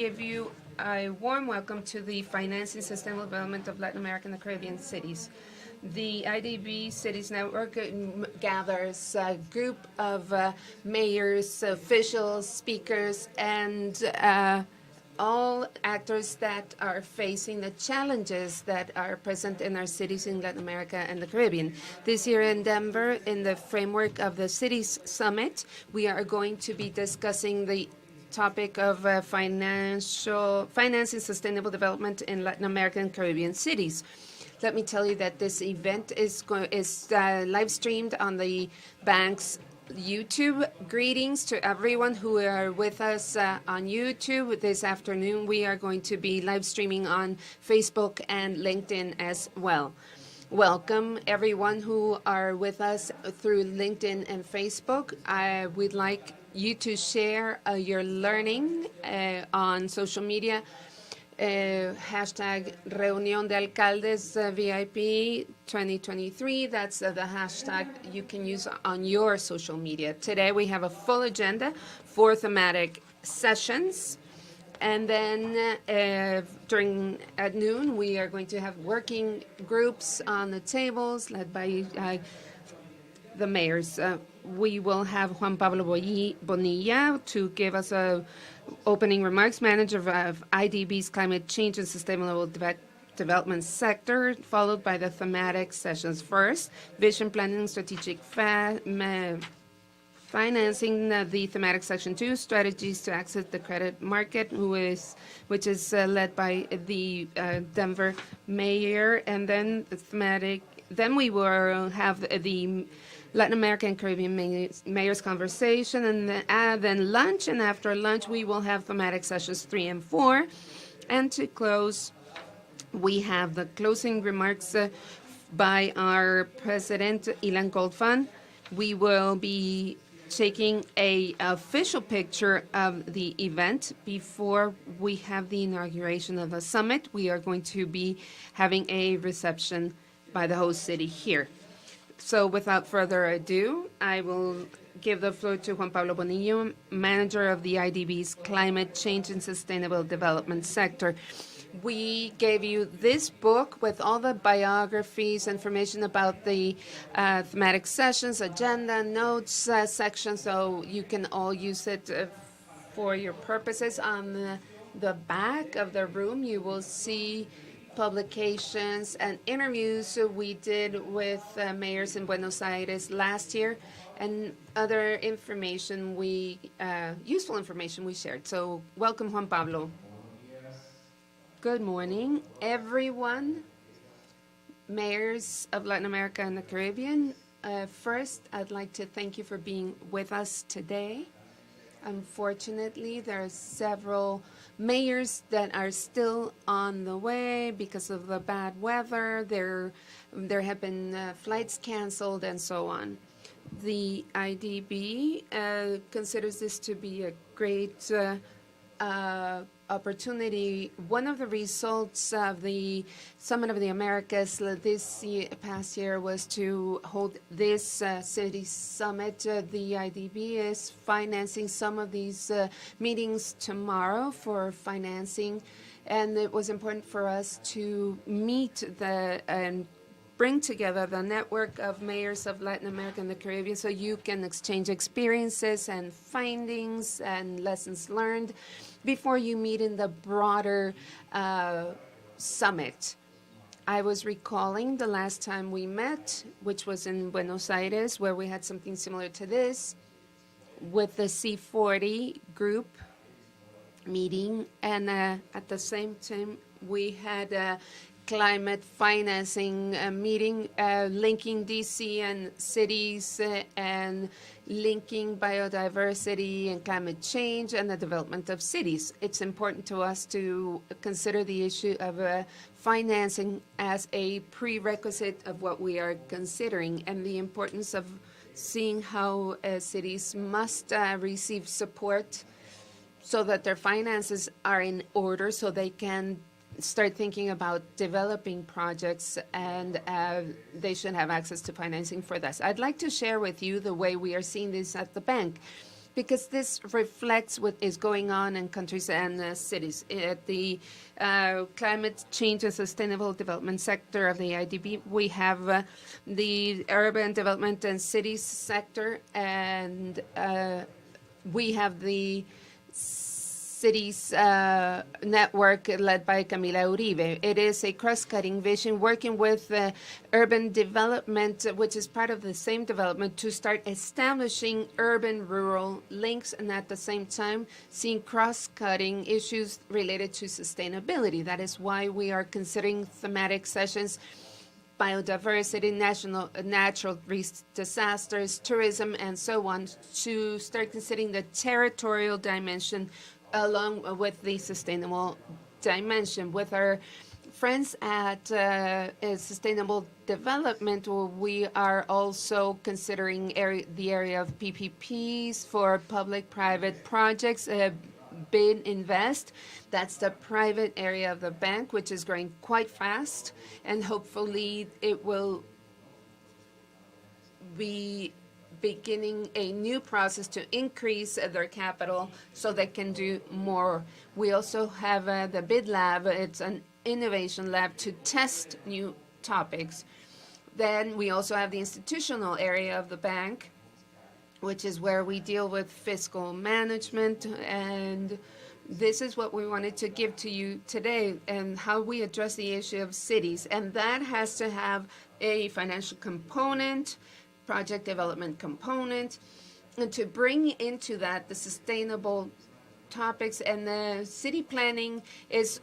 Give you a warm welcome to the Financing Sustainable Development of Latin America and the Caribbean Cities. The IDB Cities Network gathers a group of mayors, officials, speakers, and all actors that are facing the challenges that are present in our cities in Latin America and the Caribbean. This year in Denver, in the framework of the Cities Summit, we are going to be discussing the topic of financing sustainable development in Latin American and Caribbean cities. Let me tell you that this event is live streamed on the bank's YouTube. Greetings to everyone who are with us on YouTube. This afternoon, we are going to be live streaming on Facebook and LinkedIn as well. Welcome, everyone who are with us through LinkedIn and Facebook. I would like you to share your learning on social media. Hashtag Reunión de Alcaldes VIP 2023. That's the hashtag you can use on your social media. Today we have a full agenda for thematic sessions. And then at noon, we are going to have working groups on the tables led by the mayors. We will have Juan Pablo Bonilla to give us opening remarks, manager of IDB's Climate Change and Sustainable Development Sector, followed by the thematic sessions. First, vision planning, strategic financing, the thematic section 2, strategies to access the credit market, which is led by the Denver mayor, and then the thematic. Then we will have the Latin American and Caribbean mayors conversation, and then lunch. And after lunch, we will have thematic sessions 3 and 4. And to close, we have the closing remarks by our president, Ilan Goldfan. We will be taking an official picture of the event before we have the inauguration of the summit. We are going to be having a reception by the host city here. So without further ado, I will give the floor to Juan Pablo Bonilla, manager of the IDB's Climate Change and Sustainable Development Sector. We gave you this book with all the biographies, information about the thematic sessions, agenda, notes section, so you can all use it for your purposes. On the back of the room, you will see publications and interviews we did with mayors in Buenos Aires last year, and other information useful information we shared. So welcome, Juan Pablo. Good morning, everyone, mayors of Latin America and the Caribbean. First, I'd like to thank you for being with us today. Unfortunately, there are several mayors that are still on the way because of the bad weather. There have been flights canceled and so on. The IDB considers this to be a great opportunity. One of the results of the Summit of the Americas this past year was to hold this city summit. The IDB is financing some of these meetings tomorrow for financing, and it was important for us to meet and bring together the network of mayors of Latin America and the Caribbean so you can exchange experiences and findings and lessons learned before you meet in the broader summit. I was recalling the last time we met, which was in Buenos Aires, where we had something similar to this with the C40 group meeting, and at the same time we had a climate financing meeting linking DC and cities and linking biodiversity and climate change and the development of cities. It's important to us to consider the issue of financing as a prerequisite of what we are considering, and the importance of seeing how cities must receive support so that their finances are in order so they can start thinking about developing projects, and they should have access to financing for this. I'd like to share with you the way we are seeing this at the bank. because this reflects what is going on in countries and cities. At the climate change and sustainable development sector of the IDB, we have the urban development and cities sector, and we have the cities network led by Camila Uribe. It is a cross-cutting vision working with urban development, which is part of the same development, to start establishing urban-rural links, and at the same time seeing cross-cutting issues related to sustainability. That is why we are considering thematic sessions: biodiversity, natural disasters, tourism, and so on, to start considering the territorial dimension along with the sustainable dimension. With our friends at Sustainable Development, we are also considering the area of PPPs for public-private projects. BID Invest, that's the private area of the bank, which is growing quite fast, and hopefully it will be beginning a new process to increase their capital so they can do more. We also have the BID Lab. It's an innovation lab to test new topics. Then we also have the institutional area of the bank, which is where we deal with fiscal management, and this is what we wanted to give to you today, and how we address the issue of cities. And that has to have a financial component, project development component, and to bring into that the sustainable topics. And the city planning is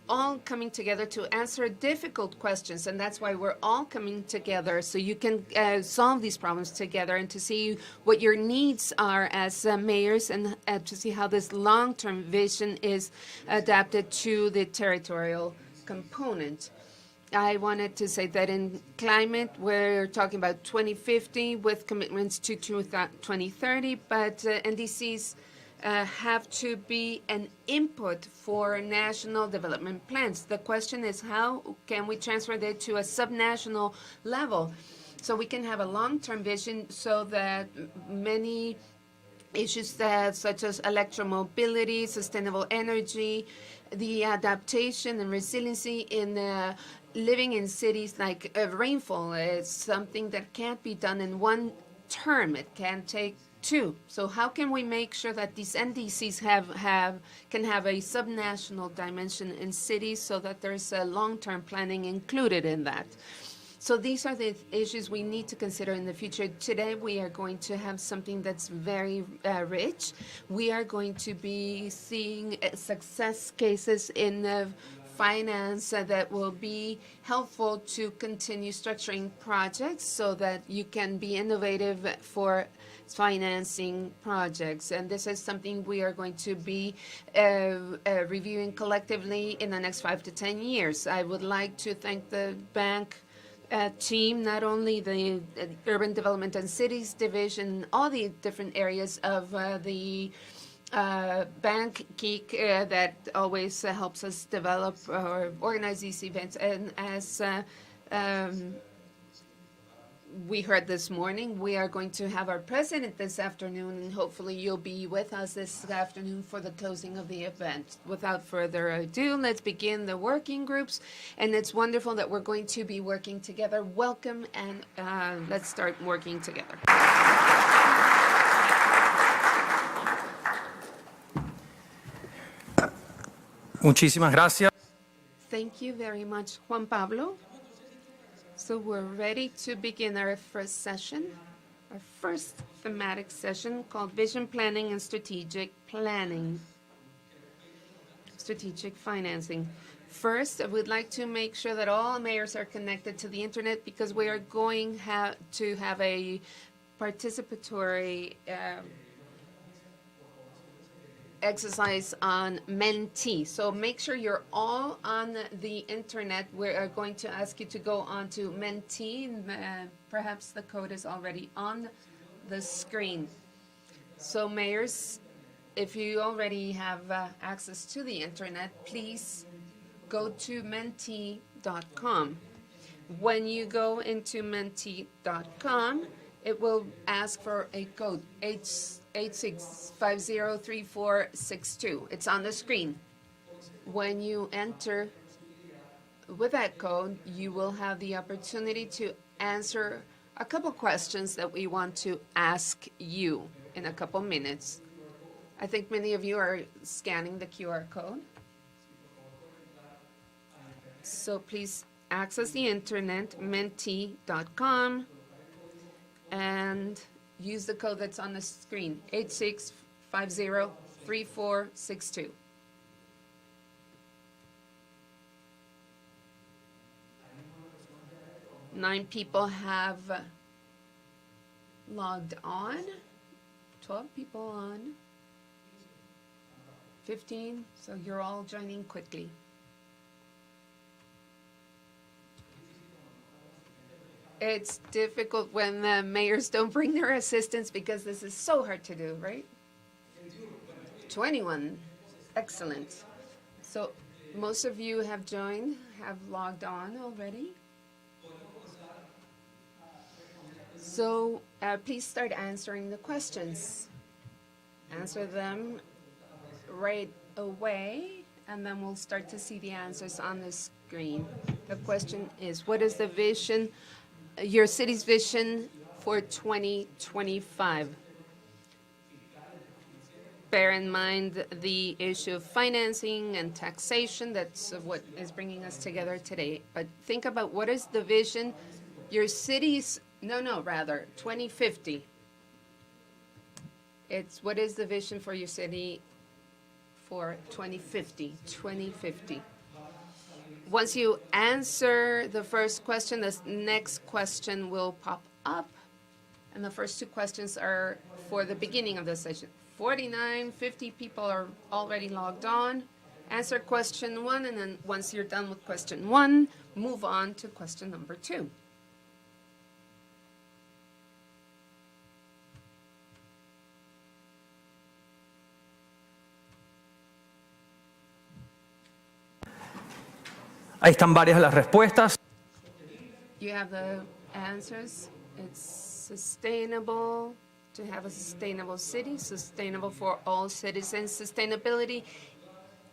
all coming together to answer difficult questions, and that's why we're all coming together, so you can solve these problems together, and to see what your needs are as mayors, and to see how this long-term vision is adapted to the territorial component. I wanted to say that in climate, we're talking about 2050 with commitments to 2030, but NDCs have to be an input for national development plans. The question is, how can we transfer that to a subnational level so we can have a long-term vision, so that many issues such as electromobility, sustainable energy, the adaptation and resiliency in living in cities, like rainfall, is something that can't be done in one term. It can take two. So how can we make sure that these NDCs can have a subnational dimension in cities, so that there's a long-term planning included in that? So these are the issues we need to consider in the future. Today we are going to have something that's very rich. We are going to be seeing success cases in finance that will be helpful to continue structuring projects, so that you can be innovative for financing projects. And this is something we are going to be reviewing collectively in the next 5 to 10 years. I would like to thank the bank team, not only the Urban Development and Cities Division, all the different areas of the Bank Geek that always helps us develop or organize these events. And as we heard this morning, we are going to have our president this afternoon, and hopefully you'll be with us this afternoon for the closing of the event. Without further ado, let's begin the working groups, and it's wonderful that we're going to be working together. Welcome, and let's start working together. Muchísimas gracias. Thank you very much, Juan Pablo. So we're ready to begin our first session, our first thematic session, called Vision Planning and Strategic Planning, Strategic Financing. First, I would like to make sure that all mayors are connected to the internet, because we are going to have a participatory exercise on Menti. So make sure you're all on the internet. We are going to ask you to go on to Menti. Perhaps the code is already on the screen. So mayors, if you already have access to the internet, please go to menti.com. When you go into menti.com, it will ask for a code, 86503462. It's on the screen. When you enter with that code, you will have the opportunity to answer a couple questions that we want to ask you in a couple minutes. I think many of you are scanning the QR code. So please access the internet, menti.com, and use the code that's on the screen, 86503462. Nine people have logged on, 12 people on, 15, so you're all joining quickly. It's difficult when the mayors don't bring their assistants because this is so hard to do, right? 21, excellent. So most of you have joined, have logged on already. So please start answering the questions. Answer them right away, and then we'll start to see the answers on the screen. The question is, what is the vision, your city's vision for 2025? Bear in mind the issue of financing and taxation. That's what is bringing us together today. But think about what is the vision, your city's, rather, 2050. It's what is the vision for your city for 2050, 2050. Once you answer the first question, the next question will pop up. And the first two questions are for the beginning of the session. 49, 50 people are already logged on. Answer question 1, and then once you're done with question 1, move on to question number 2. Ahí están varias de las respuestas. You have the answers. It's sustainable, to have a sustainable city, sustainable for all citizens. Sustainability,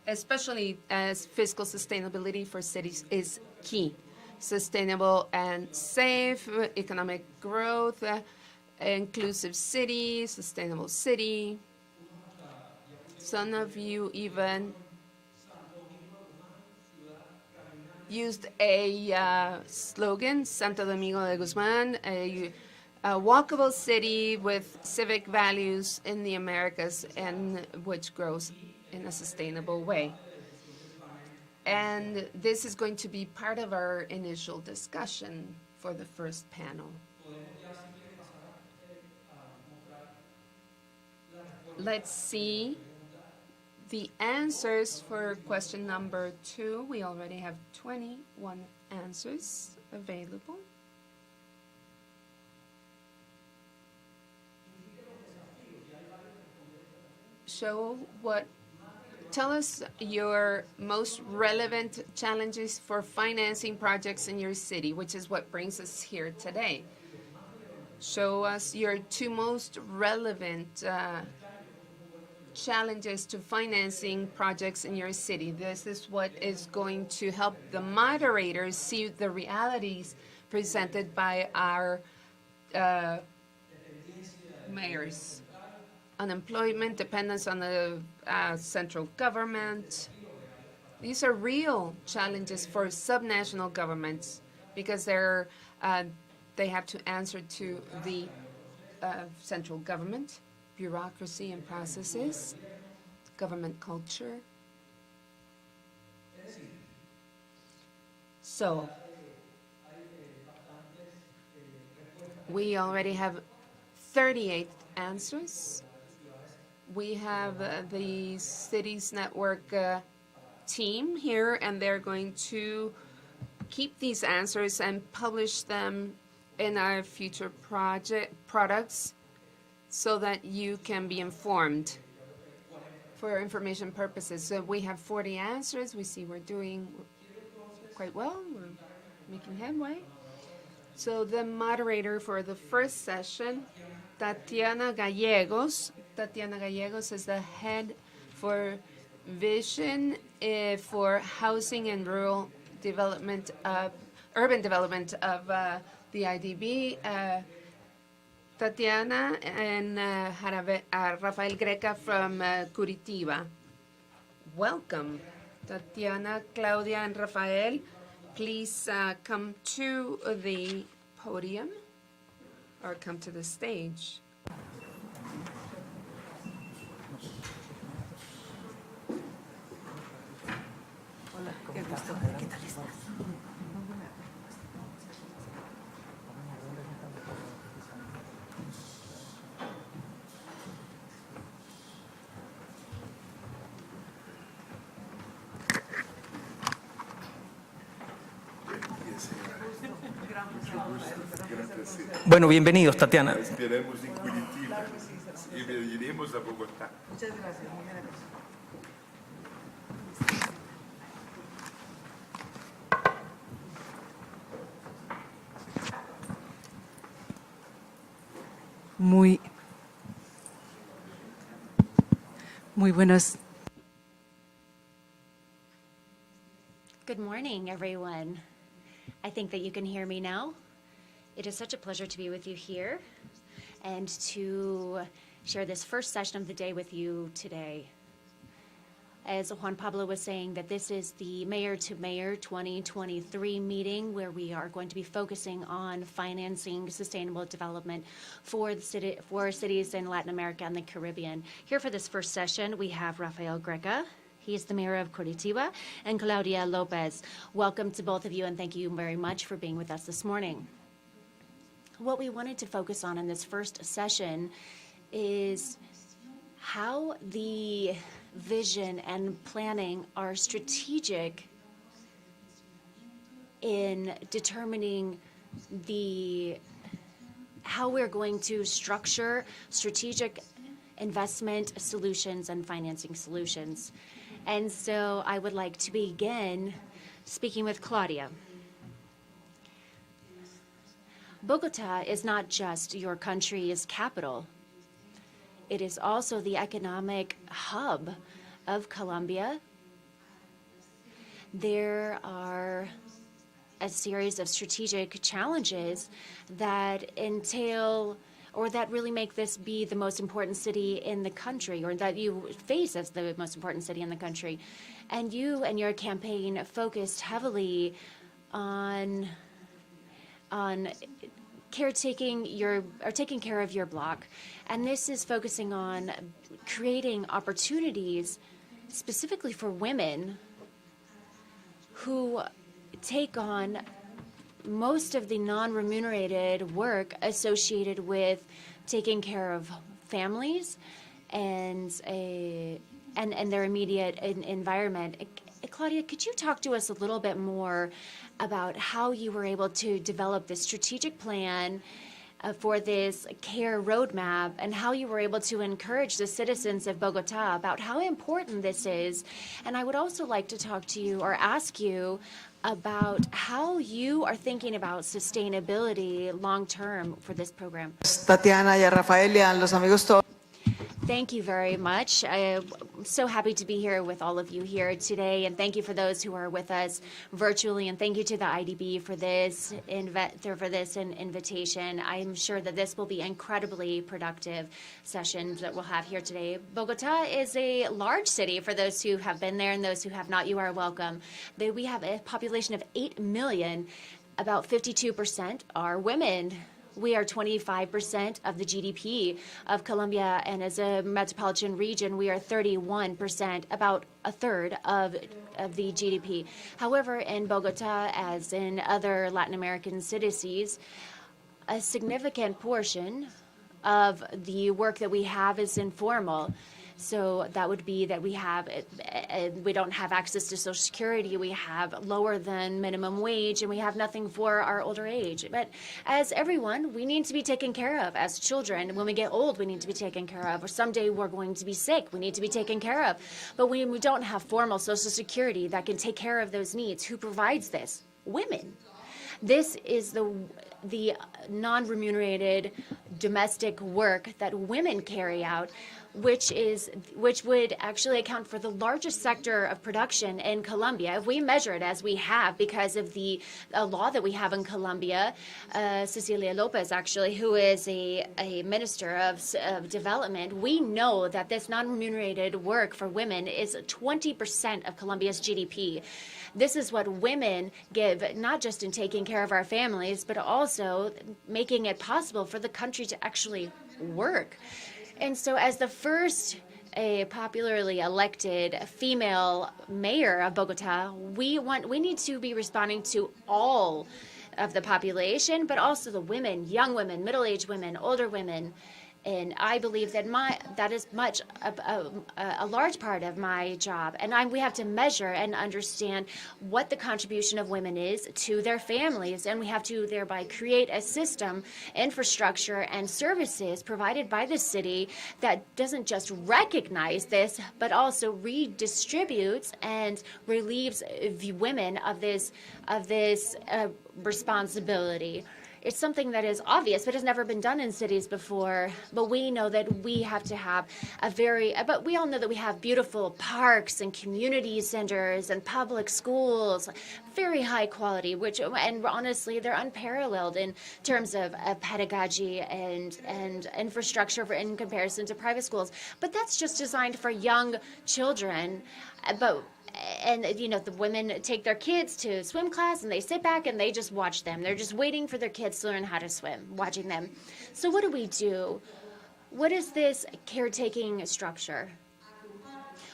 especially as fiscal sustainability for cities, is key. Sustainable and safe, economic growth, inclusive city, sustainable city. Some of you even used a slogan, Santo Domingo de Guzman, a walkable city with civic values in the Americas and which grows in a sustainable way. And this is going to be part of our initial discussion for the first panel. Let's see the answers for question number 2. We already have 21 answers available. Tell us your most relevant challenges for financing projects in your city, which is what brings us here today. Show us your 2 most relevant challenges to financing projects in your city. This is what is going to help the moderators see the realities presented by our mayors. Unemployment, dependence on the central government. These are real challenges for subnational governments because they have to answer to the central government, bureaucracy and processes, government culture. So we already have 38 answers. We have the Cities Network team here, and they're going to keep these answers and publish them in our future products so that you can be informed for information purposes. So we have 40 answers. We see we're doing quite well. We're making headway. So the moderator for the first session, Tatiana Gallegos. Tatiana Gallegos is the head for vision for housing and rural development of urban development of the IDB. Tatiana and Rafael Greca from Curitiba. Welcome. Tatiana, Claudia, and Rafael, please come to the podium or come to the stage. Bueno, bienvenidos, Tatiana. Esperamos en Curitiba y iremos a Bogotá. Muchas gracias, muy generoso. Muy buenos. Good morning, everyone. I think that you can hear me now. It is such a pleasure to be with you here and to share this first session of the day with you today. As Juan Pablo was saying, that this is the Mayor to Mayor 2023 meeting where we are going to be focusing on financing sustainable development for cities in Latin America and the Caribbean. Here for this first session, we have Rafael Greca. He is the mayor of Curitiba, and Claudia Lopez. Welcome to both of you, and thank you very much for being with us this morning. What we wanted to focus on in this first session is how the vision and planning are strategic in determining how we're going to structure strategic investment solutions and financing solutions. And so I would like to begin speaking with Claudia. Bogota is not just your country's capital. It is also the economic hub of Colombia. There are a series of strategic challenges that entail or that really make this be the most important city in the country, or that you face as the most important city in the country. And you and your campaign focused heavily on taking care of your block. And this is focusing on creating opportunities specifically for women who take on most of the non-remunerated work associated with taking care of families and their immediate environment. Claudia, could you talk to us a little bit more about how you were able to develop this strategic plan for this care roadmap, and how you were able to encourage the citizens of Bogota about how important this is? And I would also like to talk to you or ask you about how you are thinking about sustainability long-term for this program. Tatiana y a Rafael y a los amigos todos. Thank you very much. I'm so happy to be here with all of you here today, and thank you for those who are with us virtually, and thank you to the IDB for this invitation. I'm sure that this will be incredibly productive sessions that we'll have here today. Bogota is a large city. For those who have been there and those who have not, you are welcome. We have a population of 8 million. About 52% are women. We are 25% of the GDP of Colombia, and as a metropolitan region, we are 31%, about a third of the GDP. However, in Bogota, as in other Latin American cities, a significant portion of the work that we have is informal. So that would be that we don't have access to Social Security, we have lower than minimum wage, and we have nothing for our older age. But as everyone, we need to be taken care of. As children, when we get old, we need to be taken care of. Or someday we're going to be sick, we need to be taken care of. But when we don't have formal Social Security that can take care of those needs, who provides this? Women. This is the non-remunerated domestic work that women carry out, which would actually account for the largest sector of production in Colombia. If we measure it as we have because of the law that we have in Colombia, Cecilia Lopez, actually, who is a minister of development, we know that this non-remunerated work for women is 20% of Colombia's GDP. This is what women give, not just in taking care of our families, but also making it possible for the country to actually work. And so as the first popularly elected female mayor of Bogota, we need to be responding to all of the population, but also the women, young women, middle-aged women, older women. And I believe that that is much a large part of my job. And we have to measure and understand what the contribution of women is to their families. And we have to thereby create a system, infrastructure, and services provided by the city that doesn't just recognize this, but also redistributes and relieves women of this responsibility. It's something that is obvious, but has never been done in cities before. But we know that we have to have but we all know that we have beautiful parks and community centers and public schools, very high quality, and honestly, they're unparalleled in terms of pedagogy and infrastructure in comparison to private schools. But that's just designed for young children. And the women take their kids to swim class and they sit back and they just watch them. They're just waiting for their kids to learn how to swim, watching them. So what do? What is this caretaking structure?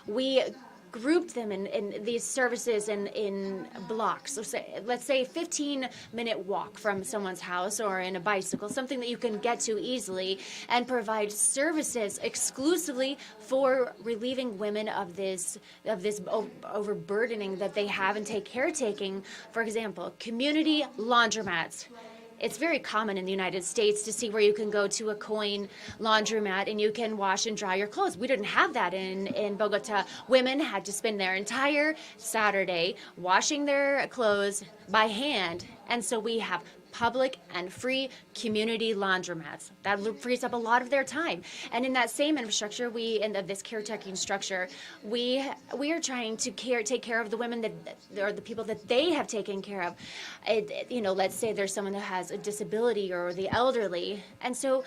We grouped them in these services in blocks. So let's say a 15-minute walk from someone's house or in a bicycle, something that you can get to easily, and provide services exclusively for relieving women of this overburdening that they have and take caretaking. For example, community laundromats. It's very common in the United States to see where you can go to a coin laundromat and you can wash and dry your clothes. We didn't have that in Bogota. Women had to spend their entire Saturday washing their clothes by hand. And so we have public and free community laundromats. That frees up a lot of their time. And in that same infrastructure, this caretaking structure, we are trying to take care of the women or the people that they have taken care of. Let's say there's someone who has a disability or the elderly. And so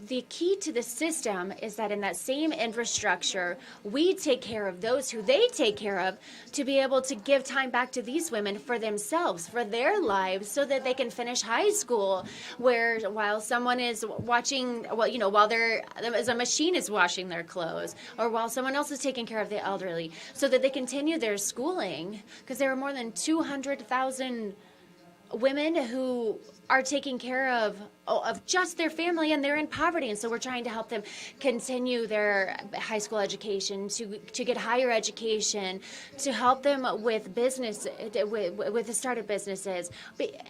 the key to the system is that in that same infrastructure, we take care of those who they take care of to be able to give time back to these women for themselves, for their lives, so that they can finish high school, while someone is watching, while a machine is washing their clothes, or while someone else is taking care of the elderly, so that they continue their schooling, because there are more than 200,000 women who are taking care of just their family, and they're in poverty, and so we're trying to help them continue their high school education, to get higher education, to help them with business, with the startup businesses,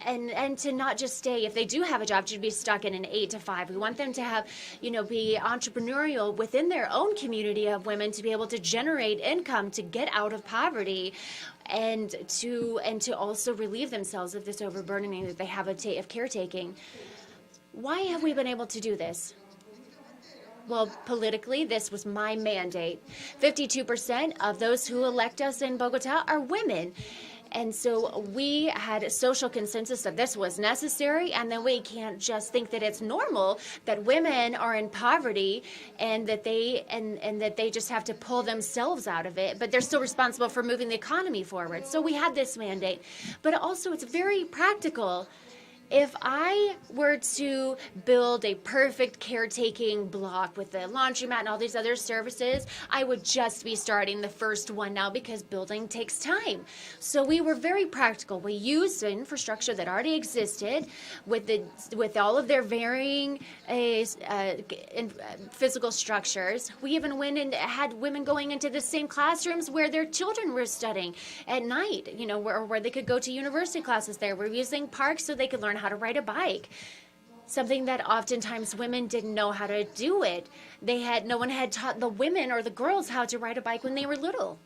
and to not just stay, if they do have a job, to be stuck in an 8 to 5. We want them to have, be entrepreneurial within their own community of women, to be able to generate income, to get out of poverty, and to also relieve themselves of this overburdening that they have of caretaking. Why have we been able to do this? Well, politically, this was my mandate. 52% of those who elect us in Bogota are women. And so we had a social consensus that this was necessary, and then we can't just think that it's normal that women are in poverty and that they just have to pull themselves out of it, but they're still responsible for moving the economy forward. So we had this mandate, but also it's very practical. If I were to build a perfect caretaking block with the laundromat and all these other services, I would just be starting the first one now, because building takes time. So we were very practical. We used the infrastructure that already existed with all of their varying physical structures. We even went and had women going into the same classrooms where their children were studying at night, where they could go to university classes there. We're using parks so they could learn how to ride a bike, something that oftentimes women didn't know how to do it. No one had taught the women or the girls how to ride a bike when they were little.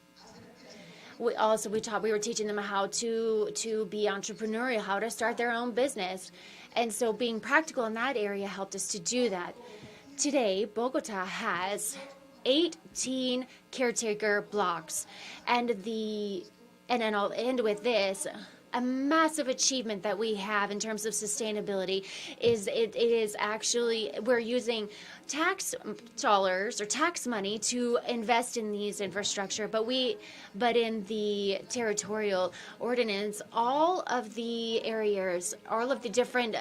We were teaching them how to be entrepreneurial, how to start their own business. And so being practical in that area helped us to do that. Today, Bogota has 18 caretaker blocks. And then I'll end with this. A massive achievement that we have in terms of sustainability is it is actually we're using tax dollars or tax money to invest in these infrastructure, but in the territorial ordinance, all of the different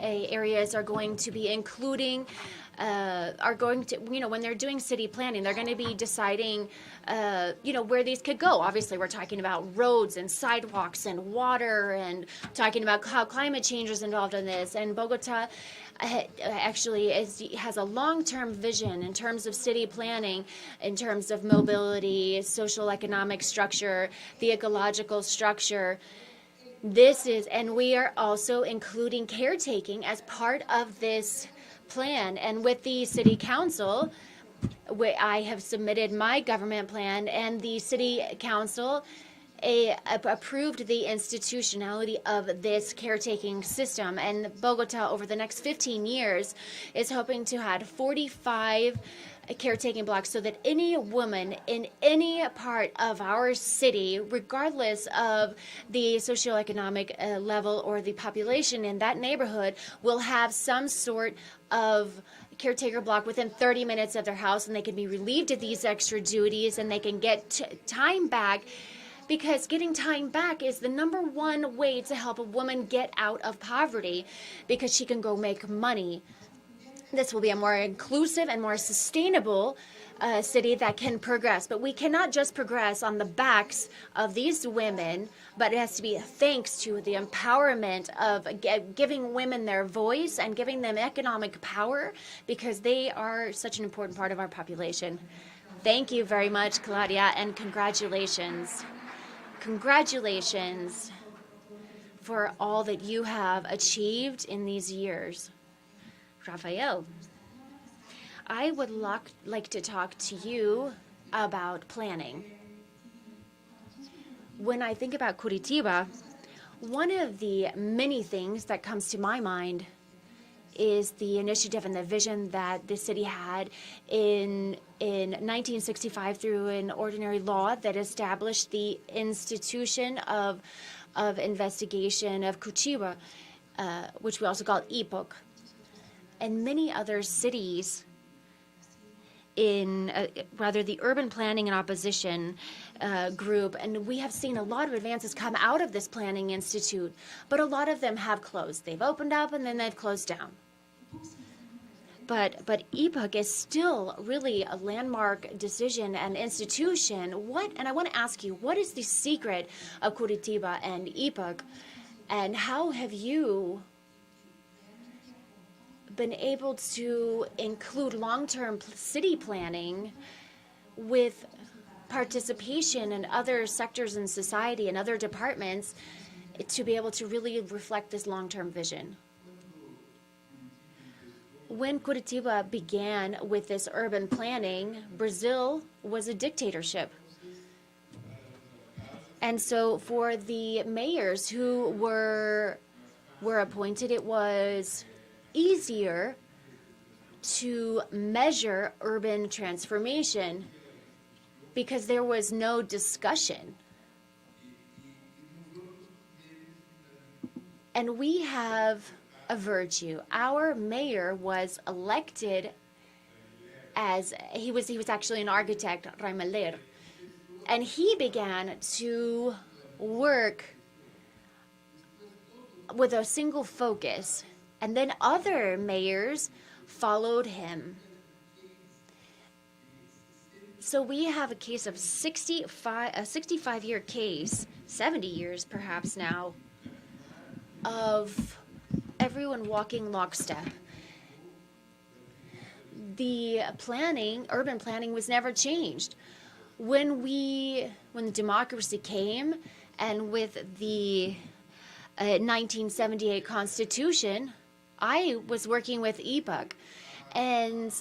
areas are going to be including when they're doing city planning, they're going to be deciding, where these could go. Obviously, we're talking about roads and sidewalks and water and talking about how climate change is involved in this. And Bogota actually has a long-term vision in terms of city planning, in terms of mobility, social economic structure, the ecological structure. And we are also including caretaking as part of this plan. And with the city council, I have submitted my government plan, and the city council approved the institutionality of this caretaking system. And Bogota, over the next 15 years, is hoping to have 45 caretaking blocks so that any woman in any part of our city, regardless of the socioeconomic level or the population in that neighborhood, will have some sort of caretaker block within 30 minutes of their house, and they can be relieved of these extra duties, and they can get time back, because getting time back is the number one way to help a woman get out of poverty, because she can go make money. This will be a more inclusive and more sustainable city that can progress. But we cannot just progress on the backs of these women, but it has to be thanks to the empowerment of giving women their voice and giving them economic power, because they are such an important part of our population. Thank you very much, Claudia, and congratulations. Congratulations for all that you have achieved in these years. Rafael, I would like to talk to you about planning. When I think about Curitiba, one of the many things that comes to my mind is the initiative and the vision that the city had in 1965 through an ordinary law that established the institution of investigation of Curitiba, which we also call IPOC. And many other cities the urban planning and opposition group, and we have seen a lot of advances come out of this planning institute, but a lot of them have closed. They've opened up and then they've closed down. But IPOC is still really a landmark decision and institution. And I want to ask you, what is the secret of Curitiba and IPOC, and how have you been able to include long-term city planning with participation in other sectors in society and other departments to be able to really reflect this long-term vision? When Curitiba began with this urban planning, Brazil was a dictatorship. And so for the mayors who were appointed, it was easier to measure urban transformation because there was no discussion. And we have a virtue. Our mayor was elected he was actually an architect, Raimeler, and he began to work with a single focus. And then other mayors followed him. So we have a case of a 65-year case, 70 years perhaps now, of everyone walking lockstep. The urban planning was never changed. When the democracy came, and with the 1978 Constitution, I was working with IPOC, and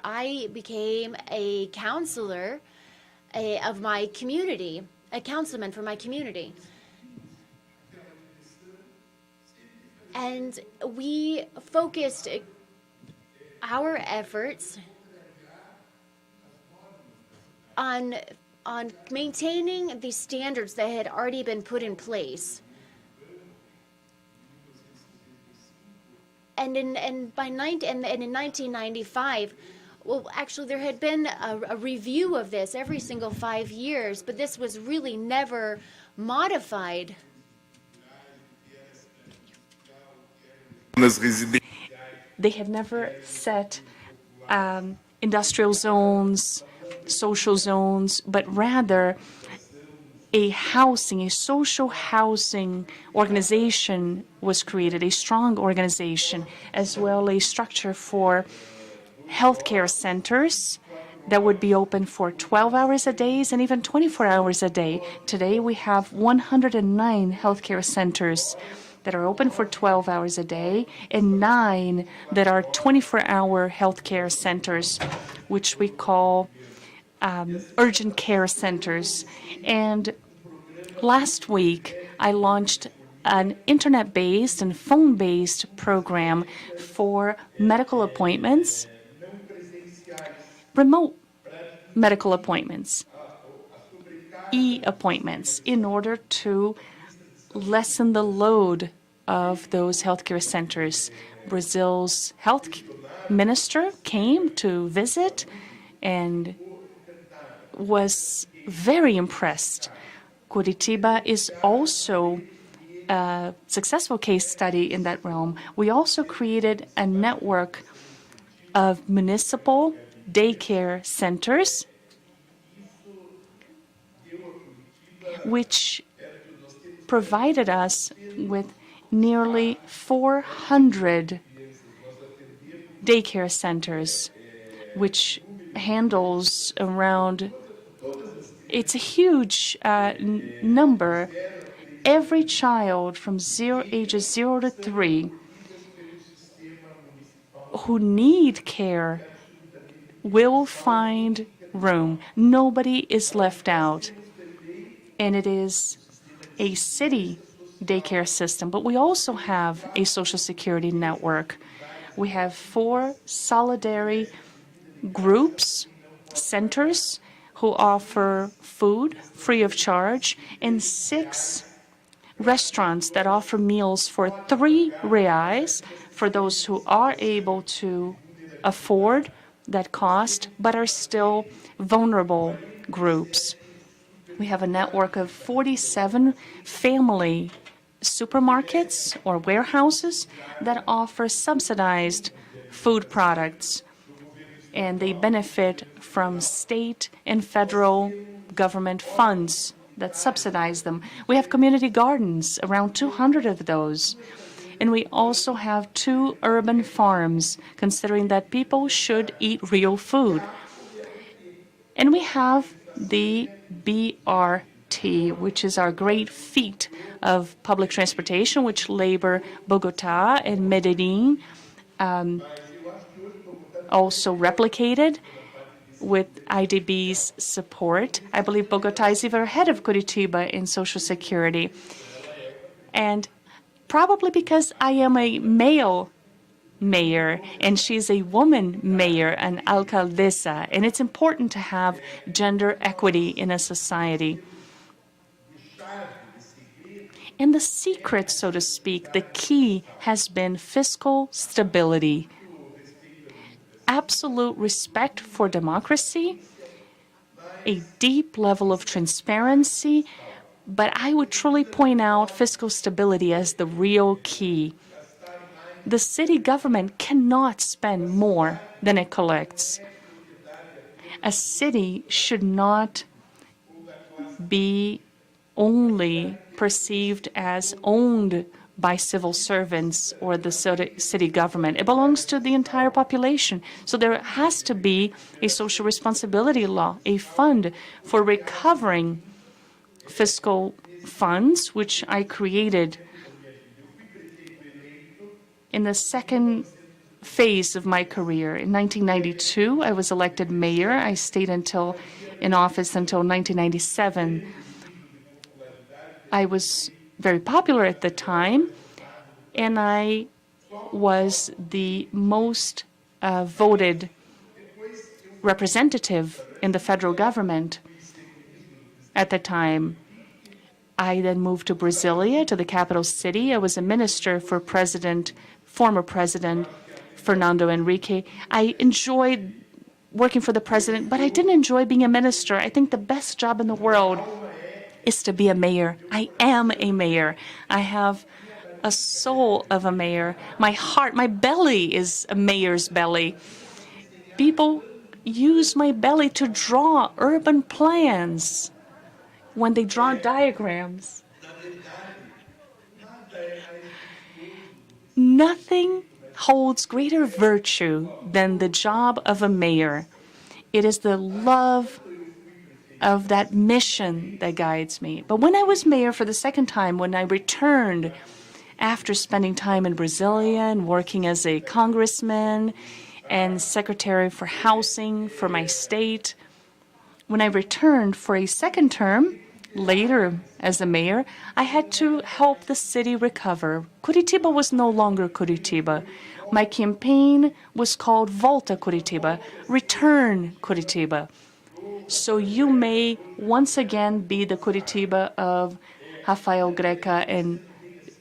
I became a counselor of my community, a councilman for my community. And we focused our efforts on maintaining the standards that had already been put in place. And in 1995, well, actually, there had been a review of this every single 5 years, but this was really never modified. They had never set industrial zones, social zones, but rather a social housing organization was created, a strong organization, as well a structure for healthcare centers that would be open for 12 hours a day and even 24 hours a day. Today we have 109 healthcare centers that are open for 12 hours a day and 9 that are 24-hour healthcare centers, which we call urgent care centers. And last week, I launched an internet-based and phone-based program for medical appointments, remote medical appointments, e-appointments, in order to lessen the load of those healthcare centers. Brazil's health minister came to visit and was very impressed. Curitiba is also a successful case study in that realm. We also created a network of municipal daycare centers, which provided us with nearly 400 daycare centers, which handles around, it's a huge number. Every child from ages 0 to 3 who need care will find room. Nobody is left out. And it is a city daycare system, but we also have a social security network. We have 4 solidary groups, centers, who offer food free of charge, and 6 restaurants that offer meals for 3 reais for those who are able to afford that cost but are still vulnerable groups. We have a network of 47 family supermarkets or warehouses that offer subsidized food products, and they benefit from state and federal government funds that subsidize them. We have community gardens, around 200 of those. And we also have 2 urban farms, considering that people should eat real food. And we have the BRT, which is our great feat of public transportation, which labor Bogota and Medellin also replicated with IDB's support. I believe Bogota is even ahead of Curitiba in Social Security. And probably because I am a male mayor and she's a woman mayor, an alcaldesa, and it's important to have gender equity in a society. And the secret, so to speak, the key has been fiscal stability. Absolute respect for democracy, a deep level of transparency, but I would truly point out fiscal stability as the real key. The city government cannot spend more than it collects. A city should not be only perceived as owned by civil servants or the city government. It belongs to the entire population. So there has to be a social responsibility law, a fund for recovering fiscal funds, which I created in the second phase of my career. In 1992, I was elected mayor. I stayed in office until 1997. I was very popular at the time, and I was the most voted representative in the federal government at the time. I then moved to Brasilia, to the capital city. I was a minister for former President Fernando Henrique. I enjoyed working for the president, but I didn't enjoy being a minister. I think the best job in the world is to be a mayor. I am a mayor. I have a soul of a mayor. My heart, my belly is a mayor's belly. People use my belly to draw urban plans when they draw diagrams. Nothing holds greater virtue than the job of a mayor. It is the love of that mission that guides me. But when I was mayor for the second time, when I returned after spending time in Brasilia and working as a congressman and secretary for housing for my state, when I returned for a second term, later as a mayor, I had to help the city recover. Curitiba was no longer Curitiba. My campaign was called Volta Curitiba, Return Curitiba. So you may once again be the Curitiba of Rafael Greca and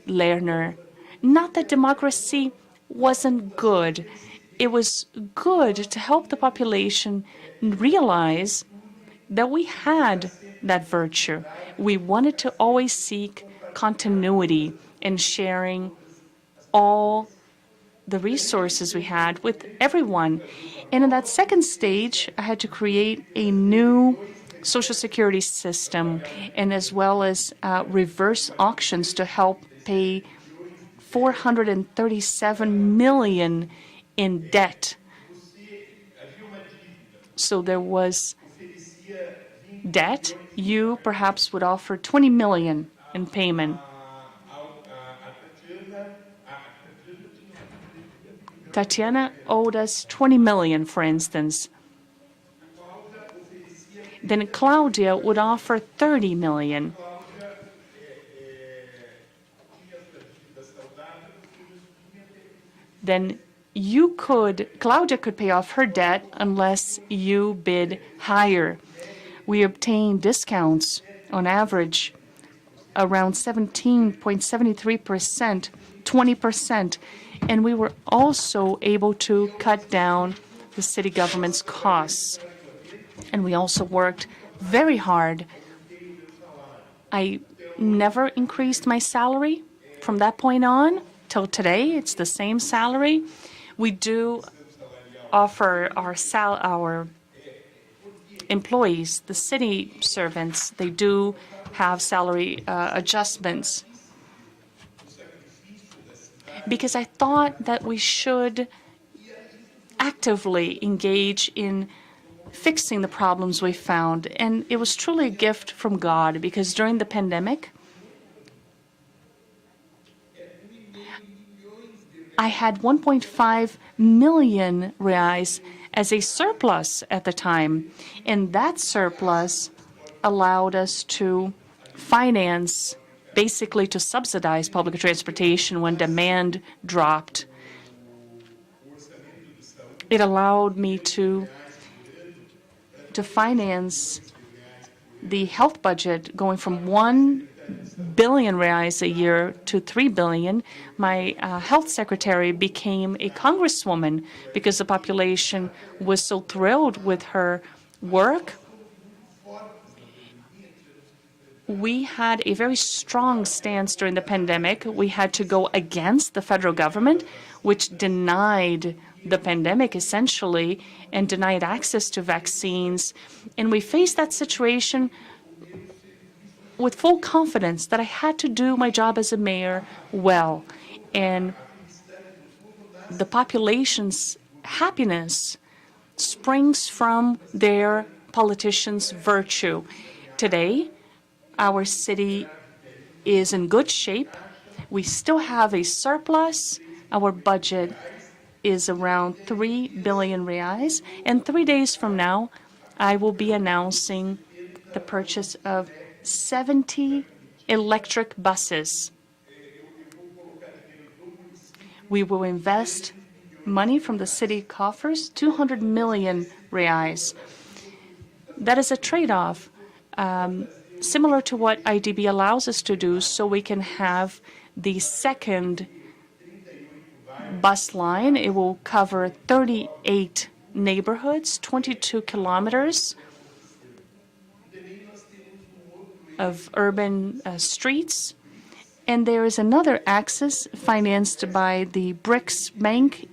Lerner. Not that democracy wasn't good. It was good to help the population realize that we had that virtue. We wanted to always seek continuity in sharing all the resources we had with everyone. And in that second stage, I had to create a new Social Security system, and as well as reverse auctions to help pay 437 million in debt. So there was debt. You perhaps would offer 20 million in payment. Tatiana owed us 20 million, for instance. Then Claudia would offer 30 million. Then Claudia could pay off her debt unless you bid higher. We obtained discounts on average around 17.73%, 20%, and we were also able to cut down the city government's costs. And we also worked very hard. I never increased my salary from that point on till today. It's the same salary. We do offer our employees, the city servants, they do have salary adjustments. Because I thought that we should actively engage in fixing the problems we found. And it was truly a gift from God, because during the pandemic, I had 1.5 million reais as a surplus at the time. And that surplus allowed us to finance, basically to subsidize public transportation when demand dropped. It allowed me to finance the health budget going from 1 billion reais a year to 3 billion. My health secretary became a congresswoman because the population was so thrilled with her work. We had a very strong stance during the pandemic. We had to go against the federal government, which denied the pandemic essentially and denied access to vaccines. And we faced that situation with full confidence that I had to do my job as a mayor well. And the population's happiness springs from their politicians' virtue. Today, our city is in good shape. We still have a surplus. Our budget is around 3 billion reais. And 3 days from now, I will be announcing the purchase of 70 electric buses. We will invest money from the city coffers, 200 million reais. That is a trade-off, similar to what IDB allows us to do, so we can have the second bus line. It will cover 38 neighborhoods, 22 kilometers of urban streets. And there is another axis financed by the BRICS Bank,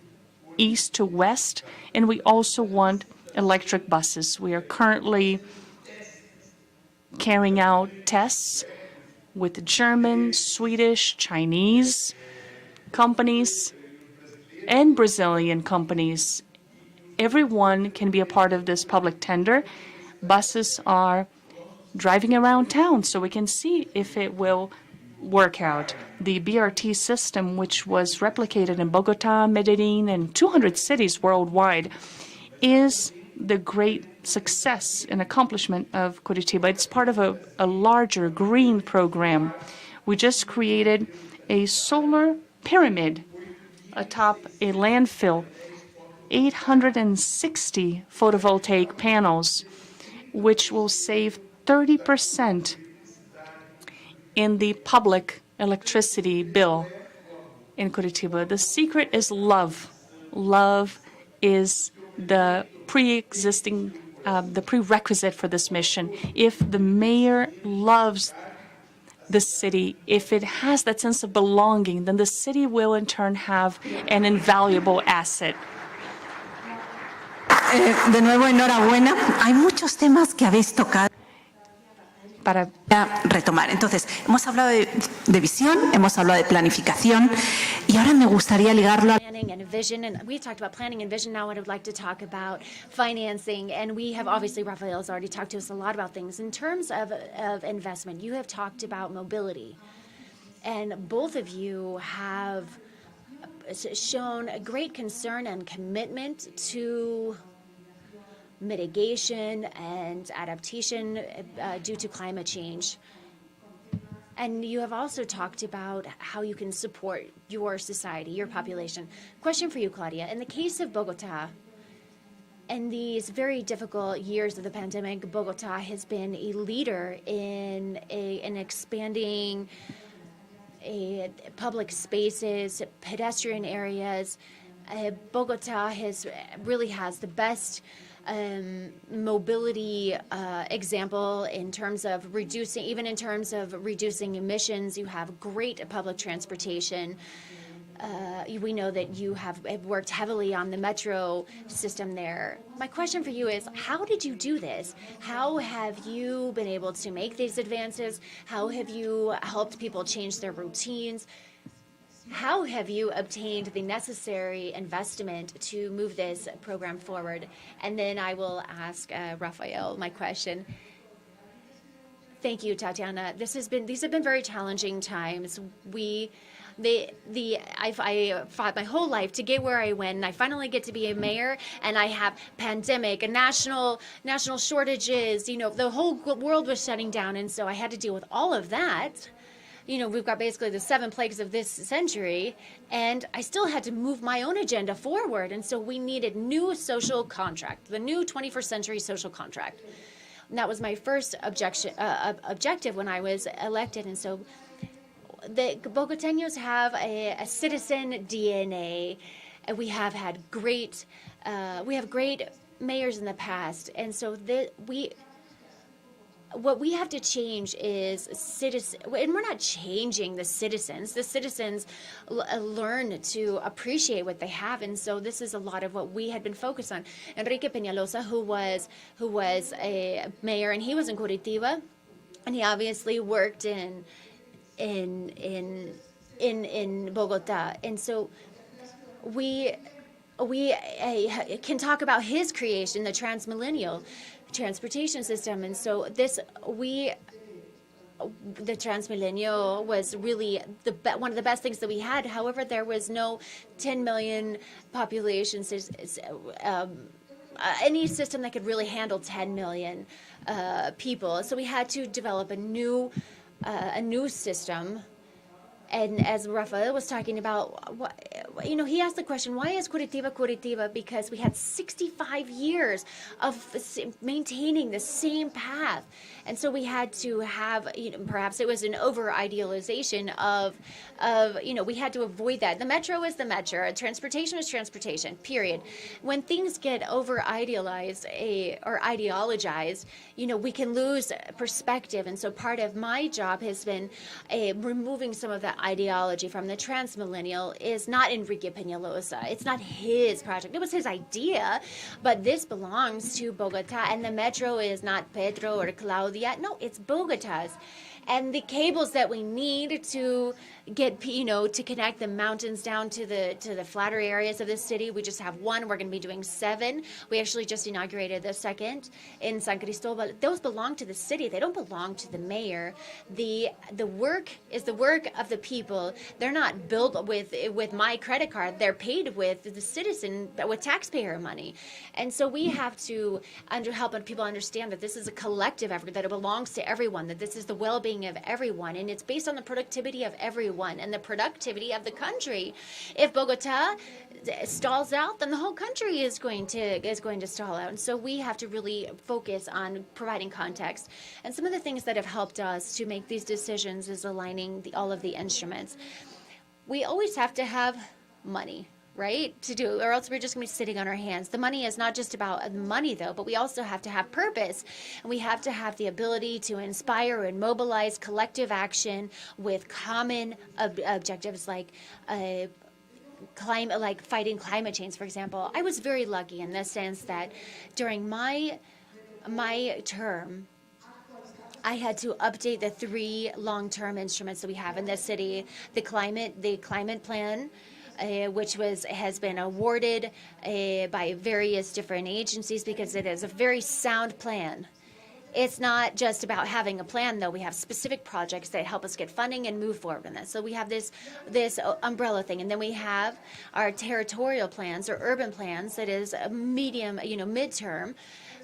east to west, and we also want electric buses. We are currently carrying out tests with German, Swedish, Chinese companies, and Brazilian companies. Everyone can be a part of this public tender. Buses are driving around town, so we can see if it will work out. The BRT system, which was replicated in Bogota, Medellin, and 200 cities worldwide, is the great success and accomplishment of Curitiba. It's part of a larger green program. We just created a solar pyramid atop a landfill, 860 photovoltaic panels, which will save 30% in the public electricity bill in Curitiba. The secret is love. Love is the prerequisite for this mission. If the mayor loves the city, if it has that sense of belonging, then the city will in turn have an invaluable asset. De nuevo, enhorabuena. Hay muchos temas que habéis tocado. Para Retomar. Entonces, hemos hablado de visión, hemos hablado de planificación y ahora me gustaría ligarlo a... Planning and vision, and we talked about planning and vision. Now I would like to talk about financing, and we have obviously Rafael's already talked to us a lot about things. In terms of investment, you have talked about mobility, and both of you have shown a great concern and commitment to mitigation and adaptation due to climate change. And you have also talked about how you can support your society, your population. Question for you, Claudia. In the case of Bogota, in these very difficult years of the pandemic, Bogota has been a leader in expanding public spaces, pedestrian areas. Bogota really has the best mobility example in terms of reducing emissions. You have great public transportation. We know that you have worked heavily on the metro system there. My question for you is, how did you do this? How have you been able to make these advances? How have you helped people change their routines? How have you obtained the necessary investment to move this program forward? And then I will ask Rafael my question. Thank you, Tatiana. These have been very challenging times. I fought my whole life to get where I went, and I finally get to be a mayor, and I have pandemic and national shortages. The whole world was shutting down, and so I had to deal with all of that. We've got basically the 7 plagues of this century, and I still had to move my own agenda forward. And so we needed new social contract, the new 21st century social contract. And that was my first objective when I was elected. And so the Bogoteños have a citizen DNA. We have had great mayors in the past, and so what we have to change is citizens, and we're not changing the citizens. The citizens learn to appreciate what they have, and so this is a lot of what we had been focused on. Enrique Peñalosa, who was a mayor, and he was in Curitiba, and he obviously worked in Bogota, and so we can talk about his creation, the transmillennial transportation system. And so the Transmilenio was really one of the best things that we had. However, there was no 10 million population, any system that could really handle 10 million people. So we had to develop a new system And as Rafael was talking about, he asked the question, why is Curitiba Curitiba? Because we had 65 years of maintaining the same path. And so we had to have, perhaps it was an over-idealization of, we had to avoid that. The metro is the metro. Transportation is transportation, period. When things get over-idealized or ideologized, we can lose perspective. And so part of my job has been removing some of that ideology from the transmillennial. Is not Enrique Peñalosa. It's not his project. It was his idea, but this belongs to Bogota, and the metro is not Pedro or Claudia. No, it's Bogota's. And the cables that we need to get, to connect the mountains down to the flatter areas of the city, we just have one. We're going to be doing 7. We actually just inaugurated the second in San Cristobal. Those belong to the city. They don't belong to the mayor. The work is the work of the people. They're not built with my credit card. They're paid with the citizen, with taxpayer money. And so we have to help people understand that this is a collective effort, that it belongs to everyone, that this is the well-being of everyone, and it's based on the productivity of everyone and the productivity of the country. If Bogota stalls out, then the whole country is going to stall out. And so we have to really focus on providing context. And some of the things that have helped us to make these decisions is aligning all of the instruments. We always have to have money, right, to do, or else we're just going to be sitting on our hands. The money is not just about money, though, but we also have to have purpose, and we have to have the ability to inspire and mobilize collective action with common objectives like climate, like fighting climate change, for example. I was very lucky in the sense that during my term, I had to update the 3 long-term instruments that we have in this city: the climate plan, which has been awarded by various different agencies because it is a very sound plan. It's not just about having a plan, though. We have specific projects that help us get funding and move forward in this. So we have this umbrella thing, and then we have our territorial plans or urban plans that is a medium, midterm.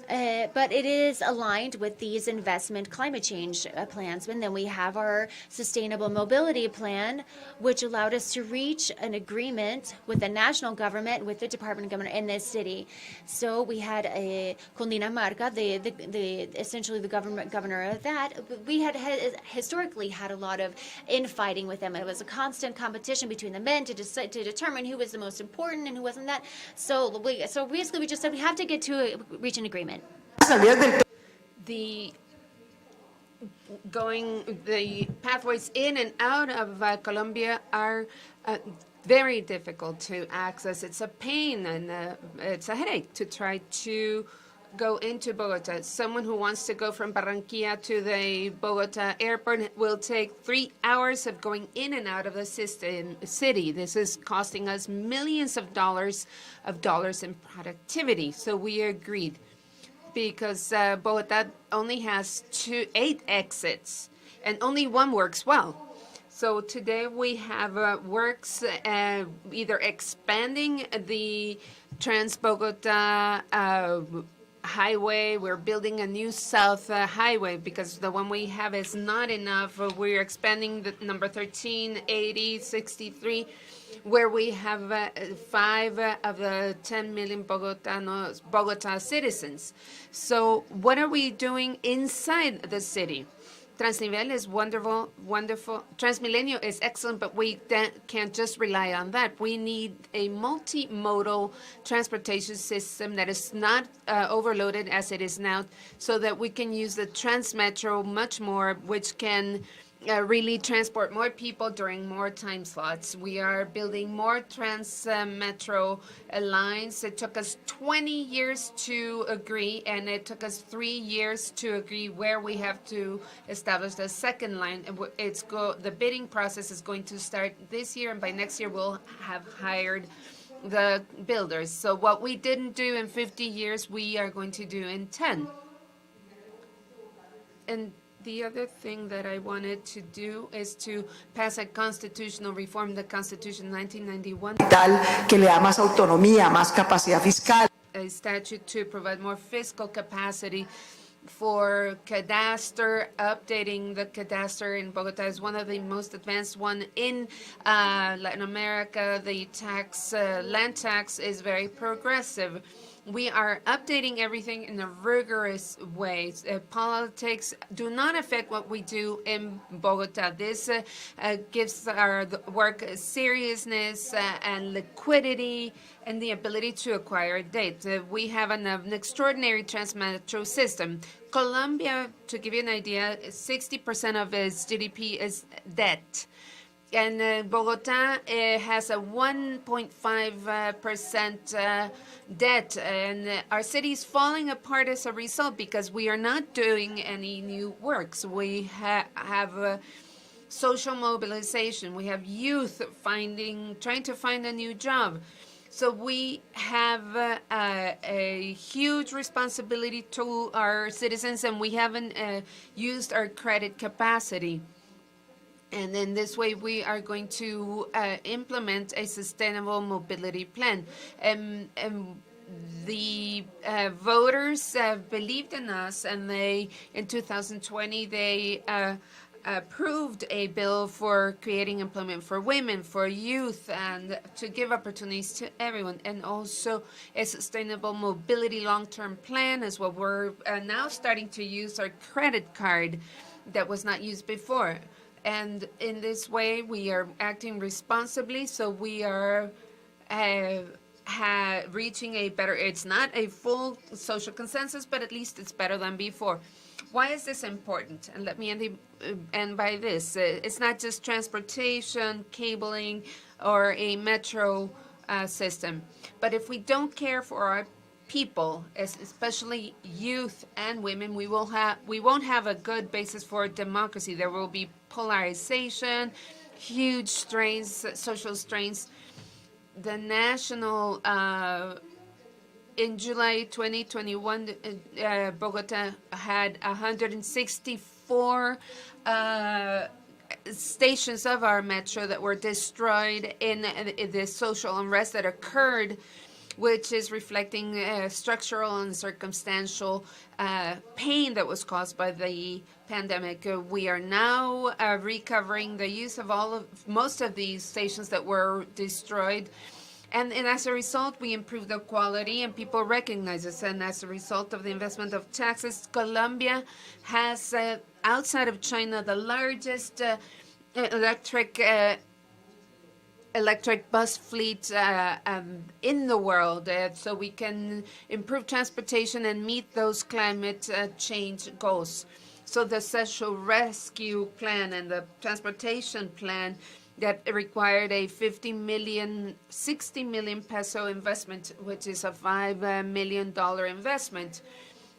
But it is aligned with these investment climate change plans. And then we have our sustainable mobility plan, which allowed us to reach an agreement with the national government, with the department of government in this city. So we had Cundinamarca, essentially the governor of that. We had historically had a lot of infighting with them. It was a constant competition between the men to determine who was the most important and who wasn't that. So basically we just said we have to reach an agreement. The pathways in and out of Colombia are very difficult to access. It's a pain and it's a headache to try to go into Bogota. Someone who wants to go from Barranquilla to the Bogota airport will take 3 hours of going in and out of the city. This is costing us millions of dollars in productivity. So we agreed, because Bogota only has 8 exits, and only one works well. So today we have works either expanding the Trans-Bogota highway. We're building a new south highway because the one we have is not enough. We're expanding the number 138063, where we have 5 of the 10 million Bogota citizens. So what are we doing inside the city? Transnivel is wonderful. Transmilenio is excellent, but we can't just rely on that. We need a multimodal transportation system that is not overloaded as it is now, so that we can use the Transmetro much more, which can really transport more people during more time slots. We are building more Transmetro lines. It took us 20 years to agree, and it took us 3 years to agree where we have to establish the second line. The bidding process is going to start this year, and by next year we'll have hired the builders. So what we didn't do in 50 years, we are going to do in 10. And the other thing that I wanted to do is to pass a constitutional reform, the Constitution 1991. Que le da más autonomía, más capacidad fiscal. A statute to provide more fiscal capacity for cadastre. Updating the cadastre in Bogota is one of the most advanced one in Latin America. The land tax is very progressive. We are updating everything in a rigorous way. Politics do not affect what we do in Bogota. This gives our work seriousness and liquidity and the ability to acquire debt. We have an extraordinary Transmetro system. Colombia, to give you an idea, 60% of its GDP is debt. And Bogota has a 1.5% debt, and our city is falling apart as a result because we are not doing any new works. We have social mobilization. We have youth trying to find a new job. So we have a huge responsibility to our citizens, and we haven't used our credit capacity. And in this way, we are going to implement a sustainable mobility plan. The voters believed in us, and in 2020, they approved a bill for creating employment for women, for youth, and to give opportunities to everyone, and also a sustainable mobility long-term plan as well. We're now starting to use our credit card that was not used before. And in this way, we are acting responsibly, so we are reaching a better, it's not a full social consensus, but at least it's better than before. Why is this important? And let me end by this. It's not just transportation, cabling, or a metro system. But if we don't care for our people, especially youth and women, we won't have a good basis for democracy. There will be polarization, huge strains, social strains. The national in July 2021, Bogota had 164 stations of our metro that were destroyed in the social unrest that occurred, which is reflecting structural and circumstantial pain that was caused by the pandemic. We are now recovering the use of most of these stations that were destroyed. And as a result, we improved the quality, and people recognize us. And as a result of the investment of taxes, Colombia has, outside of China, the largest electric bus fleet in the world, so we can improve transportation and meet those climate change goals. So the social rescue plan and the transportation plan that required a 60 million peso investment, which is a $5 million investment.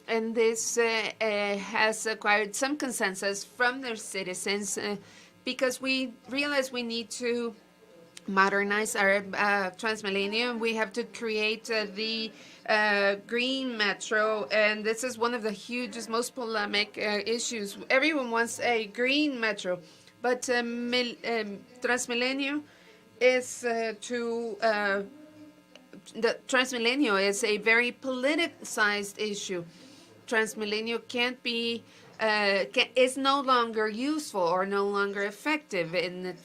And this has acquired some consensus from their citizens because we realize we need to modernize our Transmilenio. We have to create the green metro, and this is one of the hugest, most polemic issues. Everyone wants a green metro, but Transmilenio is the Transmilenio is a very politicized issue. Transmilenio can't be is no longer useful or no longer effective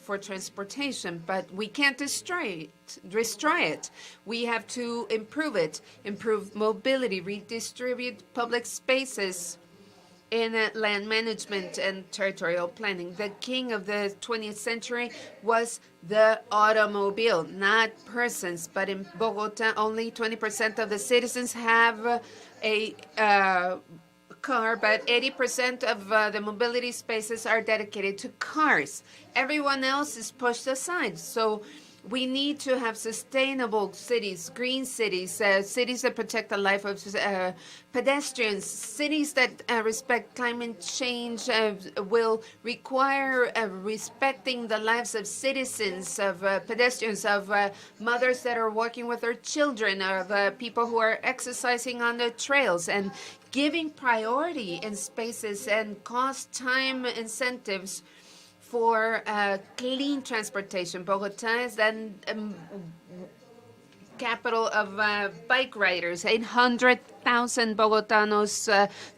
for transportation, but we can't destroy it. We have to improve it, improve mobility, redistribute public spaces in land management and territorial planning. The king of the 20th century was the automobile, not persons. But in Bogota, only 20% of the citizens have a car, but 80% of the mobility spaces are dedicated to cars. Everyone else is pushed aside. So we need to have sustainable cities, green cities, cities that protect the life of pedestrians, cities that respect climate change will require respecting the lives of citizens, of pedestrians, of mothers that are walking with their children, of people who are exercising on the trails, and giving priority in spaces and cost time incentives for clean transportation. Bogota is then capital of bike riders. 800,000 Bogotanos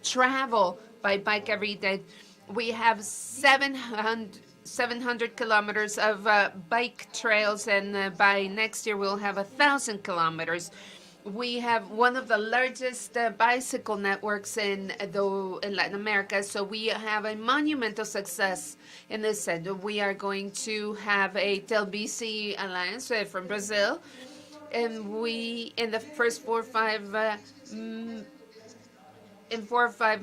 travel by bike every day. We have 700 kilometers of bike trails, and by next year we'll have 1,000 kilometers. We have one of the largest bicycle networks in Latin America, so we have a monumental success in this sense. We are going to have a Telbisi alliance from Brazil, and we, in the first 4 or 5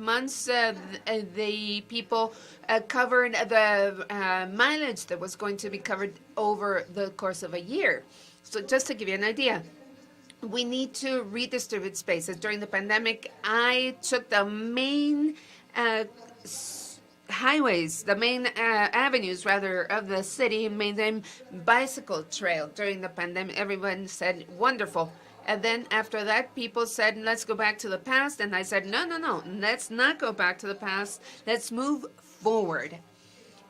months, the people covered the mileage that was going to be covered over the course of a year. So just to give you an idea, we need to redistribute spaces. During the pandemic, I took the main highways, the main avenues, rather, of the city, and made them bicycle trail. During the pandemic, everyone said, wonderful. And then after that, people said, let's go back to the past. And I said, no, let's not go back to the past. Let's move forward.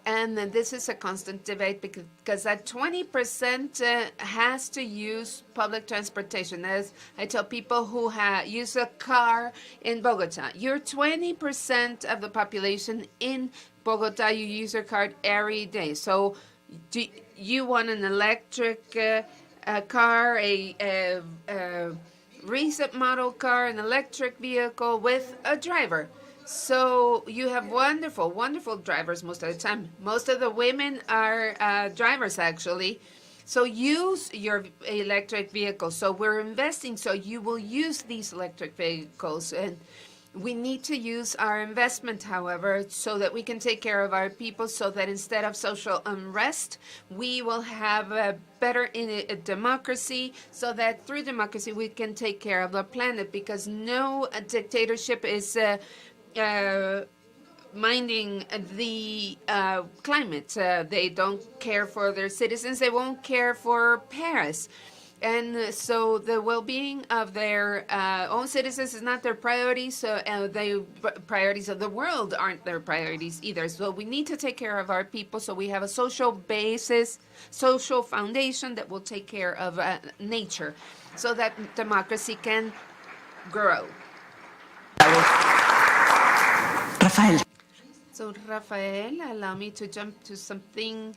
And this is a constant debate because that 20% has to use public transportation. As I tell people who use a car in Bogota, you're 20% of the population in Bogota. You use your car every day. So do you want an electric car, a recent model car, an electric vehicle with a driver? So you have wonderful, wonderful drivers most of the time. Most of the women are drivers, actually. So use your electric vehicles. So we're investing so you will use these electric vehicles. And we need to use our investment, however, so that we can take care of our people, so that instead of social unrest, we will have a better democracy, so that through democracy we can take care of the planet, because no dictatorship is minding the climate. They don't care for their citizens. They won't care for Paris. And so the well-being of their own citizens is not their priority. So the priorities of the world aren't their priorities either. So we need to take care of our people. So we have a social basis, social foundation that will take care of nature, so that democracy can grow. Rafael. So, Rafael, allow me to jump to something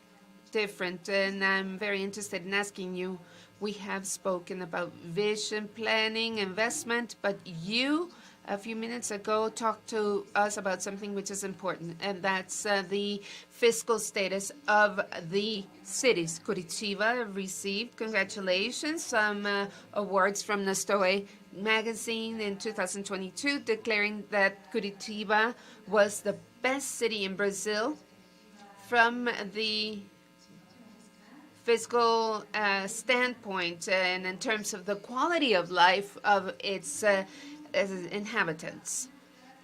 different, and I'm very interested in asking you. We have spoken about vision, planning, investment, but you, a few minutes ago, talked to us about something which is important, and that's the fiscal status of the cities. Curitiba received, congratulations, some awards from Nastoe magazine in 2022, declaring that Curitiba was the best city in Brazil from the fiscal standpoint, and in terms of the quality of life of its inhabitants.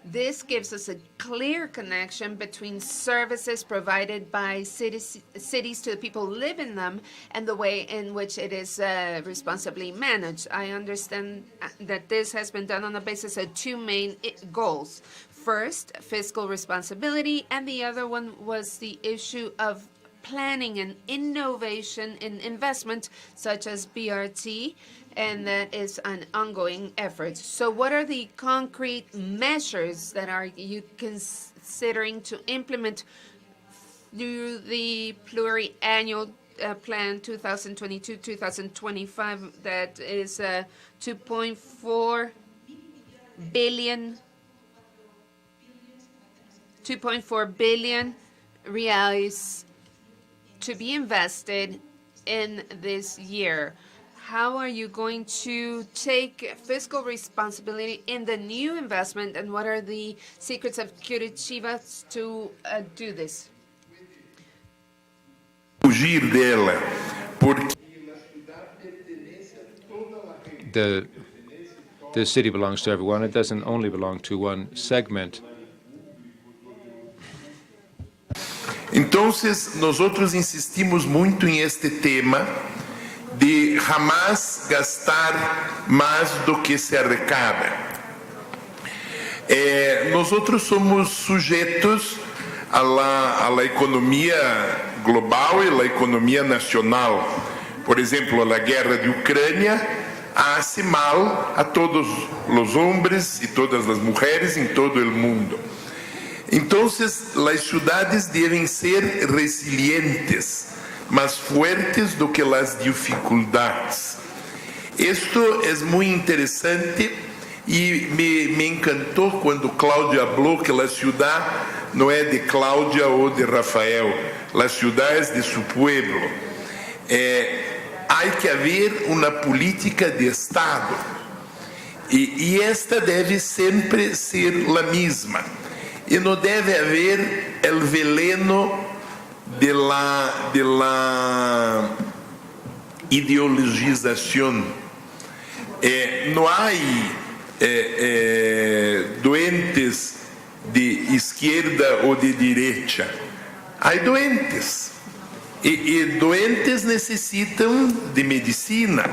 This gives us a clear connection between services provided by cities to the people who live in them and the way in which it is responsibly managed. I understand that this has been done on the basis of two main goals. First, fiscal responsibility, and the other one was the issue of planning and innovation in investment, such as BRT, and that is an ongoing effort. So what are the concrete measures that are you considering to implement through the pluriannual plan 2022-2025 that is 2.4 billion reais to be invested in this year? How are you going to take fiscal responsibility in the new investment, and what are the secrets of Curitiba to do this? Fugir dela, porque the city belongs to everyone. It doesn't only belong to one segment. Então, nós outros insistimos muito em este tema de jamais gastar mais do que se arrecada. Nós outros somos sujeitos à economia global e à economia nacional. Por exemplo, a guerra de Ucrânia hace mal a todos los hombres y todas las mujeres en todo el mundo. Entonces, las ciudades deben ser resilientes, más fuertes do que las dificultades. Esto es muy interesante y me encantó cuando Cláudia habló que la ciudad no es de Cláudia o de Rafael, la ciudad es de su pueblo. Hay que haber una política de Estado y esta debe siempre ser la misma. Y no debe haber el veneno de la ideologización. No hay doentes de izquierda o de derecha. Hay doentes. Y doentes necesitan de medicina.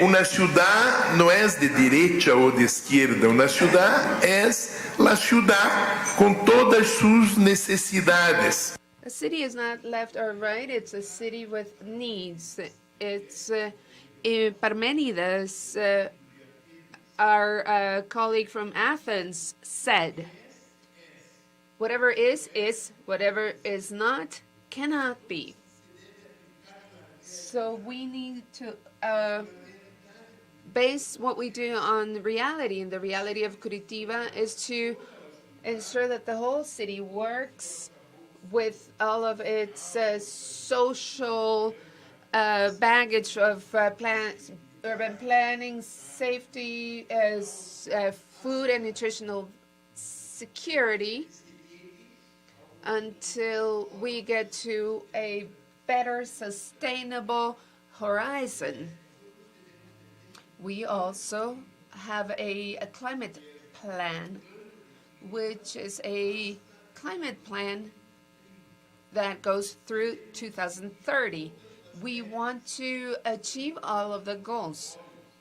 Una ciudad no es de derecha o de izquierda. Una ciudad es la ciudad con todas sus necesidades. A city is not left or right, it's a city with needs. It's Parmenides, our colleague from Athens, said, whatever is, whatever is not, cannot be. So we need to base what we do on reality, and the reality of Curitiba is to ensure that the whole city works with all of its social baggage of urban planning, safety, food and nutritional security, until we get to a better sustainable horizon. We also have a climate plan, which is a climate plan that goes through 2030. We want to achieve all of the goals.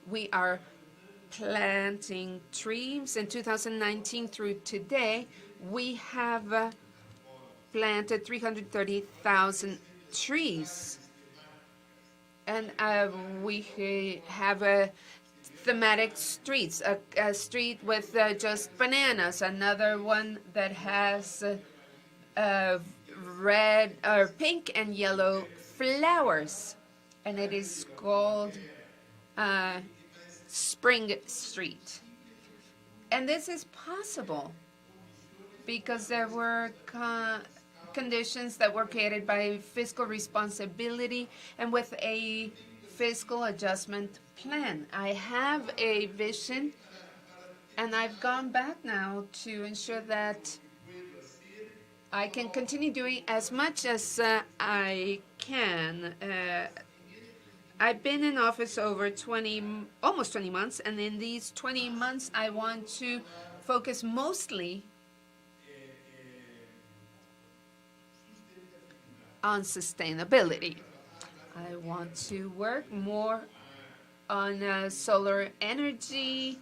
We are planting trees. In 2019 through today, we have planted 330,000 trees. And we have thematic streets, a street with just bananas, another one that has red or pink and yellow flowers, and it is called Spring Street. And this is possible because there were conditions that were created by fiscal responsibility and with a fiscal adjustment plan. I have a vision, and I've gone back now to ensure that I can continue doing as much as I can. I've been in office over almost 20 months, and in these 20 months, I want to focus mostly on sustainability. I want to work more on solar energy.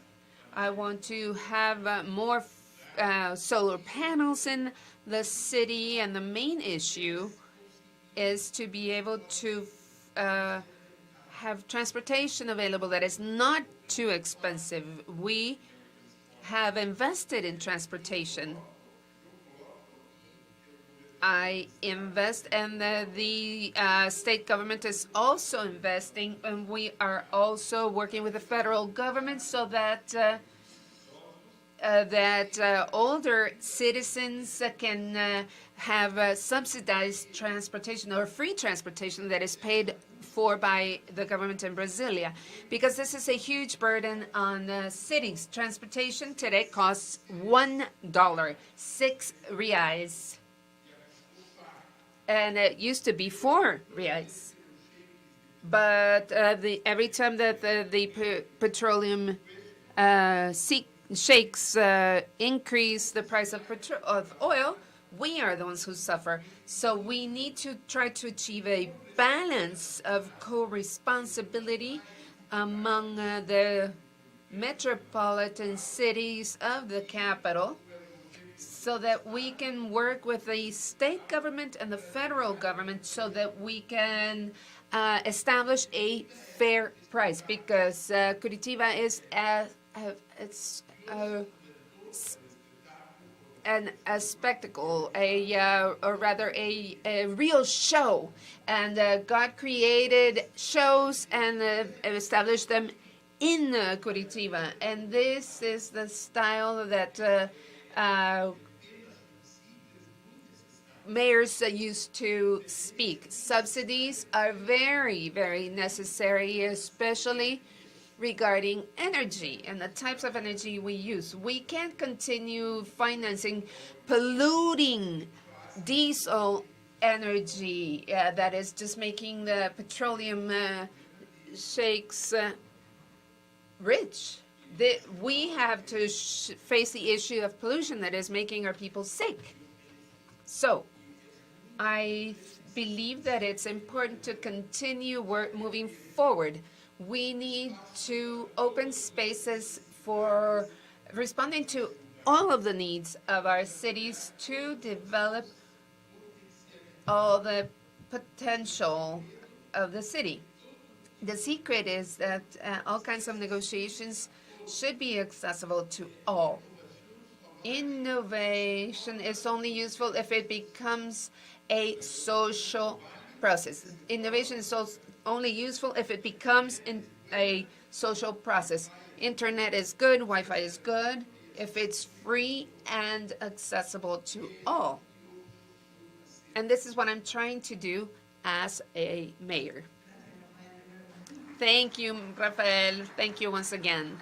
I want to have more solar panels in the city, and the main issue is to be able to have transportation available that is not too expensive. We have invested in transportation. I invest, and the state government is also investing, and we are also working with the federal government so that older citizens can have subsidized transportation or free transportation that is paid for by the government in Brasilia, because this is a huge burden on cities. Transportation today costs $1, 6 reais. And it used to be 4 reais. But every time that the petroleum sheikhs increase the price of oil, we are the ones who suffer. So we need to try to achieve a balance of co-responsibility among the metropolitan cities of the capital, so that we can work with the state government and the federal government so that we can establish a fair price, because Curitiba is it's a spectacle, or rather a real show, and God created shows and established them in Curitiba, and this is the style that mayors used to speak. Subsidies are very, very necessary, especially regarding energy and the types of energy we use. We can't continue financing polluting diesel energy that is just making the petroleum sheiks rich. We have to face the issue of pollution that is making our people sick. So I believe that it's important to continue moving forward. We need to open spaces for responding to all of the needs of our cities to develop all the potential of the city. The secret is that all kinds of negotiations should be accessible to all. Innovation is only useful if it becomes a social process. Innovation is only useful if it becomes a social process. Internet is good, Wi-Fi is good, if it's free and accessible to all. And this is what I'm trying to do as a mayor. Thank you, Rafael. Thank you once again.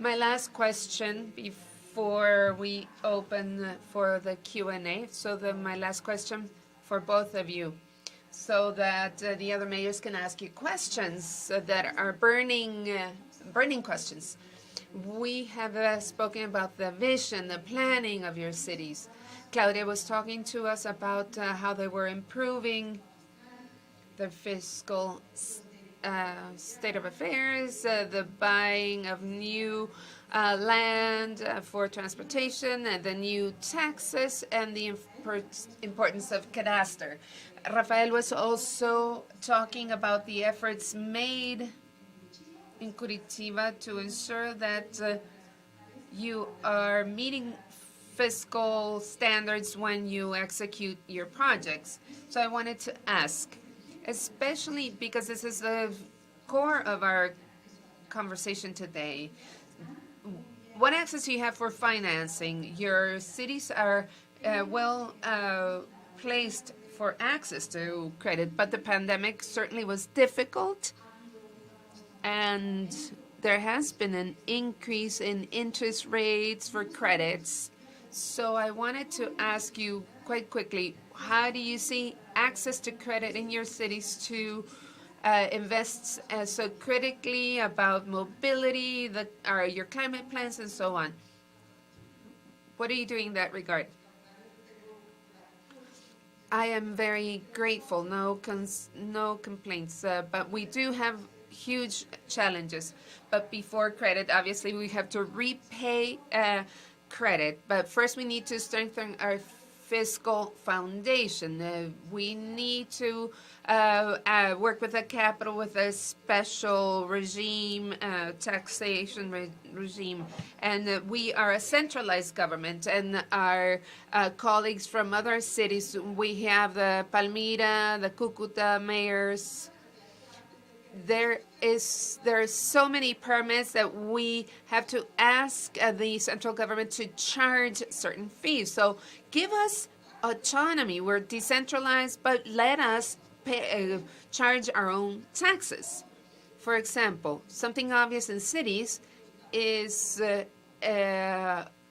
My last question before we open for the Q&A. My last question for both of you, so that the other mayors can ask you questions that are burning questions. We have spoken about the vision, the planning of your cities. Claudia was talking to us about how they were improving the fiscal state of affairs, the buying of new land for transportation, and the new taxes, and the importance of cadastre. Rafael was also talking about the efforts made in Curitiba to ensure that you are meeting fiscal standards when you execute your projects. So I wanted to ask, especially because this is the core of our conversation today, what access do you have for financing? Your cities are well placed for access to credit, but the pandemic certainly was difficult, and there has been an increase in interest rates for credits. So I wanted to ask you quite quickly, how do you see access to credit in your cities to invest so critically about mobility, your climate plans, and so on? What are you doing in that regard? I am very grateful, no complaints, but we do have huge challenges. But before credit, obviously, we have to repay credit. But first, we need to strengthen our fiscal foundation. We need to work with the capital with a special regime, taxation regime. And we are a centralized government, and our colleagues from other cities, we have the Palmira, the Cucuta mayors. There are so many permits that we have to ask the central government to charge certain fees. So give us autonomy. We're decentralized, but let us charge our own taxes. For example, something obvious in cities is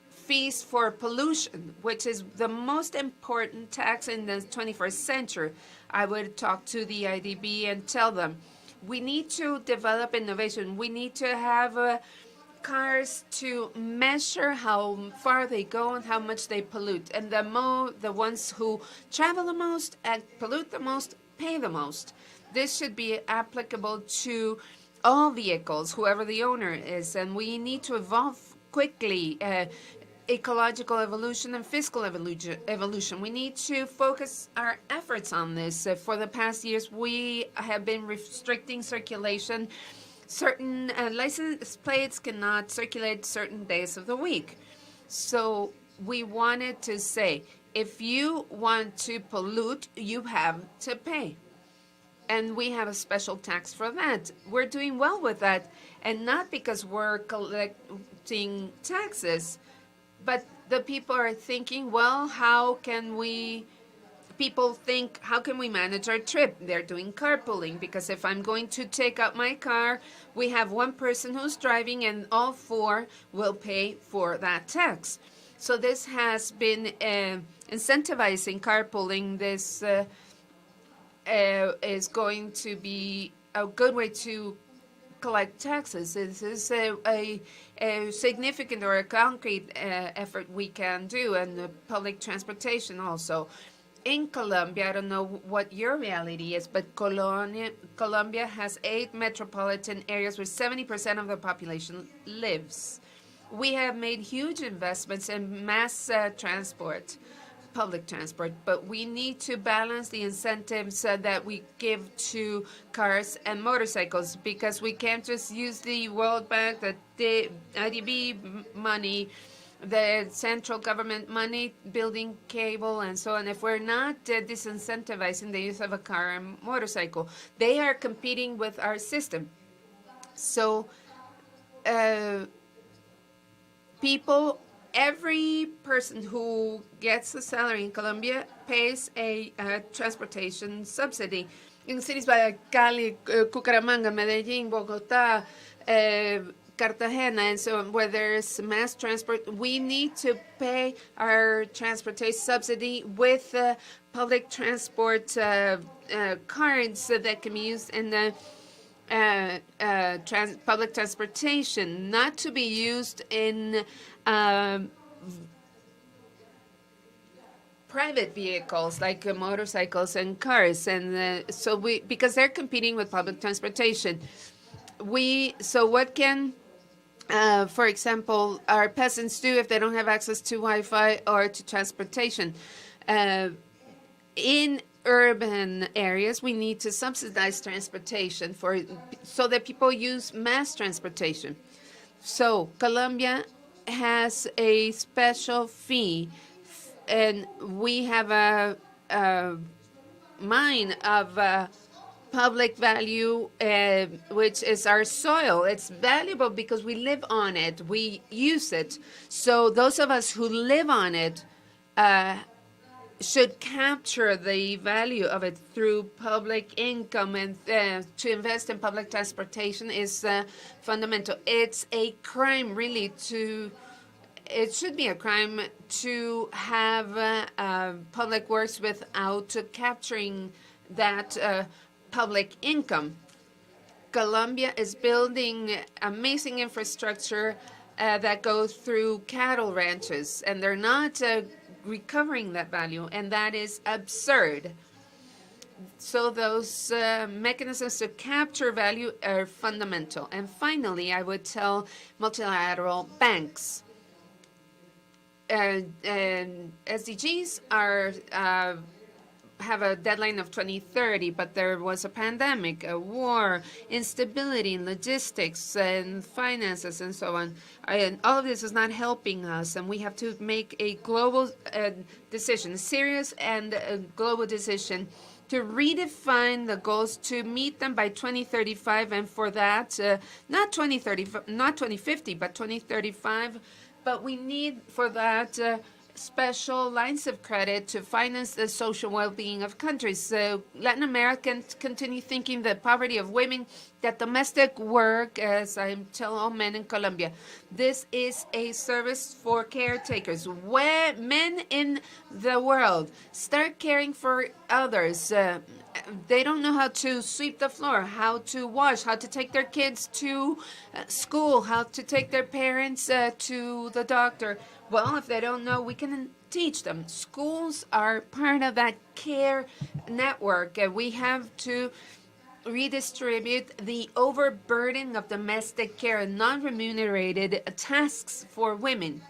fees for pollution, which is the most important tax in the 21st century. I would talk to the IDB and tell them, we need to develop innovation. We need to have cars to measure how far they go and how much they pollute. And the ones who travel the most and pollute the most pay the most. This should be applicable to all vehicles, whoever the owner is. And we need to evolve quickly. Ecological evolution and fiscal evolution. We need to focus our efforts on this. For the past years, we have been restricting circulation. Certain license plates cannot circulate certain days of the week. So we wanted to say, if you want to pollute, you have to pay. And we have a special tax for that. We're doing well with that. And not because we're collecting taxes, but the people are thinking, well, how can we manage our trip? They're doing carpooling, because if I'm going to take out my car, we have one person who's driving and all four will pay for that tax. So this has been incentivizing carpooling. This is going to be a good way to collect taxes. This is a significant or a concrete effort we can do, and public transportation also. In Colombia, I don't know what your reality is, but Colombia has 8 metropolitan areas where 70% of the population lives. We have made huge investments in mass transport, public transport, but we need to balance the incentives that we give to cars and motorcycles, because we can't just use the World Bank, the IDB money, the central government money, building cable and so on. If we're not disincentivizing the use of a car and motorcycle, they are competing with our system. So every person who gets a salary in Colombia pays a transportation subsidy. In cities like Cali, Bucaramanga, Medellín, Bogotá, Cartagena, and so on, where there's mass transport, we need to pay our transportation subsidy with public transport cards that can be used in the public transportation, not to be used in private vehicles like motorcycles and cars, and because they're competing with public transportation. What can, for example, our peasants do if they don't have access to Wi-Fi or to transportation? In urban areas, we need to subsidize transportation so that people use mass transportation. So Colombia has a special fee, and we have a mine of public value, which is our soil. It's valuable because we live on it, we use it. So those of us who live on it should capture the value of it through public income, and to invest in public transportation is fundamental. It's a crime, really, it should be a crime to have public works without capturing that public income. Colombia is building amazing infrastructure that goes through cattle ranches, and they're not recovering that value, and that is absurd. So those mechanisms to capture value are fundamental. And finally, I would tell multilateral banks. SDGs have a deadline of 2030, but there was a pandemic, a war, instability in logistics and finances and so on. And all of this is not helping us, and we have to make a global decision, a serious and a global decision to redefine the goals, to meet them by 2035, and for that, not 2050, but 2035. But we need for that special lines of credit to finance the social well-being of countries. So Latin Americans continue thinking the poverty of women, that domestic work, as I tell all men in Colombia, this is a service for caretakers. Where men in the world start caring for others, they don't know how to sweep the floor, how to wash, how to take their kids to school, how to take their parents to the doctor. Well, if they don't know, we can teach them. Schools are part of that care network. We have to redistribute the overburden of domestic care and non-remunerated tasks for women.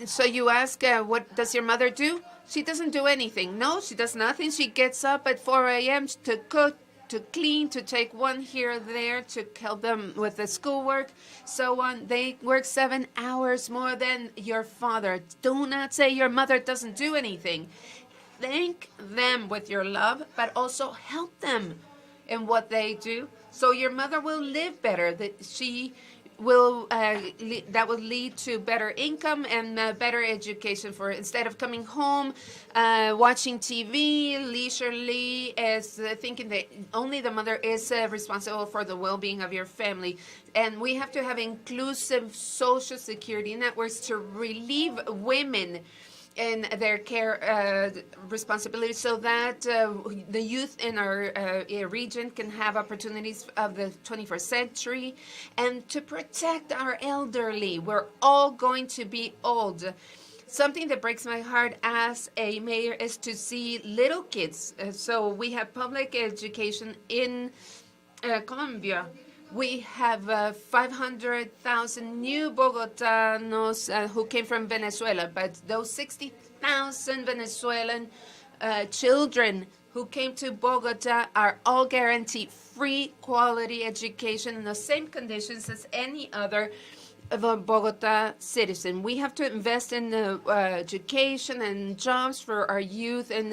So you ask, what does your mother do? She doesn't do anything. No, she does nothing. She gets up at 4 a.m. to cook, to clean, to take one here or there, to help them with the schoolwork, so on. They work 7 hours more than your father. Do not say your mother doesn't do anything. Thank them with your love, but also help them in what they do, so your mother will live better. That she will that will lead to better income and better education for her. Instead of coming home, watching TV leisurely, as thinking that only the mother is responsible for the well-being of your family. And we have to have inclusive social security networks to relieve women in their care responsibilities, so that the youth in our region can have opportunities of the 21st century, and to protect our elderly. We're all going to be old. Something that breaks my heart as a mayor is to see little kids. So we have public education in Colombia. We have 500,000 new Bogotanos who came from Venezuela, but those 60,000 Venezuelan children who came to Bogota are all guaranteed free quality education in the same conditions as any other of a Bogota citizen. We have to invest in education and jobs for our youth, and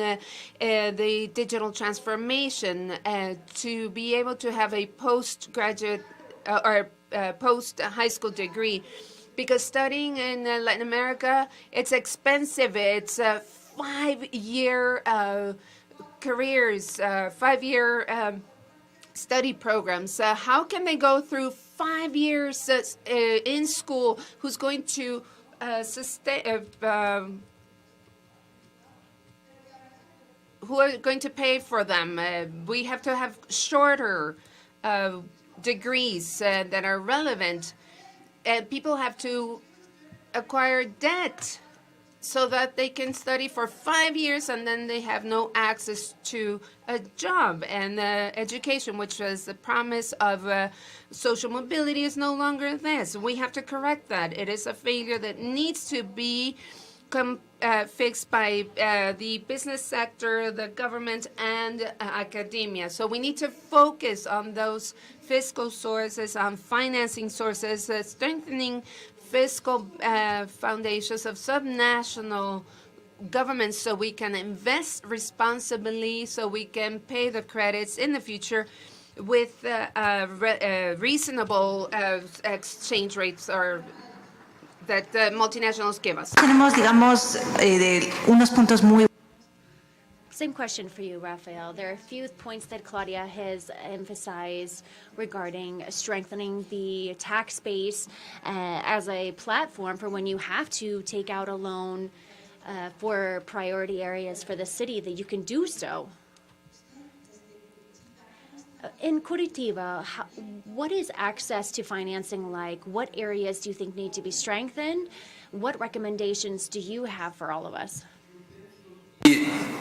the digital transformation to be able to have a postgraduate or post-high school degree. Because studying in Latin America, it's expensive. It's 5-year careers, 5-year study programs. How can they go through 5 years in school? Who's going to sustain? Who are going to pay for them? We have to have shorter degrees that are relevant, and people have to acquire debt so that they can study for 5 years, and then they have no access to a job. And education, which was the promise of social mobility, is no longer this. We have to correct that. It is a failure that needs to be fixed by the business sector, the government, and academia. So we need to focus on those fiscal sources, on financing sources, strengthening fiscal foundations of subnational governments, so we can invest responsibly, so we can pay the credits in the future with reasonable exchange rates or that multinationals give us. Tenemos, digamos, unos puntos muy. Same question for you, Rafael. There are a few points that Claudia has emphasized regarding strengthening the tax base as a platform for when you have to take out a loan for priority areas for the city, that you can do so. In Curitiba, what is access to financing like? What areas do you think need to be strengthened? What recommendations do you have for all of us?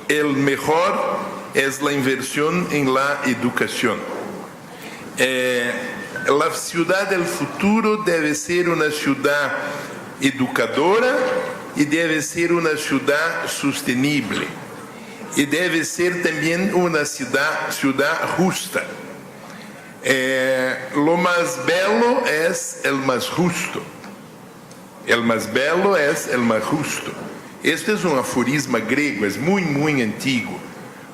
El mejor es la inversión en la educación. La ciudad del futuro debe ser una ciudad educadora y debe ser una ciudad sostenible. Y debe ser también una ciudad justa. Lo más bello es el más justo. El más bello es el más justo. Este es un aforisma griego, es muy, muy antiguo.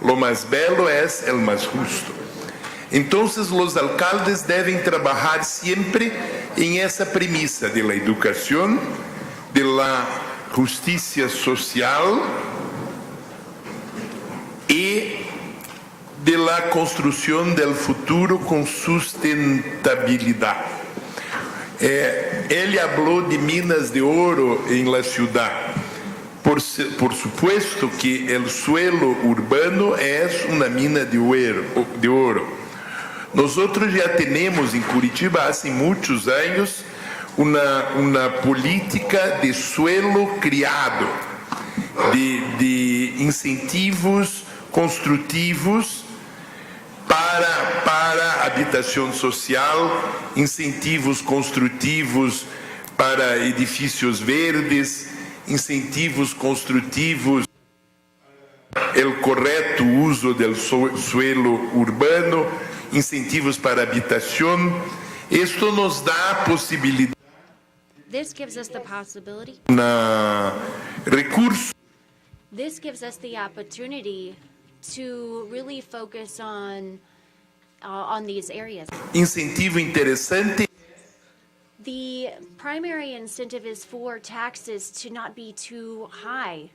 Lo más bello es el más justo. Entonces, los alcaldes deben trabajar siempre en esa premisa de la educación, de la justicia social y de la construcción del futuro con sustentabilidad. Él habló de minas de oro en la ciudad. Por supuesto que el suelo urbano es una mina de oro. Nosotros ya tenemos en Curitiba hace muchos años una política de suelo criado, de incentivos constructivos para habitação social, incentivos construtivos para edifícios verdes, incentivos construtivos, o correto uso do suelo urbano, incentivos para habitação. Isto nos dá a possibilidade This gives us the possibility. Recursos This gives us the opportunity to really focus on these areas. incentivo interessante The primary incentive is for taxes to not be too high.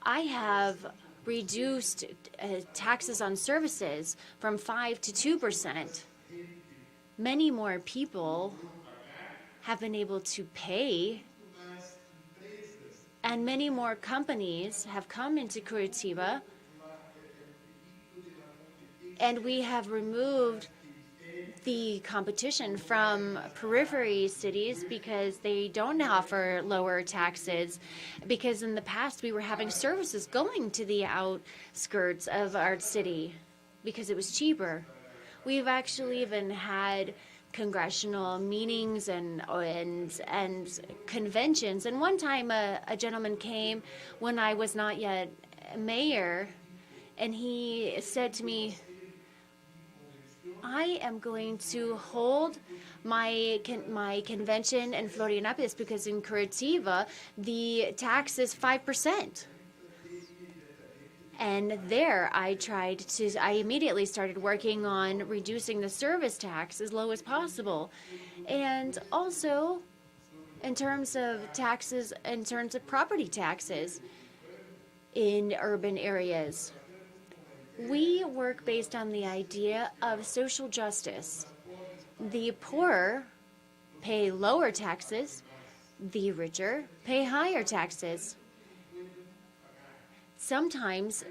I have reduced taxes on services from 5 to 2%. Many more people have been able to pay, and many more companies have come into Curitiba, and we have removed the competition from periphery cities because they don't offer lower taxes, because in the past we were having services going to the outskirts of our city because it was cheaper. We've actually even had congressional meetings and conventions. And one time a gentleman came when I was not yet mayor, and he said to me, I am going to hold my convention in Florianópolis because in Curitiba the tax is 5%. And there I immediately started working on reducing the service tax as low as possible. And also in terms of taxes, in terms of property taxes in urban areas. We work based on the idea of social justice. The poor pay lower taxes, the richer pay higher taxes. Sometimes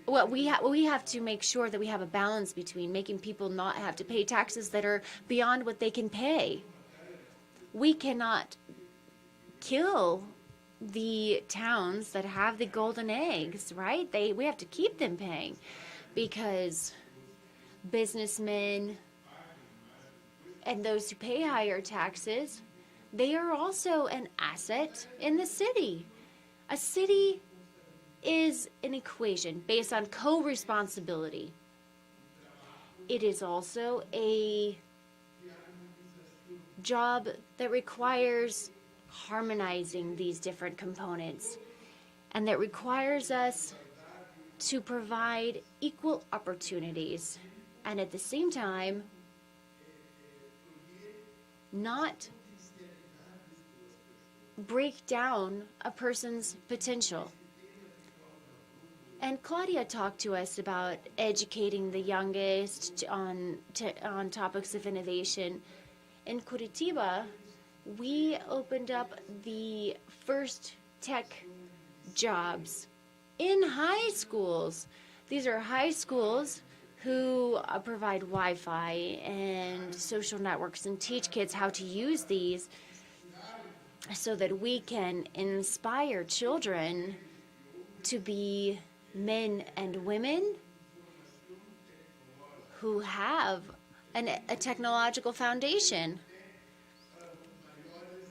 we have to make sure that we have a balance between making people not have to pay taxes that are beyond what they can pay. We cannot kill the towns that have the golden eggs, right? We have to keep them paying, because businessmen and those who pay higher taxes, they are also an asset in the city. A city is an equation based on co-responsibility. It is also a job that requires harmonizing these different components, and that requires us to provide equal opportunities, and at the same time not break down a person's potential. And Claudia talked to us about educating the youngest on topics of innovation. In Curitiba, we opened up the first tech jobs in high schools. These are high schools who provide Wi-Fi and social networks and teach kids how to use these so that we can inspire children to be men and women who have a technological foundation.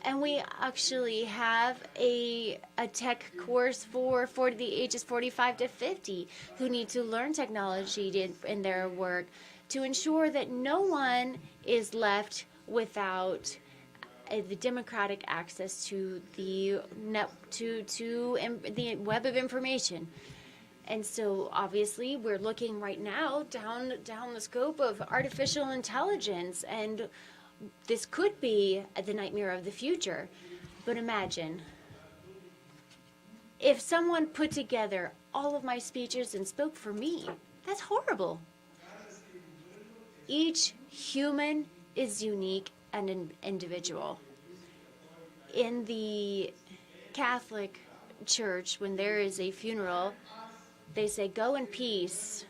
And we actually have a tech course for the ages 45 to 50 who need to learn technology in their work to ensure that no one is left without the democratic access to the the web of information. And so obviously we're looking right now down the scope of artificial intelligence, and this could be the nightmare of the future. But imagine if someone put together all of my speeches and spoke for me. That's horrible. Each human is unique and individual. In the Catholic Church, when there is a funeral, they say, "Go in peace,"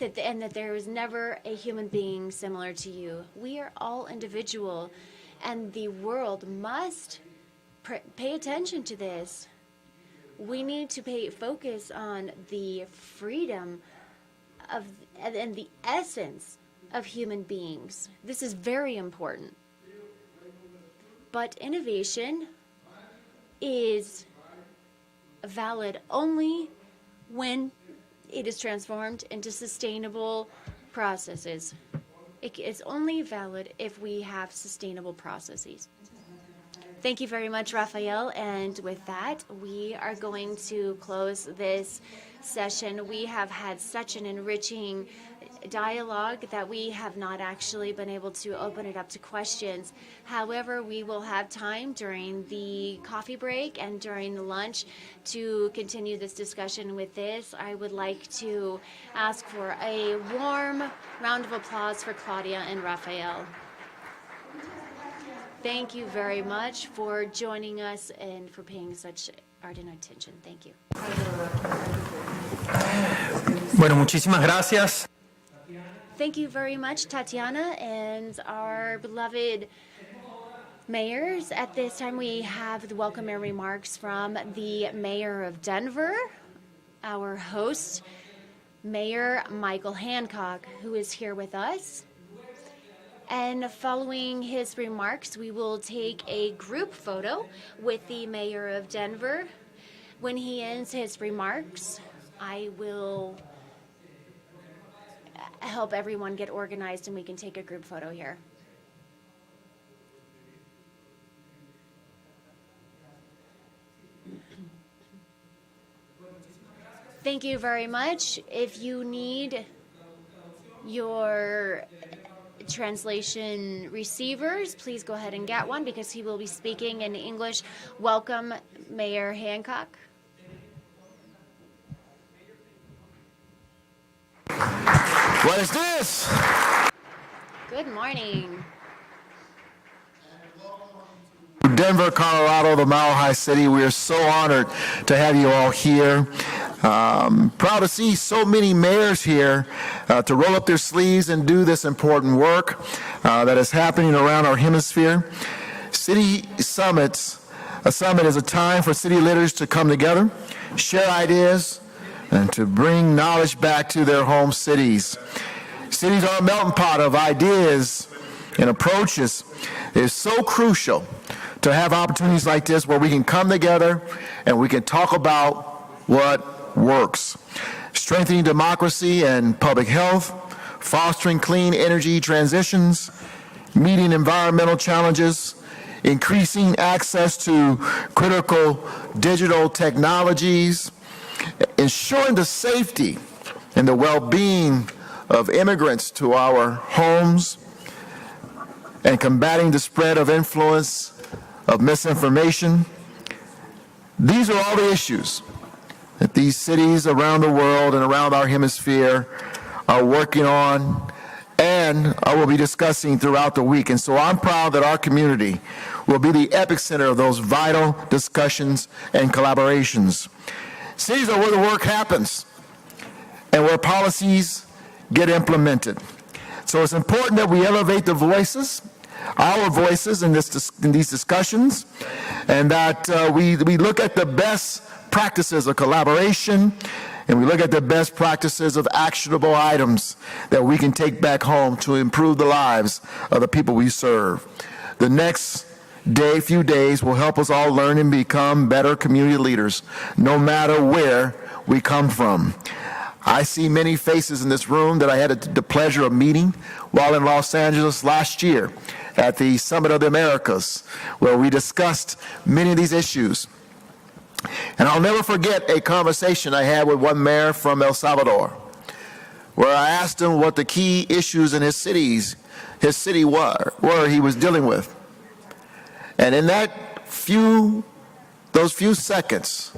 and that there is never a human being similar to you. We are all individual, and the world must pay attention to this. We need to focus on the freedom of and the essence of human beings. This is very important. But innovation is valid only when it is transformed into sustainable processes. It is only valid if we have sustainable processes. Thank you very much, Rafael. And with that, we are going to close this session. We have had such an enriching dialogue that we have not actually been able to open it up to questions. However, we will have time during the coffee break and during the lunch to continue this discussion with this. I would like to ask for a warm round of applause for Claudia and Rafael. Thank you very much for joining us and for paying such ardent attention. Thank you. Bueno, muchísimas gracias. Thank you very much, Tatiana, and our beloved mayors. At this time, we have the welcome and remarks from the mayor of Denver, our host, Mayor Michael Hancock, who is here with us. And following his remarks, we will take a group photo with the mayor of Denver. When he ends his remarks, I will help everyone get organized and we can take a group photo here. Thank you very much. If you need your translation receivers, please go ahead and get one because he will be speaking in English. Welcome, Mayor Hancock. What is this? Good morning. Denver, Colorado, the Mile High City. We are so honored to have you all here. Proud to see so many mayors here to roll up their sleeves and do this important work that is happening around our hemisphere. City summits. A summit is a time for city leaders to come together, share ideas, and to bring knowledge back to their home cities. Cities are a melting pot of ideas and approaches. It is so crucial to have opportunities like this where we can come together and we can talk about what works. Strengthening democracy and public health, fostering clean energy transitions, meeting environmental challenges, increasing access to critical digital technologies, ensuring the safety and the well-being of immigrants to our homes, and combating the spread of influence of misinformation. These are all the issues that these cities around the world and around our hemisphere are working on and I will be discussing throughout the week. And so I'm proud that our community will be the epicenter of those vital discussions and collaborations. Cities are where the work happens and where policies get implemented. So it's important that we elevate the voices, our voices in these discussions, and that we look at the best practices of collaboration, and we look at the best practices of actionable items that we can take back home to improve the lives of the people we serve. The next few days will help us all learn and become better community leaders, no matter where we come from. I see many faces in this room that I had the pleasure of meeting while in Los Angeles last year at the Summit of the Americas, where we discussed many of these issues. And I'll never forget a conversation I had with one mayor from El Salvador, where I asked him what the key issues in his city were he was dealing with. And in those few seconds,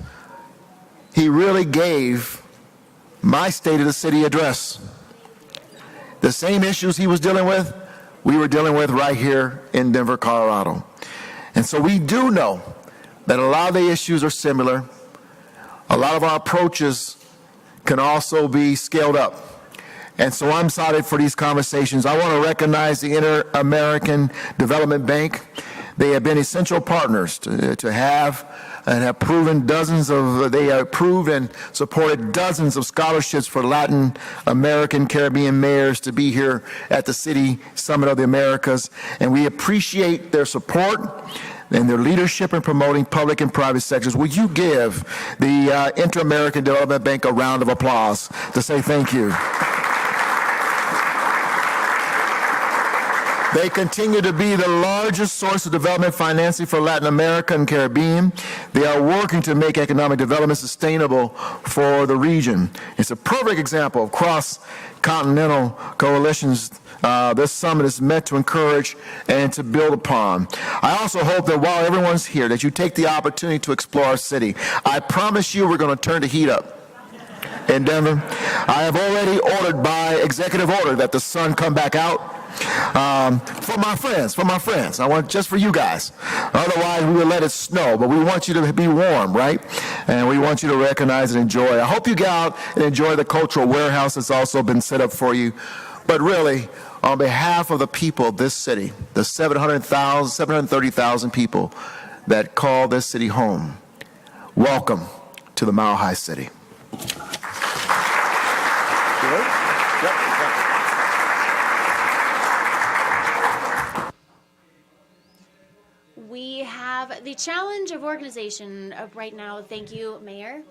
he really gave my State of the City address. The same issues he was dealing with, we were dealing with right here in Denver, Colorado. And so we do know that a lot of the issues are similar. A lot of our approaches can also be scaled up. And so I'm excited for these conversations. I want to recognize the Inter-American Development Bank. They have been essential partners to have and have proven they have approved and supported dozens of scholarships for Latin American, Caribbean mayors to be here at the City Summit of the Americas. And we appreciate their support and their leadership in promoting public and private sectors. Will you give the Inter-American Development Bank a round of applause to say thank you? They continue to be the largest source of development financing for Latin America and Caribbean. They are working to make economic development sustainable for the region. It's a perfect example of cross-continental coalitions this summit is meant to encourage and to build upon. I also hope that while everyone's here, that you take the opportunity to explore our city. I promise you we're going to turn the heat up in Denver. I have already ordered by executive order that the sun come back out. For my friends. I want just for you guys. Otherwise, we will let it snow, but we want you to be warm, right? And we want you to recognize and enjoy. I hope you get out and enjoy the cultural warehouse that's also been set up for you. But really, on behalf of the people of this city, the 730,000 people that call this city home, welcome to the Mile High City. We have the challenge of organization right now. Thank you, Mayor.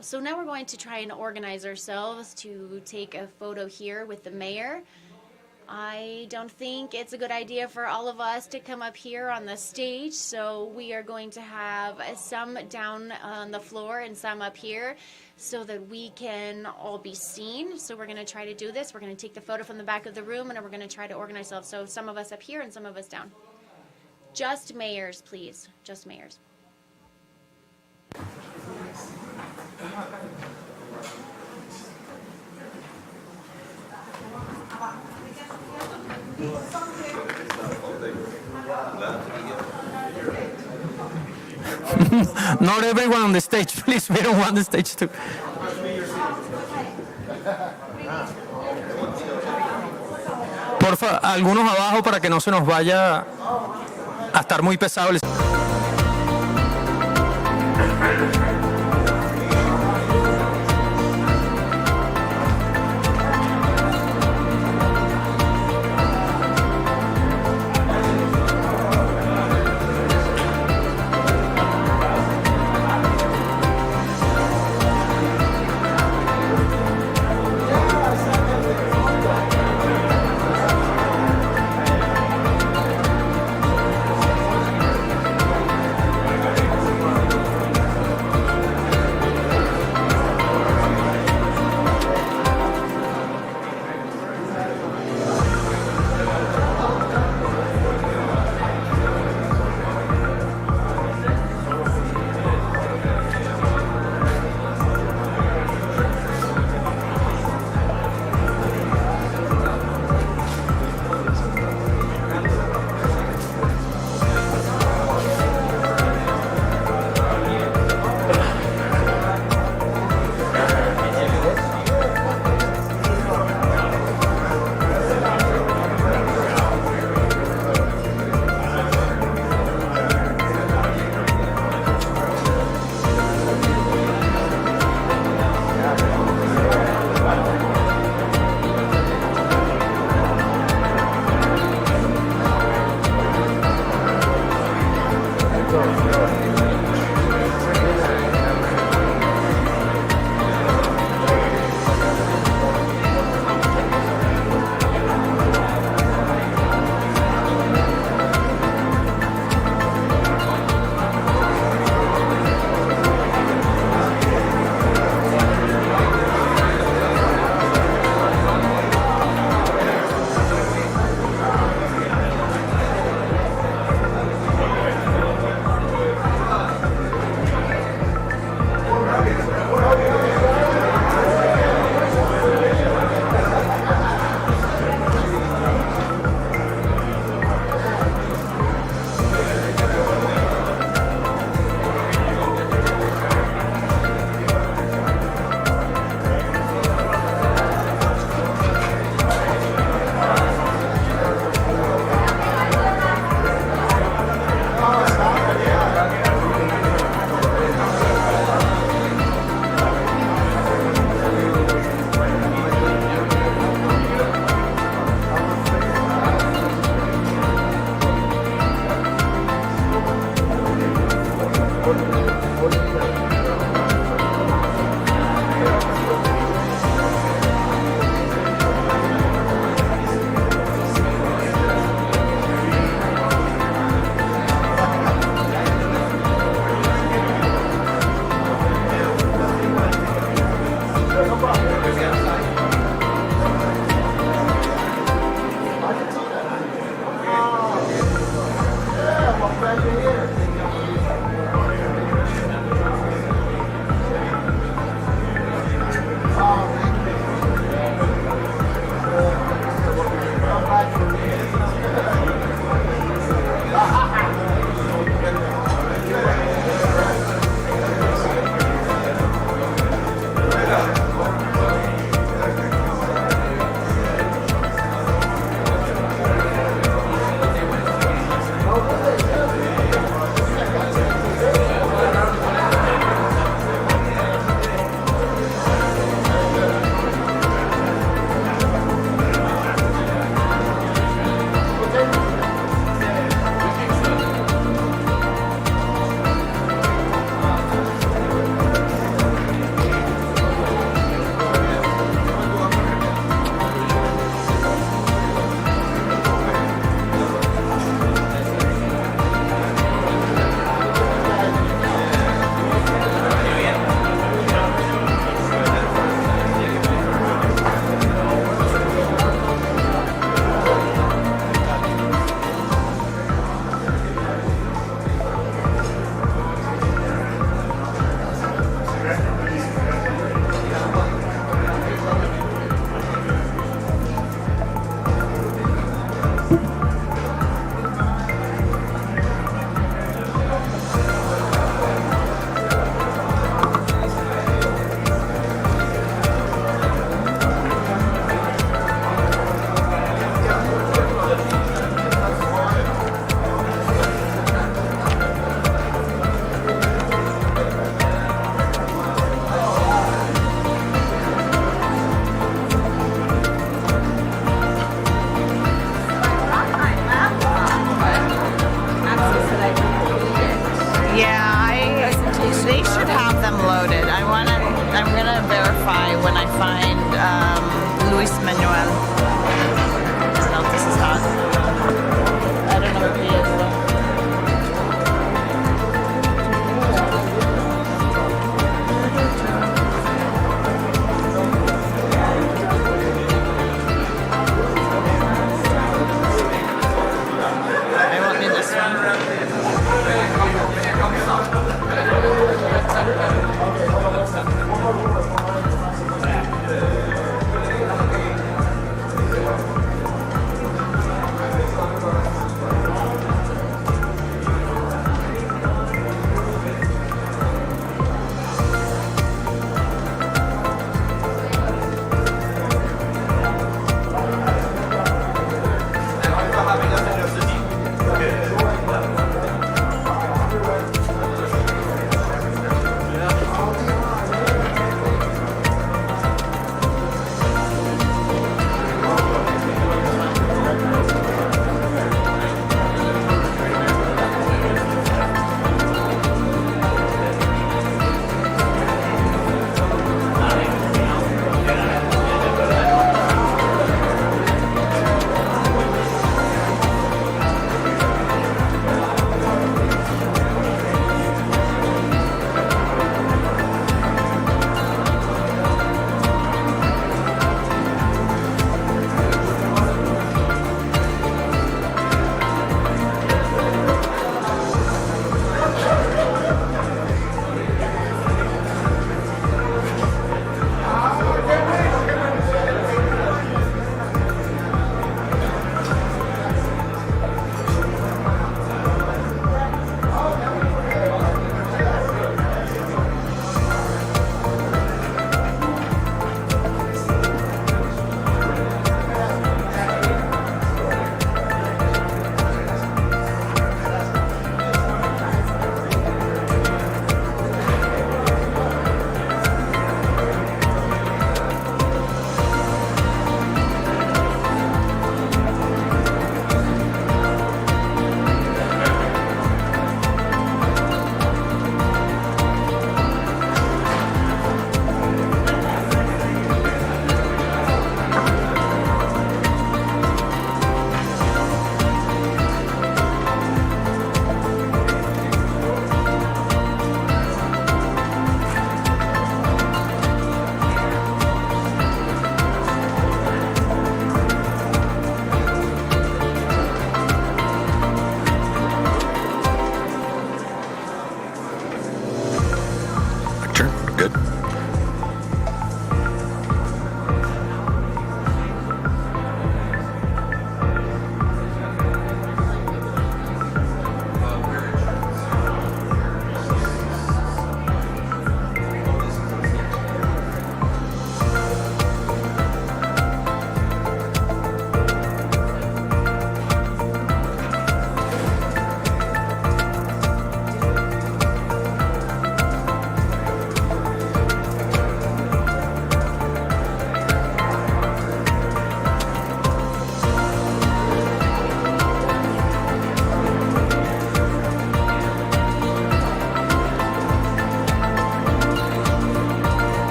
So now we're going to try and organize ourselves to take a photo here with the mayor. I don't think it's a good idea for all of us to come up here on the stage, so we are going to have some down on the floor and some up here so that we can all be seen. So we're going to try to do this. We're going to take the photo from the back of the room, and we're going to try to organize ourselves. So some of us up here and some of us down. Just mayors, please. Just mayors. Not everyone on the stage, please. We don't want the stage to. Porfa, algunos abajo para que no se nos vaya a estar muy pesado.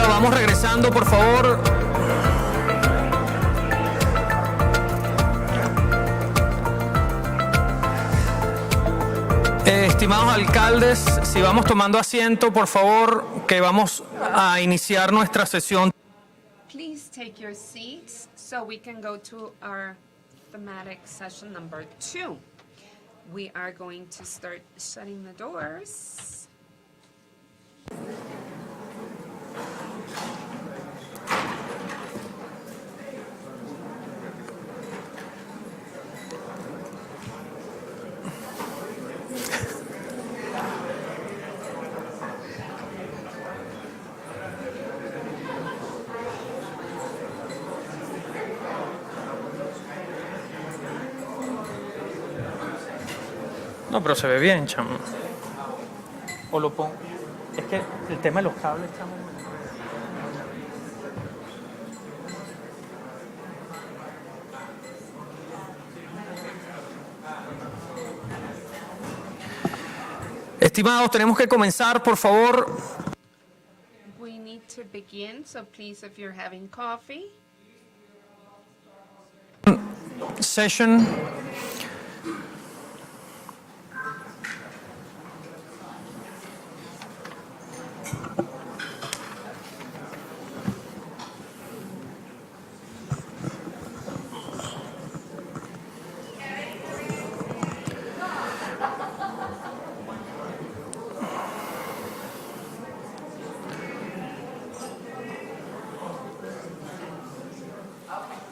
Hola, vamos regresando, por favor. Estimados alcaldes, si vamos tomando asiento, por favor, que vamos a iniciar nuestra sesión. Please take your seats so we can go to our thematic session number 2. We are going to start shutting the doors. No, pero se ve bien, chamo. O lo pongo. Es que el tema de los cables, chamo. Estimados, tenemos que comenzar, por favor. We need to begin, so please, if you're having coffee. Session.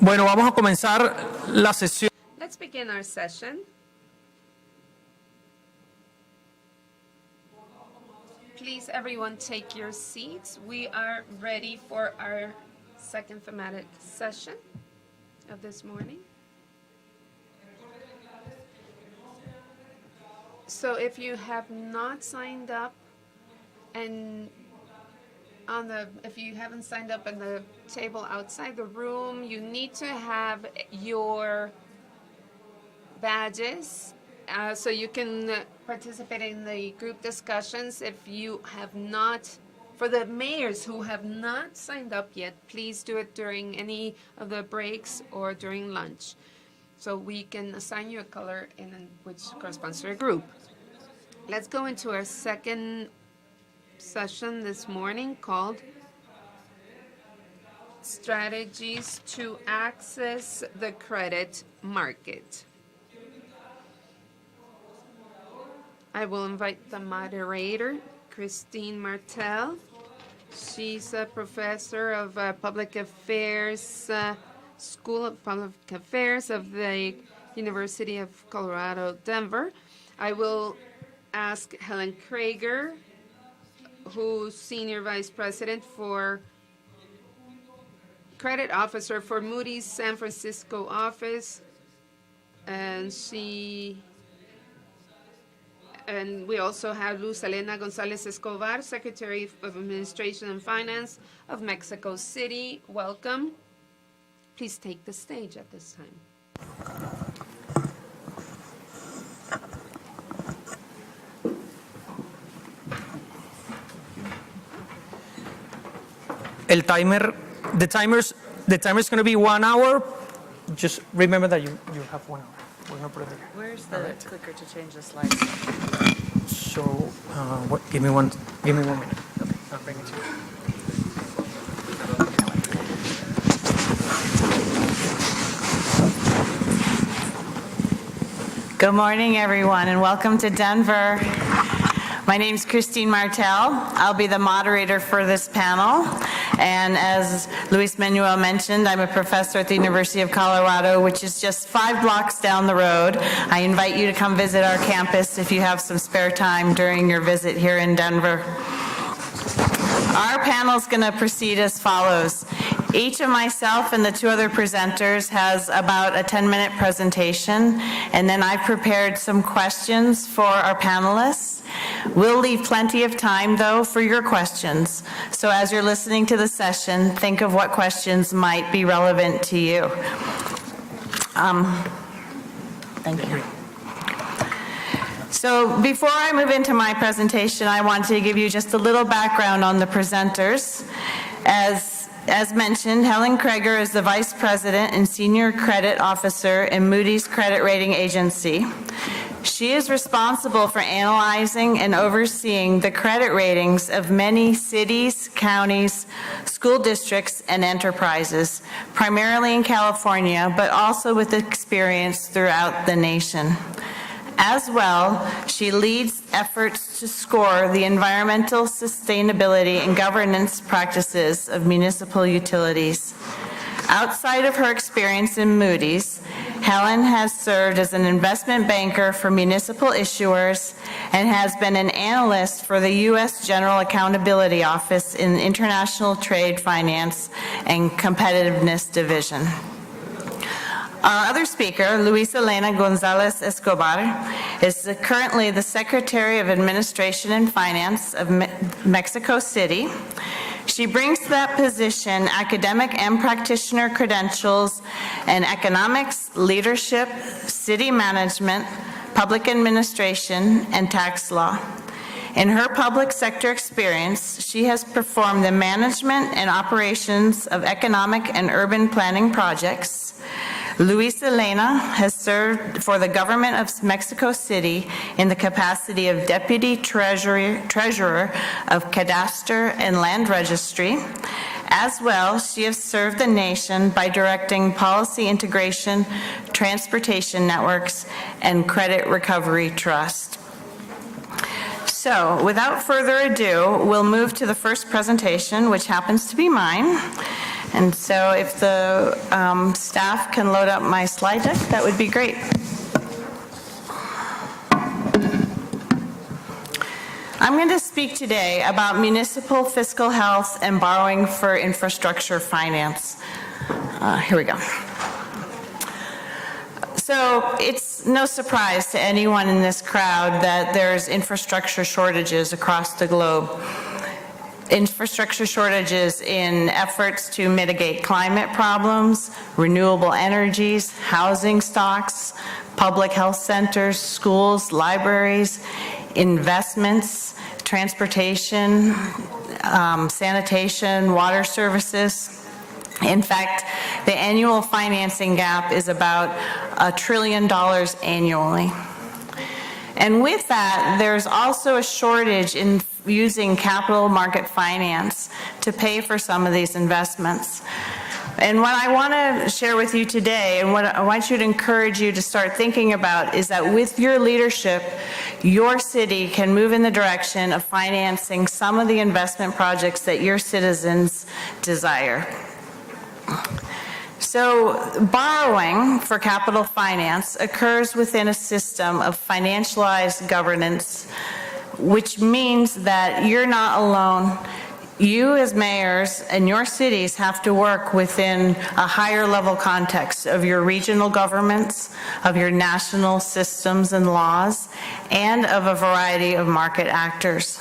Bueno, vamos a comenzar la sesión. Let's begin our session. Please, everyone, take your seats. We are ready for our second thematic session of this morning. So if you have not signed up and if you haven't signed up on the table outside the room, you need to have your badges so you can participate in the group discussions. If you have not, for the mayors who have not signed up yet, please do it during any of the breaks or during lunch, so we can assign you a color which corresponds to your group. Let's go into our second session this morning called Strategies to Access the Credit Market. I will invite the moderator, Christine Martel. She's a professor of Public Affairs, School of Public Affairs of the University of Colorado, Denver. I will ask Helen Krager, who's Senior Vice President for Credit Officer for Moody's San Francisco office, and we also have Luz Elena Gonzalez Escobar, Secretary of Administration and Finance of Mexico City. Welcome. Please take the stage at this time. The timer's going to be 1 hour. Just remember that you have 1 hour. We're going to put it there. Where's the clicker to change the slides? So, give me one minute. Okay, I'll bring it to you. Good morning, everyone, and welcome to Denver. My name is Christine Martel. I'll be the moderator for this panel. And as Luis Manuel mentioned, I'm a professor at the University of Colorado, which is just 5 blocks down the road. I invite you to come visit our campus if you have some spare time during your visit here in Denver. Our panel is going to proceed as follows. Each of myself and the 2 other presenters has about a 10-minute presentation, and then I've prepared some questions for our panelists. We'll leave plenty of time, though, for your questions. So as you're listening to the session, think of what questions might be relevant to you. Thank you. So before I move into my presentation, I want to give you just a little background on the presenters. As mentioned, Helen Kreger is the Vice President and Senior Credit Officer in Moody's Credit Rating Agency. She is responsible for analyzing and overseeing the credit ratings of many cities, counties, school districts, and enterprises, primarily in California, but also with experience throughout the nation. As well, she leads efforts to score the environmental sustainability and governance practices of municipal utilities. Outside of her experience in Moody's, Helen has served as an investment banker for municipal issuers and has been an analyst for the U.S. General Accountability Office in International Trade Finance and Competitiveness Division. Our other speaker, Luis Elena Gonzalez Escobar, is currently the Secretary of Administration and Finance of Mexico City. She brings to that position academic and practitioner credentials in economics, leadership, city management, public administration, and tax law. In her public sector experience, she has performed the management and operations of economic and urban planning projects. Luis Elena has served for the government of Mexico City in the capacity of Deputy Treasurer of Cadastre and Land Registry. As well, she has served the nation by directing policy integration, transportation networks, and credit recovery trust. So, without further ado, we'll move to the first presentation, which happens to be mine. And so if the staff can load up my slide deck, that would be great. I'm going to speak today about municipal fiscal health and borrowing for infrastructure finance. Here we go. So it's no surprise to anyone in this crowd that there's infrastructure shortages across the globe. Infrastructure shortages in efforts to mitigate climate problems, renewable energies, housing stocks, public health centers, schools, libraries, investments, transportation, sanitation, water services. In fact, the annual financing gap is about $1 trillion annually. And with that, there's also a shortage in using capital market finance to pay for some of these investments. And what I want to share with you today, and what I want you to encourage you to start thinking about, is that with your leadership, your city can move in the direction of financing some of the investment projects that your citizens desire. So borrowing for capital finance occurs within a system of financialized governance, which means that you're not alone. You as mayors and your cities have to work within a higher level context of your regional governments, of your national systems and laws, and of a variety of market actors.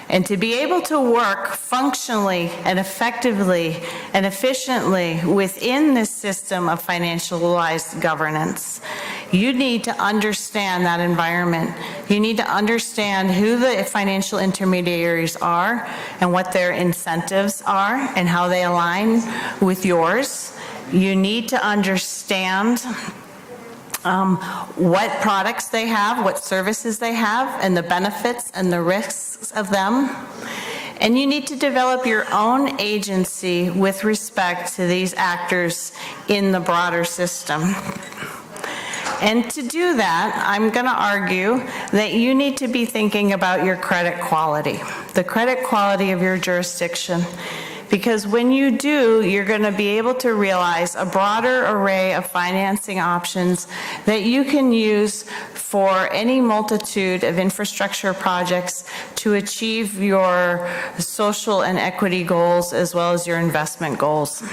And to be able to work functionally and effectively and efficiently within this system of financialized governance, you need to understand that environment. You need to understand who the financial intermediaries are and what their incentives are and how they align with yours. You need to understand what products they have, what services they have, and the benefits and the risks of them. And you need to develop your own agency with respect to these actors in the broader system. And to do that, I'm going to argue that you need to be thinking about your credit quality, the credit quality of your jurisdiction. Because when you do, you're going to be able to realize a broader array of financing options that you can use for any multitude of infrastructure projects to achieve your social and equity goals as well as your investment goals.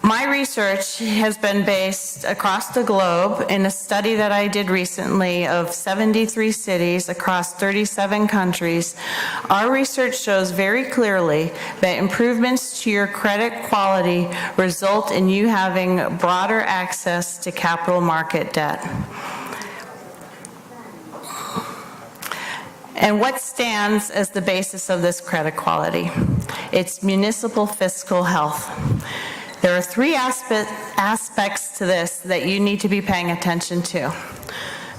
My research has been based across the globe in a study that I did recently of 73 cities across 37 countries. Our research shows very clearly that improvements to your credit quality result in you having broader access to capital market debt. And what stands as the basis of this credit quality? It's municipal fiscal health. There are three aspects to this that you need to be paying attention to.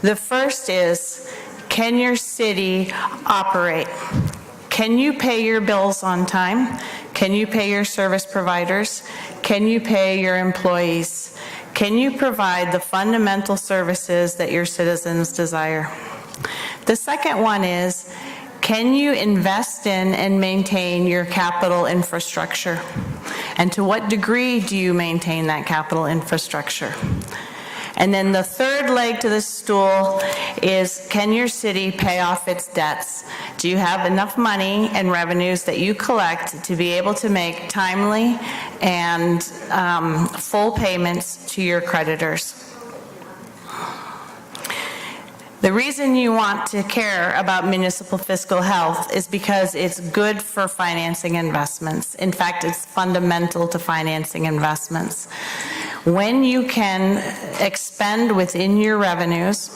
The first is, can your city operate? Can you pay your bills on time? Can you pay your service providers? Can you pay your employees? Can you provide the fundamental services that your citizens desire? The second one is, can you invest in and maintain your capital infrastructure? And to what degree do you maintain that capital infrastructure? And then the third leg to this stool is, can your city pay off its debts? Do you have enough money and revenues that you collect to be able to make timely and full payments to your creditors? The reason you want to care about municipal fiscal health is because it's good for financing investments. In fact, it's fundamental to financing investments. When you can expend within your revenues,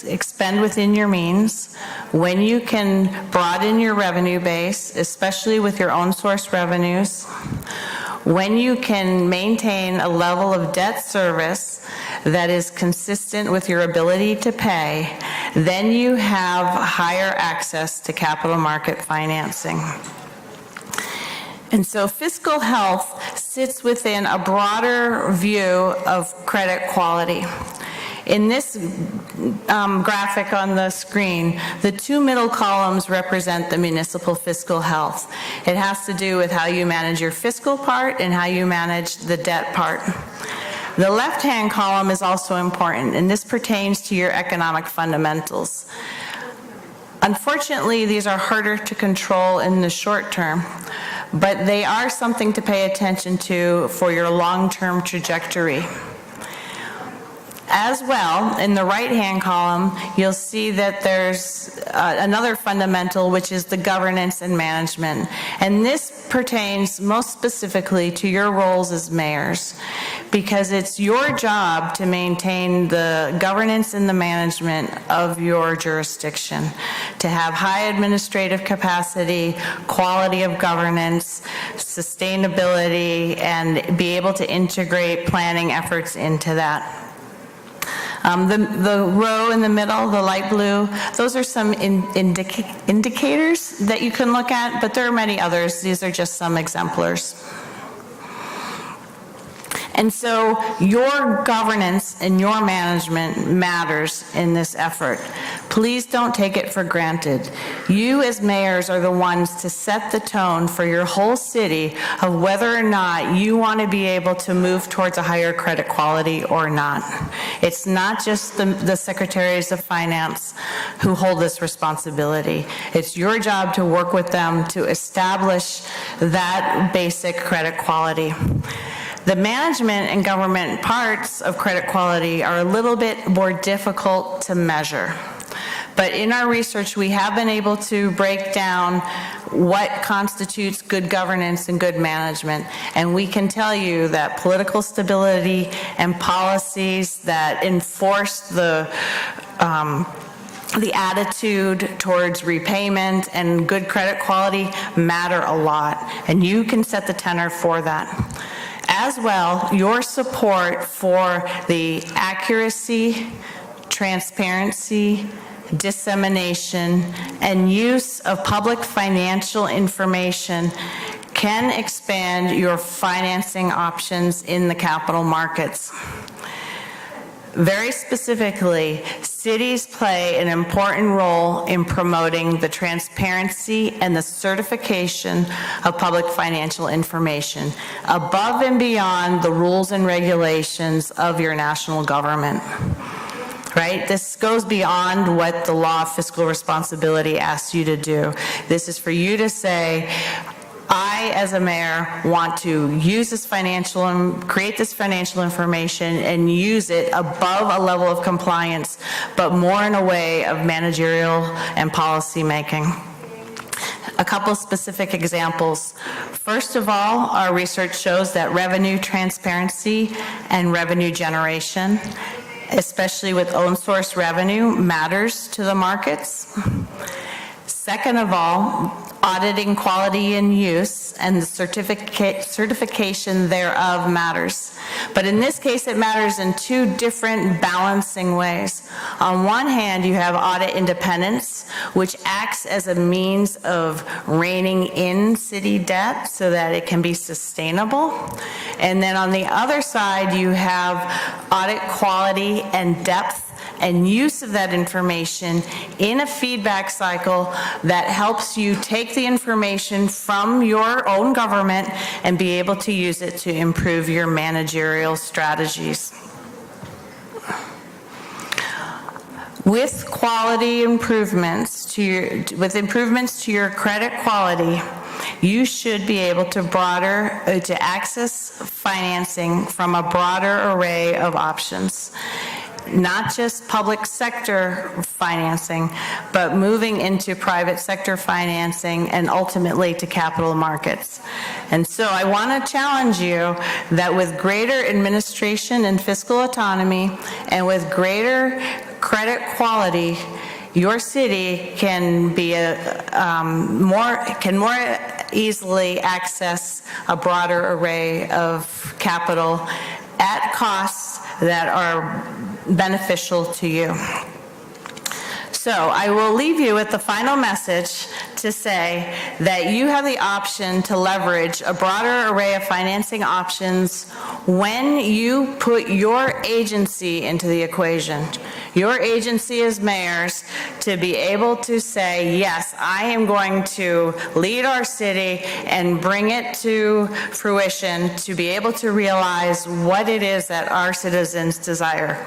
expend within your means, when you can broaden your revenue base, especially with your own source revenues, when you can maintain a level of debt service that is consistent with your ability to pay, then you have higher access to capital market financing. And so fiscal health sits within a broader view of credit quality. In this graphic on the screen, the two middle columns represent the municipal fiscal health. It has to do with how you manage your fiscal part and how you manage the debt part. The left-hand column is also important, and this pertains to your economic fundamentals. Unfortunately, these are harder to control in the short term, but they are something to pay attention to for your long-term trajectory. As well, in the right-hand column, you'll see that there's another fundamental, which is the governance and management. And this pertains most specifically to your roles as mayors, because it's your job to maintain the governance and the management of your jurisdiction, to have high administrative capacity, quality of governance, sustainability, and be able to integrate planning efforts into that. The row in the middle, the light blue, those are some indicators that you can look at, but there are many others. These are just some exemplars. And so your governance and your management matters in this effort. Please don't take it for granted. You as mayors are the ones to set the tone for your whole city of whether or not you want to be able to move towards a higher credit quality or not. It's not just the secretaries of finance who hold this responsibility. It's your job to work with them to establish that basic credit quality. The management and government parts of credit quality are a little bit more difficult to measure. But in our research, we have been able to break down what constitutes good governance and good management. And we can tell you that political stability and policies that enforce the attitude towards repayment and good credit quality matter a lot. And you can set the tenor for that. As well, your support for the accuracy, transparency, dissemination, and use of public financial information can expand your financing options in the capital markets. Very specifically, cities play an important role in promoting the transparency and the certification of public financial information above and beyond the rules and regulations of your national government. Right? This goes beyond what the law of fiscal responsibility asks you to do. This is for you to say, I, as a mayor, want to use this create this financial information and use it above a level of compliance, but more in a way of managerial and policy making. A couple specific examples. First of all, our research shows that revenue transparency and revenue generation, especially with own source revenue, matters to the markets. Second of all, auditing quality and use and the certification thereof matters. But in this case, it matters in two different balancing ways. On one hand, you have audit independence, which acts as a means of reining in city debt so that it can be sustainable. And then on the other side, you have audit quality and depth and use of that information in a feedback cycle that helps you take the information from your own government and be able to use it to improve your managerial strategies. With quality improvements with improvements to your credit quality, you should be able to access financing from a broader array of options. Not just public sector financing, but moving into private sector financing and ultimately to capital markets. And so I want to challenge you that with greater administration and fiscal autonomy and with greater credit quality, your city can be more easily access a broader array of capital at costs that are beneficial to you. So I will leave you with the final message to say that you have the option to leverage a broader array of financing options when you put your agency into the equation. Your agency as mayors to be able to say, yes, I am going to lead our city and bring it to fruition to be able to realize what it is that our citizens desire.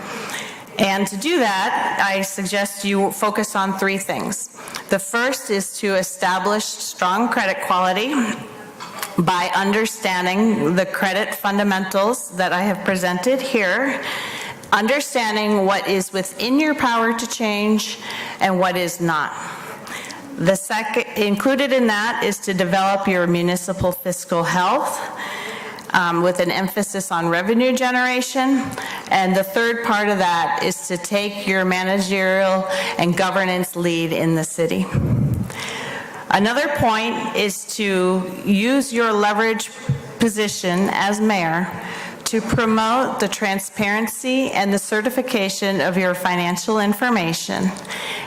And to do that, I suggest you focus on three things. The first is to establish strong credit quality by understanding the credit fundamentals that I have presented here, understanding what is within your power to change and what is not. The second, included in that, is to develop your municipal fiscal health, with an emphasis on revenue generation. And the third part of that is to take your managerial and governance lead in the city. Another point is to use your leverage position as mayor to promote the transparency and the certification of your financial information.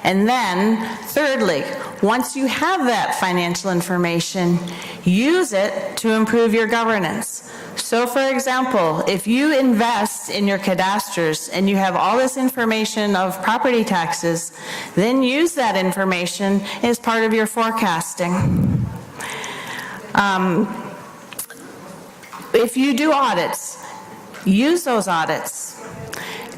And then, thirdly, once you have that financial information, use it to improve your governance. So, for example, if you invest in your cadasters and you have all this information of property taxes, then use that information as part of your forecasting. If you do audits, use those audits.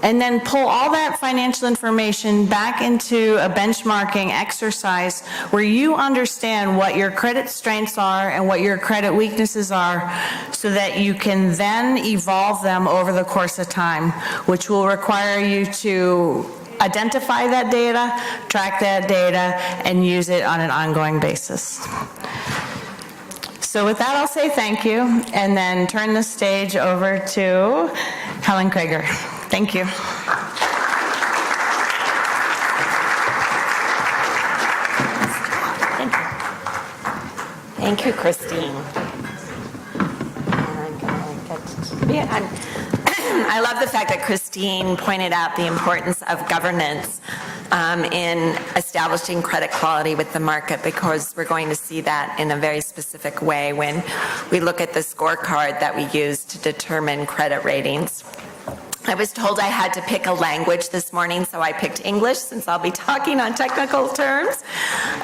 And then pull all that financial information back into a benchmarking exercise where you understand what your credit strengths are and what your credit weaknesses are so that you can then evolve them over the course of time, which will require you to identify that data, track that data, and use it on an ongoing basis. So with that, I'll say thank you and then turn the stage over to Helen Krager. Thank you. Thank you, Christine. I love the fact that Christine pointed out the importance of governance in establishing credit quality with the market, because we're going to see that in a very specific way when we look at the scorecard that we use to determine credit ratings. I was told I had to pick a language this morning, so I picked English since I'll be talking on technical terms.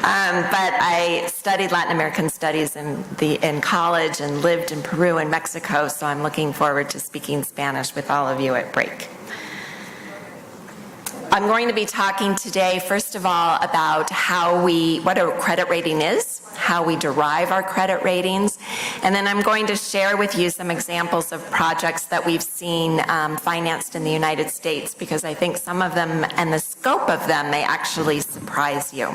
But I studied Latin American studies in college and lived in Peru and Mexico, so I'm looking forward to speaking Spanish with all of you at break. I'm going to be talking today, first of all, about what a credit rating is, how we derive our credit ratings, and then I'm going to share with you some examples of projects that we've seen financed in the United States, because I think some of them and the scope of them may actually surprise you.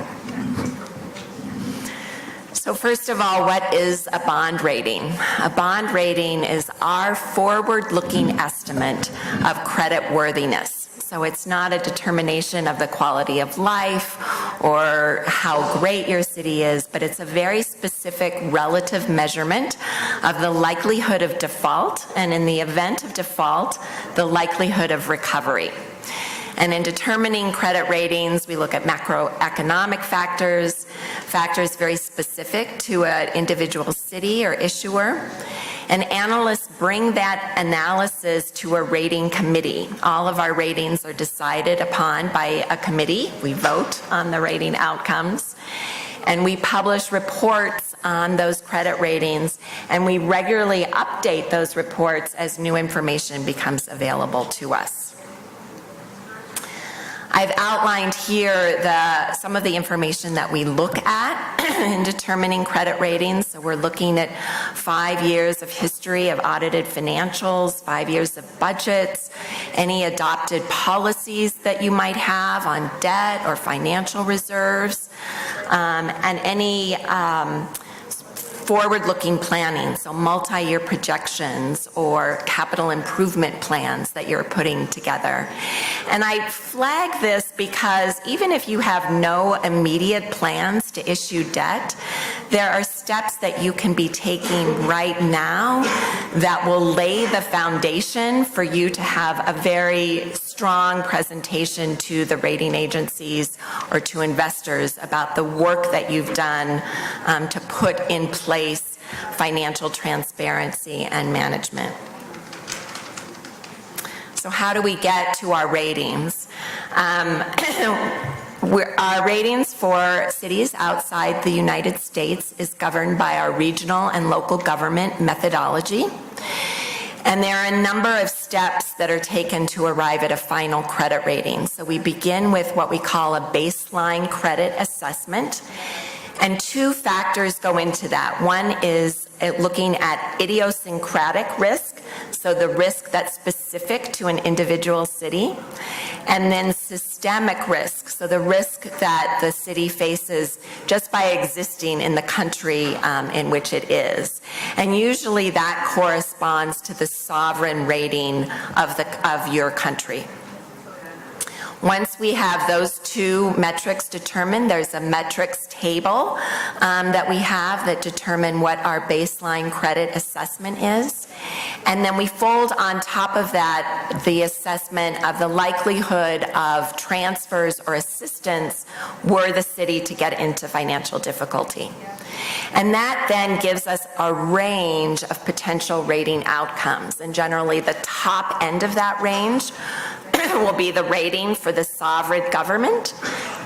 So first of all, what is a bond rating? A bond rating is our forward-looking estimate of credit worthiness. So it's not a determination of the quality of life or how great your city is, but it's a very specific relative measurement of the likelihood of default, and in the event of default, the likelihood of recovery. And in determining credit ratings, we look at macroeconomic factors, factors very specific to an individual city or issuer. And analysts bring that analysis to a rating committee. All of our ratings are decided upon by a committee. We vote on the rating outcomes. And we publish reports on those credit ratings, and we regularly update those reports as new information becomes available to us. I've outlined here some of the information that we look at in determining credit ratings. So we're looking at 5 years of history of audited financials, 5 years of budgets, any adopted policies that you might have on debt or financial reserves, and any forward-looking planning, so multi-year projections or capital improvement plans that you're putting together. And I flag this because even if you have no immediate plans to issue debt, there are steps that you can be taking right now that will lay the foundation for you to have a very strong presentation to the rating agencies or to investors about the work that you've done to put in place financial transparency and management. So how do we get to our ratings? Our ratings for cities outside the United States is governed by our regional and local government methodology. And there are a number of steps that are taken to arrive at a final credit rating. So we begin with what we call a baseline credit assessment. And two factors go into that. One is looking at idiosyncratic risk, so the risk that's specific to an individual city, and then systemic risk, so the risk that the city faces just by existing in the country in which it is. And usually that corresponds to the sovereign rating of your country. Once we have those two metrics determined, there's a metrics table that we have that determine what our baseline credit assessment is. And then we fold on top of that the assessment of the likelihood of transfers or assistance were the city to get into financial difficulty. And that then gives us a range of potential rating outcomes. And generally the top end of that range will be the rating for the sovereign government,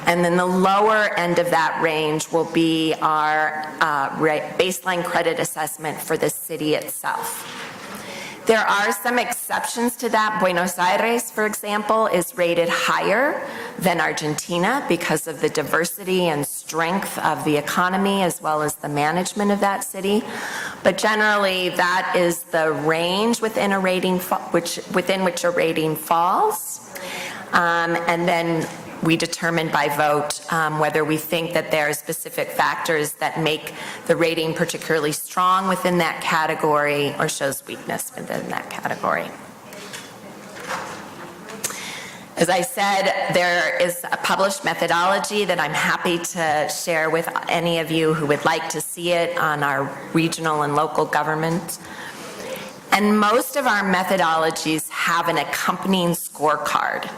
and then the lower end of that range will be our baseline credit assessment for the city itself. There are some exceptions to that. Buenos Aires, for example, is rated higher than Argentina because of the diversity and strength of the economy as well as the management of that city. But generally, that is the range within a rating, within which a rating falls. And then we determine by vote whether we think that there are specific factors that make the rating particularly strong within that category or shows weakness within that category. As I said, there is a published methodology that I'm happy to share with any of you who would like to see it on our regional and local government. And most of our methodologies have an accompanying scorecard.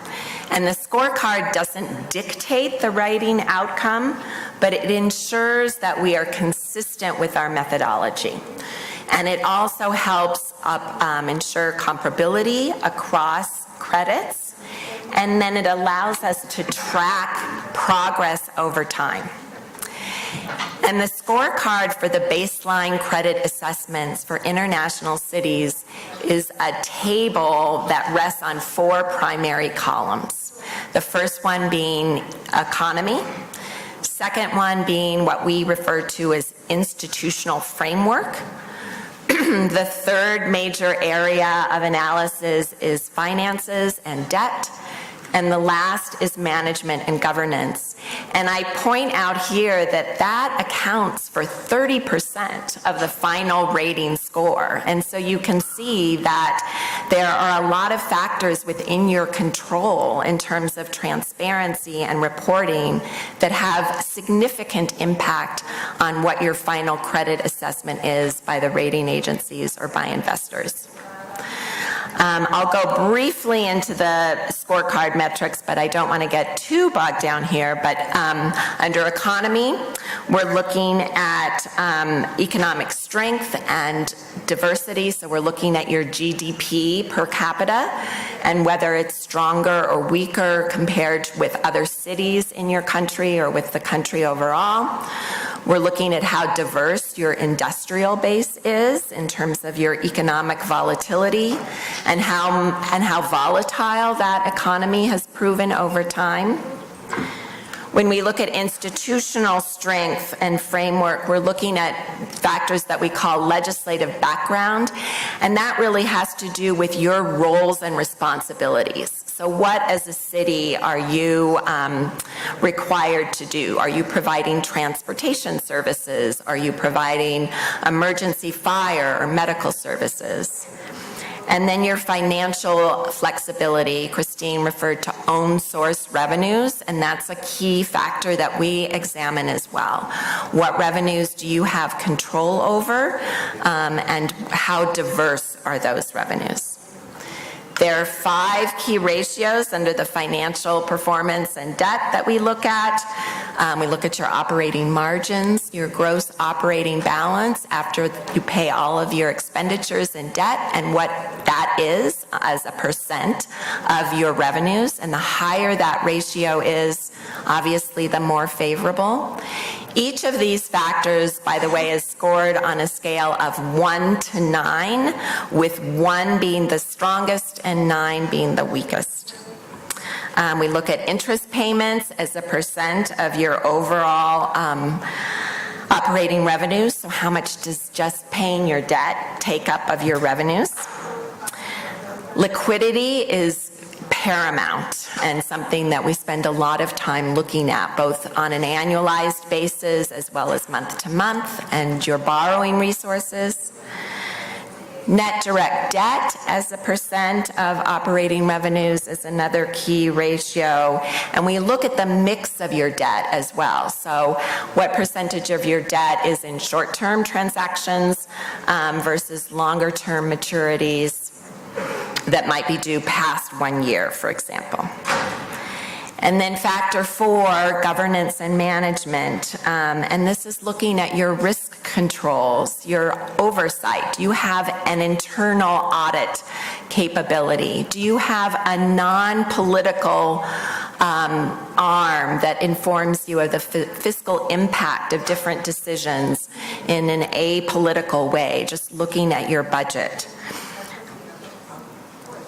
And the scorecard doesn't dictate the rating outcome, but it ensures that we are consistent with our methodology. And it also helps ensure comparability across credits, and then it allows us to track progress over time. And the scorecard for the baseline credit assessments for international cities is a table that rests on 4 primary columns. The first one being economy, second one being what we refer to as institutional framework. The third major area of analysis is finances and debt. And the last is management and governance. And I point out here that that accounts for 30% of the final rating score. And so you can see that there are a lot of factors within your control in terms of transparency and reporting that have significant impact on what your final credit assessment is by the rating agencies or by investors. I'll go briefly into the scorecard metrics, but I don't want to get too bogged down here. But under economy, we're looking at economic strength and diversity. So we're looking at your GDP per capita and whether it's stronger or weaker compared with other cities in your country or with the country overall. We're looking at how diverse your industrial base is in terms of your economic volatility and how volatile that economy has proven over time. When we look at institutional strength and framework, we're looking at factors that we call legislative background, and that really has to do with your roles and responsibilities. So what, as a city, are you required to do? Are you providing transportation services? Are you providing emergency fire or medical services? And then your financial flexibility. Christine referred to own source revenues, and that's a key factor that we examine as well. What revenues do you have control over, and how diverse are those revenues? There are 5 key ratios under the financial performance and debt that we look at. We look at your operating margins, your gross operating balance after you pay all of your expenditures and debt, and what that is as a percent of your revenues. And the higher that ratio is, obviously, the more favorable. Each of these factors, by the way, is scored on a scale of 1 to 9, with 1 being the strongest and 9 being the weakest. We look at interest payments as a percent of your overall operating revenues. So how much does just paying your debt take up of your revenues? Liquidity is paramount and something that we spend a lot of time looking at, both on an annualized basis as well as month to month, and your borrowing resources. Net direct debt as a percent of operating revenues is another key ratio, and we look at the mix of your debt as well. So what percentage of your debt is in short-term transactions versus longer-term maturities that might be due past 1 year, for example. And then factor 4, governance and management. And this is looking at your risk controls, your oversight. Do you have an internal audit capability? Do you have a non-political arm that informs you of the fiscal impact of different decisions in an apolitical way, just looking at your budget?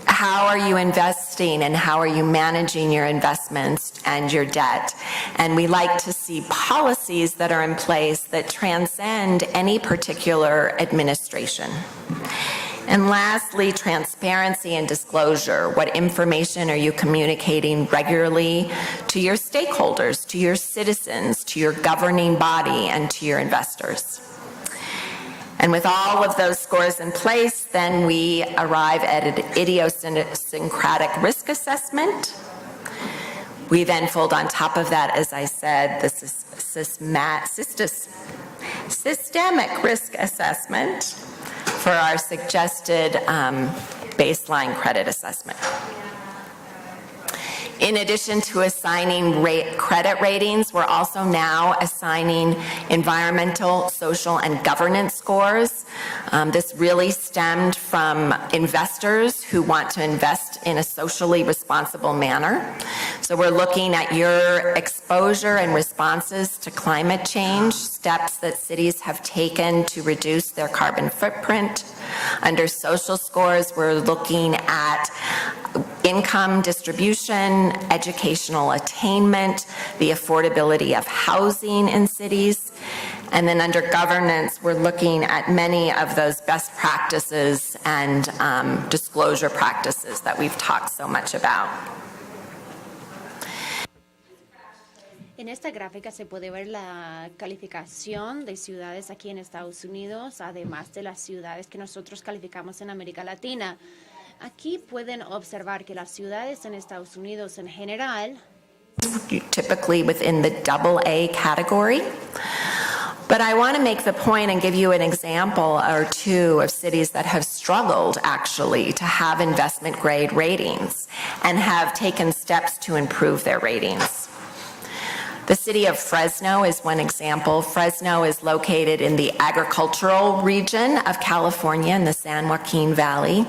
How are you investing and how are you managing your investments and your debt? And we like to see policies that are in place that transcend any particular administration. And lastly, transparency and disclosure. What information are you communicating regularly to your stakeholders, to your citizens, to your governing body, and to your investors? And with all of those scores in place, then we arrive at an idiosyncratic risk assessment. We then fold on top of that, as I said, the systemic risk assessment for our suggested baseline credit assessment. In addition to assigning credit ratings, we're also now assigning environmental, social, and governance scores. This really stemmed from investors who want to invest in a socially responsible manner. So we're looking at your exposure and responses to climate change, steps that cities have taken to reduce their carbon footprint. Under social scores, we're looking at income distribution, educational attainment, the affordability of housing in cities. And then under governance, we're looking at many of those best practices and disclosure practices that we've talked so much about. En esta gráfica se puede ver la calificación de ciudades aquí en Estados Unidos, además de las ciudades que nosotros calificamos en América Latina. Aquí pueden observar que las ciudades en Estados Unidos en general typically within the AA category. But I want to make the point and give you an example or two of cities that have struggled actually to have investment grade ratings and have taken steps to improve their ratings. The city of Fresno is one example. Fresno is located in the agricultural region of California in the San Joaquin Valley.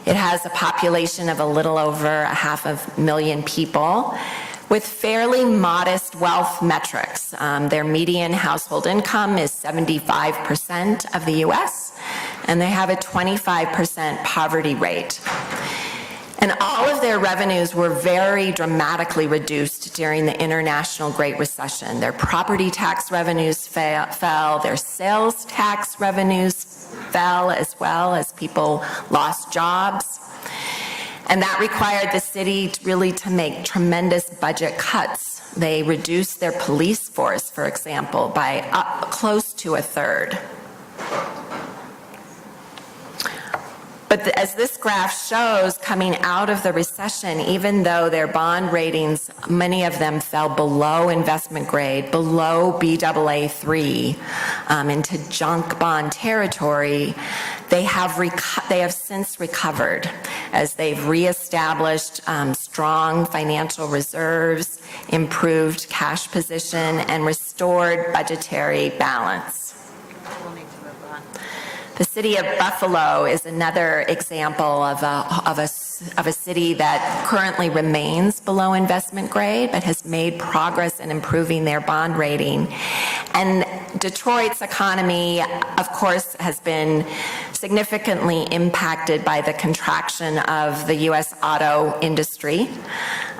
It has a population of a little over 500,000 people with fairly modest wealth metrics. Their median household income is 75% of the US, and they have a 25% poverty rate. And all of their revenues were very dramatically reduced during the international Great Recession. Their property tax revenues fell, their sales tax revenues fell as well as people lost jobs. And that required the city really to make tremendous budget cuts. They reduced their police force, for example, by close to a third. But as this graph shows, coming out of the recession, even though their bond ratings, many of them fell below investment grade, below Baa3, into junk bond territory, they have since recovered as they've reestablished strong financial reserves, improved cash position, and restored budgetary balance. The city of Buffalo is another example of a city that currently remains below investment grade but has made progress in improving their bond rating. And Detroit's economy, of course, has been significantly impacted by the contraction of the U.S. auto industry.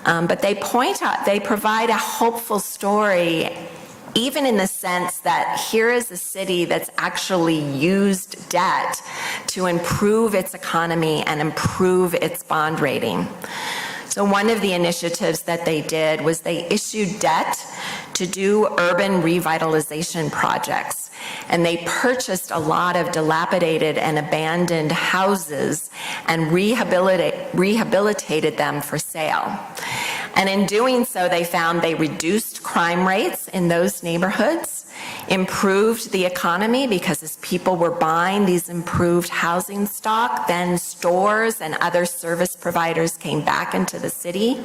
But they provide a hopeful story, even in the sense that here is a city that's actually used debt to improve its economy and improve its bond rating. So one of the initiatives that they did was they issued debt to do urban revitalization projects. And they purchased a lot of dilapidated and abandoned houses and rehabilitated them for sale. And in doing so, they found they reduced crime rates in those neighborhoods, improved the economy because as people were buying these improved housing stock, then stores and other service providers came back into the city.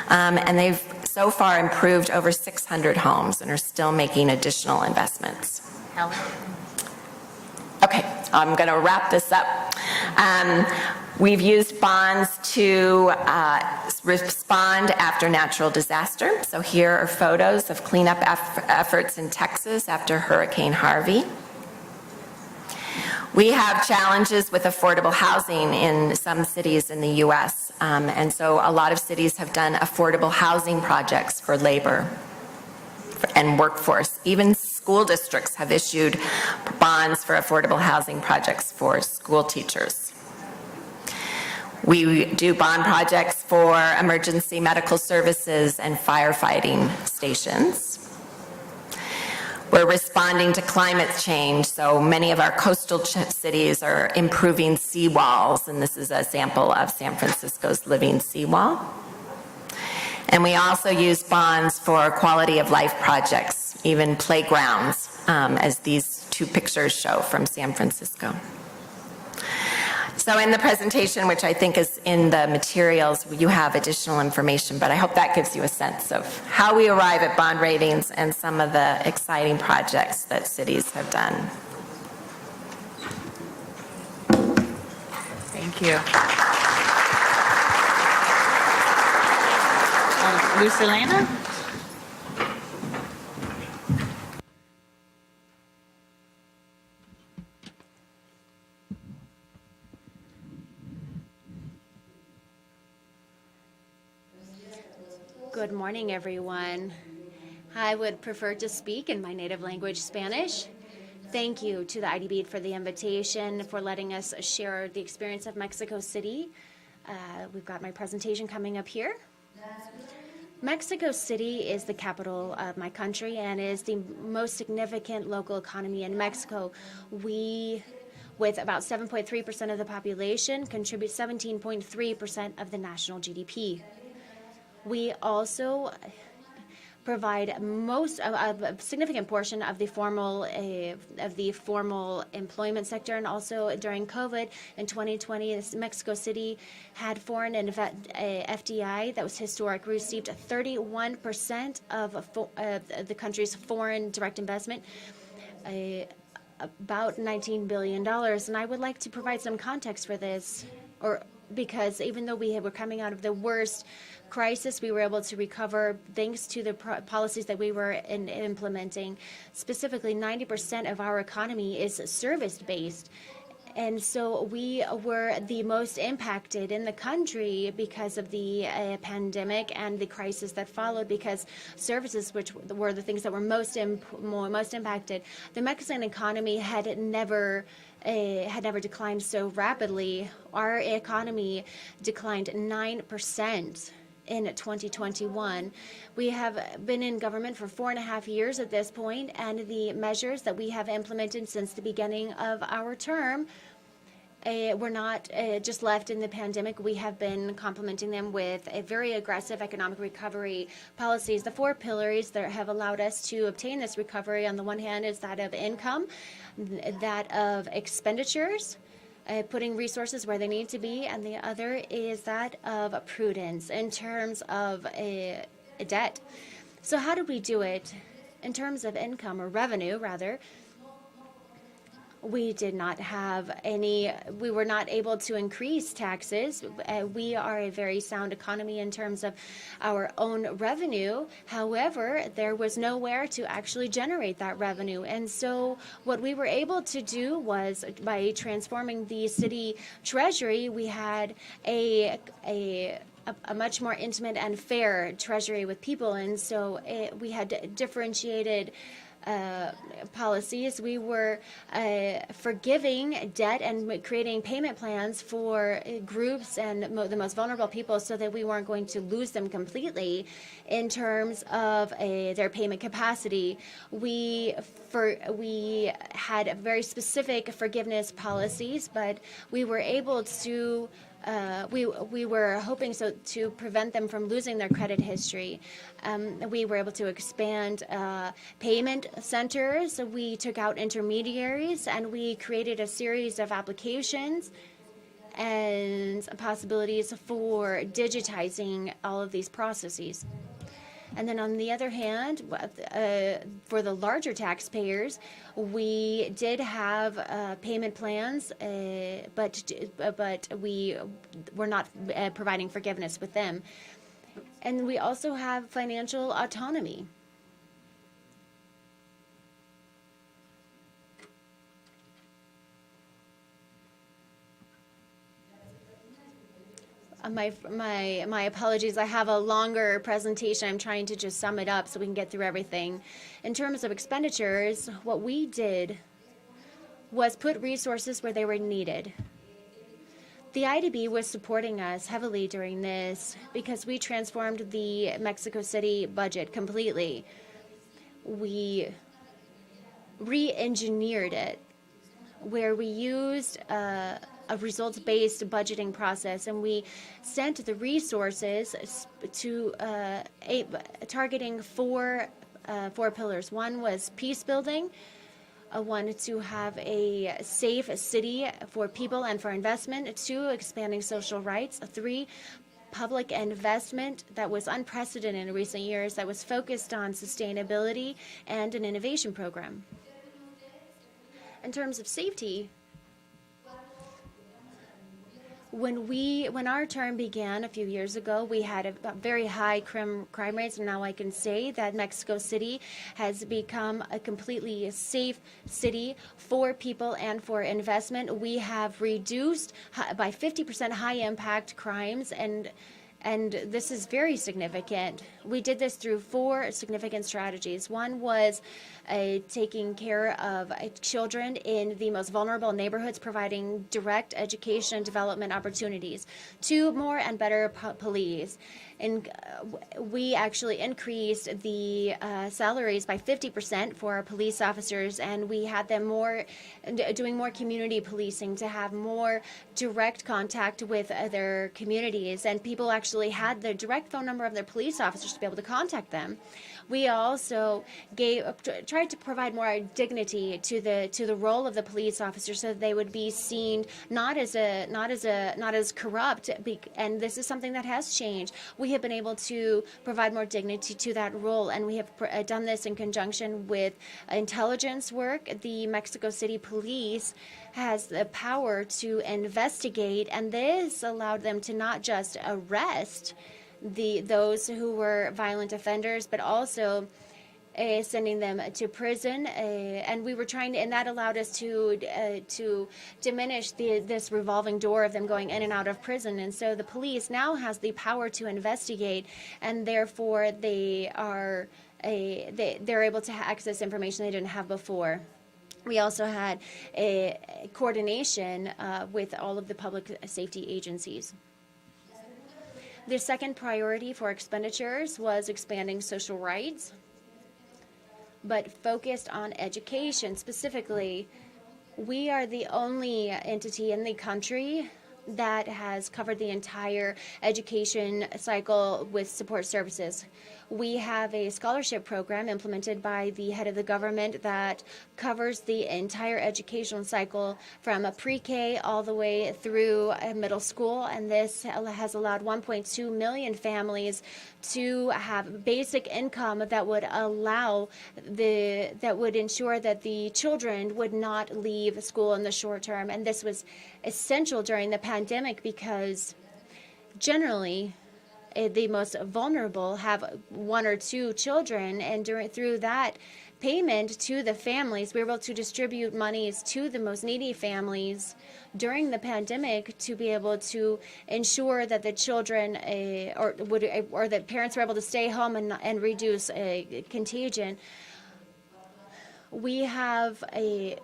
And they've so far improved over 600 homes and are still making additional investments. Helen? Okay, I'm going to wrap this up. We've used bonds to respond after natural disaster. So here are photos of cleanup efforts in Texas after Hurricane Harvey. We have challenges with affordable housing in some cities in the U.S. And so a lot of cities have done affordable housing projects for labor and workforce. Even school districts have issued bonds for affordable housing projects for school teachers. We do bond projects for emergency medical services and firefighting stations. We're responding to climate change, so many of our coastal cities are improving seawalls, and this is a sample of San Francisco's living seawall. And we also use bonds for quality of life projects, even playgrounds, as these two pictures show from San Francisco. So in the presentation, which I think is in the materials, you have additional information, but I hope that gives you a sense of how we arrive at bond ratings and some of the exciting projects that cities have done. Thank you. Lucilena? Good morning, everyone. I would prefer to speak in my native language, Spanish. Thank you to the IDB for the invitation, for letting us share the experience of Mexico City. We've got my presentation coming up here. Mexico City is the capital of my country and is the most significant local economy in Mexico. We with about 7.3% of the population, contribute 17.3% of the national GDP. We also provide a significant portion of the formal employment sector, and also during COVID in 2020, Mexico City had foreign FDI that was historic. We received 31% of the country's foreign direct investment, about $19 billion. And I would like to provide some context for this, because even though we were coming out of the worst crisis, we were able to recover thanks to the policies that we were implementing. Specifically, 90% of our economy is service-based. And so we were the most impacted in the country because of the pandemic and the crisis that followed, because services, which were the things that were most impacted, the Mexican economy had never declined so rapidly. Our economy declined 9% in 2021. We have been in government for 4.5 years at this point, and the measures that we have implemented since the beginning of our term were not just left in the pandemic. We have been complementing them with a very aggressive economic recovery policies. The 4 pillars that have allowed us to obtain this recovery, on the one hand, is that of income, that of expenditures, putting resources where they need to be, and the other is that of prudence in terms of a debt. So how did we do it? In terms of income, or revenue rather, we were not able to increase taxes. We are a very sound economy in terms of our own revenue. However, there was nowhere to actually generate that revenue. And so what we were able to do was, by transforming the city treasury, we had a much more intimate and fair treasury with people. And so we had differentiated policies. We were forgiving debt and creating payment plans for groups and the most vulnerable people, so that we weren't going to lose them completely in terms of their payment capacity. We had very specific forgiveness policies, but we were able to we were hoping to prevent them from losing their credit history. We were able to expand payment centers. We took out intermediaries, and we created a series of applications and possibilities for digitizing all of these processes. And then on the other hand, for the larger taxpayers, we did have payment plans, but we were not providing forgiveness with them. And we also have financial autonomy. My apologies. I have a longer presentation. I'm trying to just sum it up so we can get through everything. In terms of expenditures, what we did was put resources where they were needed. The IDB was supporting us heavily during this because we transformed the Mexico City budget completely. We re-engineered it, where we used a results-based budgeting process, and we sent the resources to targeting four pillars. One was peace building, one to have a safe city for people and for investment, 2, expanding social rights, 3, public investment that was unprecedented in recent years, that was focused on sustainability, and an innovation program. In terms of safety, when our term began a few years ago, we had a very high crime rates, and now I can say that Mexico City has become a completely safe city for people and for investment. We have reduced by 50% high impact crimes, and this is very significant. We did this through 4 significant strategies. One was taking care of children in the most vulnerable neighborhoods, providing direct education and development opportunities. 2, more and better police. And we actually increased the salaries by 50% for our police officers, and we had them doing more community policing to have more direct contact with their communities, and people actually had the direct phone number of their police officers to be able to contact them. We also tried to provide more dignity to the role of the police officer, so that they would be seen not as corrupt. And this is something that has changed. We have been able to provide more dignity to that role, and we have done this in conjunction with intelligence work. The Mexico City Police has the power to investigate, and this allowed them to not just arrest those who were violent offenders, but also sending them to prison. And we were trying to, and that allowed us to diminish this revolving door of them going in and out of prison. And so the police now has the power to investigate, and therefore they're able to access information they didn't have before. We also had a coordination with all of the public safety agencies. The second priority for expenditures was expanding social rights, but focused on education. Specifically, we are the only entity in the country that has covered the entire education cycle with support services. We have a scholarship program implemented by the head of the government that covers the entire educational cycle from a pre-K all the way through middle school, and this has allowed 1.2 million families to have basic income that would ensure that the children would not leave school in the short term. And this was essential during the pandemic because generally the most vulnerable have 1 or 2 children, and through that payment to the families, we were able to distribute monies to the most needy families during the pandemic to be able to ensure that the children or that parents were able to stay home and reduce contagion. We have a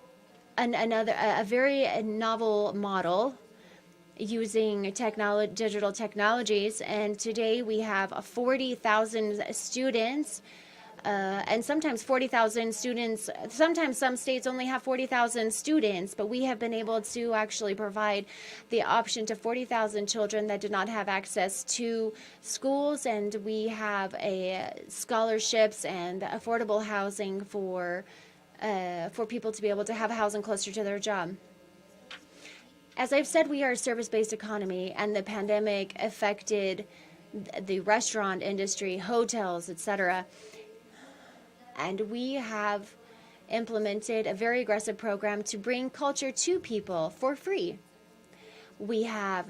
very novel model using digital technologies, and today we have 40,000 students, and sometimes 40,000 students, sometimes some states only have 40,000 students, but we have been able to actually provide the option to 40,000 children that did not have access to schools, and we have scholarships and affordable housing for people to be able to have housing closer to their job. As I've said, we are a service-based economy, and the pandemic affected the restaurant industry, hotels, etc. And we have implemented a very aggressive program to bring culture to people for free. We have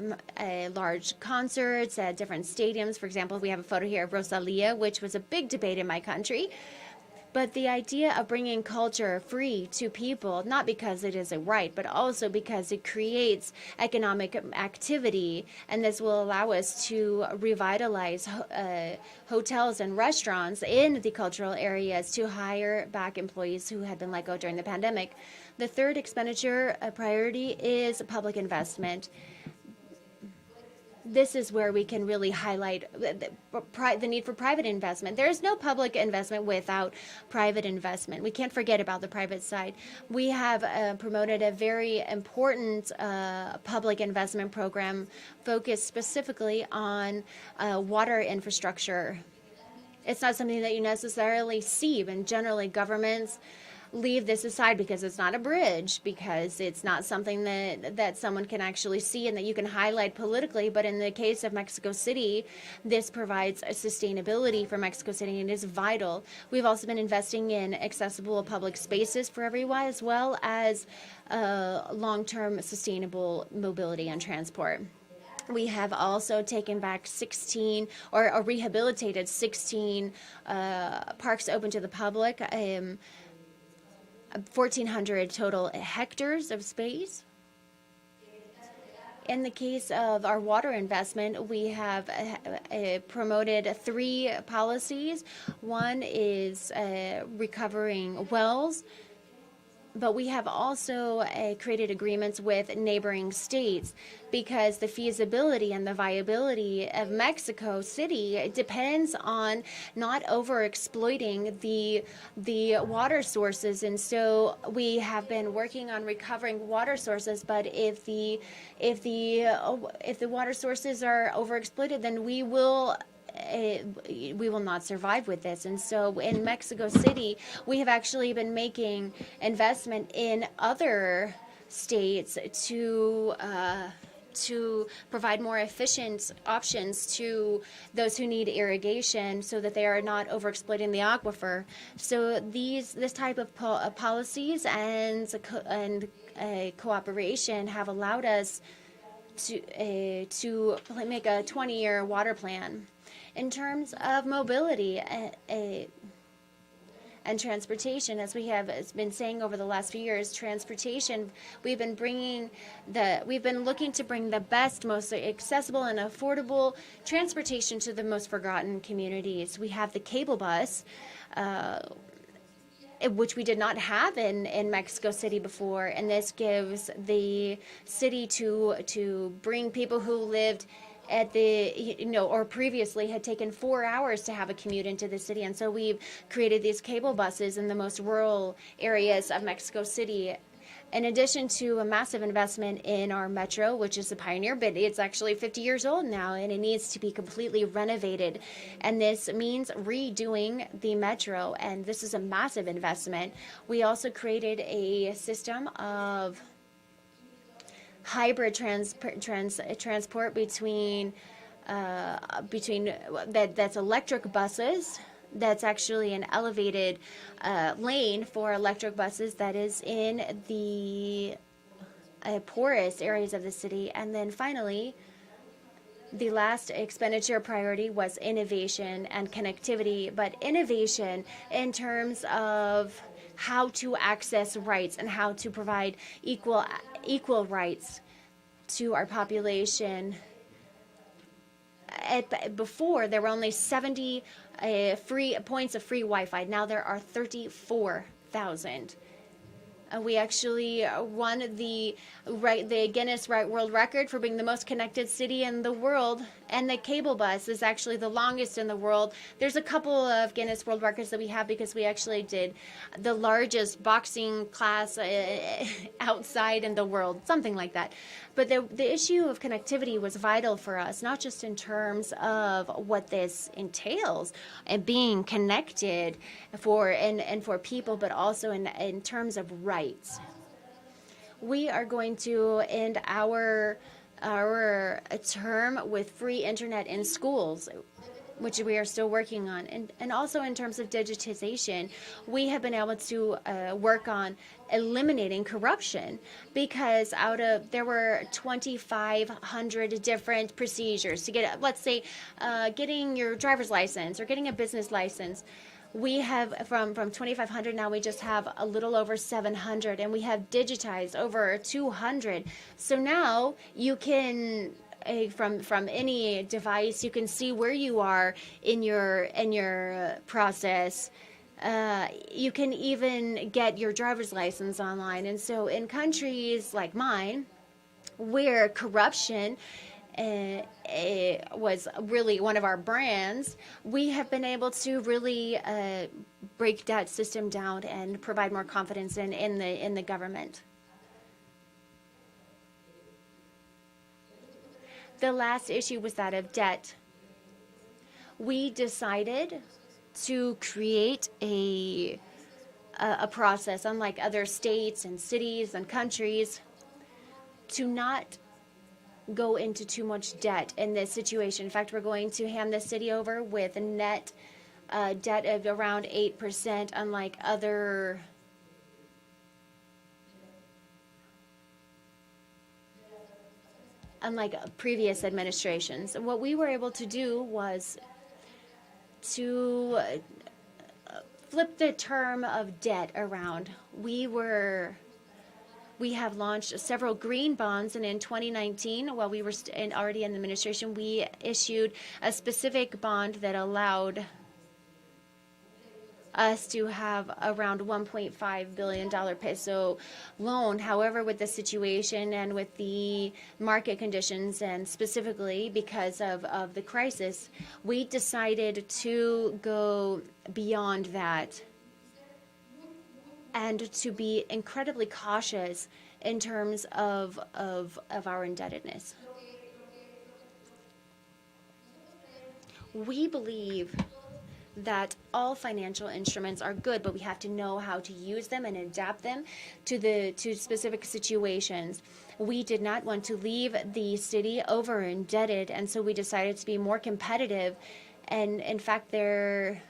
large concerts at different stadiums. For example, we have a photo here of Rosalia, which was a big debate in my country. But the idea of bringing culture free to people, not because it is a right, but also because it creates economic activity, and this will allow us to revitalize hotels and restaurants in the cultural areas to hire back employees who had been let go during the pandemic. The third expenditure priority is public investment. This is where we can really highlight the need for private investment. There is no public investment without private investment. We can't forget about the private side. We have promoted a very important public investment program focused specifically on water infrastructure. It's not something that you necessarily see, and generally governments leave this aside because it's not a bridge, because it's not something that someone can actually see and that you can highlight politically. But in the case of Mexico City, this provides a sustainability for Mexico City and is vital. We've also been investing in accessible public spaces for everyone, as well as long-term sustainable mobility and transport. We have also taken back 16 or rehabilitated 16 parks open to the public. 1,400 total hectares of space. In the case of our water investment, we have promoted 3 policies. One is recovering wells, but we have also created agreements with neighboring states because the feasibility and the viability of Mexico City depends on not overexploiting the water sources. And so we have been working on recovering water sources, but if the water sources are overexploited, then we will not survive with this. And so in Mexico City, we have actually been making investment in other states to provide more efficient options to those who need irrigation so that they are not overexploiting the aquifer. So this type of policies and cooperation have allowed us to make a 20-year water plan. In terms of mobility and transportation, as we have been saying over the last few years, transportation, we've been looking to bring the best, most accessible and affordable transportation to the most forgotten communities. We have the cable bus, which we did not have in Mexico City before, and this gives the city to bring people who lived at or previously had taken 4 hours to have a commute into the city. And so we've created these cable buses in the most rural areas of Mexico City. In addition to a massive investment in our metro, which is a pioneer, but it's actually 50 years old now, and it needs to be completely renovated. And this means redoing the metro, and this is a massive investment. We also created a system of hybrid transport between that's electric buses. That's actually an elevated lane for electric buses that is in the porous areas of the city. And then finally, the last expenditure priority was innovation and connectivity, but innovation in terms of how to access rights and how to provide equal rights to our population. Before, there were only 70 free points of free Wi-Fi. Now there are 34,000. We actually won the Guinness World Record for being the most connected city in the world, and the cable bus is actually the longest in the world. There's a couple of Guinness World Records that we have because we actually did the largest boxing class outside in the world, something like that. But the issue of connectivity was vital for us, not just in terms of what this entails and being connected for people, but also in terms of rights. We are going to end our term with free internet in schools, which we are still working on. And also in terms of digitization, we have been able to work on eliminating corruption because there were 2,500 different procedures to get, let's say, getting your driver's license or getting a business license. We have from 2,500 now we just have a little over 700, and we have digitized over 200. So now you can from any device you can see where you are in your process. You can even get your driver's license online. And so in countries like mine, where corruption was really one of our brands, we have been able to really break that system down and provide more confidence in the government. The last issue was that of debt. We decided to create a process, unlike other states and cities and countries, to not go into too much debt in this situation. In fact, we're going to hand the city over with a net debt of around 8%, unlike other previous administrations. What we were able to do was to flip the term of debt around. We We have launched several green bonds, and in 2019, while we were already in the administration, we issued a specific bond that allowed us to have around $1.5 billion peso loan. However, with the situation and with the market conditions, and specifically because of the crisis, we decided to go beyond that and to be incredibly cautious in terms of our indebtedness. We believe that all financial instruments are good, but we have to know how to use them and adapt them to specific situations. We did not want to leave the city over indebted, and so we decided to be more competitive. And in fact, there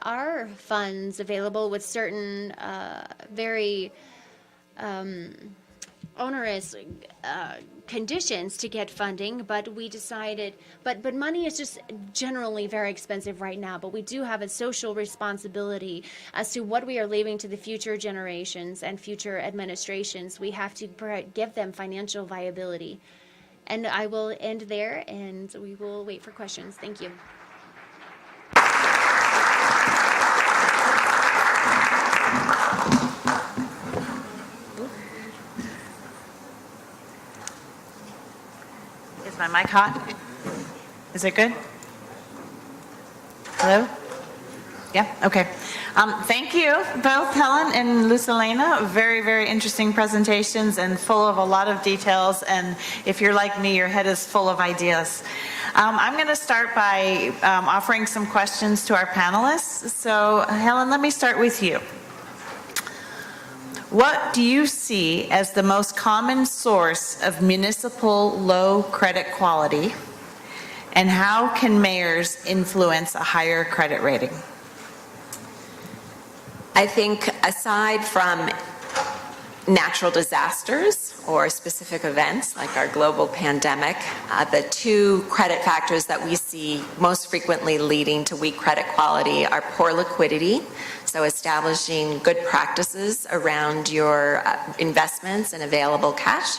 are funds available with certain very onerous conditions to get funding, but we decided, but money is just generally very expensive right now, but we do have a social responsibility as to what we are leaving to the future generations and future administrations. We have to give them financial viability. And I will end there, and we will wait for questions. Thank you. Is my mic hot? Is it good? Hello? Yeah, okay. Thank you, both Helen and Lucelena. Very, very interesting presentations and full of a lot of details. And if you're like me, your head is full of ideas. I'm going to start by offering some questions to our panelists. So, Helen, let me start with you. What do you see as the most common source of municipal low credit quality, and how can mayors influence a higher credit rating? I think aside from natural disasters or specific events like our global pandemic, the two credit factors that we see most frequently leading to weak credit quality are poor liquidity, so establishing good practices around your investments and available cash,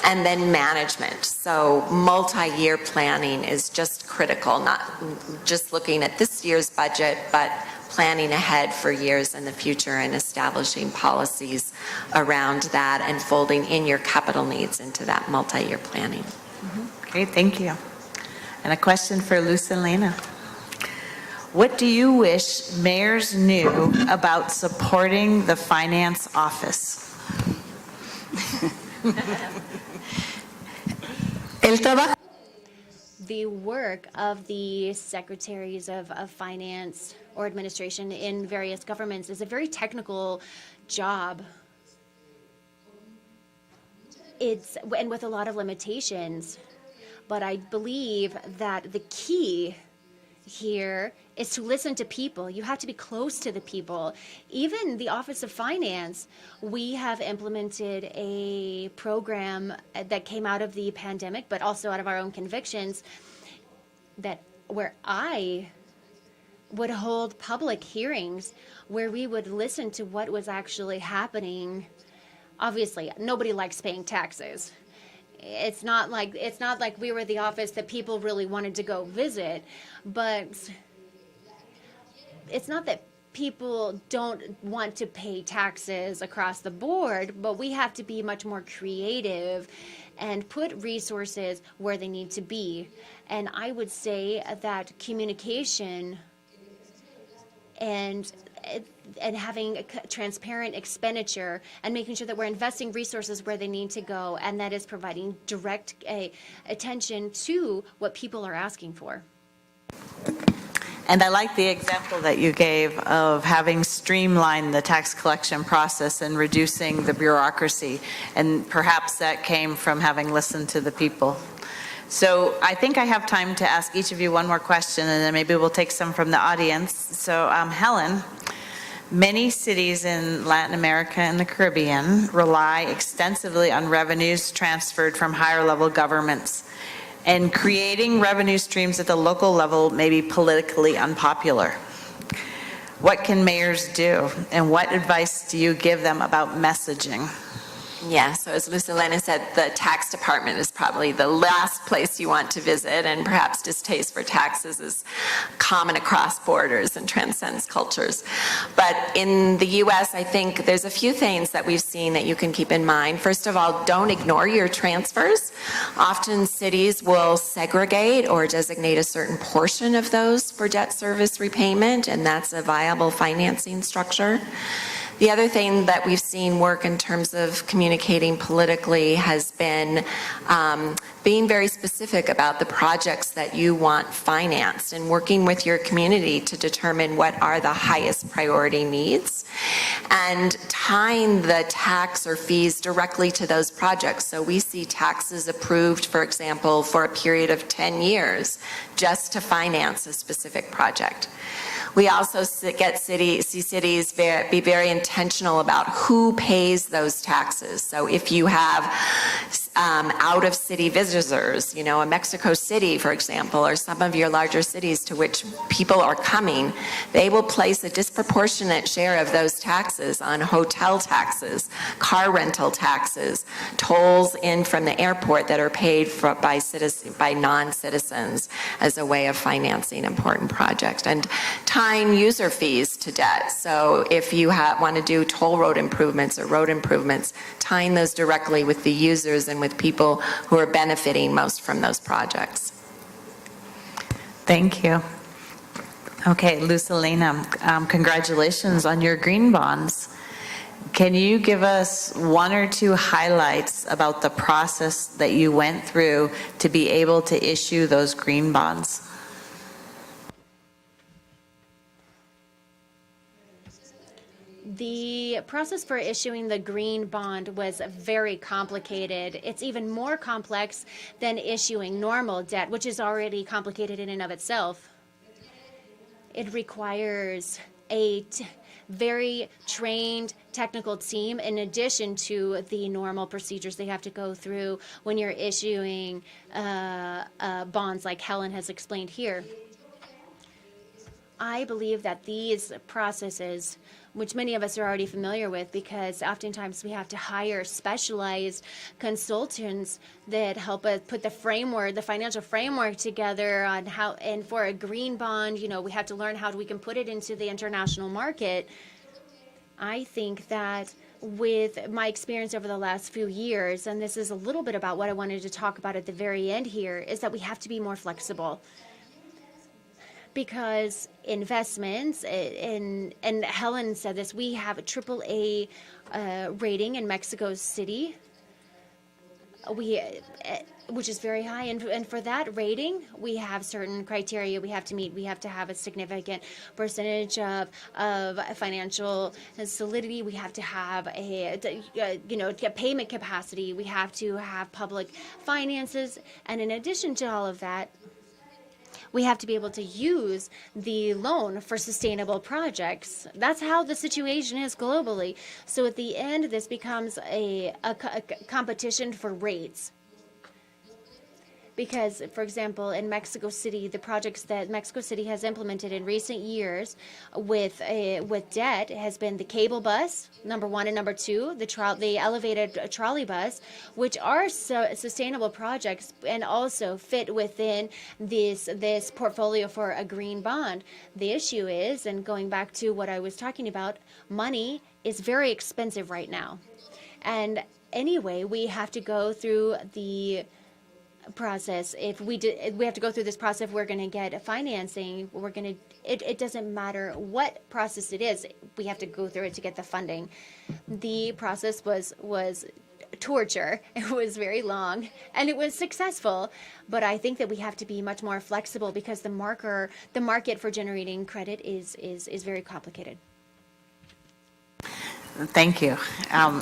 and then management. So multi-year planning is just critical, not just looking at this year's budget, but planning ahead for years in the future and establishing policies around that and folding in your capital needs into that multi-year planning. Great, thank you. And a question for Lucelena. What do you wish mayors knew about supporting the finance office? The work of the secretaries of finance or administration in various governments is a very technical job. And with a lot of limitations. But I believe that the key here is to listen to people. You have to be close to the people. Even the Office of Finance, we have implemented a program that came out of the pandemic, but also out of our own convictions, where I would hold public hearings where we would listen to what was actually happening. Obviously, nobody likes paying taxes. It's not like we were the office that people really wanted to go visit, but it's not that people don't want to pay taxes across the board, but we have to be much more creative and put resources where they need to be. And I would say that communication and having a transparent expenditure and making sure that we're investing resources where they need to go, and that is providing direct attention to what people are asking for. And I like the example that you gave of having streamlined the tax collection process and reducing the bureaucracy, and perhaps that came from having listened to the people. So I think I have time to ask each of you one more question, and then maybe we'll take some from the audience. So Helen, many cities in Latin America and the Caribbean rely extensively on revenues transferred from higher level governments, and creating revenue streams at the local level may be politically unpopular. what can mayors do? And what advice do you give them about messaging? Yeah, so as Lucilena said, the tax department is probably the last place you want to visit, and perhaps distaste for taxes is common across borders and transcends cultures. But in the U.S., I think there's a few things that we've seen that you can keep in mind. First of all, don't ignore your transfers. Often cities will segregate or designate a certain portion of those for debt service repayment, and that's a viable financing structure. The other thing that we've seen work in terms of communicating politically has been being very specific about the projects that you want financed and working with your community to determine what are the highest priority needs and tying the tax or fees directly to those projects. So we see taxes approved, for example, for a period of 10 years just to finance a specific project. We also see cities be very intentional about who pays those taxes. So if you have out-of-city visitors, you know, a Mexico City, for example, or some of your larger cities to which people are coming, they will place a disproportionate share of those taxes on hotel taxes, car rental taxes, tolls in from the airport that are paid for by non-citizens as a way of financing important projects. And tying user fees to debt. So if you want to do toll road improvements or road improvements, tying those directly with the users and with people who are benefiting most from those projects. Thank you. Okay, Lucilena, congratulations on your green bonds. Can you give us one or two highlights about the process that you went through to be able to issue those green bonds? The process for issuing the green bond was very complicated. It's even more complex than issuing normal debt, which is already complicated in and of itself. It requires a very trained technical team in addition to the normal procedures they have to go through when you're issuing bonds like Helen has explained here. I believe that these processes, which many of us are already familiar with, because oftentimes we have to hire specialized consultants that help us put the framework, the financial framework together on how, and for a green bond, you know, we have to learn how we can put it into the international market. I think that with my experience over the last few years, and this is a little bit about what I wanted to talk about at the very end here, is that we have to be more flexible. Because investments, and Helen said this, we have a AAA rating in Mexico City, which is very high. And for that rating, we have certain criteria we have to meet. We have to have a significant percentage of financial solidity. We have to have a payment capacity. We have to have public finances. And in addition to all of that, we have to be able to use the loan for sustainable projects. That's how the situation is globally. So at the end, this becomes a competition for rates. Because, for example, in Mexico City, the projects that Mexico City has implemented in recent years with debt has been the cable bus, number one, and number two, the elevated trolley bus, which are sustainable projects and also fit within this portfolio for a green bond. The issue is, and going back to what I was talking about, money is very expensive right now. And anyway, we have to go through the process. If we have to go through this process, if we're going to get financing, it doesn't matter what process it is, we have to go through it to get the funding. The process was torture. It was very long and it was successful, but I think that we have to be much more flexible because the market for generating credit is very complicated. Thank you.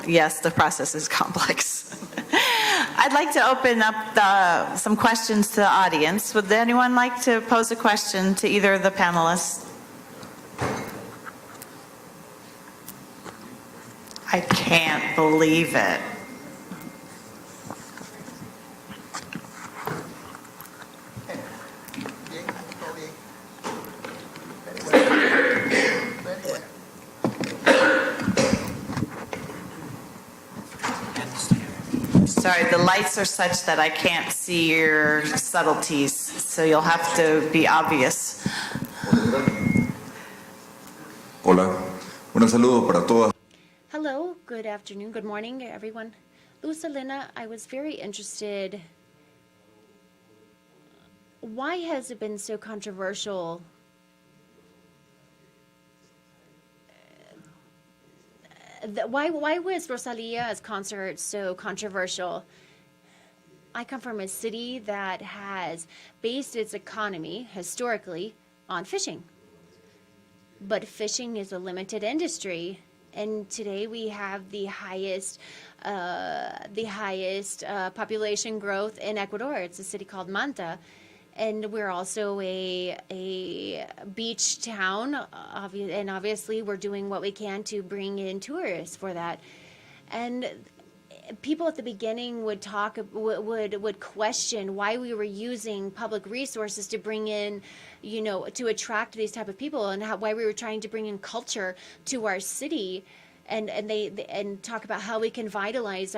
Yes, the process is complex. I'd like to open up some questions to the audience. Would anyone like to pose a question to either of the panelists? I can't believe it. Sorry, the lights are such that I can't see your subtleties, so you'll have to be obvious. Hola, un saludo para todas. Hello, good afternoon, good morning, everyone. Luz Elena, I was very interested. Why has it been so controversial? Why was Rosalia's concert so controversial? I come from a city that has based its economy historically on fishing. But fishing is a limited industry, and today we have the highest population growth in Ecuador. It's a city called Manta, and we're also a beach town, and obviously we're doing what we can to bring in tourists for that. And people at the beginning would question why we were using public resources to bring in, to attract these type of people, and why we were trying to bring in culture to our city, and talk about how we can revitalize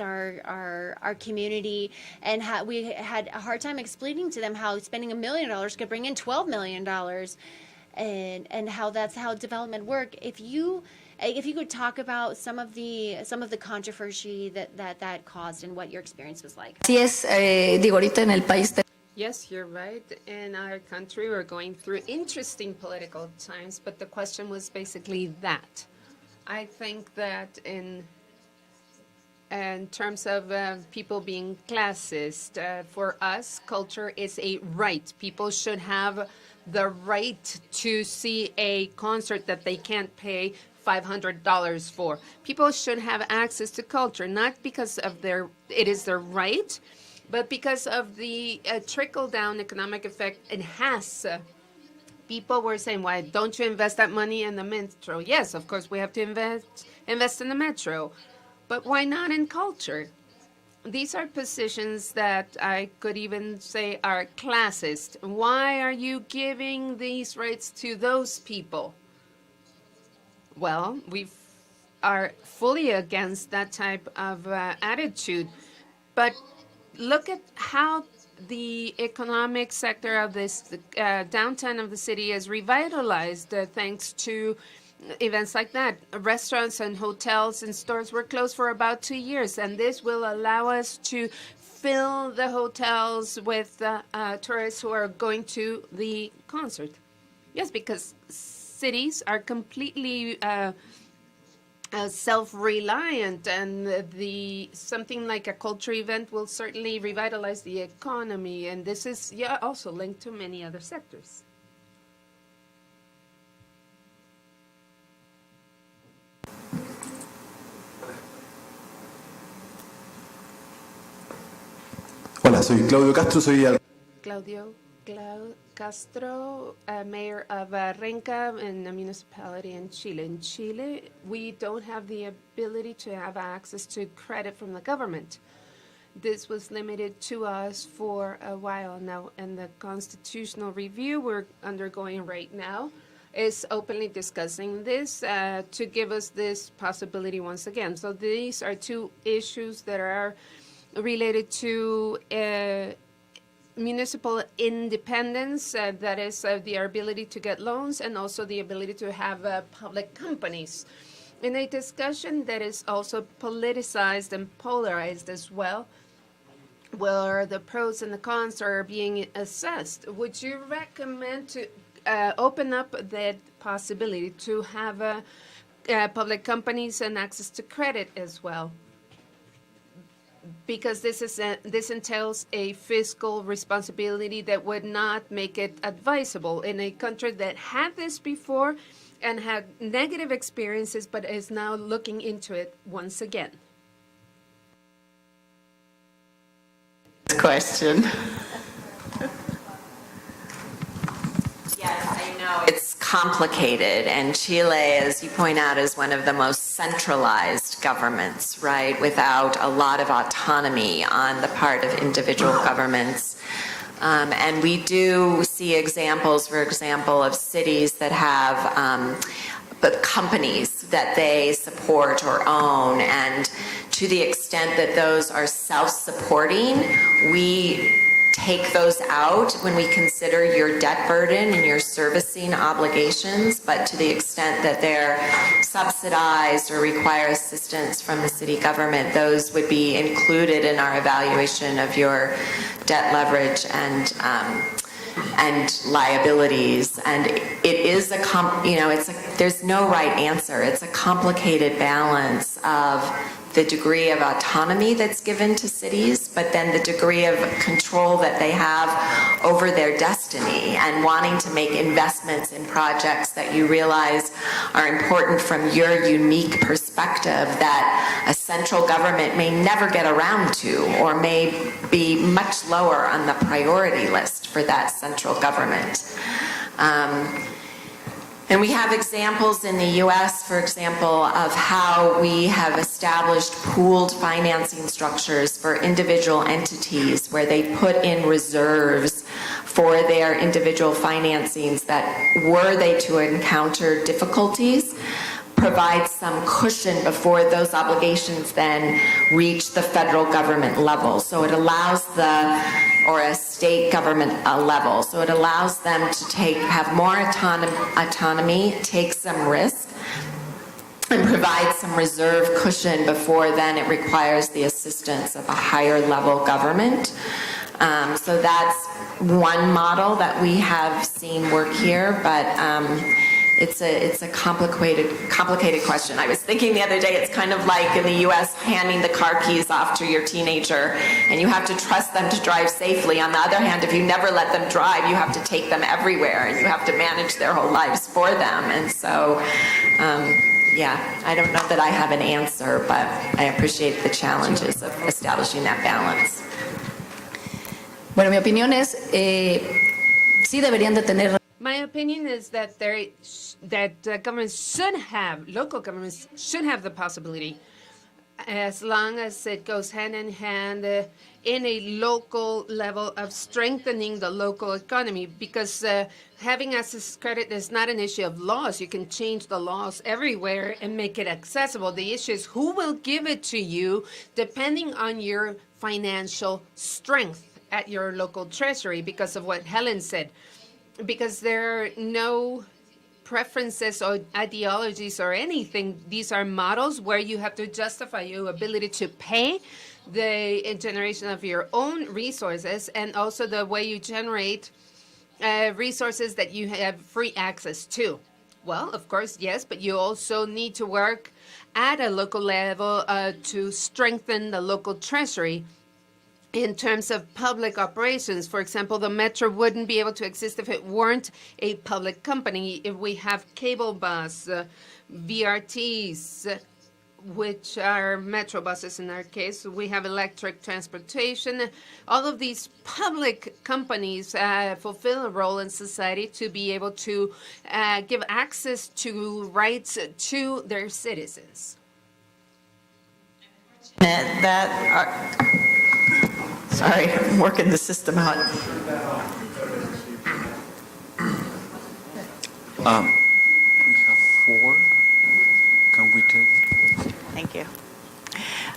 our community, and how we had a hard time explaining to them how spending $1 million could bring in $12 million, and how that's how development work. If you could talk about some of the controversy that caused and what your experience was like. Sí es, digo, ahorita en el país. Yes, you're right. In our country, we're going through interesting political times, but the question was basically that. I think that in terms of people being classist, for us, culture is a right. People should have the right to see a concert that they can't pay $500 for. People should have access to culture, not because of it is their right, but because of the trickle-down economic effect it has. People were saying, why don't you invest that money in the metro? Yes, of course, we have to invest in the metro, but why not in culture? These are positions that I could even say are classist. Why are you giving these rights to those people? Well, we are fully against that type of attitude, but look at how the economic sector of this downtown of the city is revitalized thanks to events like that. Restaurants and hotels and stores were closed for about 2 years, and this will allow us to fill the hotels with tourists who are going to the concert. Yes, because cities are completely self-reliant, and something like a culture event will certainly revitalize the economy, and this is also linked to many other sectors. Hola, soy Claudio Castro, Claudio Castro, mayor of Renca, in a municipality in Chile. In Chile, we don't have the ability to have access to credit from the government. This was limited to us for a while now, and the constitutional review we're undergoing right now is openly discussing this to give us this possibility once again. So these are two issues that are related to municipal independence, that is the ability to get loans, and also the ability to have public companies. In a discussion that is also politicized and polarized as well, where the pros and the cons are being assessed, would you recommend to open up that possibility to have public companies and access to credit as well? Because this entails a fiscal responsibility that would not make it advisable in a country that had this before and had negative experiences, but is now looking into it once again. Question. Yes, I know it's complicated, and Chile, as you point out, is one of the most centralized governments, right, without a lot of autonomy on the part of individual governments. And we do see examples, for example, of cities that have companies that they support or own, and to the extent that those are self-supporting, we take those out when we consider your debt burden and your servicing obligations, but to the extent that they're subsidized or require assistance from the city government, those would be included in our evaluation of your debt leverage and liabilities. And it is there's no right answer. It's a complicated balance of the degree of autonomy that's given to cities, but then the degree of control that they have over their destiny and wanting to make investments in projects that you realize are important from your unique perspective that a central government may never get around to or may be much lower on the priority list for that central government. And we have examples in the U.S., for example, of how we have established pooled financing structures for individual entities where they put in reserves for their individual financings that, were they to encounter difficulties, provide some cushion before those obligations then reach the federal government level. So it allows or a state government level. So it allows them to have more autonomy, take some risk, and provide some reserve cushion before then it requires the assistance of a higher level government. So that's one model that we have seen work here, but it's a complicated question. I was thinking the other day, it's kind of like in the U.S. handing the car keys off to your teenager, and you have to trust them to drive safely. On the other hand, if you never let them drive, you have to take them everywhere, and you have to manage their whole lives for them. And so, I don't know that I have an answer, but I appreciate the challenges of establishing that balance. Bueno, mi opinión es, sí deberían de tener. My opinion is that governments local governments should have the possibility, as long as it goes hand in hand in a local level, of strengthening the local economy, because having access to credit is not an issue of laws. You can change the laws everywhere and make it accessible. The issue is who will give it to you depending on your financial strength at your local treasury, because of what Helen said. Because there are no preferences or ideologies or anything. These are models where you have to justify your ability to pay, the generation of your own resources, and also the way you generate resources that you have free access to. Well, of course, yes, but you also need to work at a local level to strengthen the local treasury. In terms of public operations, for example, the metro wouldn't be able to exist if it weren't a public company. If we have cable bus, VRTs, which are metro buses in our case, we have electric transportation. All of these public companies fulfill a role in society to be able to give access to rights to their citizens. Sorry, I'm working the system out. We have 4. Can we take? Thank you.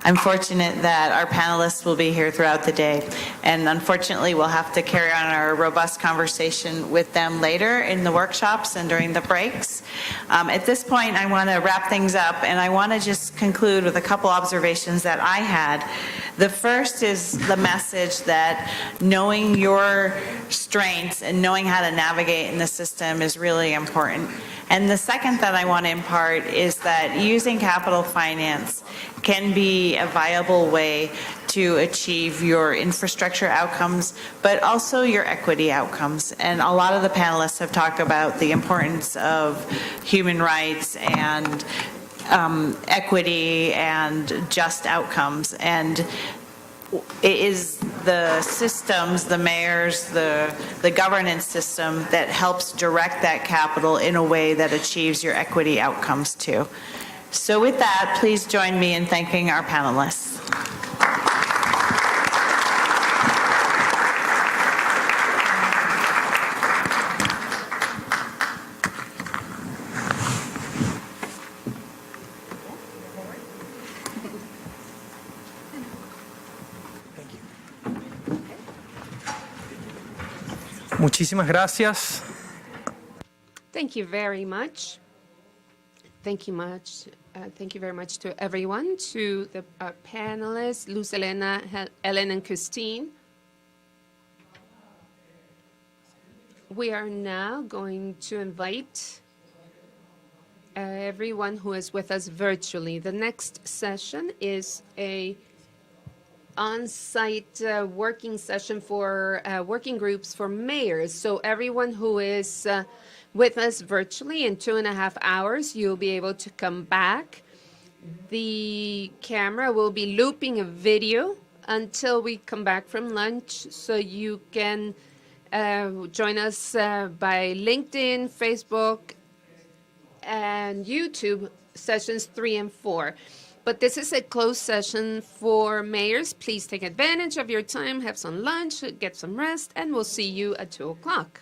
I'm fortunate that our panelists will be here throughout the day, and unfortunately we'll have to carry on our robust conversation with them later in the workshops and during the breaks. At this point, I want to wrap things up, and I want to just conclude with a couple observations that I had. The first is the message that knowing your strengths and knowing how to navigate in the system is really important. And the second that I want to impart is that using capital finance can be a viable way to achieve your infrastructure outcomes, but also your equity outcomes. And a lot of the panelists have talked about the importance of human rights and equity and just outcomes. And it is the systems, the mayors, the governance system that helps direct that capital in a way that achieves your equity outcomes too. So with that, please join me in thanking our panelists. Muchísimas gracias. Thank you very much. Thank you much. Thank you very much to everyone, to the panelists, Luz Elena, Ellen, and Christine. We are now going to invite everyone who is with us virtually. The next session is a on-site working session for working groups for mayors. So everyone who is with us virtually in 2.5 hours, you'll be able to come back. The camera will be looping a video until we come back from lunch, so you can join us by LinkedIn, Facebook, and YouTube, sessions 3 and 4. But this is a closed session for mayors. Please take advantage of your time, have some lunch, get some rest, and we'll see you at 2 o'clock.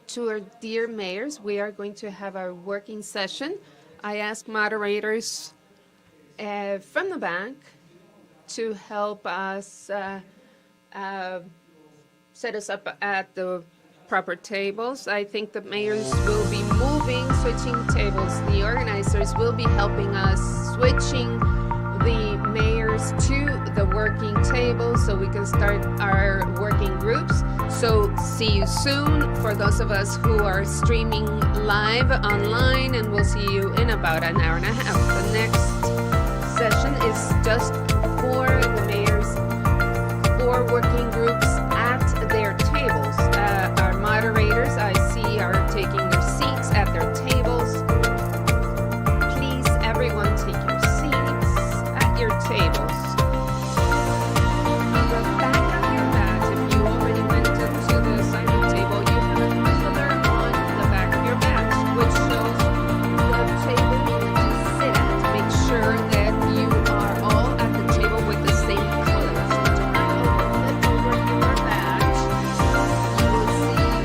To our dear mayors, we are going to have our working session. I ask moderators from the back to help us set us up at the proper tables. I think the mayors will be moving, switching tables. The organizers will be helping us switching the mayors to the working table so we can start our working groups. So see you soon for those of us who are streaming live online, and we'll see you in about an hour and a half. The next session is just for the mayors, for working groups at their tables. Our moderators, I see, are taking their seats at their tables. Please, everyone, take your seats at your tables. On the back of your badge, if you already went to the assignment table, you have a color on the back of your badge, which shows the table you need to sit at. Make sure that you are all at the table with the same color. So turn over your badge. You will see a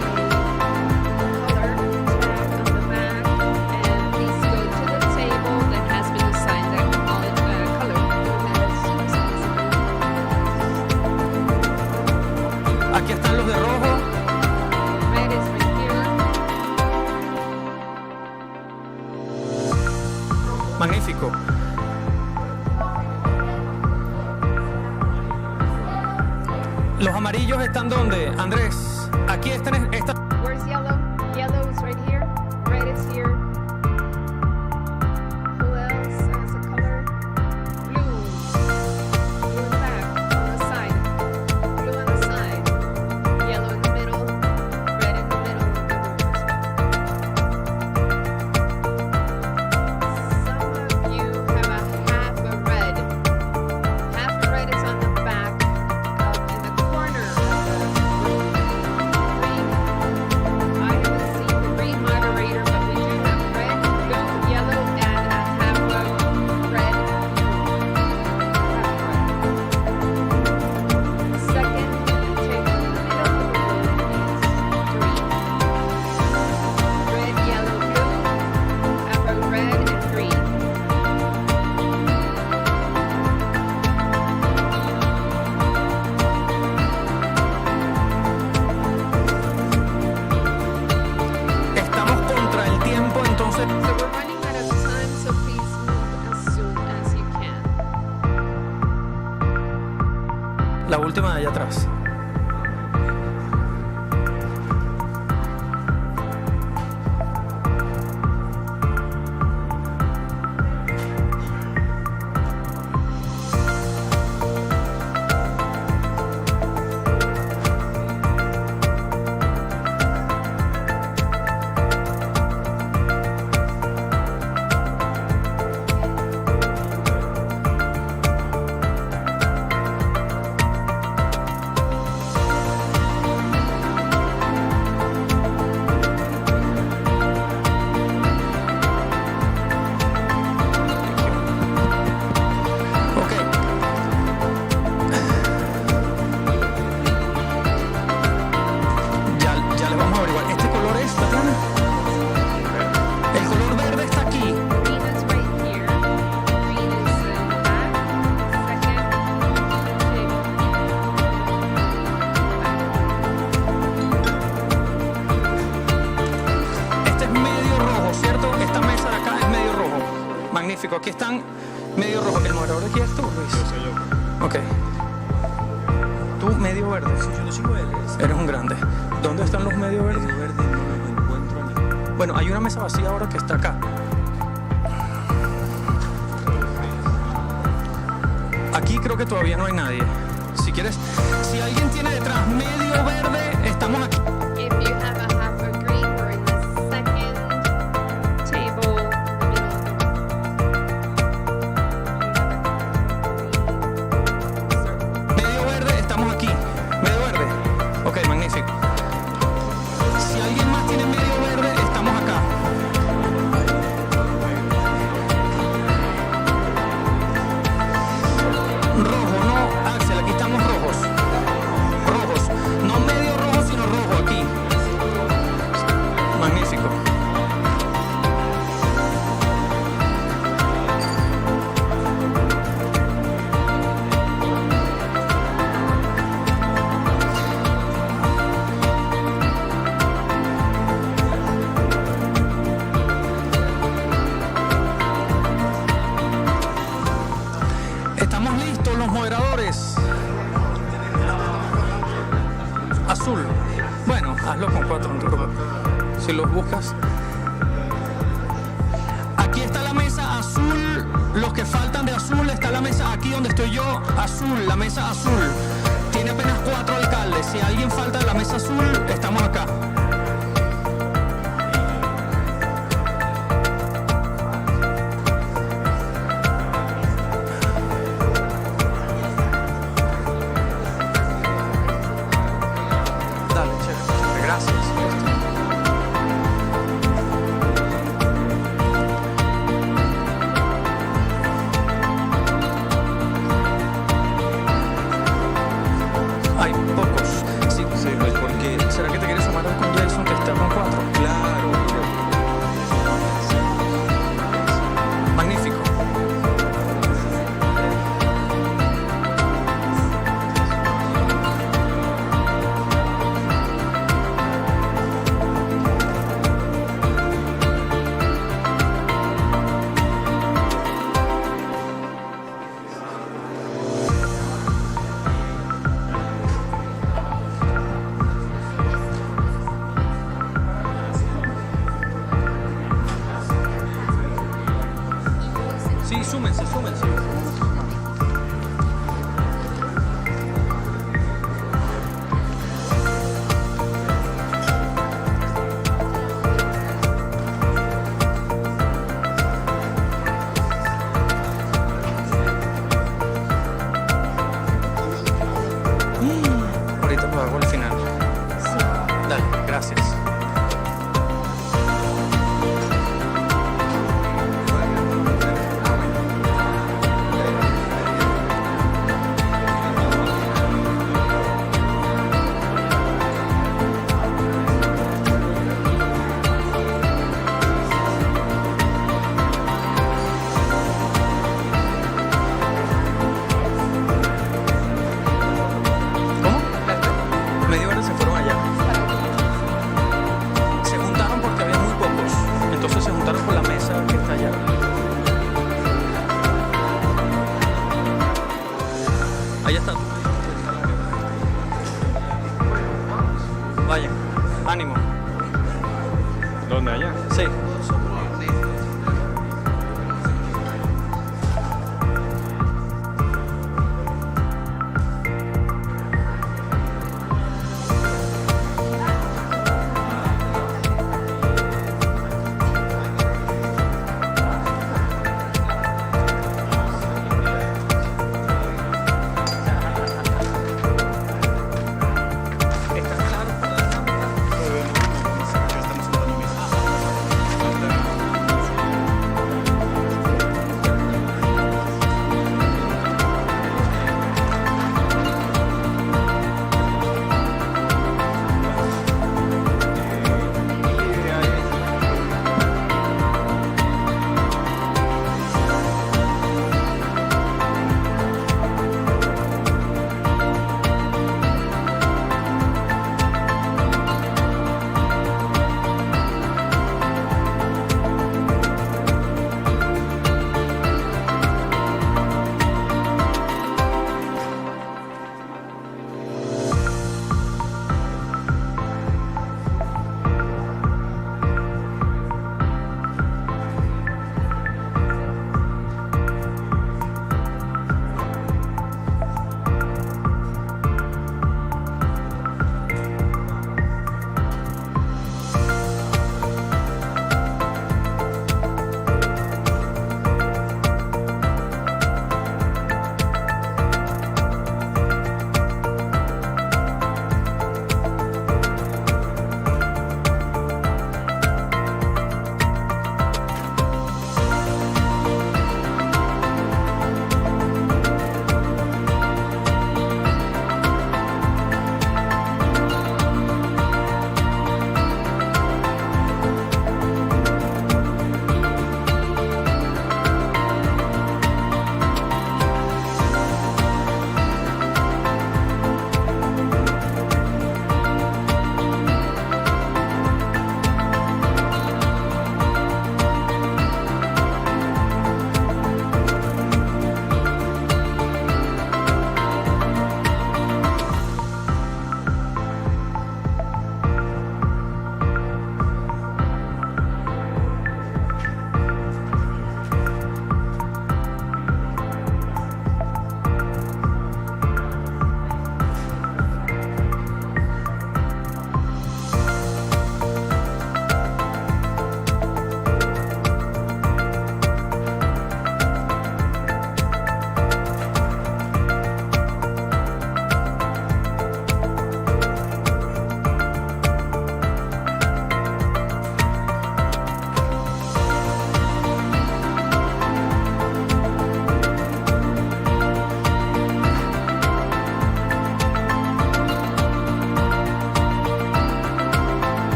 color tag on the back, and please go to the table that has been assigned that color. Aquí están los de rojo. Red is right here. Magnífico. Los amarillos están ¿dónde, Andrés? Aquí están. Where's yellow? Yellow is right here. Red is here. Who else has a color? Blue. Blue in the back, on the side. Blue on the side. Yellow in the middle. Red in the middle of the room as well. Some of you have a half a red. Half a red is on the back, in the corner of the room. Green. I haven't seen the green moderator, but we do have red, blue, yellow, and a half a red. Second table in the middle of the room is green. Red, yellow, blue, half a red, and green. Estamos contra el tiempo, entonces. So we're running out of time, so please move as soon as you can. La última de allá atrás. Medio rojo. ¿El moderador aquí es tú, Luis? Soy yo. Ok. ¿Tú medio verde? Sí, yo no soy verde. Eres un grande. ¿Dónde están los medio verdes? Medio verde no lo encuentro ni. Bueno, hay una mesa vacía ahora que está acá. Aquí creo que todavía no hay nadie. Si quieres, si alguien tiene detrás medio verde, estamos aquí. If you have a half a green, we're in the second table in the middle. Medio verde, estamos aquí. Medio verde. Ok, magnífico. Si alguien más tiene medio verde, estamos acá. Rojo, no, Axel, aquí estamos rojos. Rojos. No medio rojo, sino rojo aquí. Magnífico. ¿Estamos listos los moderadores? Azul. Bueno, hazlo con 4, no te preocupes. Si los buscas. Aquí está la mesa azul. Los que faltan de azul, está la mesa aquí donde estoy yo. Azul, la mesa azul. Tiene apenas 4 alcaldes. Si alguien falta de la mesa azul, estamos acá. Dale, chévere. Gracias. Hay pocos. Sí, pues porque. ¿Será que te quieres sumar con Jason que está con 4? Claro. Magnífico. Sí, súmense. Ahorita lo hago al final. Dale, gracias. ¿Cómo? Medio verde se fueron allá. Se juntaron porque había muy pocos. Entonces se juntaron con la mesa que está allá. Allá está. Vayan. Ánimo. ¿Dónde allá? Sí.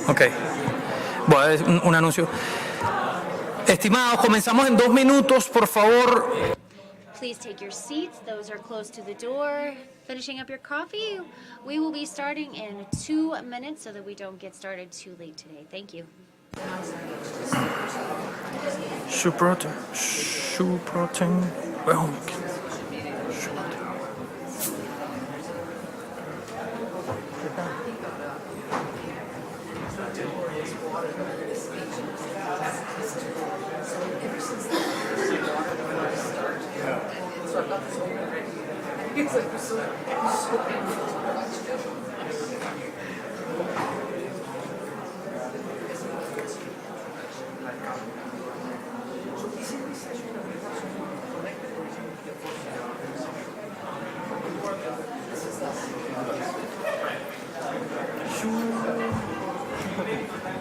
Ok. Voy a decir un anuncio. Estimados, comenzamos en 2 minutos, por favor. Please take your seats. Those are close to the door. Finishing up your coffee. We will be starting in 2 minutes so that we don't get started too late today. Thank you. Shoe protein. Well,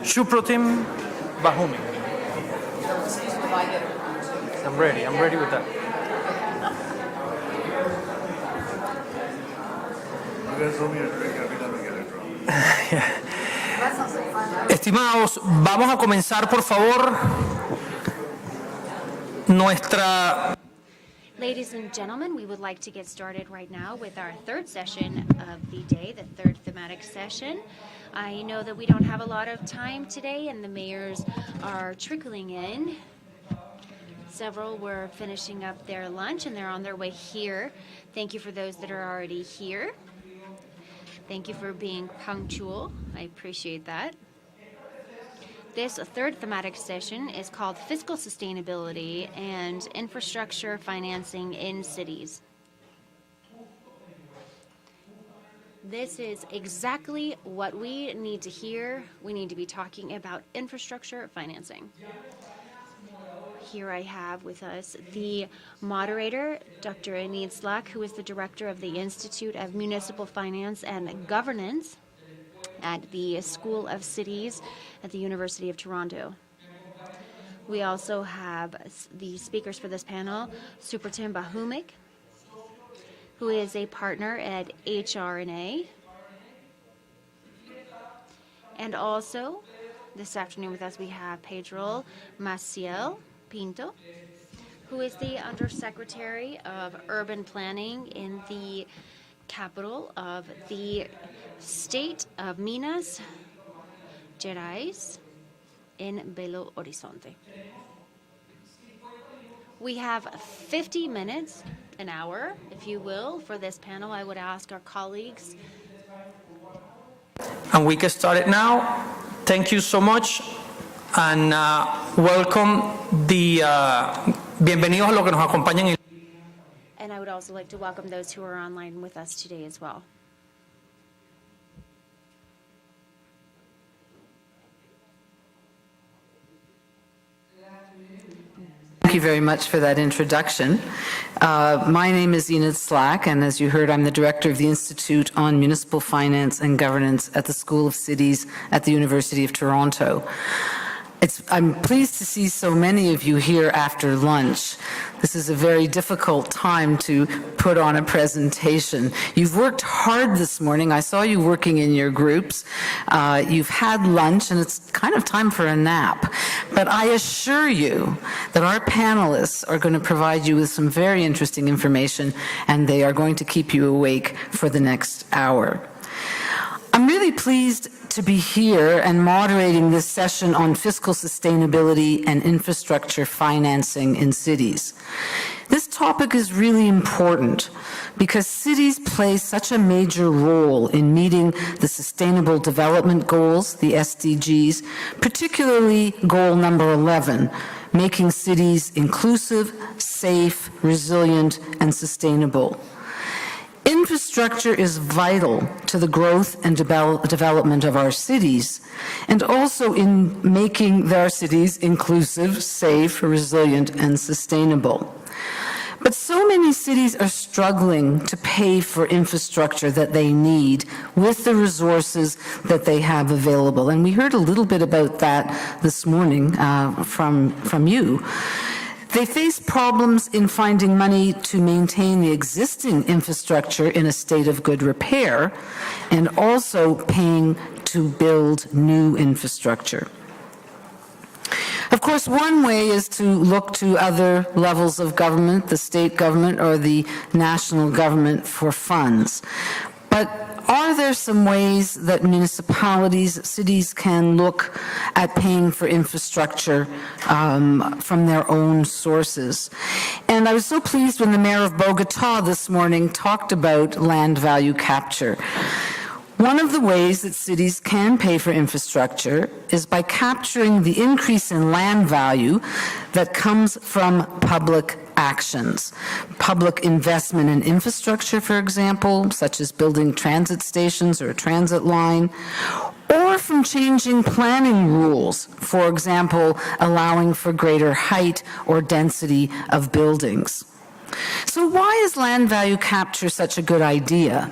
shoe protein, Bahumi. I'm ready with that. Estimados, vamos a comenzar, por favor, nuestra... Ladies and gentlemen, we would like to get started right now with our third session of the day, the third thematic session. I know that we don't have a lot of time today and the mayors are trickling in. Several were finishing up their lunch and they're on their way here. Thank you for those that are already here. Thank you for being punctual. I appreciate that. This third thematic session is called Fiscal Sustainability and Infrastructure Financing in Cities. This is exactly what we need to hear. We need to be talking about infrastructure financing. Here I have with us the moderator, Dr. Enid Slack, who is the director of the Institute of Municipal Finance and Governance at the School of Cities at the University of Toronto. We also have the speakers for this panel, Supratim Bahumik, who is a partner at HRNA. And also, this afternoon with us we have Pedro Maciel Pinto, who is the Undersecretary of Urban Planning in the capital of the state of Minas Gerais in Belo Horizonte. We have 50 minutes, an hour, if you will, for this panel. I would ask our colleagues. And we can start it now. Thank you so much. And welcome the bienvenidos a los que nos acompañan. And I would also like to welcome those who are online with us today as well. Thank you very much for that introduction. My name is Enid Slack, and as you heard, I'm the director of the Institute on Municipal Finance and Governance at the School of Cities at the University of Toronto. I'm pleased to see so many of you here after lunch. This is a very difficult time to put on a presentation. You've worked hard this morning. I saw you working in your groups. You've had lunch, and it's kind of time for a nap. But I assure you that our panelists are going to provide you with some very interesting information, and they are going to keep you awake for the next hour. I'm really pleased to be here and moderating this session on fiscal sustainability and infrastructure financing in cities. This topic is really important because cities play such a major role in meeting the Sustainable Development Goals, the SDGs, particularly goal number 11, making cities inclusive, safe, resilient, and sustainable. Infrastructure is vital to the growth and development of our cities, and also in making our cities inclusive, safe, resilient, and sustainable. But so many cities are struggling to pay for infrastructure that they need with the resources that they have available. And we heard a little bit about that this morning from you. They face problems in finding money to maintain the existing infrastructure in a state of good repair and also paying to build new infrastructure. Of course, one way is to look to other levels of government, the state government or the national government, for funds. But are there some ways that municipalities, cities can look at paying for infrastructure from their own sources? And I was so pleased when the mayor of Bogota this morning talked about land value capture. One of the ways that cities can pay for infrastructure is by capturing the increase in land value that comes from public actions. Public investment in infrastructure, for example, such as building transit stations or a transit line, or from changing planning rules, for example, allowing for greater height or density of buildings. So why is land value capture such a good idea?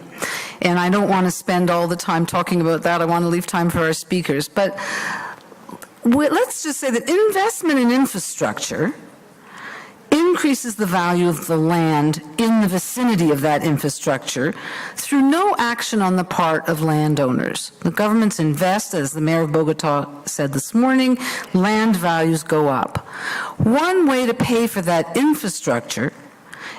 And I don't want to spend all the time talking about that. I want to leave time for our speakers. But let's just say that investment in infrastructure increases the value of the land in the vicinity of that infrastructure through no action on the part of landowners. The governments invest, as the mayor of Bogota said this morning, land values go up. One way to pay for that infrastructure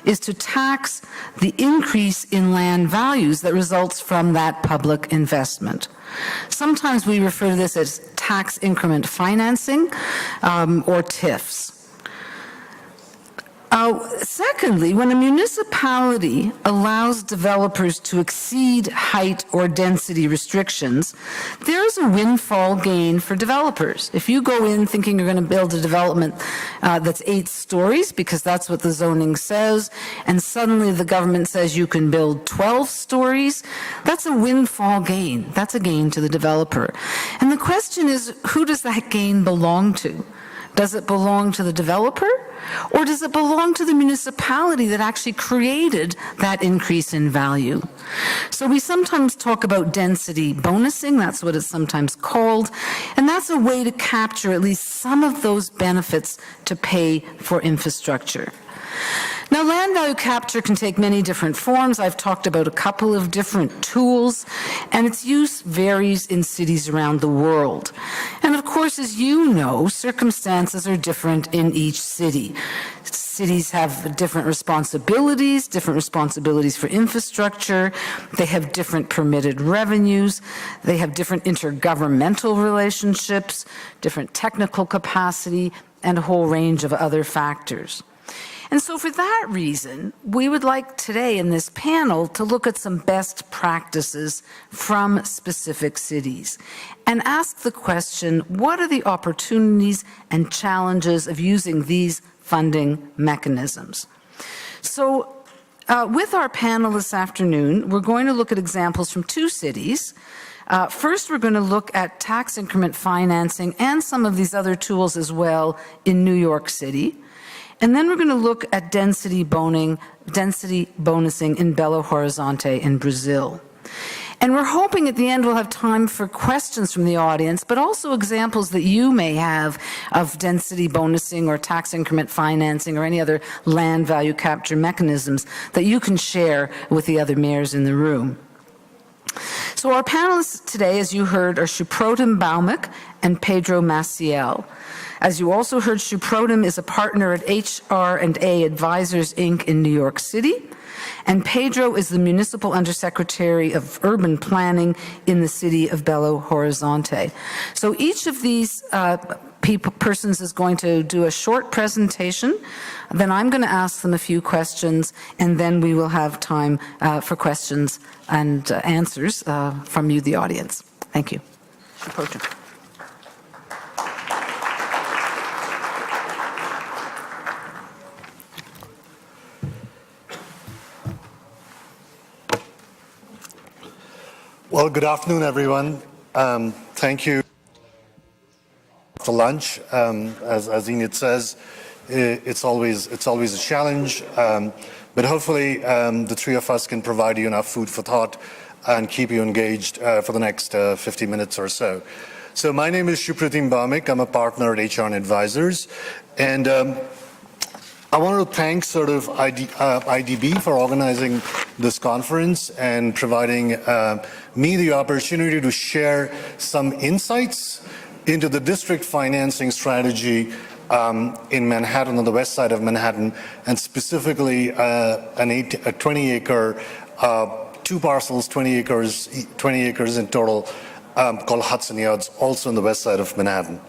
is to tax the increase in land values that results from that public investment. Sometimes we refer to this as tax increment financing or TIFs. Secondly, when a municipality allows developers to exceed height or density restrictions, there's a windfall gain for developers. If you go in thinking you're going to build a development that's 8 stories, because that's what the zoning says, and suddenly the government says you can build 12 stories, that's a windfall gain. That's a gain to the developer. And the question is, who does that gain belong to? Does it belong to the developer, or does it belong to the municipality that actually created that increase in value? So we sometimes talk about density bonusing, that's what it's sometimes called, and that's a way to capture at least some of those benefits to pay for infrastructure. Now, land value capture can take many different forms. I've talked about a couple of different tools, and its use varies in cities around the world. And of course, as you know, circumstances are different in each city. Cities have different responsibilities for infrastructure. They have different permitted revenues. They have different intergovernmental relationships, different technical capacity, and a whole range of other factors. And so for that reason, we would like today in this panel to look at some best practices from specific cities and ask the question, what are the opportunities and challenges of using these funding mechanisms? So with our panel this afternoon, we're going to look at examples from 2 cities. First, we're going to look at tax increment financing and some of these other tools as well in New York City. And then we're going to look at density bonusing in Belo Horizonte in Brazil. And we're hoping at the end we'll have time for questions from the audience, but also examples that you may have of density bonusing or tax increment financing or any other land value capture mechanisms that you can share with the other mayors in the room. So our panelists today, as you heard, are Shuprotim Baumick and Pedro Maciel. As you also heard, Shuprotim is a partner at HR&A Advisors, Inc. in New York City, and Pedro is the Municipal Undersecretary of Urban Planning in the city of Belo Horizonte. So each of these persons is going to do a short presentation, then I'm going to ask them a few questions, and then we will have time for questions and answers from you, the audience. Thank you. Shuprotim. Well, good afternoon, everyone. Thank you for lunch. As Enid says, it's always a challenge, but hopefully the 3 of us can provide you enough food for thought and keep you engaged for the next 50 minutes or so. So my name is Shuprotim Baumick. I'm a partner at HR and Advisors, and I want to thank sort of IDB for organizing this conference and providing me the opportunity to share some insights into the district financing strategy in Manhattan, on the west side of Manhattan, and specifically a 20-acre, 2 parcels, 20 acres in total, called Hudson Yards, also on the west side of Manhattan.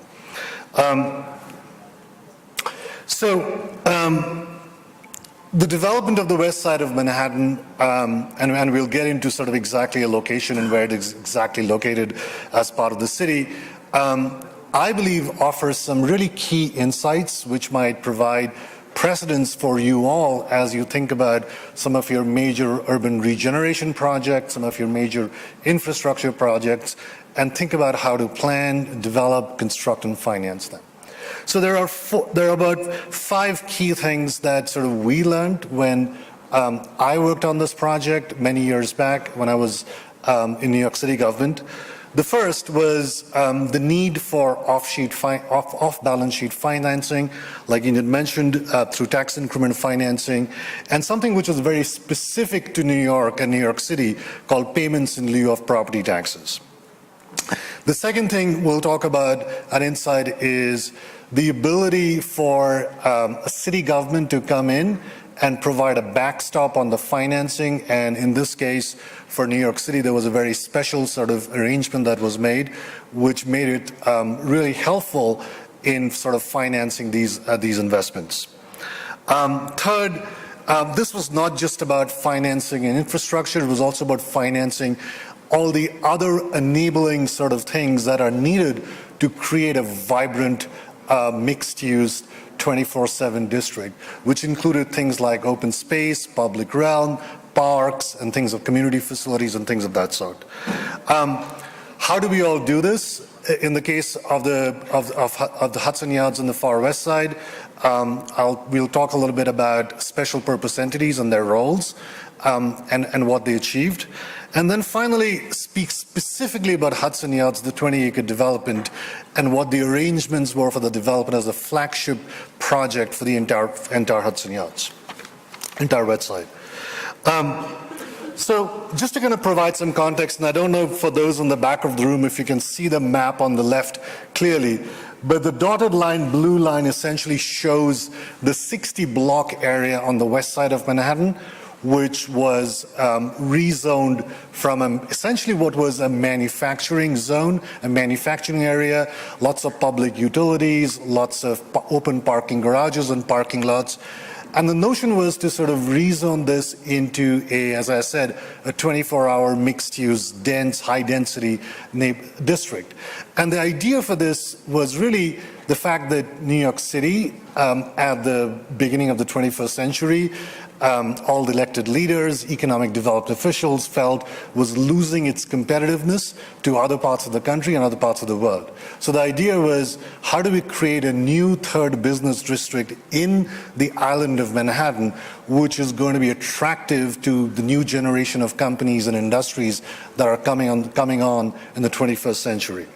The development of the west side of Manhattan, and we'll get into sort of exactly a location and where it is exactly located as part of the city, I believe offers some really key insights which might provide precedents for you all as you think about some of your major urban regeneration projects, some of your major infrastructure projects, and think about how to plan, develop, construct, and finance them. So there are about 5 key things that sort of we learned when I worked on this project many years back when I was in New York City government. The first was the need for off-balance sheet financing, like you had mentioned, through tax increment financing, and something which was very specific to New York and New York City called payments in lieu of property taxes. The second thing we'll talk about at Inside is the ability for a city government to come in and provide a backstop on the financing, and in this case, for New York City, there was a very special sort of arrangement that was made, which made it really helpful in sort of financing these investments. Third, this was not just about financing and infrastructure, it was also about financing all the other enabling sort of things that are needed to create a vibrant mixed-use 24/7 district, which included things like open space, public realm, parks, and things of community facilities and things of that sort. How do we all do this? In the case of the Hudson Yards on the far west side, we'll talk a little bit about special purpose entities and their roles and what they achieved. And then finally, speak specifically about Hudson Yards, the 20-acre development, and what the arrangements were for the development as a flagship project for the entire Hudson Yards, entire west side. So just to kind of provide some context, and I don't know for those in the back of the room if you can see the map on the left clearly, but the dotted line, blue line, essentially shows the 60-block area on the west side of Manhattan, which was rezoned from essentially what was a manufacturing zone, a manufacturing area, lots of public utilities, lots of open parking garages and parking lots. And the notion was to sort of rezone this into as I said, a 24-hour mixed-use, dense, high-density district. And the idea for this was really the fact that New York City, at the beginning of the 21st century, all the elected leaders, economic development officials felt was losing its competitiveness to other parts of the country and other parts of the world. So the idea was, how do we create a new third business district in the island of Manhattan, which is going to be attractive to the new generation of companies and industries that are coming on in the 21st century.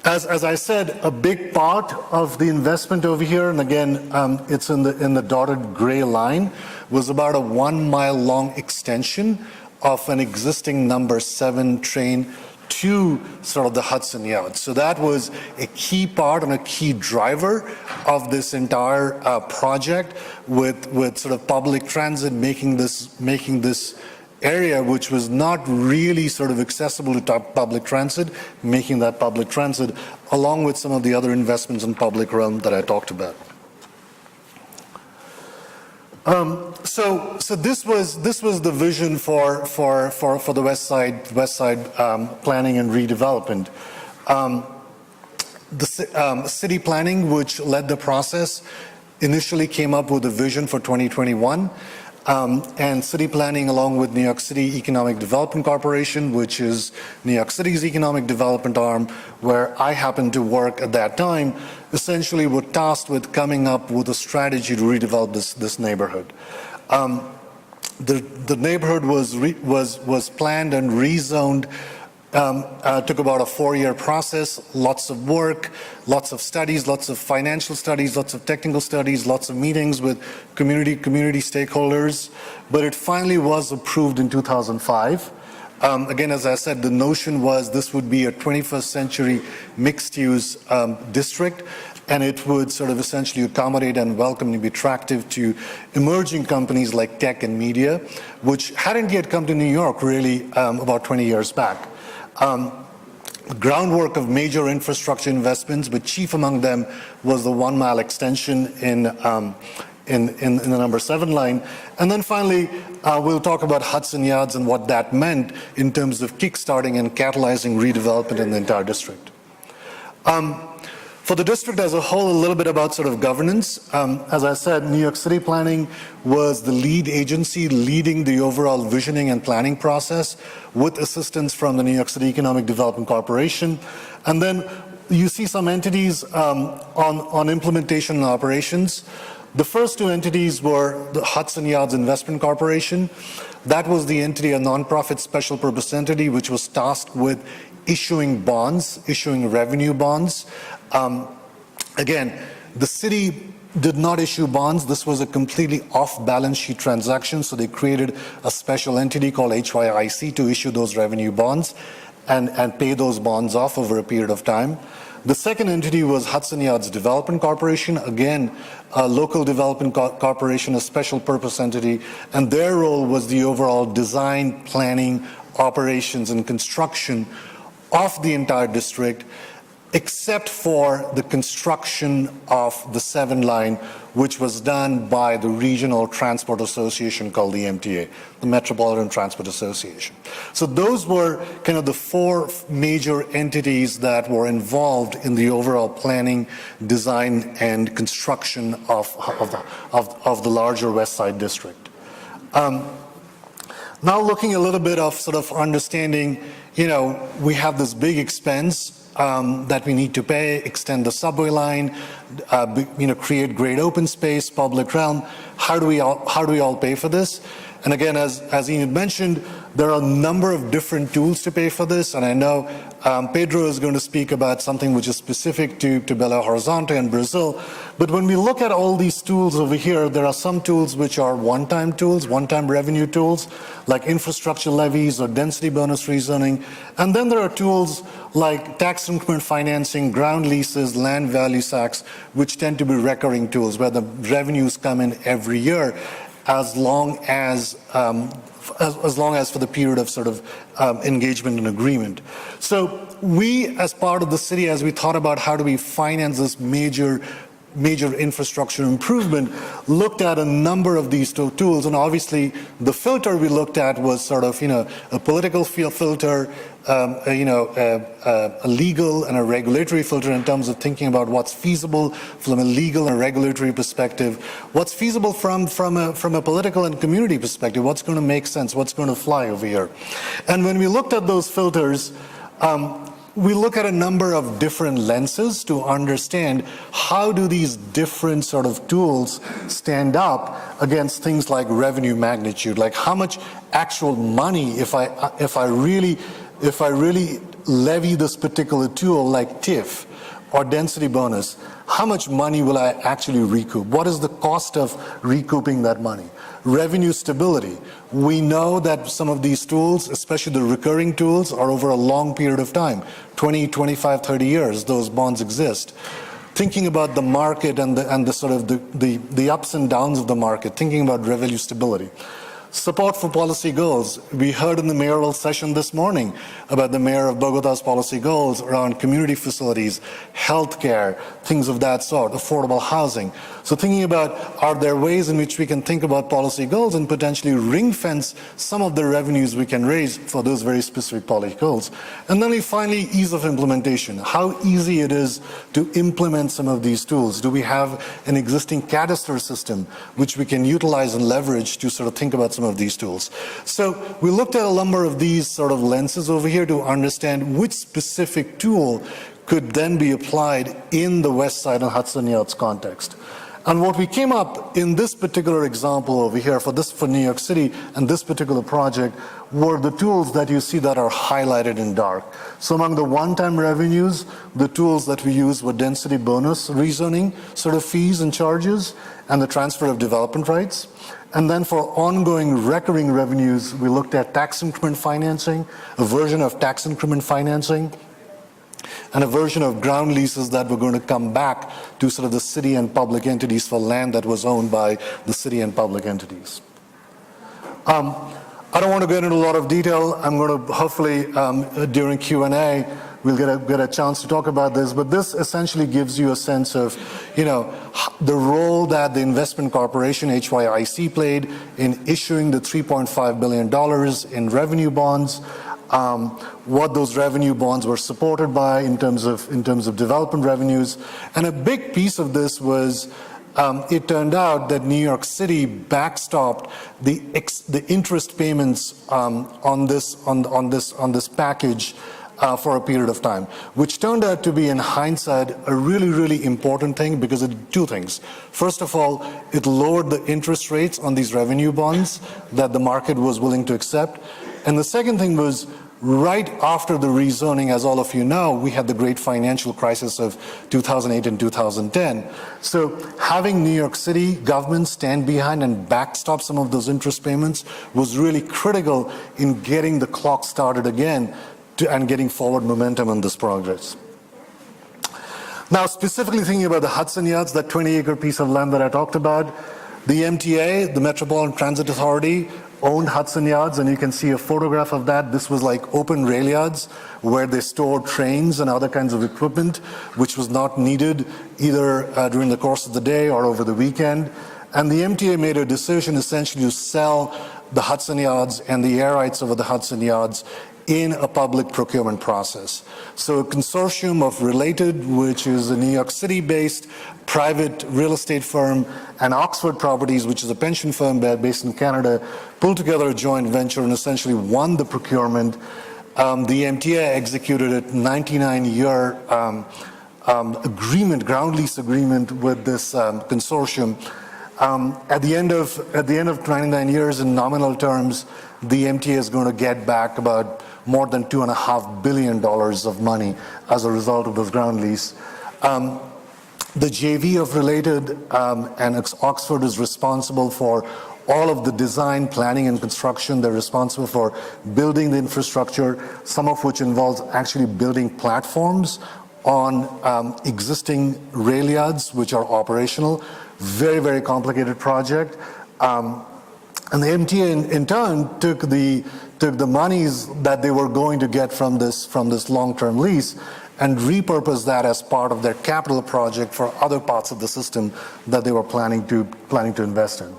As I said, a big part of the investment over here, and again, it's in the dotted gray line, was about a 1-mile long extension of an existing number 7 train to sort of the Hudson Yards. So that was a key part and a key driver of this entire project, with sort of public transit making this area, which was not really sort of accessible to public transit, making that public transit, along with some of the other investments in public realm that I talked about. So this was the vision for the west side planning and redevelopment. The city planning, which led the process, initially came up with a vision for 2021. And city planning, along with New York City Economic Development Corporation, which is New York City's economic development arm, where I happened to work at that time, essentially were tasked with coming up with a strategy to redevelop this neighborhood. The neighborhood was planned and rezoned Took about a 4-year process, lots of work, lots of studies, lots of financial studies, lots of technical studies, lots of meetings with community stakeholders, but it finally was approved in 2005. Again, as I said, the notion was this would be a 21st century mixed-use district, and it would sort of essentially accommodate and welcome and be attractive to emerging companies like tech and media, which hadn't yet come to New York really about 20 years back. Groundwork of major infrastructure investments, but chief among them was the 1 mile extension in the number 7 line. And then finally, we'll talk about Hudson Yards and what that meant in terms of kickstarting and catalyzing redevelopment in the entire district. For the district as a whole, a little bit about sort of governance. As I said, New York City Planning was the lead agency leading the overall visioning and planning process with assistance from the New York City Economic Development Corporation. And then you see some entities on implementation and operations. The first 2 entities were the Hudson Yards Investment Corporation. That was the entity, a nonprofit special purpose entity, which was tasked with issuing bonds, issuing revenue bonds. Again, the city did not issue bonds. This was a completely off-balance sheet transaction, so they created a special entity called HYIC to issue those revenue bonds and pay those bonds off over a period of time. The second entity was Hudson Yards Development Corporation, again, a local development corporation, a special purpose entity, and their role was the overall design, planning, operations, and construction of the entire district, except for the construction of the 7 line, which was done by the Regional Transport Association called the MTA, the Metropolitan Transport Association. So those were kind of the 4 major entities that were involved in the overall planning, design, and construction of the larger West Side district. Now looking a little bit of sort of understanding, we have this big expense that we need to pay, extend the subway line, create great open space, public realm. How do we all pay for this? And again, as Enid mentioned, there are a number of different tools to pay for this, and I know Pedro is going to speak about something which is specific to Belo Horizonte and Brazil. But when we look at all these tools over here, there are some tools which are one-time tools, one-time revenue tools, like infrastructure levies or density bonus rezoning. And then there are tools like tax increment financing, ground leases, land value tax, which tend to be recurring tools where the revenues come in every year, as long as for the period of sort of engagement and agreement. So we, as part of the city, as we thought about how do we finance this major infrastructure improvement, looked at a number of these tools, and obviously the filter we looked at was sort of a political filter, a legal and a regulatory filter in terms of thinking about what's feasible from a legal and regulatory perspective, what's feasible from a political and community perspective, what's going to make sense, what's going to fly over here. And when we looked at those filters, we look at a number of different lenses to understand how do these different sort of tools stand up against things like revenue magnitude, like how much actual money, if I really levy this particular tool like TIF or density bonus, how much money will I actually recoup? What is the cost of recouping that money? Revenue stability. We know that some of these tools, especially the recurring tools, are over a long period of time, 20, 25, 30 years, those bonds exist. Thinking about the market and the sort of the ups and downs of the market, thinking about revenue stability. Support for policy goals. We heard in the mayoral session this morning about the mayor of Bogota's policy goals around community facilities, healthcare, things of that sort, affordable housing. So thinking about, are there ways in which we can think about policy goals and potentially ring fence some of the revenues we can raise for those very specific policy goals. And then finally, ease of implementation. How easy it is to implement some of these tools. Do we have an existing cadaster system which we can utilize and leverage to sort of think about some of these tools? So we looked at a number of these sort of lenses over here to understand which specific tool could then be applied in the West Side and Hudson Yards context. And what we came up in this particular example over here for New York City and this particular project were the tools that you see that are highlighted in dark. So among the one-time revenues, the tools that we used were density bonus rezoning sort of fees and charges and the transfer of development rights. And then for ongoing recurring revenues, we looked at tax increment financing, a version of tax increment financing, and a version of ground leases that were going to come back to sort of the city and public entities for land that was owned by the city and public entities. I don't want to get into a lot of detail. I'm going to hopefully during Q&A we'll get a chance to talk about this, but this essentially gives you a sense of, the role that the investment corporation, HYIC, played in issuing the $3.5 billion in revenue bonds, what those revenue bonds were supported by in terms of development revenues. And a big piece of this was it turned out that New York City backstopped the interest payments on this package for a period of time, which turned out to be, in hindsight, a really, really important thing because it did two things. First of all, it lowered the interest rates on these revenue bonds that the market was willing to accept. And the second thing was, right after the rezoning, as all of you know, we had the great financial crisis of 2008 and 2010. So having New York City government stand behind and backstop some of those interest payments was really critical in getting the clock started again and getting forward momentum on this progress. Now, specifically thinking about the Hudson Yards, that 20-acre piece of land that I talked about, the MTA, the Metropolitan Transit Authority, owned Hudson Yards, and you can see a photograph of that. This was like open rail yards where they stored trains and other kinds of equipment, which was not needed either during the course of the day or over the weekend. And the MTA made a decision essentially to sell the Hudson Yards and the air rights over the Hudson Yards in a public procurement process. So a consortium of Related, which is a New York City-based private real estate firm, and Oxford Properties, which is a pension firm based in Canada, pulled together a joint venture and essentially won the procurement. The MTA executed a 99-year agreement, ground lease agreement with this consortium. At the end of 99 years, in nominal terms, the MTA is going to get back about more than $2.5 billion of money as a result of this ground lease. The JV of Related and Oxford is responsible for all of the design, planning, and construction. They're responsible for building the infrastructure, some of which involves actually building platforms on existing rail yards, which are operational. Very, very complicated project. And the MTA in turn took the monies that they were going to get from this long-term lease and repurposed that as part of their capital project for other parts of the system that they were planning to invest in.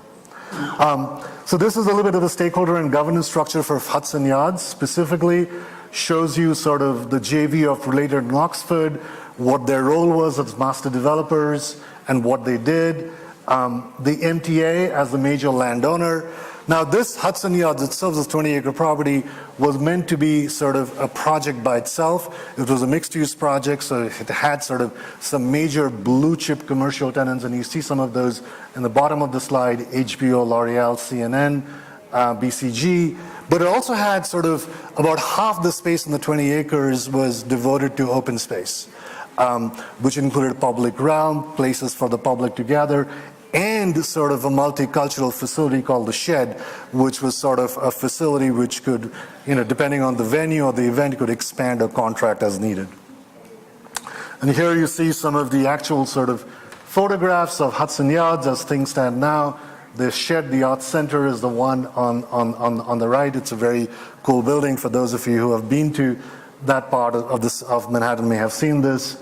So this is a little bit of the stakeholder and governance structure for Hudson Yards. Specifically, shows you sort of the JV of Related and Oxford, what their role was as master developers, and what they did. The MTA as the major landowner. Now, this Hudson Yards itself, this 20-acre property, was meant to be sort of a project by itself. It was a mixed-use project, so it had sort of some major blue-chip commercial tenants, and you see some of those in the bottom of the slide: HBO, L'Oreal, CNN, BCG. But it also had sort of about half the space in the 20 acres was devoted to open space, which included public realm, places for the public to gather, and sort of a multicultural facility called the Shed, which was sort of a facility which could, depending on the venue or the event, could expand or contract as needed. And here you see some of the actual sort of photographs of Hudson Yards as things stand now. The Shed, the Arts Center, is the one on the right. It's a very cool building. For those of you who have been to that part of Manhattan may have seen this.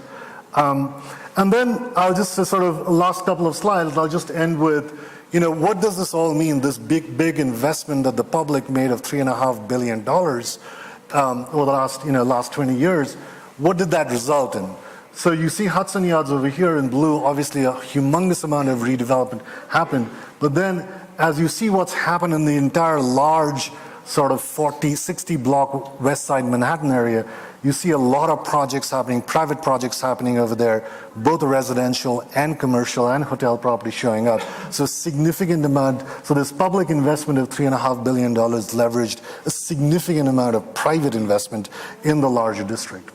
And then I'll just sort of last couple of slides, I'll just end with, what does this all mean? This big investment that the public made of $3.5 billion over the last 20 years. What did that result in? So you see Hudson Yards over here in blue. Obviously, a humongous amount of redevelopment happened. But then, as you see what's happened in the entire large sort of 60 block west side Manhattan area, you see a lot of projects happening, private projects happening over there, both residential and commercial and hotel property showing up. So significant amount, so this public investment of $3.5 billion leveraged a significant amount of private investment in the larger district.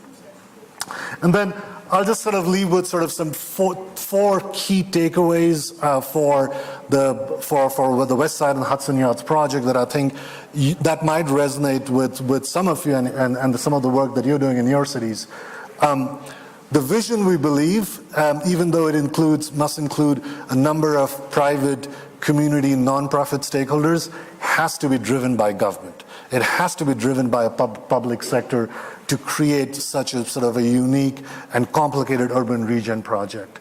And then I'll just sort of leave with sort of some four key takeaways for the West Side and Hudson Yards project that I think that might resonate with some of you and some of the work that you're doing in your cities. The vision, we believe, even though it must include a number of private, community, nonprofit stakeholders, has to be driven by government. It has to be driven by a public sector to create such a sort of a unique and complicated urban region project.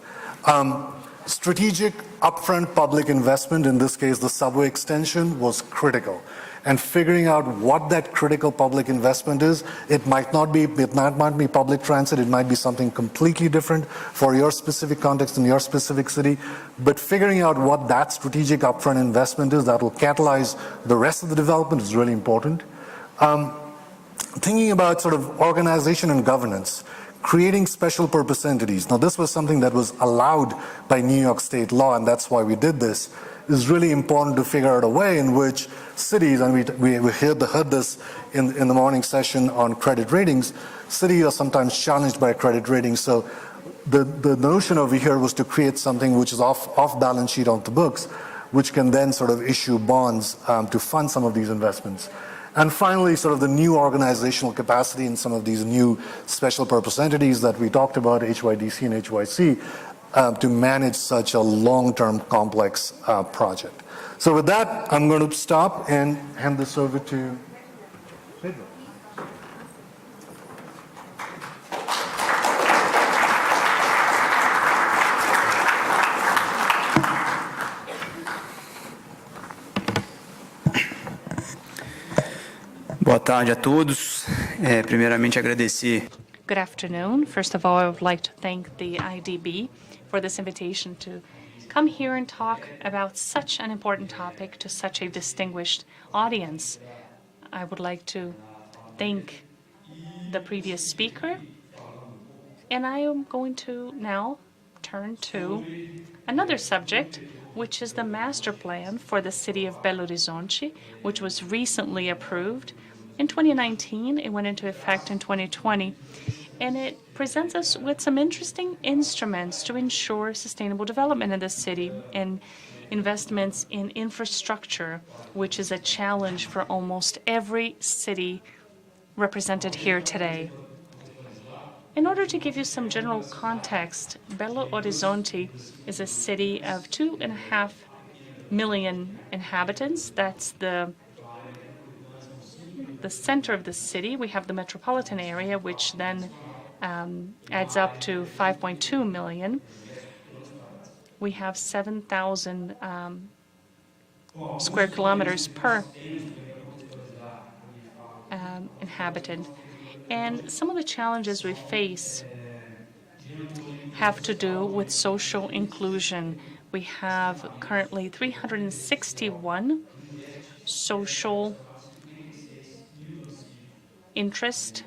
Strategic upfront public investment, in this case the subway extension, was critical. And figuring out what that critical public investment is, it might not be public transit, it might be something completely different for your specific context in your specific city, but figuring out what that strategic upfront investment is that will catalyze the rest of the development is really important. Thinking about sort of organization and governance, creating special purpose entities. Now, this was something that was allowed by New York State law, and that's why we did this. It's really important to figure out a way in which cities, and we heard this in the morning session on credit ratings, cities are sometimes challenged by credit ratings. So the notion over here was to create something which is off balance sheet on the books, which can then sort of issue bonds to fund some of these investments. And finally, sort of the new organizational capacity in some of these new special purpose entities that we talked about, HYDC and HYC, to manage such a long-term complex project. So with that, I'm going to stop and hand this over to Pedro. Boa tarde a todos. Primeiramente, agradecer. Good afternoon. First of all, I would like to thank the IDB for this invitation to come here and talk about such an important topic to such a distinguished audience. I would like to thank the previous speaker, and I am going to now turn to another subject, which is the master plan for the city of Belo Horizonte, which was recently approved in 2019. It went into effect in 2020, and it presents us with some interesting instruments to ensure sustainable development in the city and investments in infrastructure, which is a challenge for almost every city represented here today. In order to give you some general context, Belo Horizonte is a city of 2.5 million inhabitants. That's the center of the city. We have the metropolitan area, which then adds up to 5.2 million. We have 7,000 square kilometers per inhabitant. And some of the challenges we face have to do with social inclusion. We have currently 361 social interest,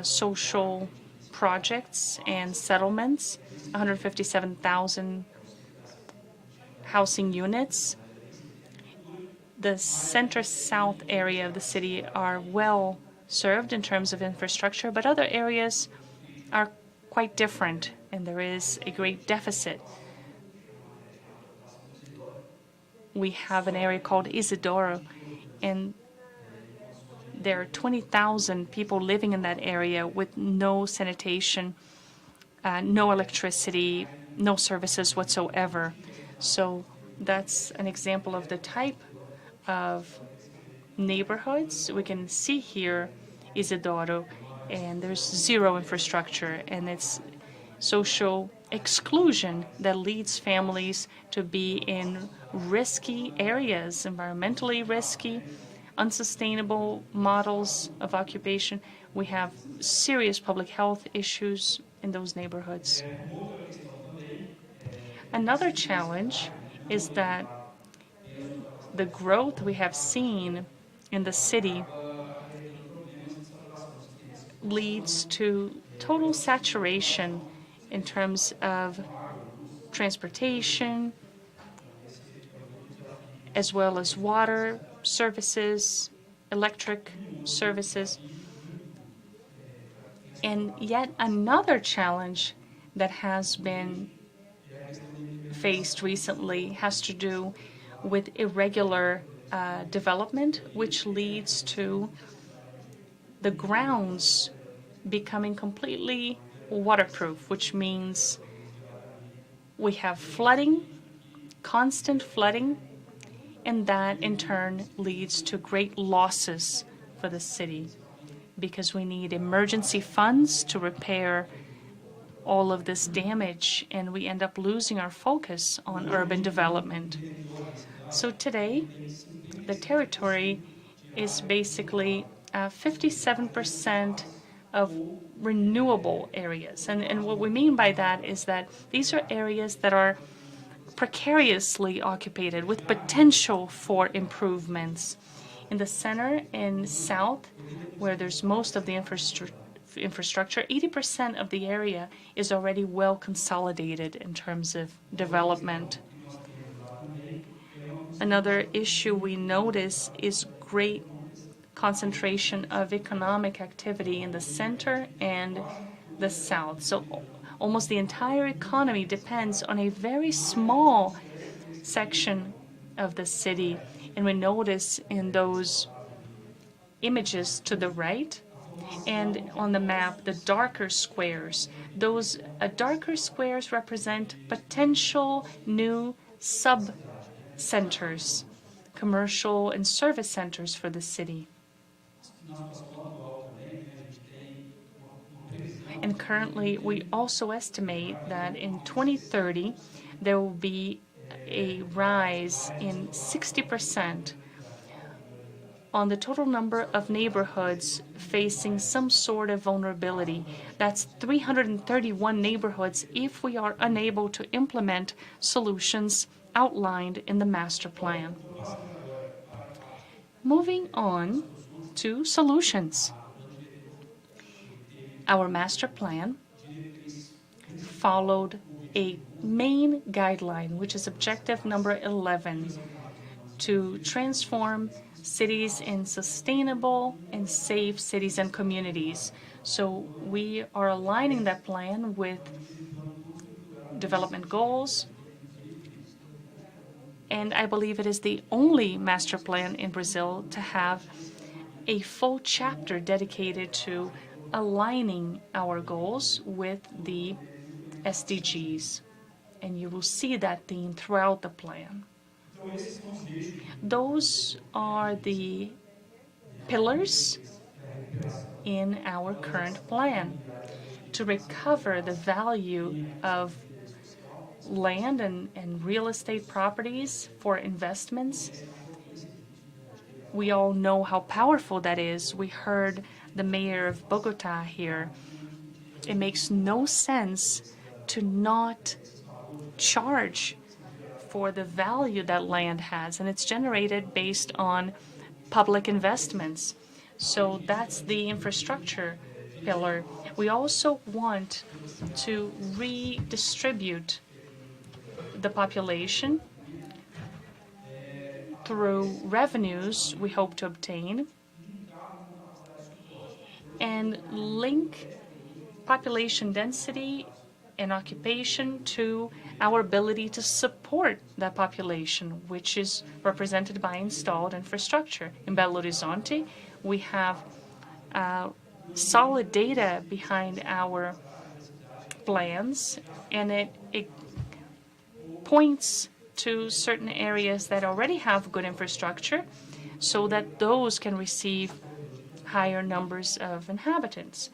social projects and settlements, 157,000 housing units. The center-south area of the city are well served in terms of infrastructure, but other areas are quite different, and there is a great deficit. We have an area called Isidoro, and there are 20,000 people living in that area with no sanitation, no electricity, no services whatsoever. So that's an example of the type of neighborhoods. We can see here Isidoro, and there's zero infrastructure, and it's social exclusion that leads families to be in risky areas, environmentally risky, unsustainable models of occupation. We have serious public health issues in those neighborhoods. Another challenge is that the growth we have seen in the city leads to total saturation in terms of transportation, as well as water services, electric services. And yet another challenge that has been faced recently has to do with irregular development, which leads to the grounds becoming completely waterproof, which means we have flooding, constant flooding, and that in turn leads to great losses for the city because we need emergency funds to repair all of this damage, and we end up losing our focus on urban development. So today, the territory is basically 57% of renewable areas. And what we mean by that is that these are areas that are precariously occupied with potential for improvements. In the center and south, where there's most of the infrastructure, 80% of the area is already well consolidated in terms of development. Another issue we notice is great concentration of economic activity in the center and the south. So almost the entire economy depends on a very small section of the city. And we notice in those images to the right and on the map, the darker squares. Those darker squares represent potential new sub-centers, commercial and service centers for the city. And currently, we also estimate that in 2030, there will be a rise in 60% on the total number of neighborhoods facing some sort of vulnerability. That's 331 neighborhoods if we are unable to implement solutions outlined in the master plan. Moving on to solutions. Our master plan followed a main guideline, which is objective number 11, to transform cities in sustainable and safe cities and communities. So we are aligning that plan with development goals, and I believe it is the only master plan in Brazil to have a full chapter dedicated to aligning our goals with the SDGs. And you will see that theme throughout the plan. Those are the pillars in our current plan to recover the value of land and real estate properties for investments. We all know how powerful that is. We heard the mayor of Bogota here. It makes no sense to not charge for the value that land has, and it's generated based on public investments. So that's the infrastructure pillar. We also want to redistribute the population through revenues we hope to obtain and link population density and occupation to our ability to support that population, which is represented by installed infrastructure. In Belo Horizonte, we have solid data behind our plans, and it points to certain areas that already have good infrastructure so that those can receive higher numbers of inhabitants,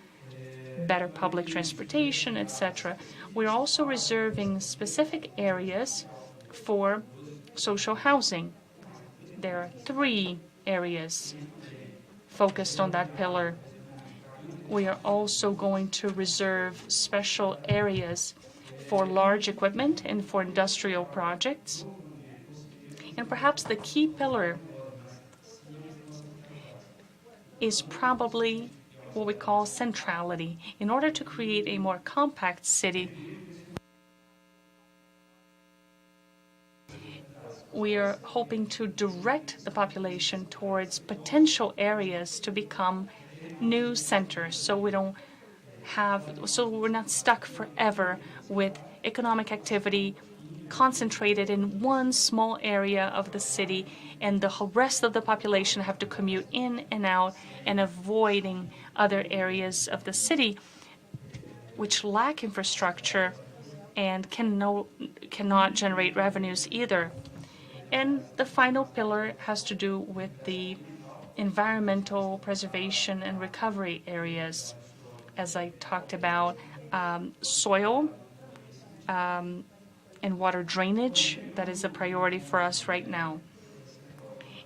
better public transportation, etc. We're also reserving specific areas for social housing. There are 3 areas focused on that pillar. We are also going to reserve special areas for large equipment and for industrial projects. And perhaps the key pillar is probably what we call centrality. In order to create a more compact city, we are hoping to direct the population towards potential areas to become new centers, so we're not stuck forever with economic activity concentrated in one small area of the city, and the rest of the population have to commute in and out and avoiding other areas of the city which lack infrastructure and cannot generate revenues either. And the final pillar has to do with the environmental preservation and recovery areas. As I talked about, soil and water drainage, that is a priority for us right now.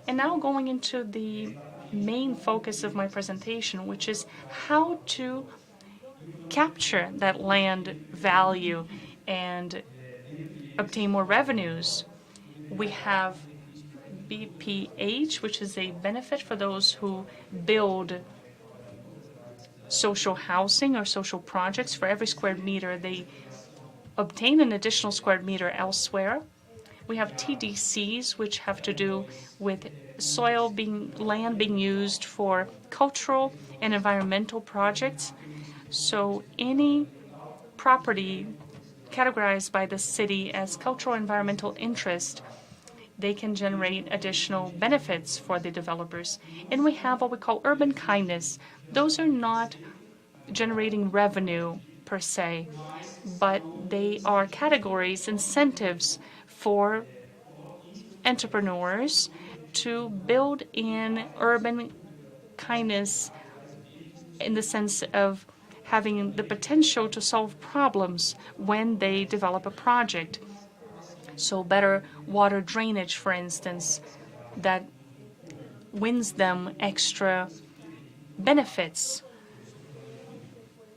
And now going into the main focus of my presentation, which is how to capture that land value and obtain more revenues. We have BPH, which is a benefit for those who build social housing or social projects. For every square meter, they obtain an additional square meter elsewhere. We have TDCs, which have to do with land being used for cultural and environmental projects. So any property categorized by the city as cultural environmental interest, they can generate additional benefits for the developers. And we have what we call urban kindness. Those are not generating revenue per se, but they are categories, incentives for entrepreneurs to build in urban kindness in the sense of having the potential to solve problems when they develop a project. So better water drainage, for instance, that wins them extra benefits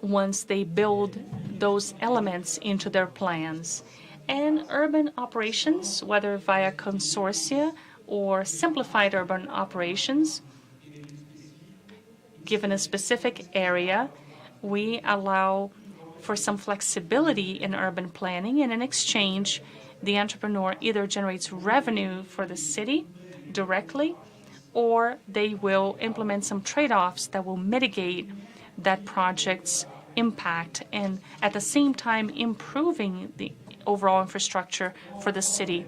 once they build those elements into their plans. And urban operations, whether via consortia or simplified urban operations, given a specific area, we allow for some flexibility in urban planning, and in exchange, the entrepreneur either generates revenue for the city directly, or they will implement some trade-offs that will mitigate that project's impact and at the same time improving the overall infrastructure for the city.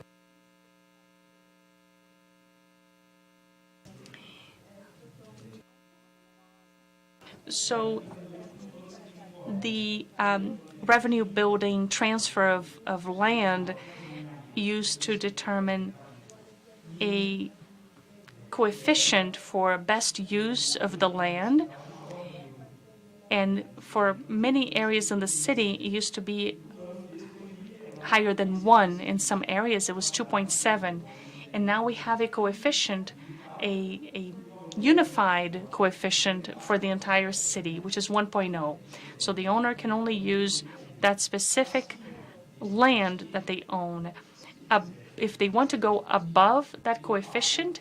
So the revenue building transfer of land used to determine a coefficient for best use of the land. And for many areas in the city, it used to be higher than 1. In some areas, it was 2.7. And now we have a coefficient, a unified coefficient for the entire city, which is 1.0. So the owner can only use that specific land that they own. If they want to go above that coefficient,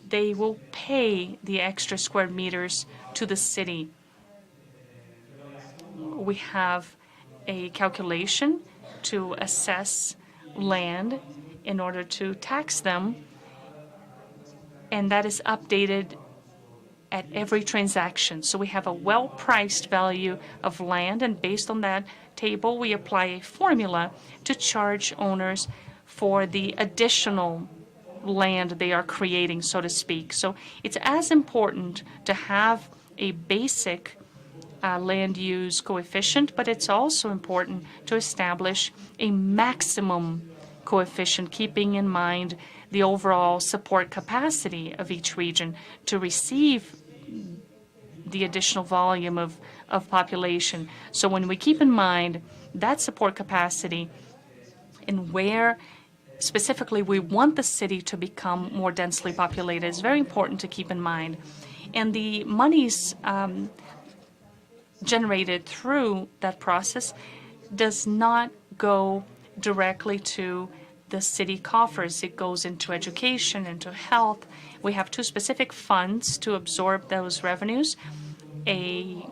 they will pay the extra square meters to the city. We have a calculation to assess land in order to tax them, and that is updated at every transaction. So we have a well-priced value of land, and based on that table, we apply a formula to charge owners for the additional land they are creating, so to speak. So it's as important to have a basic land use coefficient, but it's also important to establish a maximum coefficient, keeping in mind the overall support capacity of each region to receive the additional volume of population. So when we keep in mind that support capacity and where specifically we want the city to become more densely populated, it's very important to keep in mind. And the monies generated through that process does not go directly to the city coffers. It goes into education, into health. We have two specific funds to absorb those revenues. A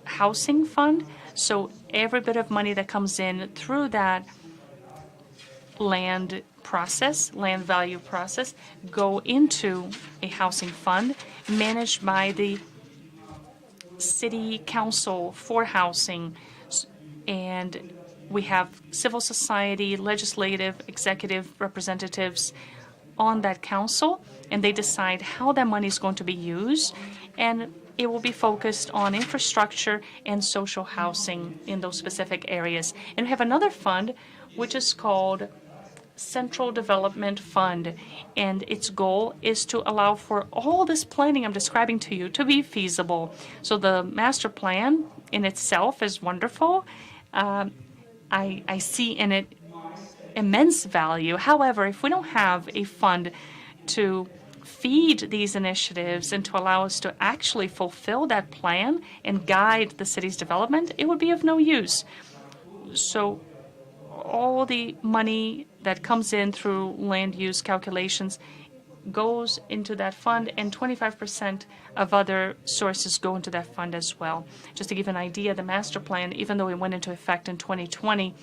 housing fund, so every bit of money that comes in through that land value process, go into a housing fund managed by the city council for housing. And we have civil society, legislative, executive representatives on that council, and they decide how that money is going to be used, and it will be focused on infrastructure and social housing in those specific areas. And we have another fund which is called Central Development Fund, and its goal is to allow for all this planning I'm describing to you to be feasible. So the master plan in itself is wonderful. I see in it immense value. However, if we don't have a fund to feed these initiatives and to allow us to actually fulfill that plan and guide the city's development, it would be of no use. So all the money that comes in through land use calculations goes into that fund, and 25% of other sources go into that fund as well. Just to give an idea, the master plan, even though it went into effect in 2020,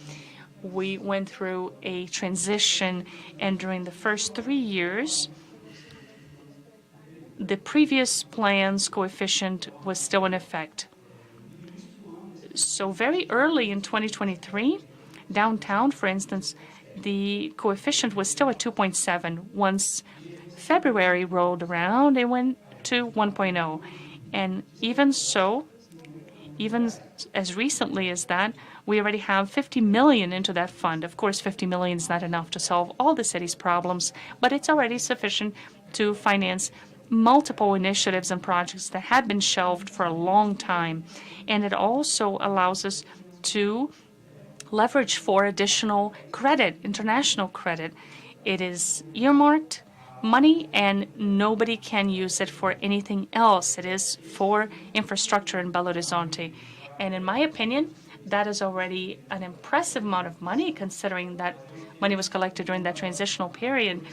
we went through a transition, and during the first 3 years, the previous plan's coefficient was still in effect. So very early in 2023, downtown, for instance, the coefficient was still at 2.7. Once February rolled around, it went to 1.0. And even so, even as recently as that, we already have 50 million into that fund. Of course, 50 million is not enough to solve all the city's problems, but it's already sufficient to finance multiple initiatives and projects that had been shelved for a long time. And it also allows us to leverage for additional credit, international credit. It is earmarked money, and nobody can use it for anything else. It is for infrastructure in Belo Horizonte. And in my opinion, that is already an impressive amount of money, considering that money was collected during that transitional period.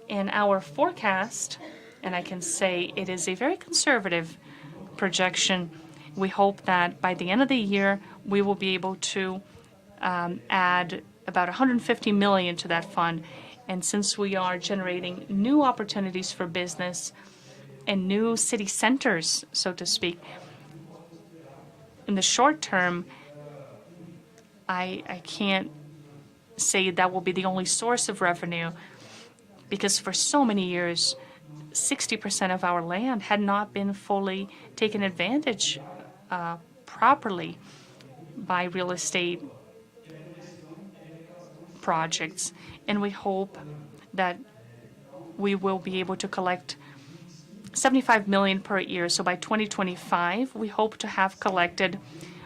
In our forecast, and I can say it is a very conservative projection, we hope that by the end of the year, we will be able to add about 150 million to that fund. And since we are generating new opportunities for business and new city centers, so to speak, in the short term, I can't say that will be the only source of revenue, because for so many years, 60% of our land had not been fully taken advantage properly by real estate projects. And we hope that we will be able to collect 75 million per year. So by 2025, we hope to have collected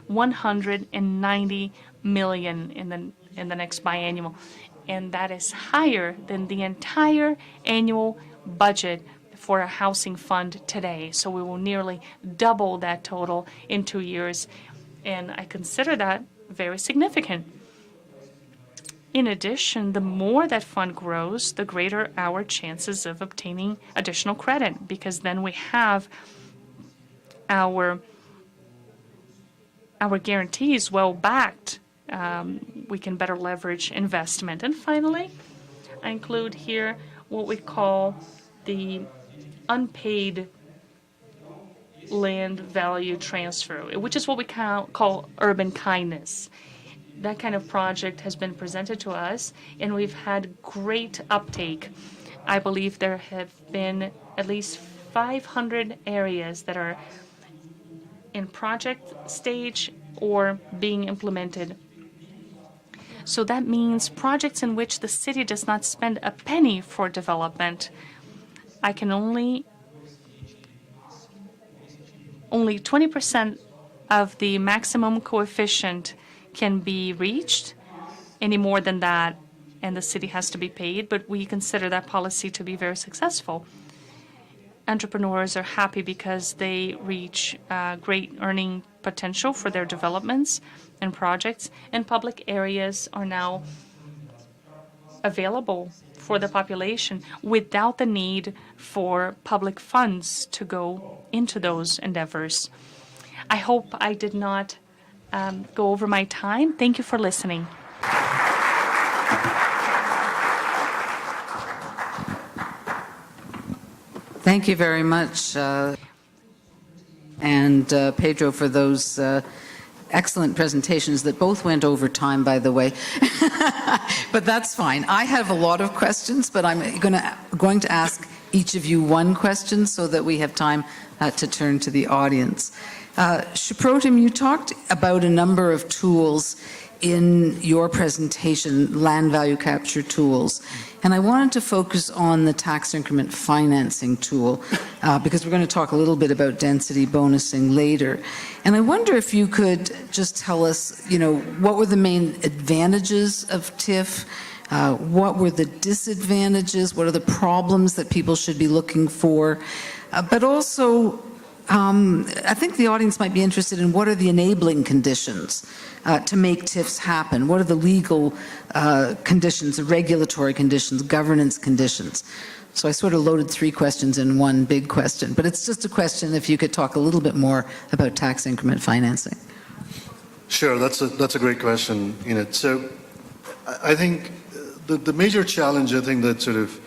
190 million in the next biennial. And that is higher than the entire annual budget for a housing fund today. So we will nearly double that total in 2 years. And I consider that very significant. In addition, the more that fund grows, the greater our chances of obtaining additional credit, because then we have our guarantees well backed. We can better leverage investment. And finally, I include here what we call the unpaid land value transfer, which is what we call urban kindness. That kind of project has been presented to us, and we've had great uptake. I believe there have been at least 500 areas that are in project stage or being implemented. So that means projects in which the city does not spend a penny for development. I can only 20% of the maximum coefficient can be reached. Any more than that, and the city has to be paid, but we consider that policy to be very successful. Entrepreneurs are happy because they reach great earning potential for their developments and projects, and public areas are now available for the population without the need for public funds to go into those endeavors. I hope I did not go over my time. Thank you for listening. Thank you very much, and Pedro, for those excellent presentations that both went over time, by the way. But that's fine. I have a lot of questions, but I'm going to ask each of you one question so that we have time to turn to the audience. Shiprotim, you talked about a number of tools in your presentation, land value capture tools. And I wanted to focus on the tax increment financing tool because we're going to talk a little bit about density bonusing later. And I wonder if you could just tell us, what were the main advantages of TIF? What were the disadvantages? What are the problems that people should be looking for? But also, I think the audience might be interested in what are the enabling conditions to make TIFs happen? What are the legal conditions, the regulatory conditions, governance conditions? So I sort of loaded three questions in one big question, but it's just a question if you could talk a little bit more about tax increment financing. Sure, that's a great question, Enid. So I think the major challenge, I think, that sort of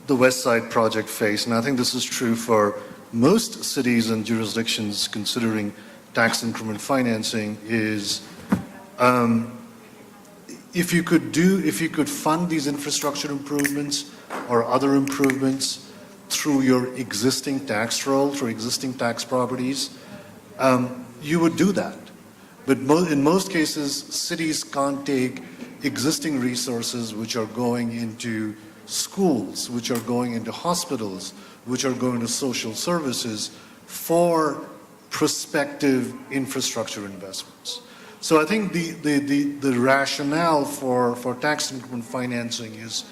the West Side project faced, and I think this is true for most cities and jurisdictions considering tax increment financing, is if you could fund these infrastructure improvements or other improvements through your existing tax roll, through existing tax properties, you would do that. But in most cases, cities can't take existing resources which are going into schools, which are going into hospitals, which are going to social services for prospective infrastructure investments. So I think the rationale for tax increment financing is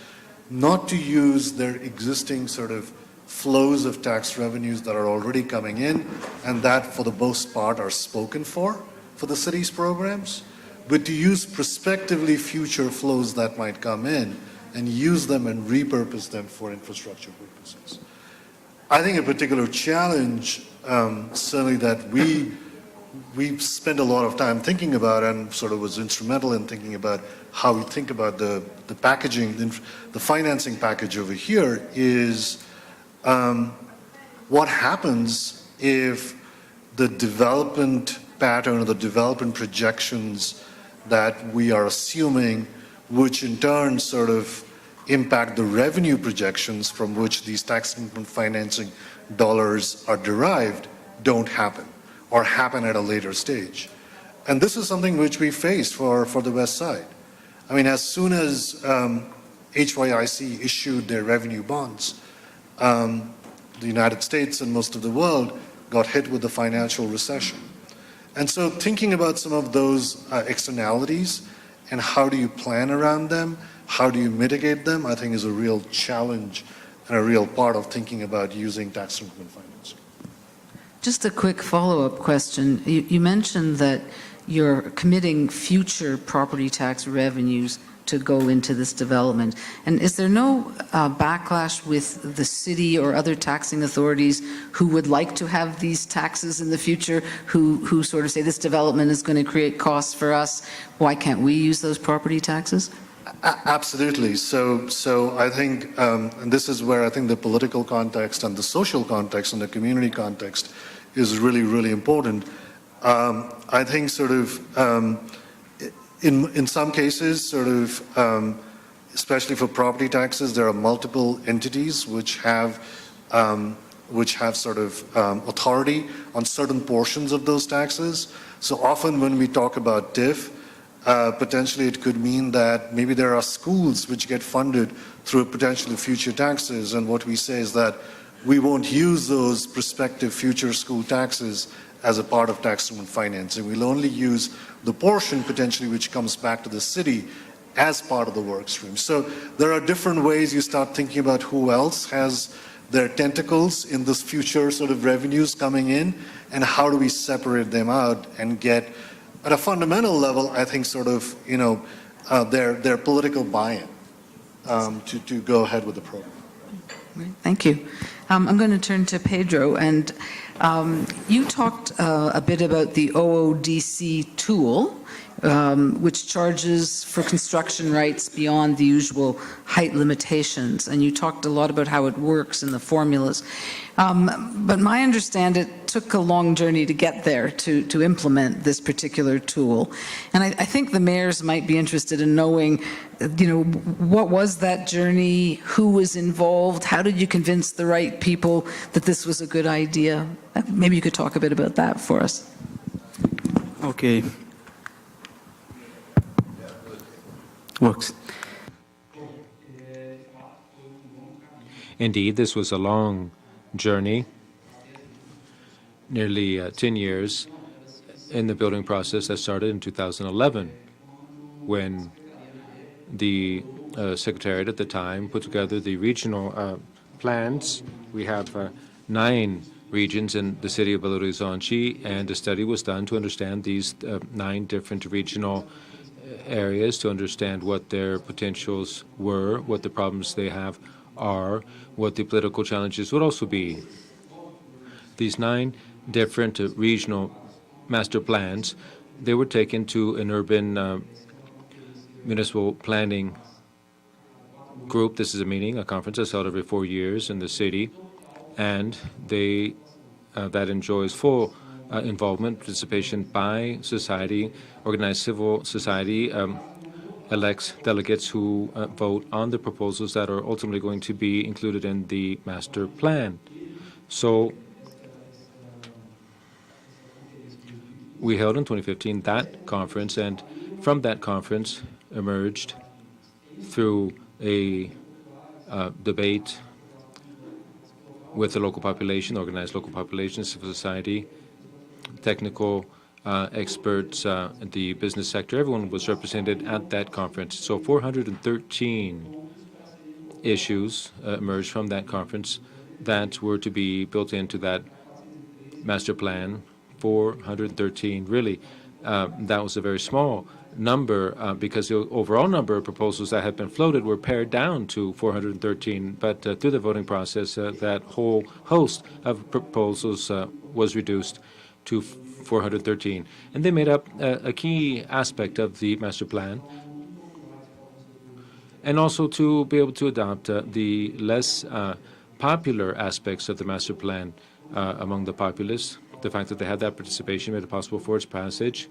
not to use their existing sort of flows of tax revenues that are already coming in and that for the most part are spoken for the city's programs, but to use prospectively future flows that might come in and use them and repurpose them for infrastructure purposes. I think a particular challenge, certainly that we spent a lot of time thinking about and sort of was instrumental in thinking about how we think about the packaging, the financing package over here is what happens if the development pattern or the development projections that we are assuming, which in turn sort of impact the revenue projections from which these tax increment financing dollars are derived, don't happen or happen at a later stage. And this is something which we face for the West Side. I mean, as soon as HYIC issued their revenue bonds, the United States and most of the world got hit with the financial recession. And so thinking about some of those externalities and how do you plan around them, how do you mitigate them, I think is a real challenge and a real part of thinking about using tax increment financing. Just a quick follow-up question. You mentioned that you're committing future property tax revenues to go into this development. And is there no backlash with the city or other taxing authorities who would like to have these taxes in the future, who sort of say this development is going to create costs for us? Why can't we use those property taxes? Absolutely. So I think, and this is where I think the political context and the social context and the community context is really, really important. I think sort of in some cases, sort of, especially for property taxes, there are multiple entities which have sort of authority on certain portions of those taxes. So often when we talk about TIF, potentially it could mean that maybe there are schools which get funded through potentially future taxes, and what we say is that we won't use those prospective future school taxes as a part of tax increment financing. We'll only use the portion potentially which comes back to the city as part of the work stream. So there are different ways you start thinking about who else has their tentacles in this future sort of revenues coming in, and how do we separate them out and get, at a fundamental level, I think sort of, their political buy-in. to go ahead with the program. Thank you. I'm going to turn to Pedro, and you talked a bit about the OODC tool, which charges for construction rights beyond the usual height limitations, and you talked a lot about how it works and the formulas. But my understanding, it took a long journey to get there to implement this particular tool. And I think the mayors might be interested in knowing, what was that journey? Who was involved? How did you convince the right people that this was a good idea? Maybe you could talk a bit about that for us. Okay. Works. Indeed, this was a long journey, nearly 10 years in the building process that started in 2011, when the Secretariat at the time put together the regional plans. We have 9 regions in the city of Belo Horizonte, and a study was done to understand these 9 different regional areas, to understand what their potentials were, what the problems they have are, what the political challenges would also be. These 9 different regional master plans, they were taken to an urban municipal planning group. This is a meeting, a conference that's held every 4 years in the city, and they that enjoys full involvement, participation by society, organized civil society, elects delegates who vote on the proposals that are ultimately going to be included in the master plan. So we held in 2015 that conference, and from that conference emerged, through a debate with the local population, organized local population, civil society, technical experts, the business sector, everyone was represented at that conference. So 413 issues emerged from that conference that were to be built into that master plan. 413, really. That was a very small number because the overall number of proposals that had been floated were pared down to 413. But through the voting process, that whole host of proposals was reduced to 413. And they made up a key aspect of the master plan. And also to be able to adopt the less popular aspects of the master plan among the populace. The fact that they had that participation made it possible for its passage.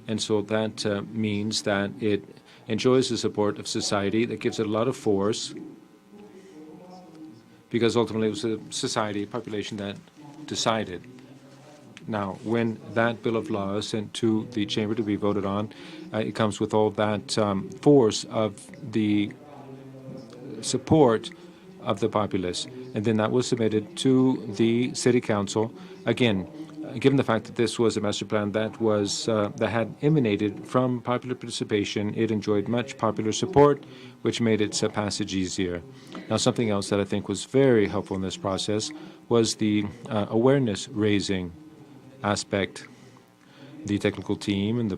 And so that means that it enjoys the support of society, that gives it a lot of force, because ultimately it was a society, a population that decided. Now, when that bill of law is sent to the chamber to be voted on, it comes with all that force of the support of the populace. And then that was submitted to the city council. Again, given the fact that this was a master plan that was that had emanated from popular participation, it enjoyed much popular support, which made its passage easier. Now, something else that I think was very helpful in this process was the awareness raising aspect. The technical team and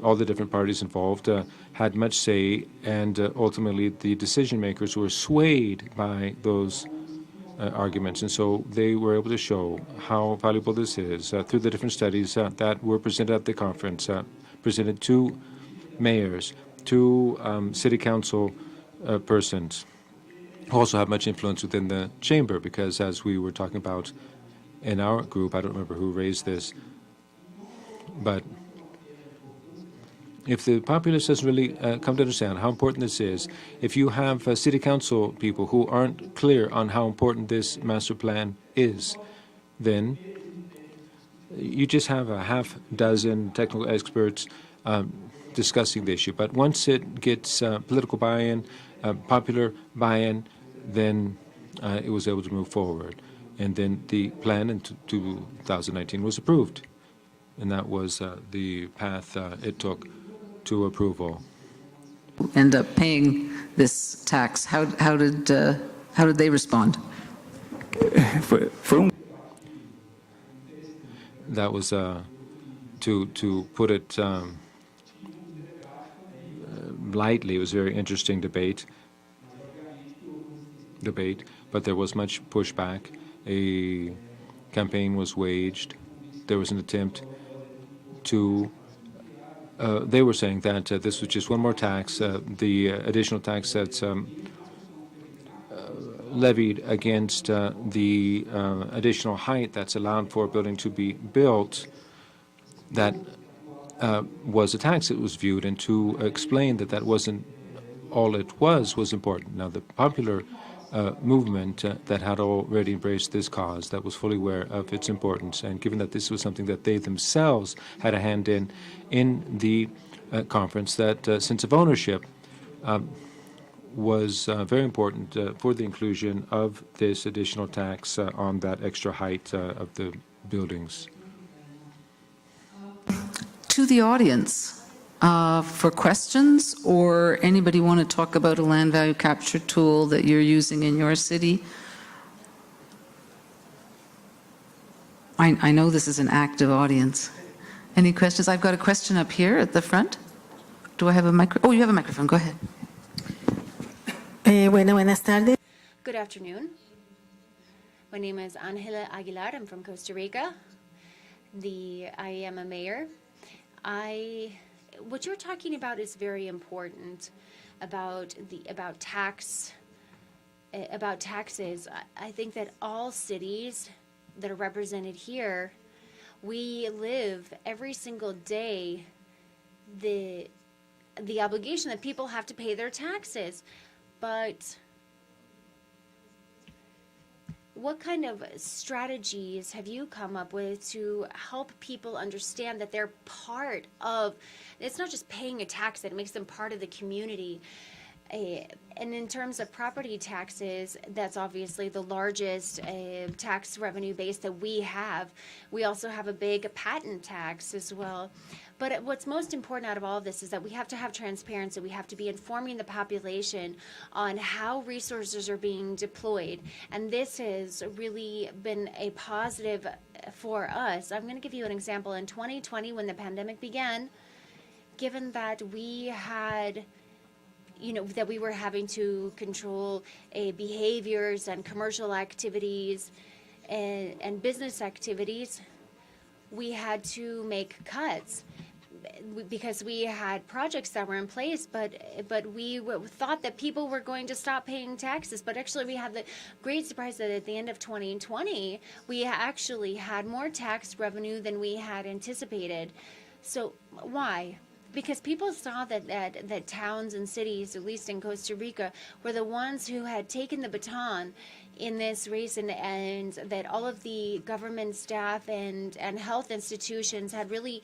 all the different parties involved had much say, and ultimately the decision makers were swayed by those arguments, and so they were able to show how valuable this is through the different studies that were presented at the conference, presented to mayors, to city council persons who also have much influence within the chamber, because as we were talking about in our group, I don't remember who raised this, but if the populace doesn't really come to understand how important this is, if you have city council people who aren't clear on how important this master plan is, then you just have a half dozen technical experts discussing the issue. But once it gets political buy-in, popular buy-in, then it was able to move forward. And then the plan in 2019 was approved. And that was the path it took to approval. End up paying this tax. How did they respond? That was to put it lightly. It was a very interesting debate, but there was much pushback. A campaign was waged. There was an attempt to they were saying that this was just one more tax, the additional tax that's levied against the additional height that's allowed for a building to be built, that was a tax that was viewed, and to explain that that wasn't all it was important. Now, the popular movement that had already embraced this cause, that was fully aware of its importance, and given that this was something that they themselves had a hand in the conference, that sense of ownership was very important for the inclusion of this additional tax on that extra height of the buildings. To the audience, for questions, or anybody want to talk about a land value capture tool that you're using in your city? I know this is an active audience. Any questions? I've got a question up here at the front. Do I have a microphone? Oh, you have a microphone. Go ahead. Buenas tardes. Good afternoon. My name is Angela Aguilar. I'm from Costa Rica. I am a mayor. What you're talking about is very important about taxes. I think that all cities that are represented here, we live every single day the obligation that people have to pay their taxes. But what kind of strategies have you come up with to help people understand that they're part of, it's not just paying a tax, that it makes them part of the community? And in terms of property taxes, that's obviously the largest tax revenue base that we have. We also have a big patent tax as well. But what's most important out of all of this is that we have to have transparency. We have to be informing the population on how resources are being deployed. And this has really been a positive for us. I'm going to give you an example. In 2020, when the pandemic began, given that we had that we were having to control behaviors and commercial activities and business activities, we had to make cuts because we had projects that were in place, but we thought that people were going to stop paying taxes. But actually, we had the great surprise that at the end of 2020, we actually had more tax revenue than we had anticipated. So why? Because people saw that towns and cities, at least in Costa Rica, were the ones who had taken the baton in this race, and that all of the government staff and health institutions had really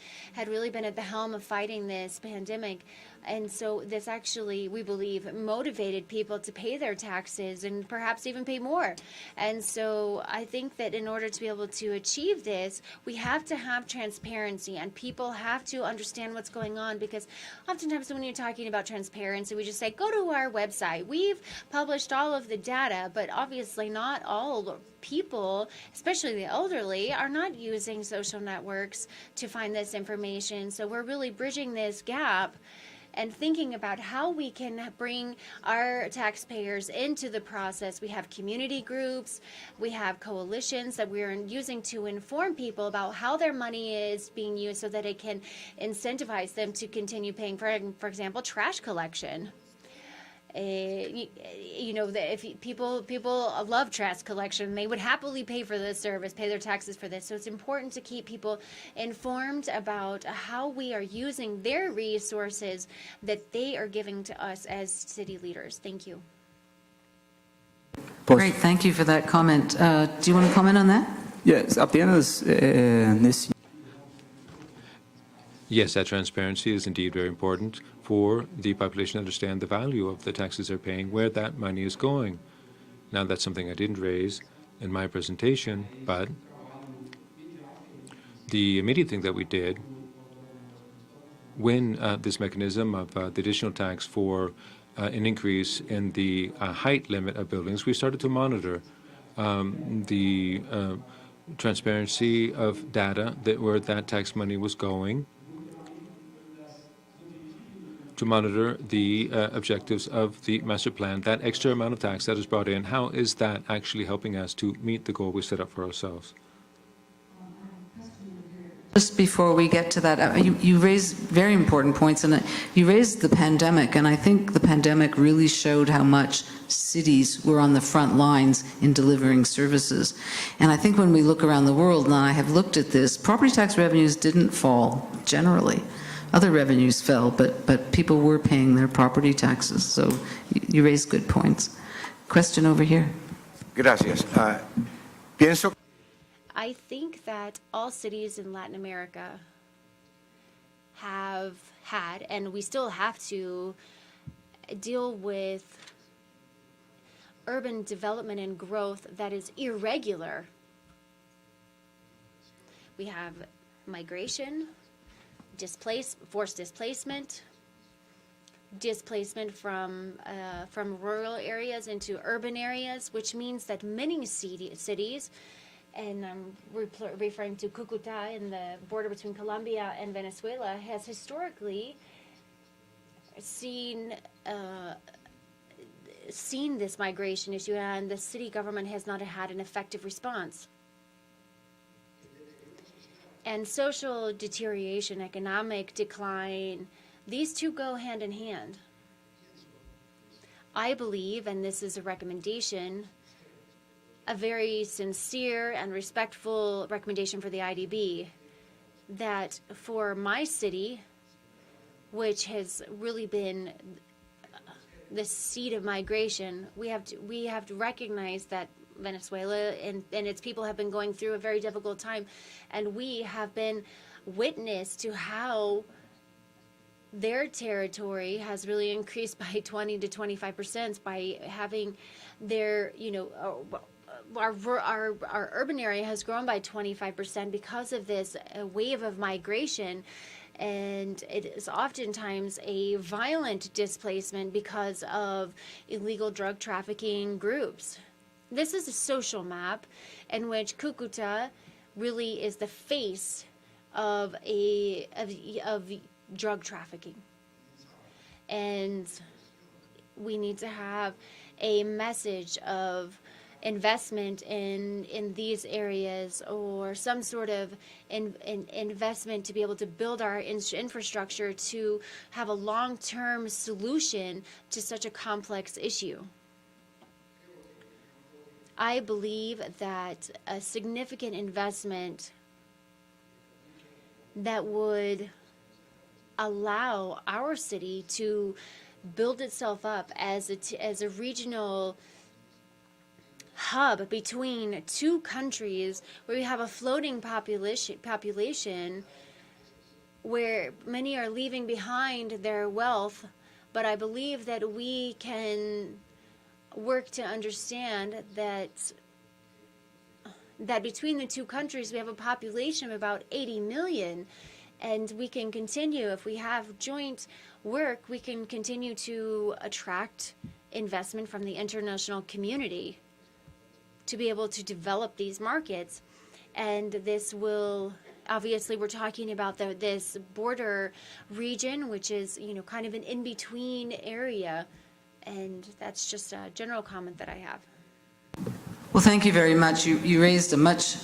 been at the helm of fighting this pandemic. And so this actually, we believe, motivated people to pay their taxes and perhaps even pay more. And so I think that in order to be able to achieve this, we have to have transparency, and people have to understand what's going on, because oftentimes when you're talking about transparency, we just say, go to our website. We've published all of the data, but obviously not all people, especially the elderly, are not using social networks to find this information. So we're really bridging this gap and thinking about how we can bring our taxpayers into the process. We have community groups, we have coalitions that we're using to inform people about how their money is being used so that it can incentivize them to continue paying, for example, trash collection. If people love trash collection, they would happily pay for this service, pay their taxes for this. So it's important to keep people informed about how we are using their resources that they are giving to us as city leaders. Thank you. Great, thank you for that comment. Do you want to comment on that? Yes, apenas nesse. Yes, that transparency is indeed very important for the population to understand the value of the taxes they're paying, where that money is going. Now, that's something I didn't raise in my presentation, but the immediate thing that we did when this mechanism of the additional tax for an increase in the height limit of buildings, we started to monitor the transparency of data where that tax money was going, to monitor the objectives of the master plan. That extra amount of tax that is brought in, how is that actually helping us to meet the goal we set up for ourselves? Just before we get to that, you raised very important points, and you raised the pandemic, and I think the pandemic really showed how much cities were on the front lines in delivering services. And I think when we look around the world, and I have looked at this, property tax revenues didn't fall generally. Other revenues fell, but people were paying their property taxes. So you raised good points. Question over here. Gracias. Pienso. I think that all cities in Latin America have had, and we still have to, deal with urban development and growth that is irregular. We have migration, forced displacement from rural areas into urban areas, which means that many cities, and I'm referring to Cúcuta in the border between Colombia and Venezuela, has historically seen this migration issue, and the city government has not had an effective response. And social deterioration, economic decline, these two go hand in hand. I believe, and this is a recommendation, a very sincere and respectful recommendation for the IDB, that for my city, which has really been the seat of migration, we have to recognize that Venezuela and its people have been going through a very difficult time, and we have been witness to how their territory has really increased by 20 to 25% by having their, our urban area has grown by 25% because of this wave of migration. And it is oftentimes a violent displacement because of illegal drug trafficking groups. This is a social map in which Cúcuta really is the face of drug trafficking. And we need to have a message of investment in these areas, or some sort of investment to be able to build our infrastructure to have a long-term solution to such a complex issue. I believe that a significant investment that would allow our city to build itself up as a regional hub between two countries, where we have a floating population where many are leaving behind their wealth. But I believe that we can work to understand that between the two countries we have a population of about 80 million, and we can continue, if we have joint work, we can continue to attract investment from the international community to be able to develop these markets. And this will, obviously we're talking about this border region, which is, kind of an in-between area. And that's just a general comment that I have. Well, thank you very much. You raised a much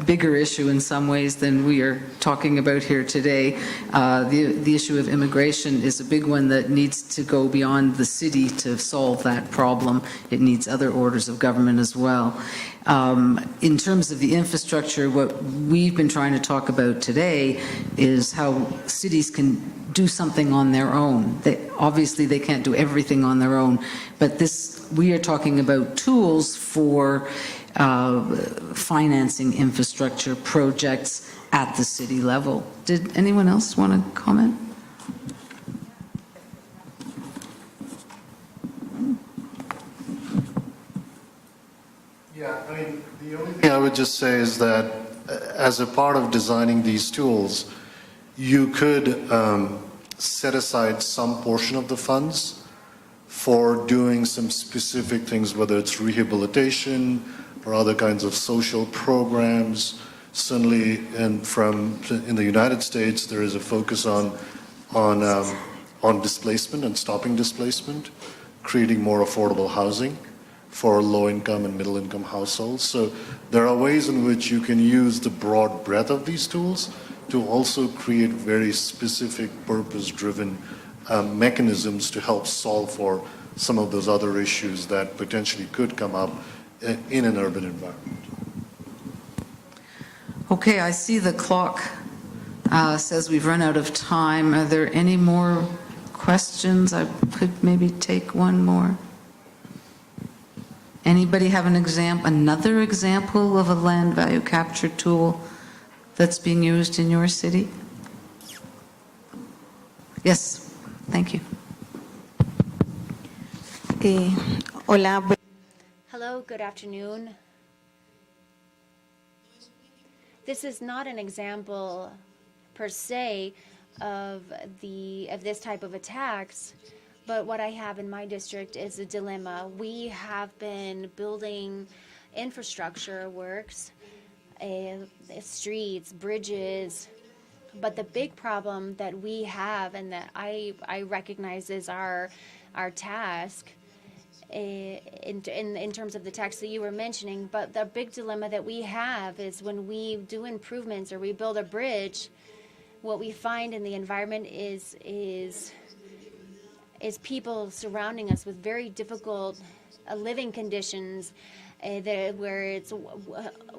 bigger issue in some ways than we are talking about here today. The issue of immigration is a big one that needs to go beyond the city to solve that problem. It needs other orders of government as well. In terms of the infrastructure, what we've been trying to talk about today is how cities can do something on their own. Obviously, they can't do everything on their own, but we are talking about tools for financing infrastructure projects at the city level. Did anyone else want to comment? Yeah, the only thing I would just say is that as a part of designing these tools, you could set aside some portion of the funds for doing some specific things, whether it's rehabilitation or other kinds of social programs. Certainly in the United States, there is a focus on on displacement and stopping displacement, creating more affordable housing for low-income and middle-income households. So there are ways in which you can use the broad breadth of these tools to also create very specific purpose-driven mechanisms to help solve for some of those other issues that potentially could come up in an urban environment. Okay, I see the clock says we've run out of time. Are there any more questions? I could maybe take one more. Anybody have another example of a land value capture tool that's being used in your city? Yes, thank you. Hola. Hello, good afternoon. This is not an example per se of this type of attacks, but what I have in my district is a dilemma. We have been building infrastructure works, streets, bridges, but the big problem that we have and that I recognize is our task in terms of the tax that you were mentioning, but the big dilemma that we have is when we do improvements or we build a bridge, what we find in the environment is people surrounding us with very difficult living conditions, where it's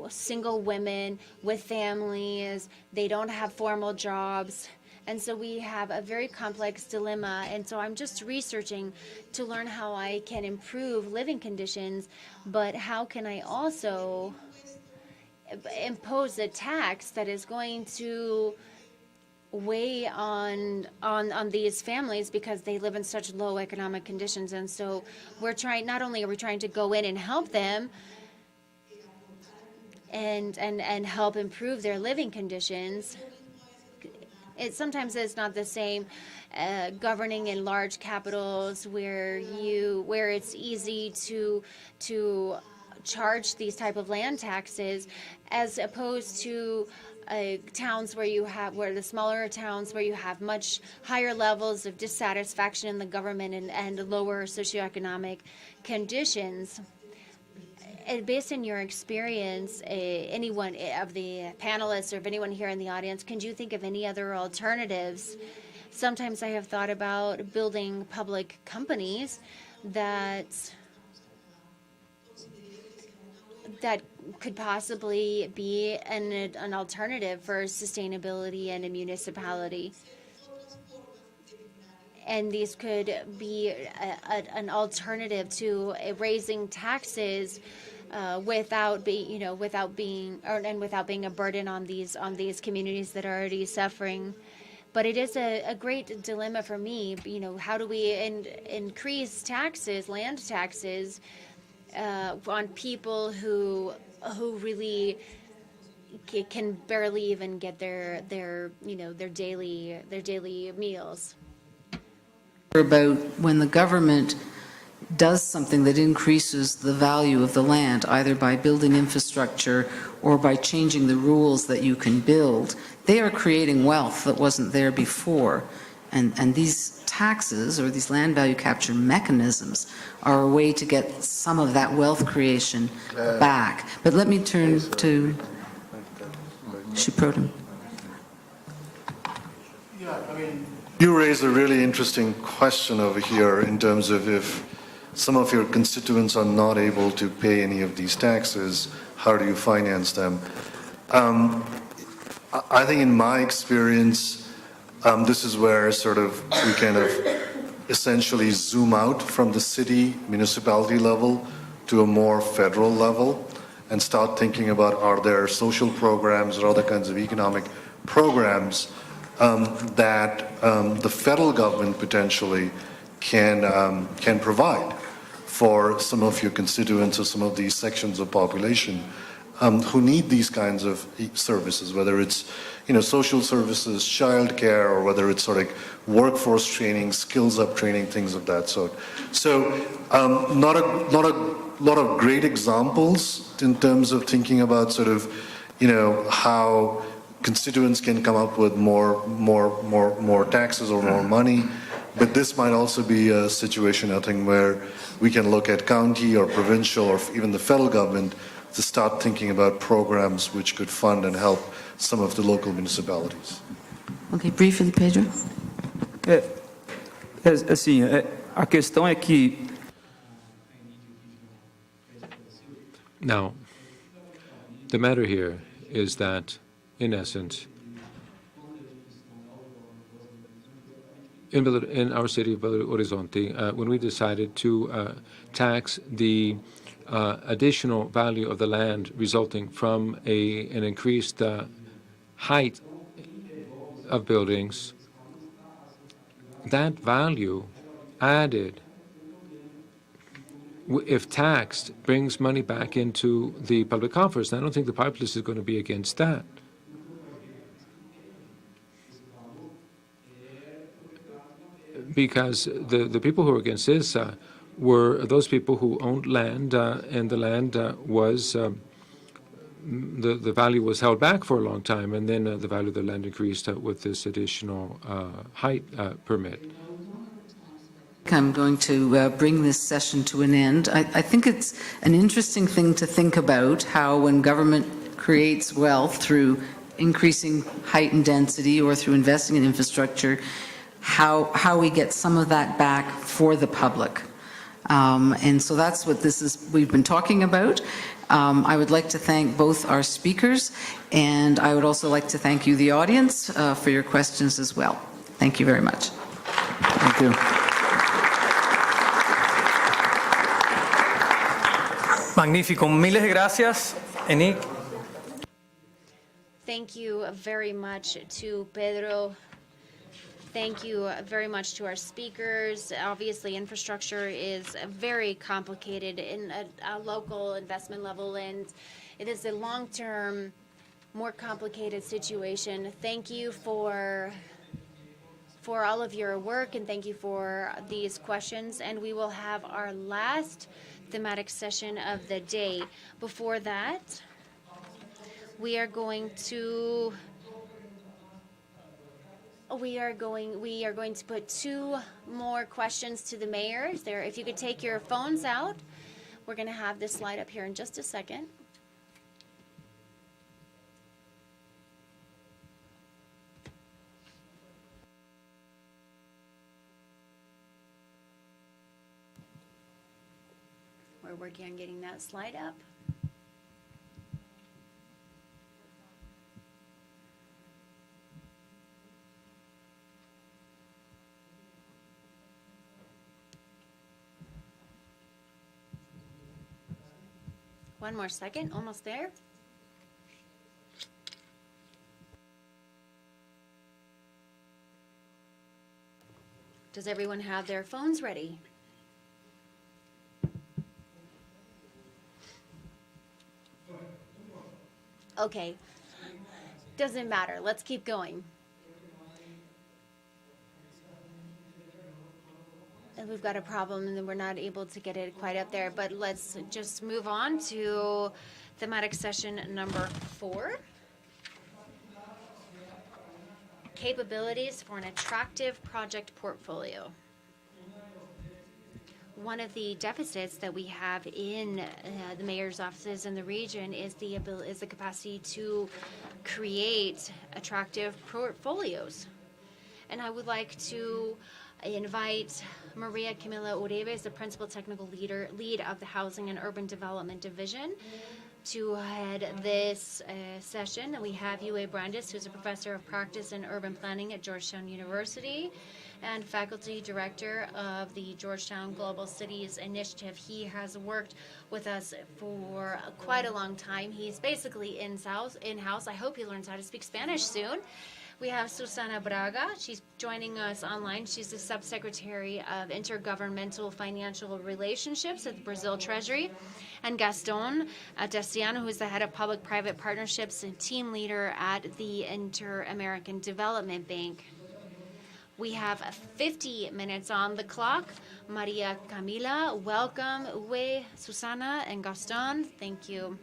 single women with families, they don't have formal jobs. And so we have a very complex dilemma. And so I'm just researching to learn how I can improve living conditions, but how can I also impose a tax that is going to weigh on these families because they live in such low economic conditions. And so we're trying, not only are we trying to go in and help them and help improve their living conditions, sometimes it's not the same governing in large capitals where it's easy to charge these type of land taxes, as opposed to towns where the smaller towns where you have much higher levels of dissatisfaction in the government and lower socioeconomic conditions. And based on your experience, anyone of the panelists or if anyone here in the audience, can you think of any other alternatives? Sometimes I have thought about building public companies that could possibly be an alternative for sustainability in a municipality. And these could be an alternative to raising taxes without being a burden on these communities that are already suffering. But it is a great dilemma for me. How do we increase taxes, land taxes, on people who really can barely even get their daily meals? About when the government does something that increases the value of the land, either by building infrastructure or by changing the rules that you can build, they are creating wealth that wasn't there before. And these taxes or these land value capture mechanisms are a way to get some of that wealth creation back. But let me turn to Shiprotim. You raise a really interesting question over here in terms of if some of your constituents are not able to pay any of these taxes, how do you finance them? I think in my experience, this is where sort of we kind of essentially zoom out from the city, municipality level to a more federal level and start thinking about, are there social programs or other kinds of economic programs that the federal government potentially can provide for some of your constituents or some of these sections of population who need these kinds of services, whether it's social services, child care, or whether it's sort of workforce training, skills up training, things of that sort. So not a lot of great examples in terms of thinking about sort of how constituents can come up with more taxes or more money But this might also be a situation, I think, where we can look at county or provincial or even the federal government to start thinking about programs which could fund and help some of the local municipalities. Okay, briefly, Pedro. Assim, a questão é que Now, the matter here is that, in essence, in our city of Belo Horizonte, when we decided to tax the additional value of the land resulting from an increased height of buildings, that value added, if taxed, brings money back into the public coffers. And I don't think the populace is going to be against that. Because the people who were against this were those people who owned land, and the land was, the value was held back for a long time, and then the value of the land increased with this additional height permit. I'm going to bring this session to an end. I think it's an interesting thing to think about how when government creates wealth through increasing height and density or through investing in infrastructure, how we get some of that back for the public. And so that's what we've been talking about. I would like to thank both our speakers, and I would also like to thank you, the audience, for your questions as well. Thank you very much. Thank you. Magnífico. Miles de gracias, Enik. Thank you very much to Pedro. Thank you very much to our speakers. Obviously, infrastructure is very complicated in a local investment level, and it is a long-term, more complicated situation. Thank you for all of your work, and thank you for these questions. And we will have our last thematic session of the day. Before that, we are going to put two more questions to the mayors. There, if you could take your phones out, we're going to have this slide up here in just a second. We're working on getting that slide up. One more second, almost there. Does everyone have their phones ready? Okay, doesn't matter. Let's keep going. And we've got a problem and then we're not able to get it quite up there, but let's just move on to thematic session number 4. Capabilities for an attractive project portfolio. One of the deficits that we have in the mayor's offices in the region is the capacity to create attractive portfolios. And I would like to invite Maria Camila Uribe, the Principal Technical Lead of the Housing and Urban Development Division, to head this session. And we have Yue Brandis, who's a Professor of Practice in Urban Planning at Georgetown University and Faculty Director of the Georgetown Global Cities Initiative. He has worked with us for quite a long time. He's basically in-house. I hope he learns how to speak Spanish soon. We have Susana Braga. She's joining us online. She's the Subsecretary of Intergovernmental Financial Relationships at the Brazil Treasury. And Gaston Tatiana, who is the Head of Public-Private Partnerships and Team Leader at the Inter-American Development Bank. We have 50 minutes on the clock. Maria Camila, welcome. Uwe, Susana, and Gaston, thank you.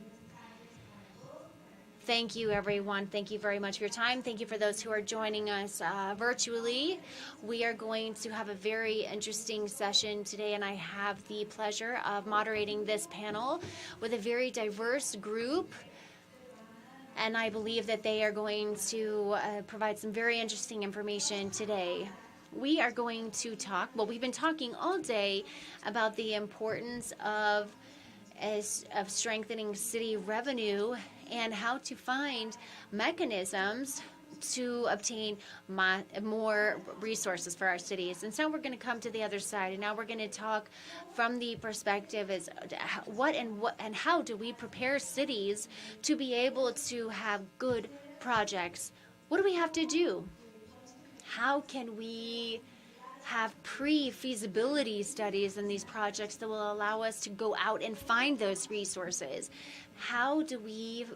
Thank you, everyone. Thank you very much for your time. Thank you for those who are joining us virtually. We are going to have a very interesting session today, and I have the pleasure of moderating this panel with a very diverse group. And I believe that they are going to provide some very interesting information today. We are going to talk, well, we've been talking all day about the importance of strengthening city revenue and how to find mechanisms to obtain more resources for our cities. And so we're going to come to the other side, and now we're going to talk from the perspective is what and how do we prepare cities to be able to have good projects? What do we have to do? How can we have pre-feasibility studies in these projects that will allow us to go out and find those resources? How do we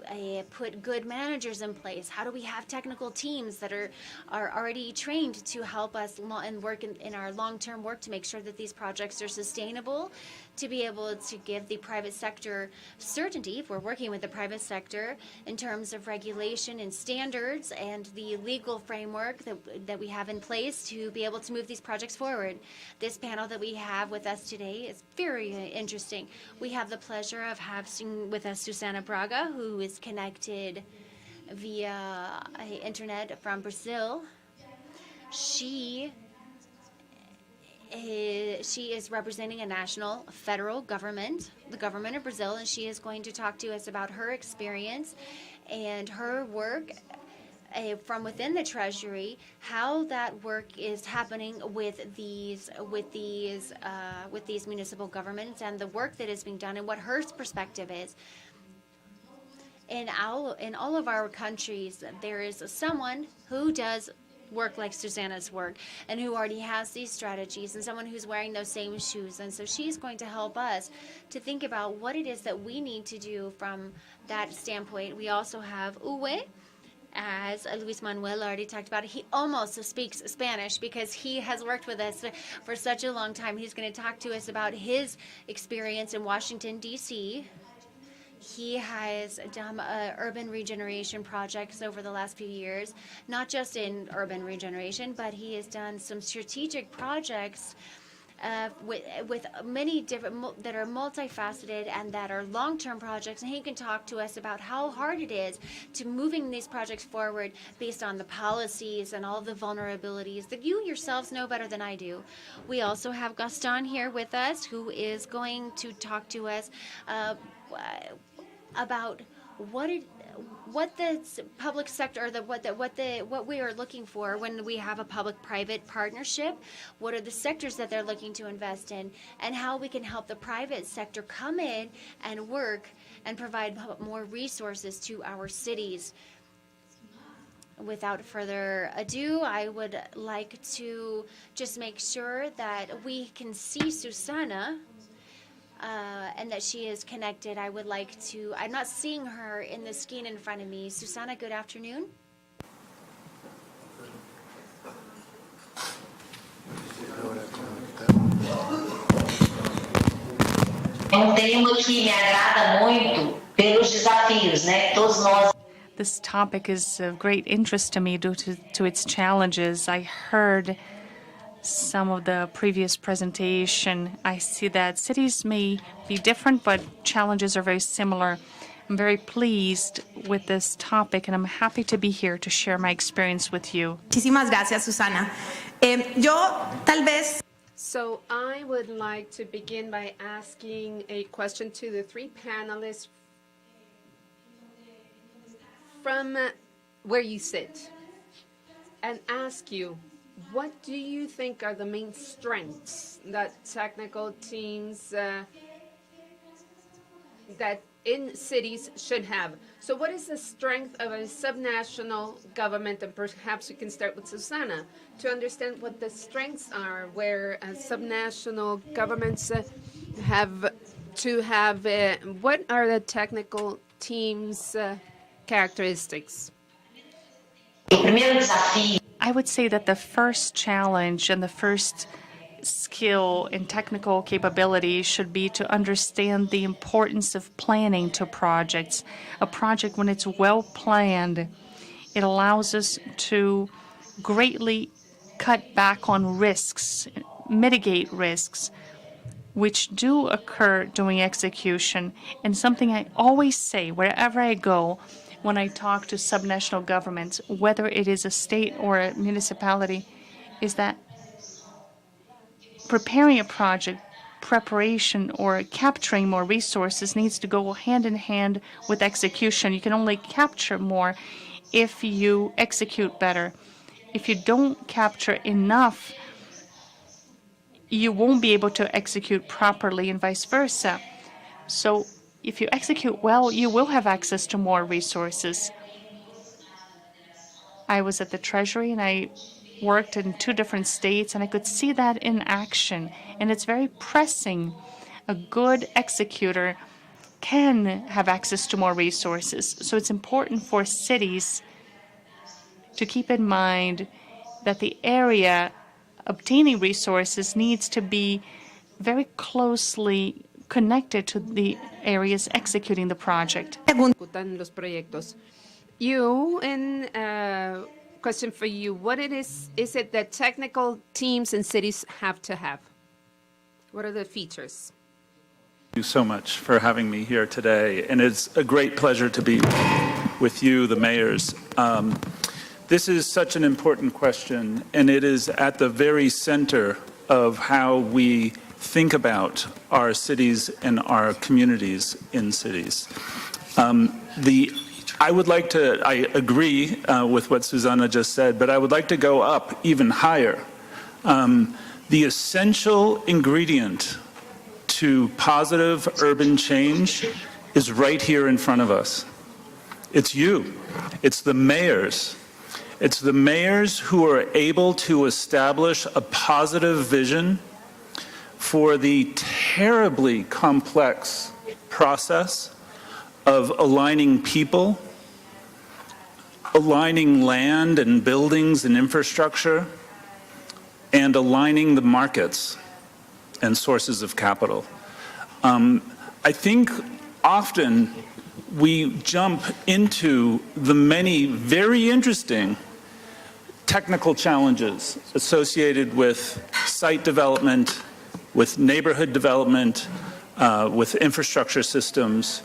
put good managers in place? How do we have technical teams that are already trained to help us and work in our long-term work to make sure that these projects are sustainable, to be able to give the private sector certainty, if we're working with the private sector, in terms of regulation and standards and the legal framework that we have in place to be able to move these projects forward. This panel that we have with us today is very interesting. We have the pleasure of having with us Susana Braga, who is connected via internet from Brazil. She is representing a national federal government, the government of Brazil, and she is going to talk to us about her experience and her work from within the Treasury, how that work is happening with these municipal governments, and the work that is being done, and what her perspective is. In all of our countries, there is someone who does work like Susana's work and who already has these strategies, and someone who's wearing those same shoes. And so she's going to help us to think about what it is that we need to do from that standpoint. We also have Uwe, as Luis Manuel already talked about. He almost speaks Spanish because he has worked with us for such a long time. He's going to talk to us about his experience in Washington, D.C. He has done urban regeneration projects over the last few years, not just in urban regeneration, but he has done some strategic projects with many different that are multifaceted and that are long-term projects. And he can talk to us about how hard it is to moving these projects forward based on the policies and all the vulnerabilities that you yourselves know better than I do. We also have Gaston here with us, who is going to talk to us about what the public sector, or what we are looking for when we have a public-private partnership. What are the sectors that they're looking to invest in, and how we can help the private sector come in and work and provide more resources to our cities. Without further ado, I would like to just make sure that we can see Susana. And that she is connected. I would like to, I'm not seeing her in the screen in front of me. Susana, good afternoon. This topic is of great interest to me due to its challenges. I heard some of the previous presentation. I see that cities may be different, but challenges are very similar. I'm very pleased with this topic, and I'm happy to be here to share my experience with you. Muchísimas gracias, Susana. Yo tal vez. So I would like to begin by asking a question to the three panelists from where you sit, and ask you, what do you think are the main strengths that technical teams that in cities should have? So what is the strength of a subnational government? And perhaps we can start with Susana to understand what the strengths are, where subnational governments have to have, what are the technical teams' characteristics? I would say that the first challenge and the first skill and technical capability should be to understand the importance of planning to projects. A project, when it's well planned, it allows us to greatly cut back on risks, mitigate risks, which do occur during execution. And something I always say wherever I go when I talk to subnational governments, whether it is a state or a municipality, is that preparing a project, preparation or capturing more resources needs to go hand in hand with execution. You can only capture more if you execute better. If you don't capture enough, you won't be able to execute properly and vice versa. So if you execute well, you will have access to more resources. I was at the Treasury and I worked in 2 different states, and I could see that in action. And it's very pressing. A good executor can have access to more resources. So it's important for cities to keep in mind that the area obtaining resources needs to be very closely connected to the areas executing the project. Los proyectos. You, and question for you, what is it that technical teams and cities have to have? What are the features? Thank you so much for having me here today, and it's a great pleasure to be with you, the mayors. This is such an important question, and it is at the very center of how we think about our cities and our communities in cities. I agree with what Susanna just said, but I would like to go up even higher. The essential ingredient to positive urban change is right here in front of us. It's you. It's the mayors. It's the mayors who are able to establish a positive vision for the terribly complex process of aligning people, aligning land and buildings and infrastructure, and aligning the markets and sources of capital. I think often we jump into the many very interesting technical challenges associated with site development, with neighborhood development, with infrastructure systems.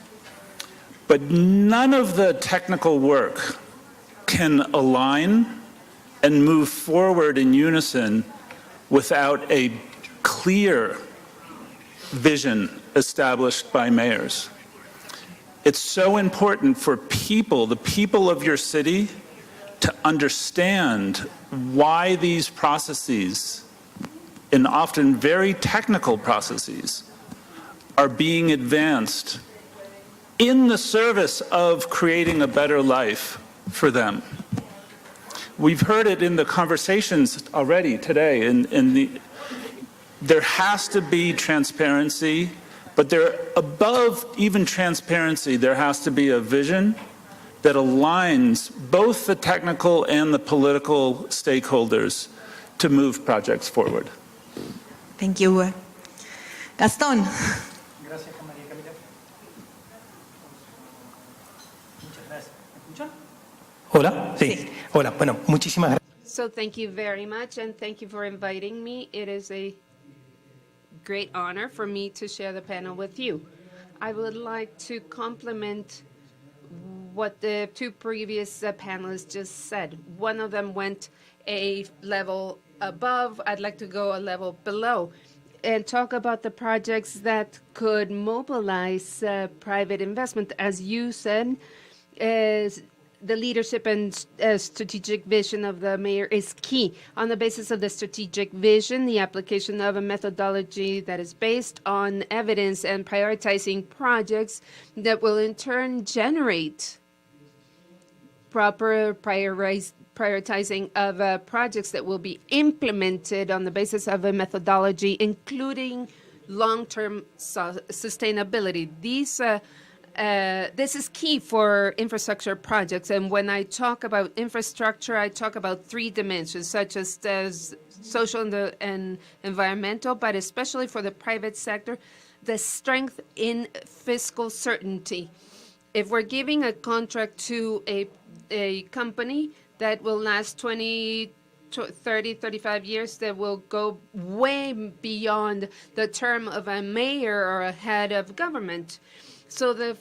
But none of the technical work can align and move forward in unison without a clear vision established by mayors. It's so important for people, the people of your city, to understand why these processes, and often very technical processes, are being advanced in the service of creating a better life for them. We've heard it in the conversations already today. There has to be transparency, but above even transparency, there has to be a vision that aligns both the technical and the political stakeholders to move projects forward. Thank you. Gastón. Hola, sí. Hola, bueno, muchísimas gracias. So thank you very much, and thank you for inviting me. It is a great honor for me to share the panel with you. I would like to compliment what the 2 previous panelists just said. One of them went a level above. I'd like to go a level below and talk about the projects that could mobilize private investment. As you said, the leadership and strategic vision of the mayor is key. On the basis of the strategic vision, the application of a methodology that is based on evidence and prioritizing projects that will in turn generate proper prioritizing of projects that will be implemented on the basis of a methodology, including long-term sustainability. These this is key for infrastructure projects. And when I talk about infrastructure, I talk about three dimensions, such as social and environmental, but especially for the private sector, the strength in fiscal certainty. If we're giving a contract to a company that will last 20, 30, 35 years, that will go way beyond the term of a mayor or a head of government. So the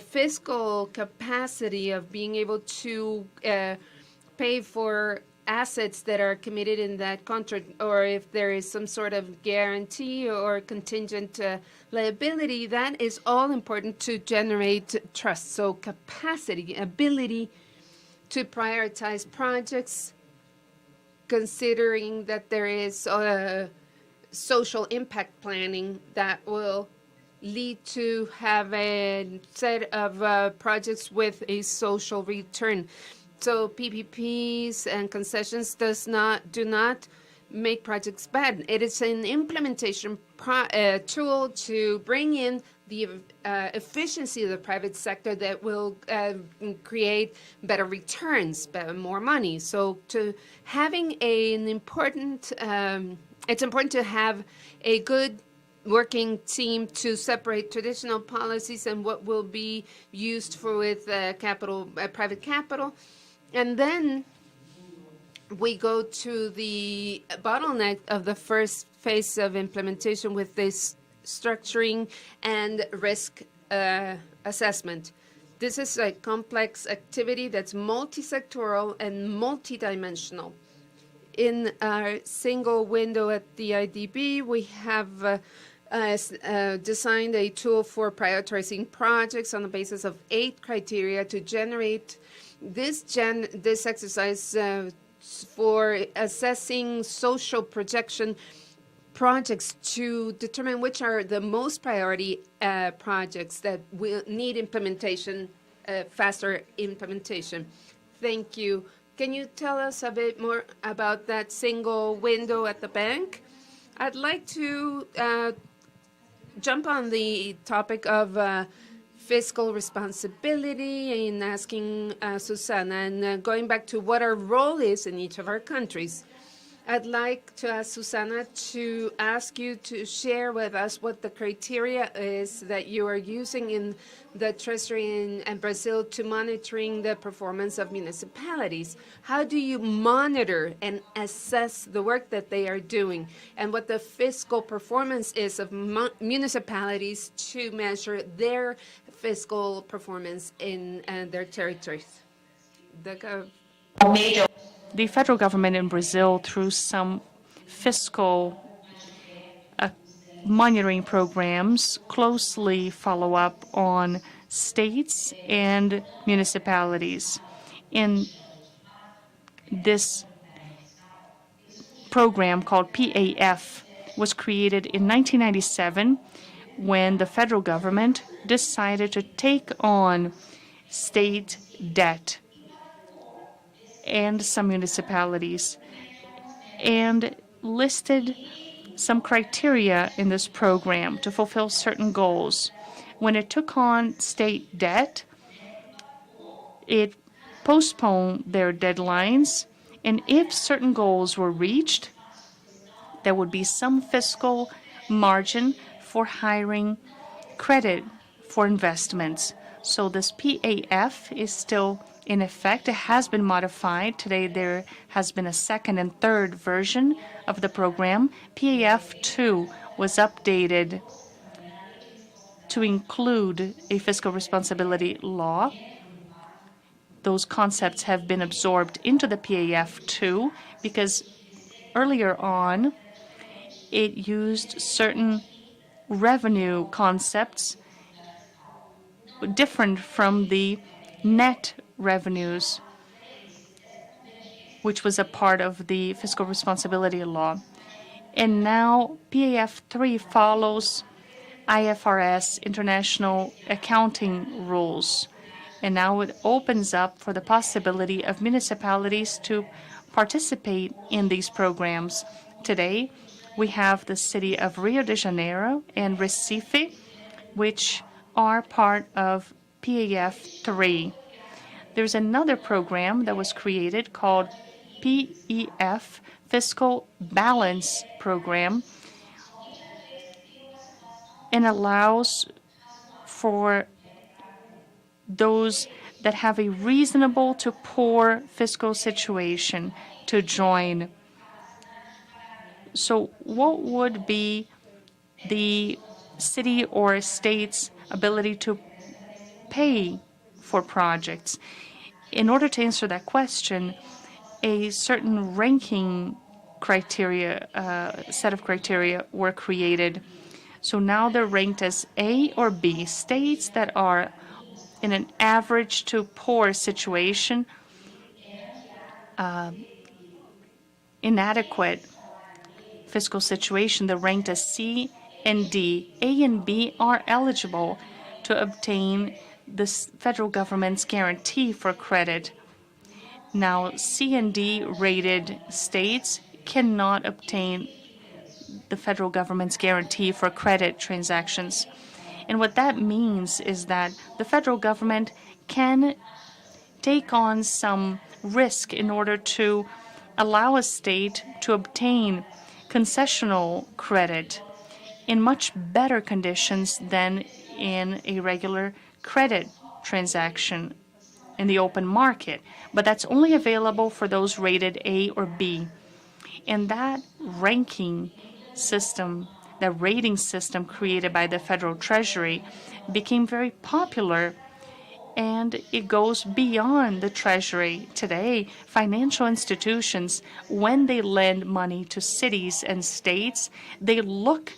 fiscal capacity of being able to pay for assets that are committed in that contract, or if there is some sort of guarantee or contingent liability, that is all important to generate trust. So capacity, ability to prioritize projects, considering that there is social impact planning that will lead to have a set of projects with a social return. So PPPs and concessions do not make projects bad. It is an implementation tool to bring in the efficiency of the private sector that will create better returns, more money. So it's important to have a good working team to separate traditional policies and what will be used for with private capital. And then we go to the bottleneck of the first phase of implementation with this structuring and risk assessment. This is a complex activity that's multi-sectoral and multidimensional. In our single window at the IDB, we have designed a tool for prioritizing projects on the basis of 8 criteria to generate this exercise for assessing social projection projects to determine which are the most priority projects that will need implementation, faster implementation. Thank you. Can you tell us a bit more about that single window at the bank? I'd like to jump on the topic of fiscal responsibility and asking Susana, and going back to what our role is in each of our countries. I'd like to ask Susana to ask you to share with us what the criteria is that you are using in the Treasury in Brazil to monitoring the performance of municipalities. How do you monitor and assess the work that they are doing, and what the fiscal performance is of municipalities to measure their fiscal performance in their territories? The federal government in Brazil, through some fiscal monitoring programs, closely follow up on states and municipalities. In this program called PAF was created in 1997 when the federal government decided to take on state debt and some municipalities, and listed some criteria in this program to fulfill certain goals. When it took on state debt, it postponed their deadlines, and if certain goals were reached, there would be some fiscal margin for hiring credit for investments. So this PAF is still in effect. It has been modified. Today there has been a second and third version of the program. PAF 2 was updated to include a fiscal responsibility law. Those concepts have been absorbed into the PAF 2 because earlier on it used certain revenue concepts different from the net revenues, which was a part of the fiscal responsibility law. And now PAF 3 follows IFRS, International Accounting Rules. And now it opens up for the possibility of municipalities to participate in these programs. Today, we have the city of Rio de Janeiro and Recife, which are part of PAF 3. There's another program that was created called PEF, Fiscal Balance Program, and allows for those that have a reasonable to poor fiscal situation to join. So what would be the city or state's ability to pay for projects? In order to answer that question, a certain ranking criteria, set of criteria were created. So now they're ranked as A or B. States that are in an average to poor situation, inadequate fiscal situation, they're ranked as C and D. A and B are eligible to obtain the federal government's guarantee for credit. Now, C and D rated states cannot obtain the federal government's guarantee for credit transactions. And what that means is that the federal government can take on some risk in order to allow a state to obtain concessional credit in much better conditions than in a regular credit transaction in the open market. But that's only available for those rated A or B. And that ranking system, the rating system created by the Federal Treasury, became very popular, and it goes beyond the Treasury. Today, financial institutions, when they lend money to cities and states, they look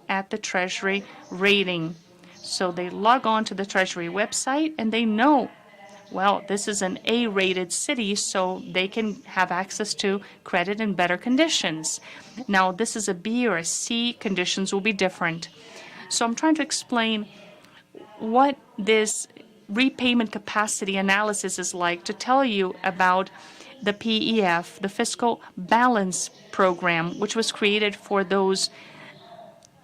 at the Treasury rating. So they log on to the Treasury website and they know, well, this is an A-rated city, so they can have access to credit in better conditions. Now, this is a B or a C, conditions will be different. So I'm trying to explain what this repayment capacity analysis is like to tell you about the PEF, the Fiscal Balance Program, which was created for those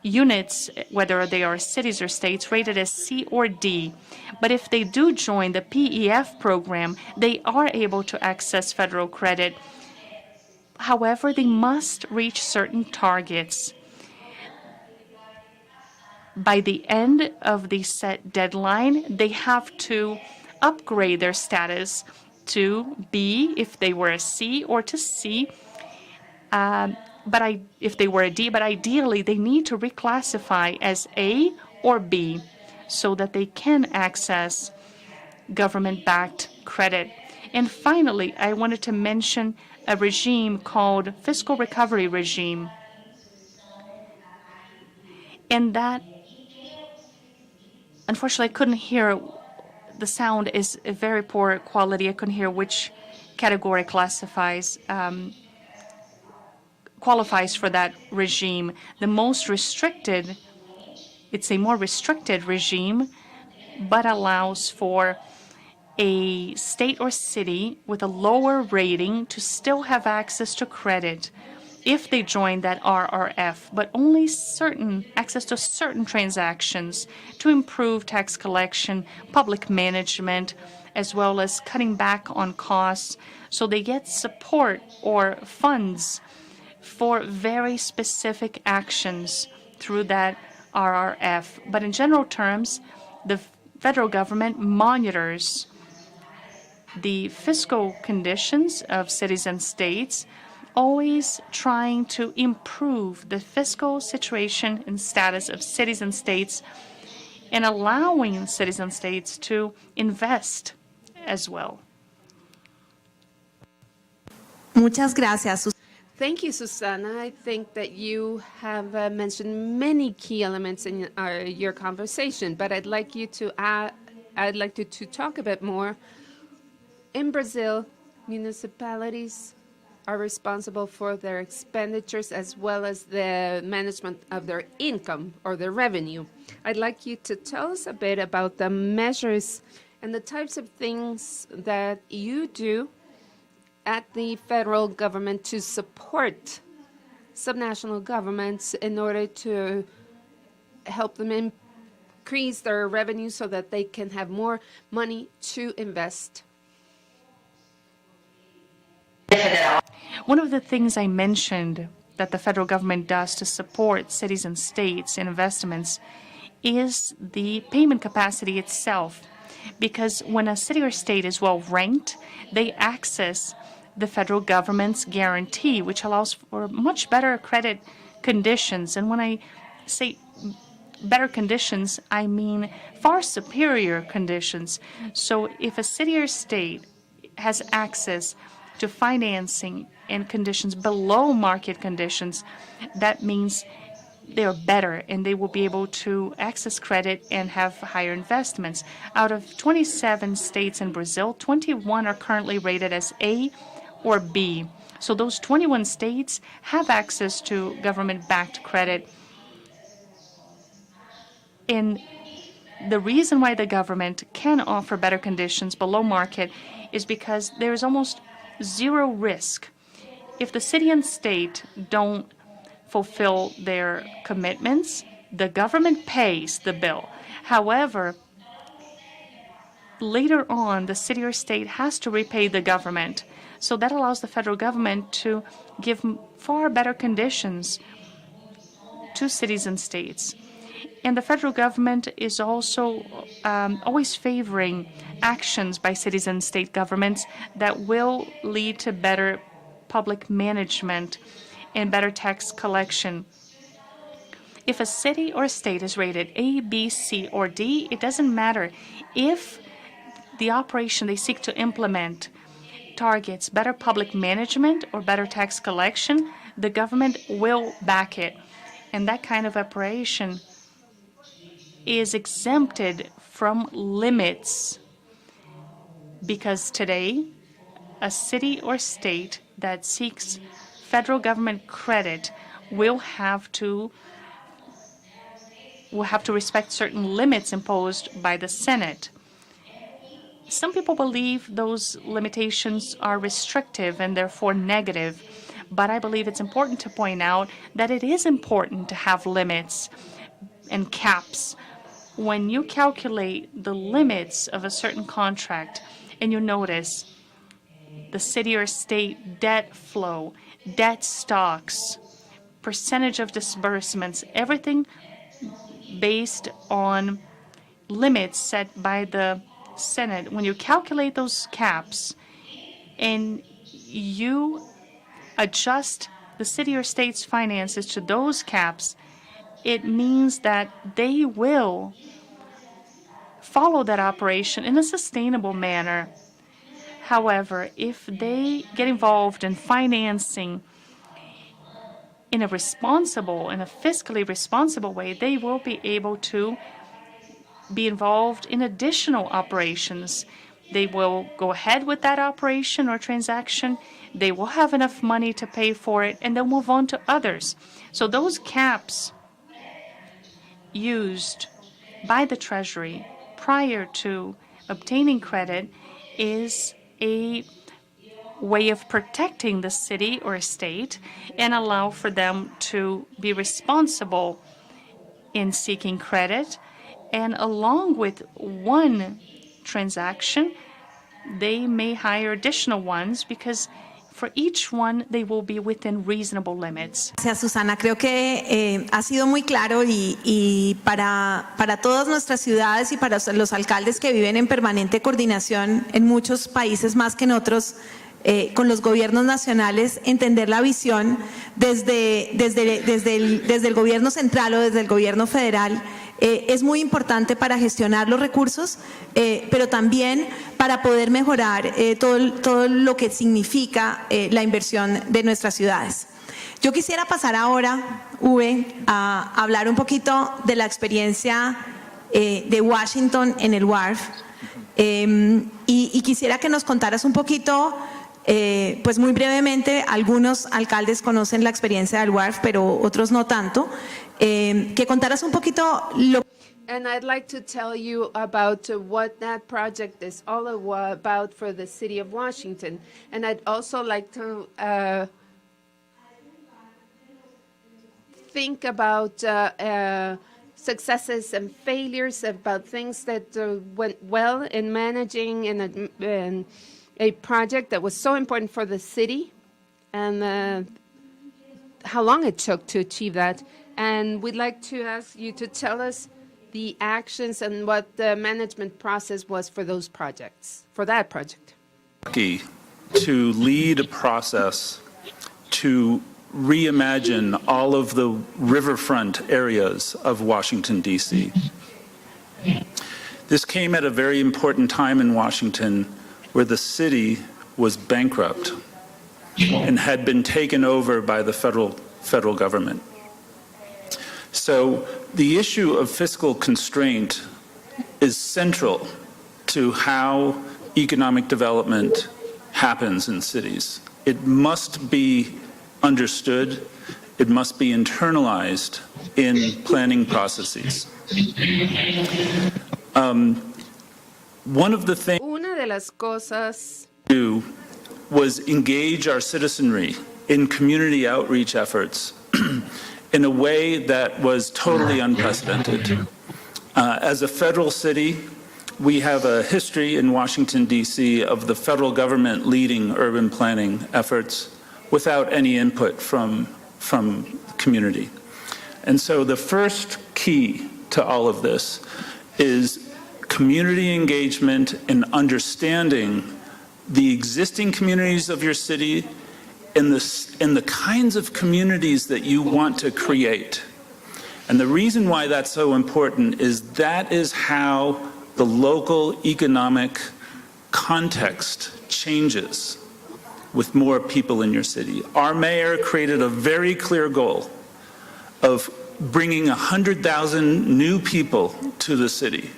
units, whether they are cities or states, rated as C or D. But if they do join the PEF program, they are able to access federal credit. However, they must reach certain targets. By the end of the set deadline, they have to upgrade their status to B if they were a C, or to C if they were a D, but ideally they need to reclassify as A or B so that they can access government-backed credit. And finally, I wanted to mention a regime called Fiscal Recovery Regime. And that, unfortunately, I couldn't hear. The sound is a very poor quality. I couldn't hear which category qualifies for that regime. The most restricted, it's a more restricted regime, but allows for a state or city with a lower rating to still have access to credit if they join that RRF, but only access to certain transactions to improve tax collection, public management, as well as cutting back on costs. So they get support or funds for very specific actions through that RRF. But in general terms, the federal government monitors the fiscal conditions of cities and states, always trying to improve the fiscal situation and status of cities and states, and allowing cities and states to invest as well. Muchas gracias. Thank you, Susana. I think that you have mentioned many key elements in your conversation, but I'd like you to talk a bit more. In Brazil, municipalities are responsible for their expenditures as well as the management of their income or their revenue. I'd like you to tell us a bit about the measures and the types of things that you do at the federal government to support subnational governments in order to help them increase their revenue so that they can have more money to invest. One of the things I mentioned that the federal government does to support cities and states in investments is the payment capacity itself. Because when a city or state is well ranked, they access the federal government's guarantee, which allows for much better credit conditions. And when I say better conditions, I mean far superior conditions. So if a city or state has access to financing and conditions below market conditions, that means they're better and they will be able to access credit and have higher investments. Out of 27 states in Brazil, 21 are currently rated as A or B. So those 21 states have access to government-backed credit. And the reason why the government can offer better conditions below market is because there is almost zero risk. If the city and state don't fulfill their commitments, the government pays the bill. However, later on, the city or state has to repay the government. So that allows the federal government to give far better conditions to cities and states. And the federal government is also always favoring actions by cities and state governments that will lead to better public management and better tax collection. If a city or state is rated A, B, C, or D, it doesn't matter. If the operation they seek to implement targets better public management or better tax collection, the government will back it. And that kind of operation is exempted from limits, because today a city or state that seeks federal government credit will have to respect certain limits imposed by the Senate. Some people believe those limitations are restrictive and therefore negative, but I believe it's important to point out that it is important to have limits and caps. When you calculate the limits of a certain contract and you notice the city or state debt flow, debt stocks, percentage of disbursements, everything based on limits set by the Senate, when you calculate those caps and you adjust the city or state's finances to those caps, it means that they will follow that operation in a sustainable manner. However, if they get involved in financing in a fiscally responsible way, they will be able to be involved in additional operations. They will go ahead with that operation or transaction. They will have enough money to pay for it, and they'll move on to others. So those caps used by the Treasury prior to obtaining credit is a way of protecting the city or state and allow for them to be responsible in seeking credit. And along with one transaction, they may hire additional ones, because for each one, they will be within reasonable limits. Gracias, Susana. Creo que ha sido muy claro y para todas nuestras ciudades y para los alcaldes que viven en permanente coordinación en muchos países más que en otros, con los gobiernos nacionales, entender la visión desde el gobierno central o desde el gobierno federal es muy importante para gestionar los recursos, pero también para poder mejorar todo lo que significa la inversión de nuestras ciudades. Yo quisiera pasar ahora, Uwe, a hablar un poquito de la experiencia de Washington en el WARF, y quisiera que nos contaras un poquito, pues muy brevemente. Algunos alcaldes conocen la experiencia del WARF, pero otros no tanto. Que contaras un poquito lo. And I'd like to tell you about what that project is all about for the city of Washington. And I'd also like to think about successes and failures, about things that went well in managing in a project that was so important for the city, and how long it took to achieve that. And we'd like to ask you to tell us the actions and what the management process was for those projects, for that project. Lucky to lead a process to reimagine all of the riverfront areas of Washington, D.C. This came at a very important time in Washington where the city was bankrupt and had been taken over by the federal government. So the issue of fiscal constraint is central to how economic development happens in cities. It must be understood, it must be internalized in planning processes. One of the things Una de las cosas we do was engage our citizenry in community outreach efforts in a way that was totally unprecedented. As a federal city, we have a history in Washington, D.C. of the federal government leading urban planning efforts without any input from community. And so the first key to all of this is community engagement and understanding the existing communities of your city and the kinds of communities that you want to create. And the reason why that's so important is that is how the local economic context changes with more people in your city. Our mayor created a very clear goal of bringing 100,000 new people to the city.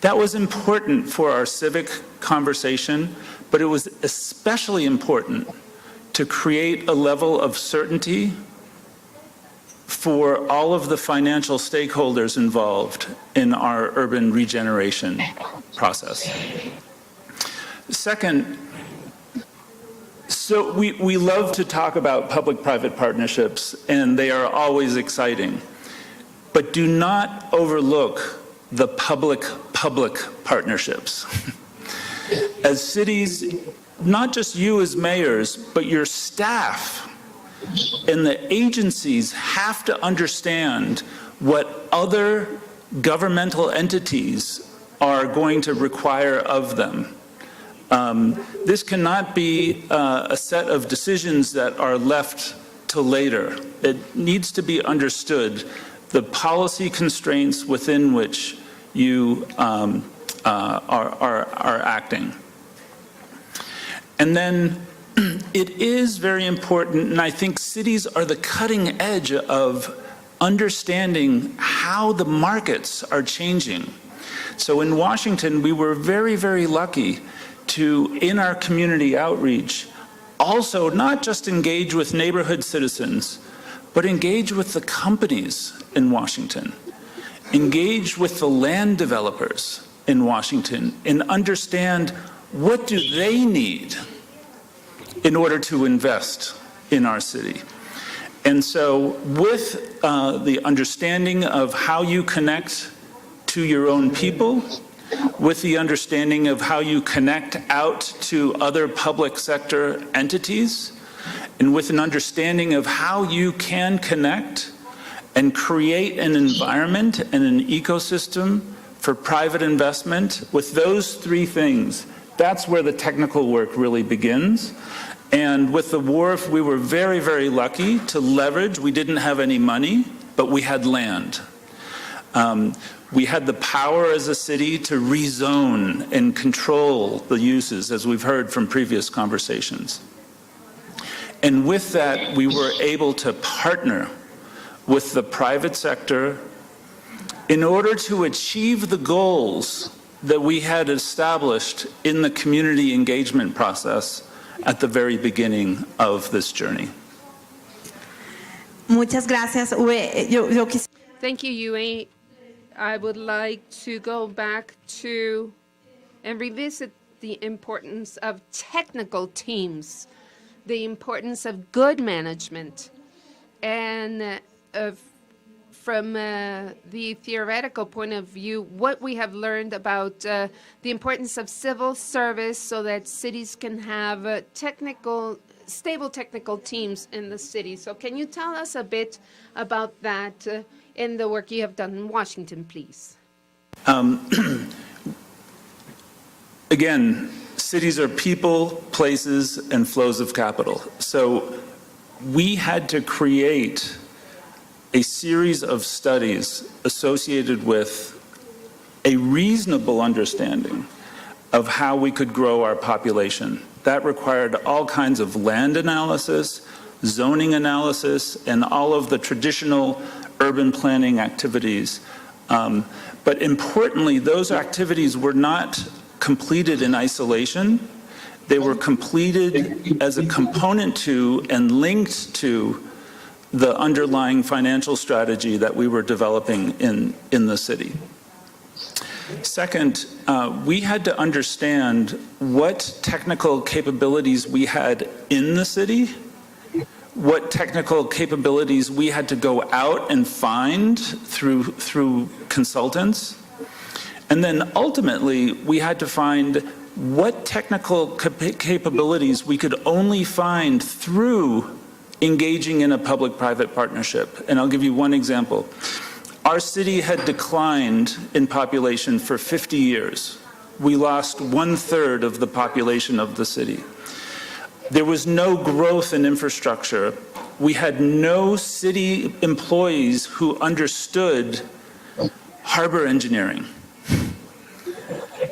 That was important for our civic conversation, but it was especially important to create a level of certainty for all of the financial stakeholders involved in our urban regeneration process. Second, so we love to talk about public-private partnerships, and they are always exciting, but do not overlook the public-public partnerships. As cities, not just you as mayors, but your staff and the agencies have to understand what other governmental entities are going to require of them. This cannot be a set of decisions that are left till later. It needs to be understood, the policy constraints within which you are acting. And then it is very important, and I think cities are the cutting edge of understanding how the markets are changing. So in Washington, we were very, very lucky to, in our community outreach, also not just engage with neighborhood citizens, but engage with the companies in Washington, engage with the land developers in Washington, and understand what do they need in order to invest in our city. And so with the understanding of how you connect to your own people, with the understanding of how you connect out to other public sector entities, and with an understanding of how you can connect and create an environment and an ecosystem for private investment, with those three things, that's where the technical work really begins. And with the wharf, we were very, very lucky to leverage. We didn't have any money, but we had land. We had the power as a city to rezone and control the uses, as we've heard from previous conversations. And with that, we were able to partner with the private sector in order to achieve the goals that we had established in the community engagement process at the very beginning of this journey. Muchas gracias. Thank you, Yue. I would like to go back to and revisit the importance of technical teams, the importance of good management, and from the theoretical point of view, what we have learned about the importance of civil service so that cities can have stable technical teams in the city. So can you tell us a bit about that in the work you have done in Washington, please? Again, cities are people, places, and flows of capital. So we had to create a series of studies associated with a reasonable understanding of how we could grow our population. That required all kinds of land analysis, zoning analysis, and all of the traditional urban planning activities. But importantly, those activities were not completed in isolation. They were completed as a component to and linked to the underlying financial strategy that we were developing in the city. Second, we had to understand what technical capabilities we had in the city, what technical capabilities we had to go out and find through consultants, and then ultimately we had to find what technical capabilities we could only find through engaging in a public-private partnership. And I'll give you one example. Our city had declined in population for 50 years. We lost 1/3 of the population of the city. There was no growth in infrastructure. We had no city employees who understood harbor engineering.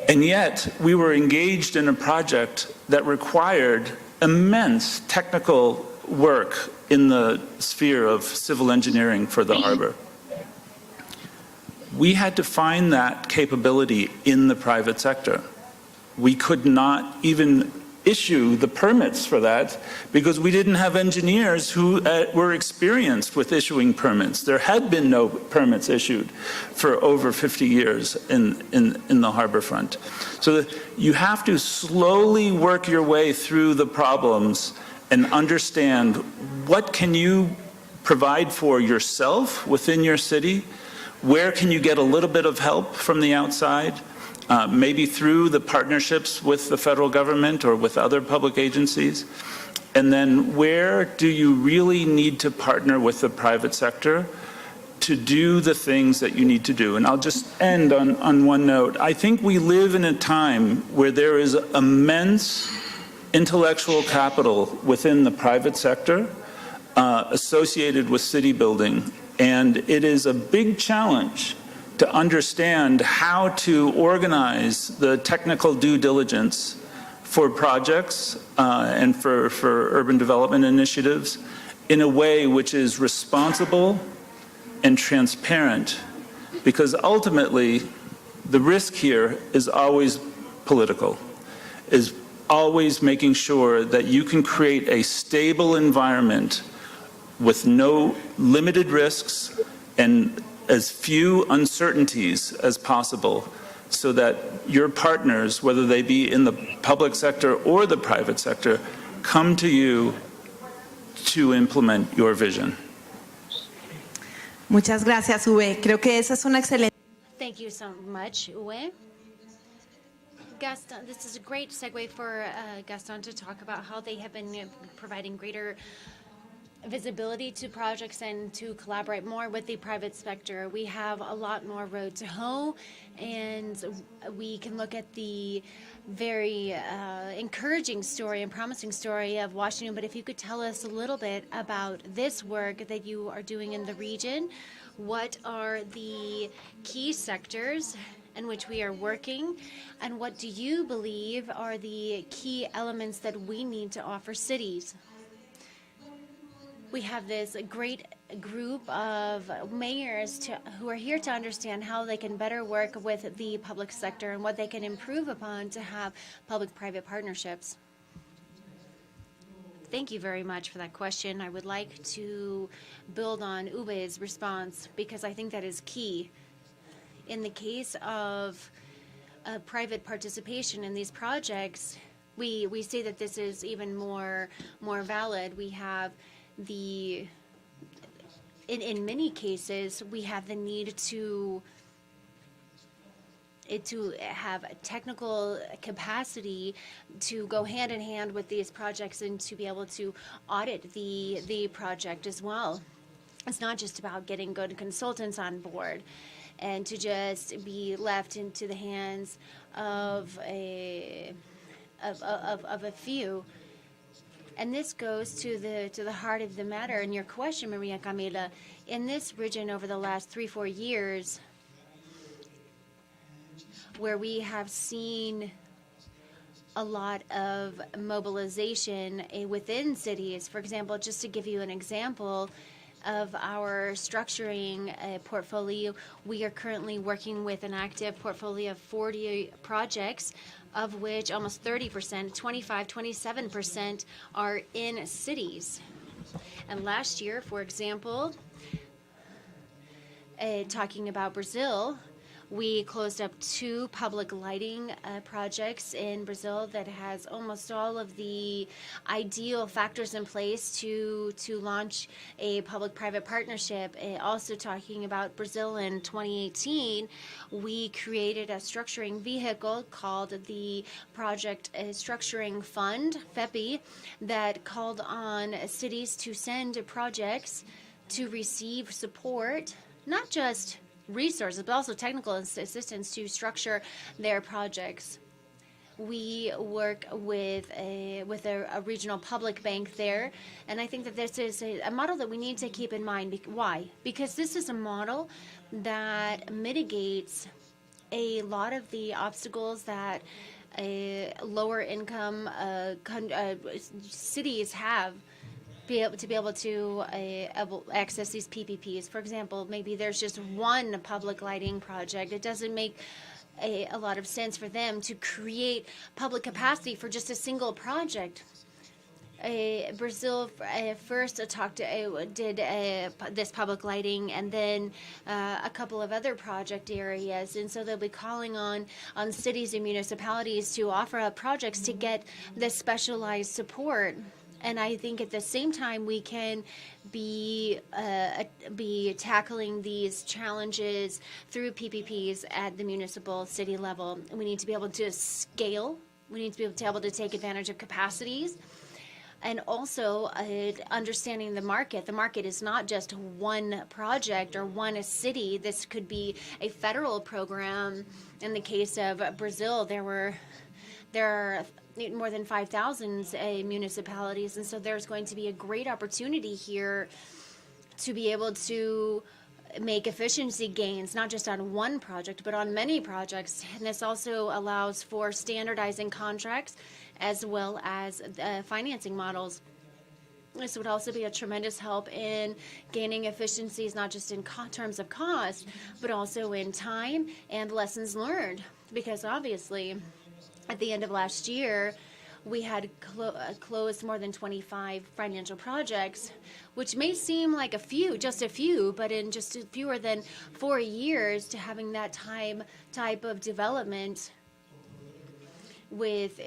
And yet, we were engaged in a project that required immense technical work in the sphere of civil engineering for the harbor. We had to find that capability in the private sector. We could not even issue the permits for that because we didn't have engineers who were experienced with issuing permits. There had been no permits issued for over 50 years in the harbor front. So you have to slowly work your way through the problems and understand what can you provide for yourself within your city, where can you get a little bit of help from the outside, maybe through the partnerships with the federal government or with other public agencies, and then where do you really need to partner with the private sector to do the things that you need to do. And I'll just end on one note. I think we live in a time where there is immense intellectual capital within the private sector associated with city building. And it is a big challenge to understand how to organize the technical due diligence for projects and for urban development initiatives in a way which is responsible and transparent, because ultimately the risk here is always political, is always making sure that you can create a stable environment with no limited risks and as few uncertainties as possible, so that your partners, whether they be in the public sector or the private sector, come to you to implement your vision. Muchas gracias, Uwe. Creo que esa es una excelente. Thank you so much, Uwe. Gaston, this is a great segue for Gaston to talk about how they have been providing greater visibility to projects and to collaborate more with the private sector. We have a lot more road to hoe, and we can look at the very encouraging story and promising story of Washington. But if you could tell us a little bit about this work that you are doing in the region, what are the key sectors in which we are working, and what do you believe are the key elements that we need to offer cities? We have this great group of mayors who are here to understand how they can better work with the public sector and what they can improve upon to have public-private partnerships. Thank you very much for that question. I would like to build on Uwe's response because I think that is key. In the case of private participation in these projects, we say that this is even more valid. We have the in many cases, we have the need to have a technical capacity to go hand in hand with these projects and to be able to audit the project as well. It's not just about getting good consultants on board and to just be left into the hands of a few. And this goes to the heart of the matter. And your question, Maria Camila, in this region over the last 3-4 years, where we have seen a lot of mobilization within cities. For example, just to give you an example of our structuring portfolio, we are currently working with an active portfolio of 40 projects, of which almost 30%, 27% are in cities. And last year, for example, talking about Brazil, we closed up 2 public lighting projects in Brazil that has almost all of the ideal factors in place to launch a public-private partnership. Also talking about Brazil in 2018, we created a structuring vehicle called the Project Structuring Fund, FEPI, that called on cities to send projects to receive support, not just resources, but also technical assistance to structure their projects. We work with a regional public bank there, and I think that this is a model that we need to keep in mind. Why? Because this is a model that mitigates a lot of the obstacles that lower income cities have to be able to access these PPPs. For example, maybe there's just one public lighting project. It doesn't make a lot of sense for them to create public capacity for just a single project. Brazil first did this public lighting, and then a couple of other project areas, and so they'll be calling on cities and municipalities to offer up projects to get this specialized support. And I think at the same time we can be tackling these challenges through PPPs at the municipal city level. We need to be able to scale. We need to be able to take advantage of capacities. And also understanding the market. The market is not just one project or one city. This could be a federal program. In the case of Brazil, there are more than 5,000 municipalities, and so there's going to be a great opportunity here to be able to make efficiency gains, not just on one project, but on many projects. And this also allows for standardizing contracts as well as financing models. This would also be a tremendous help in gaining efficiencies, not just in terms of cost, but also in time and lessons learned, because obviously at the end of last year, we had closed more than 25 financial projects, which may seem like just a few, but in just fewer than 4 years to having that type of development with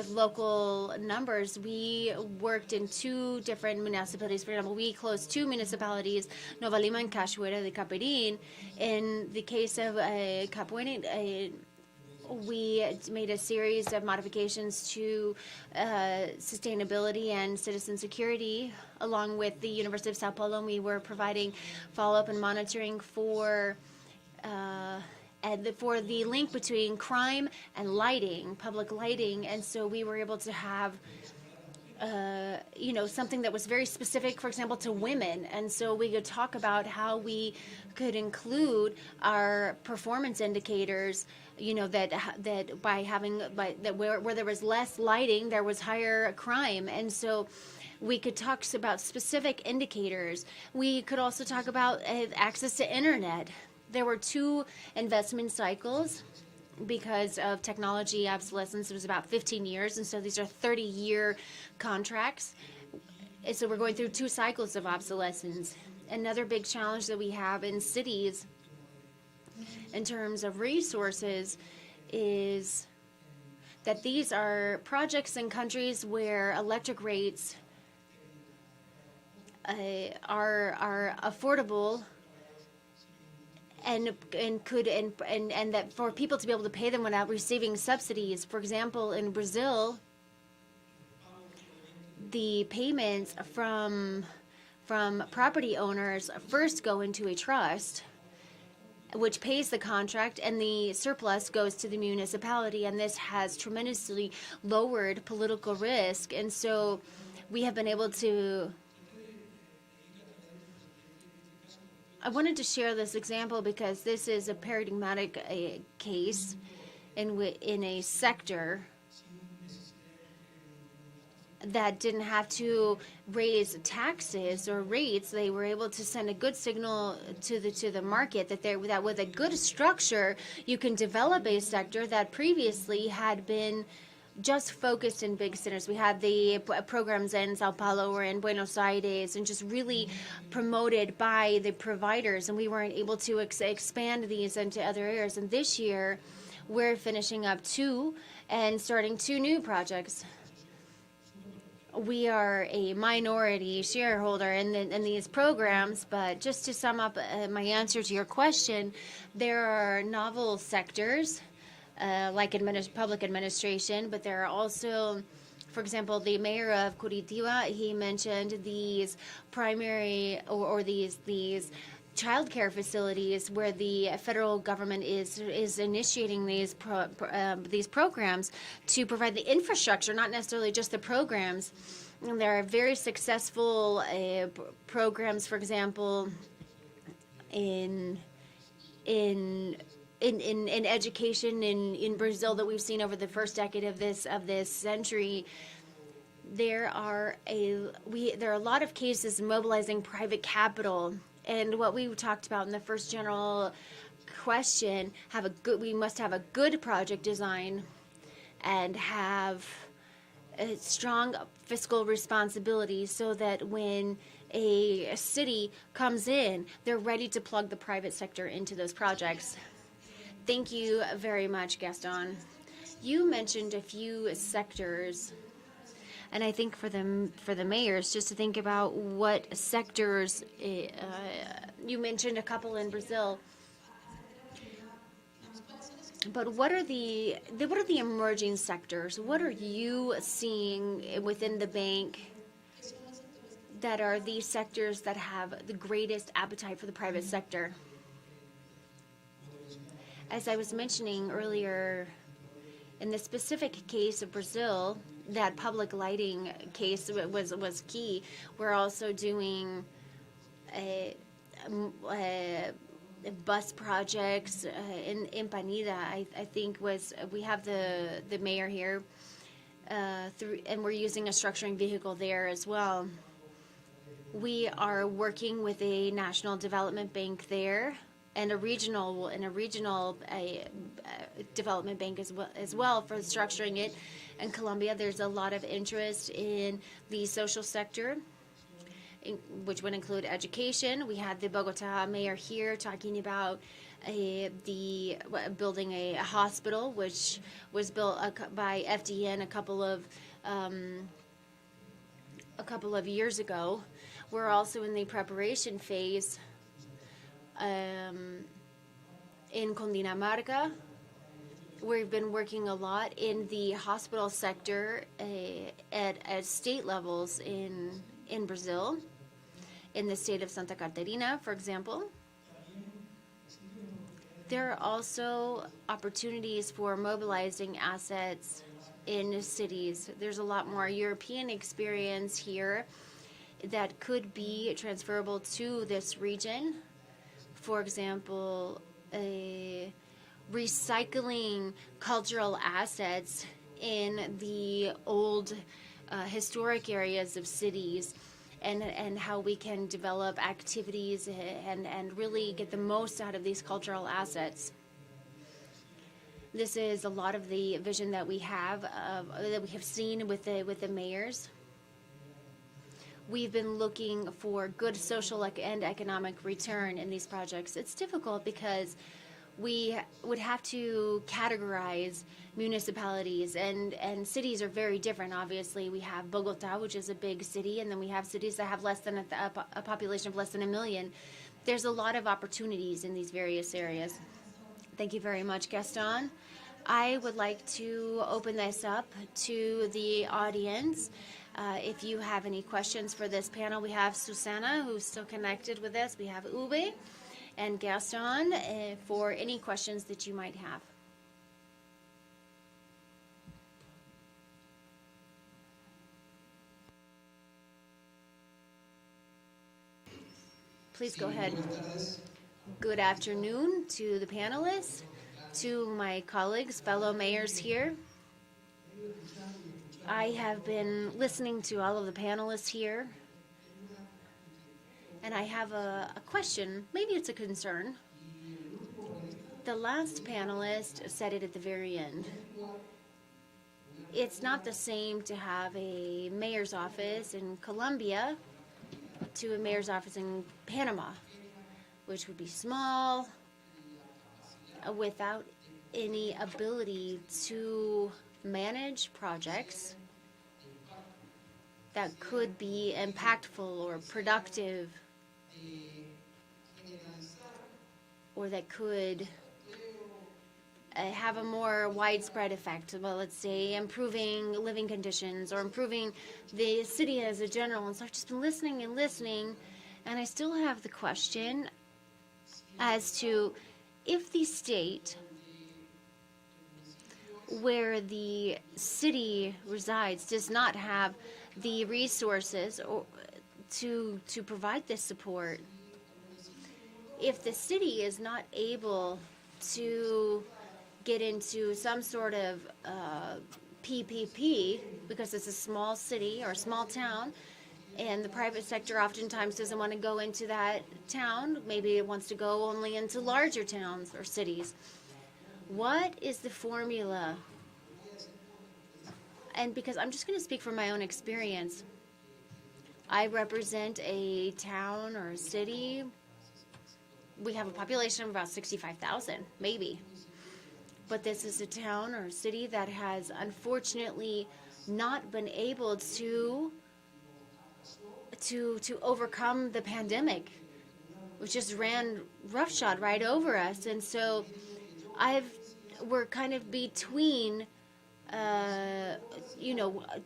local numbers. We worked in 2 different municipalities. For example, we closed 2 municipalities, Nova Lima and Cachoeira de Caperín. In the case of Capoeira, we made a series of modifications to sustainability and citizen security, along with the University of Sao Paulo. And we were providing follow-up and monitoring for the link between crime and lighting, public lighting. And so we were able to have something that was very specific, for example, to women. And so we could talk about how we could include our performance indicators, that by having where there was less lighting, there was higher crime. And so we could talk about specific indicators. We could also talk about access to internet. There were 2 investment cycles because of technology obsolescence. It was about 15 years, and so these are 30-year contracts. And so we're going through 2 cycles of obsolescence. Another big challenge that we have in cities in terms of resources is that these are projects in countries where electric rates are affordable and that for people to be able to pay them without receiving subsidies. For example, in Brazil, the payments from property owners first go into a trust, which pays the contract, and the surplus goes to the municipality, and this has tremendously lowered political risk. And so we have been able to... I wanted to share this example because this is a paradigmatic case in a sector that didn't have to raise taxes or rates. They were able to send a good signal to the market that with a good structure, you can develop a sector that previously had been just focused in big centers. We had the programs in Sao Paulo or in Buenos Aires and just really promoted by the providers, and we weren't able to expand these into other areas. And this year, we're finishing up 2 and starting 2 new projects. We are a minority shareholder in these programs, but just to sum up my answer to your question, there are novel sectors like public administration, but there are also, for example, the mayor of Curitiba, he mentioned these primary or these childcare facilities where the federal government is initiating these programs to provide the infrastructure, not necessarily just the programs. And there are very successful programs, for example, in education in Brazil that we've seen over the first decade of this century. There are a lot of cases mobilizing private capital, and what we talked about in the first general question, we must have a good project design and have a strong fiscal responsibility so that when a city comes in, they're ready to plug the private sector into those projects. Thank you very much, Gaston. You mentioned a few sectors, and I think for the mayors, just to think about what sectors, you mentioned a couple in Brazil, but what are the emerging sectors? What are you seeing within the bank that are these sectors that have the greatest appetite for the private sector? As I was mentioning earlier, in the specific case of Brazil, that public lighting case was key. We're also doing bus projects in Panida. I think we have the mayor here, and we're using a structuring vehicle there as well. We are working with a national development bank there, and a regional development bank as well for structuring it. In Colombia, there's a lot of interest in the social sector, which would include education. We had the Bogota mayor here talking about building a hospital, which was built by FDN a couple of years ago. We're also in the preparation phase in Cundinamarca. We've been working a lot in the hospital sector at state levels in Brazil, in the state of Santa Catarina, for example. There are also opportunities for mobilizing assets in cities. There's a lot more European experience here that could be transferable to this region. For example, recycling cultural assets in the old historic areas of cities, and how we can develop activities and really get the most out of these cultural assets. This is a lot of the vision that we have seen with the mayors. We've been looking for good social and economic return in these projects. It's difficult because we would have to categorize municipalities, and cities are very different. Obviously, we have Bogota, which is a big city, and then we have cities that have less than a population of less than 1 million. There's a lot of opportunities in these various areas. Thank you very much, Gaston. I would like to open this up to the audience. If you have any questions for this panel, we have Susana, who's still connected with us. We have Ube and Gaston for any questions that you might have. Please go ahead. Good afternoon to the panelists, to my colleagues, fellow mayors here. I have been listening to all of the panelists here, and I have a question. Maybe it's a concern. The last panelist said it at the very end. It's not the same to have a mayor's office in Colombia to a mayor's office in Panama, which would be small, without any ability to manage projects that could be impactful or productive, or that could have a more widespread effect. Well, let's say improving living conditions or improving the city as a general. And so I've just been listening and listening, and I still have the question as to if the state where the city resides does not have the resources or to provide this support, if the city is not able to get into some sort of PPP because it's a small city or a small town, and the private sector oftentimes doesn't want to go into that town, maybe it wants to go only into larger towns or cities. What is the formula? And because I'm just going to speak from my own experience, I represent a town or a city. We have a population of about 65,000, maybe. But this is a town or a city that has unfortunately not been able to overcome the pandemic, which just ran roughshod right over us. And so we're kind of between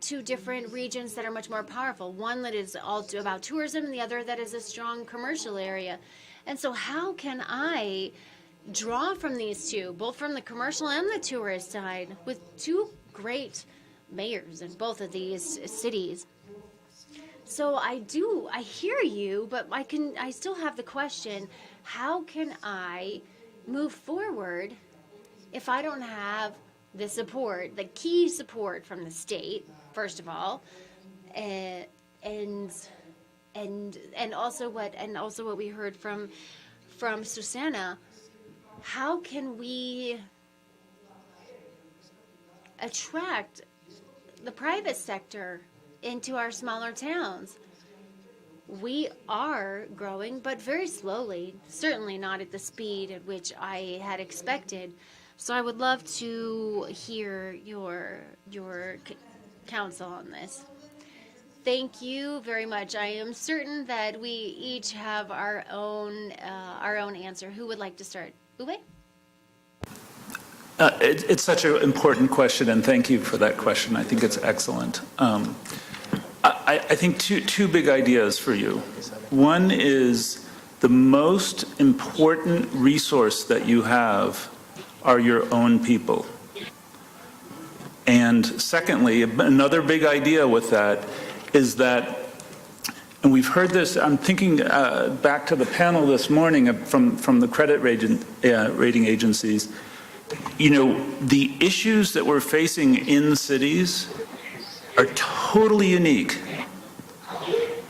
two different regions that are much more powerful. One that is all about tourism, and the other that is a strong commercial area. And so how can I draw from these two, both from the commercial and the tourist side, with two great mayors in both of these cities? So I hear you, but I still have the question, how can I move forward if I don't have the support, the key support from the state, first of all, and also what we heard from Susana? How can we attract the private sector into our smaller towns? We are growing, but very slowly, certainly not at the speed at which I had expected. So I would love to hear your counsel on this. Thank you very much. I am certain that we each have our own answer. Who would like to start? Ube? It's such an important question, and thank you for that question. I think it's excellent. I think two big ideas for you. One is the most important resource that you have are your own people. And secondly, another big idea with that is that, and we've heard this, I'm thinking back to the panel this morning from the credit rating agencies. The issues that we're facing in cities are totally unique.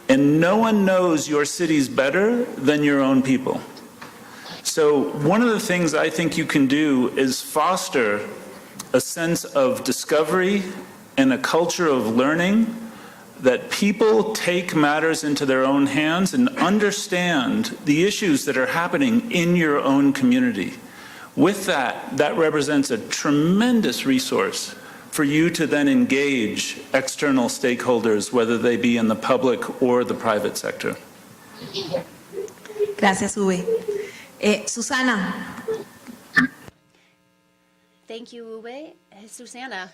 And no one knows your cities better than your own people. So one of the things I think you can do is foster a sense of discovery and a culture of learning, that people take matters into their own hands and understand the issues that are happening in your own community. With that, that represents a tremendous resource for you to then engage external stakeholders, whether they be in the public or the private sector. Gracias, Uwe. Susana. Thank you, Uwe. Susanna.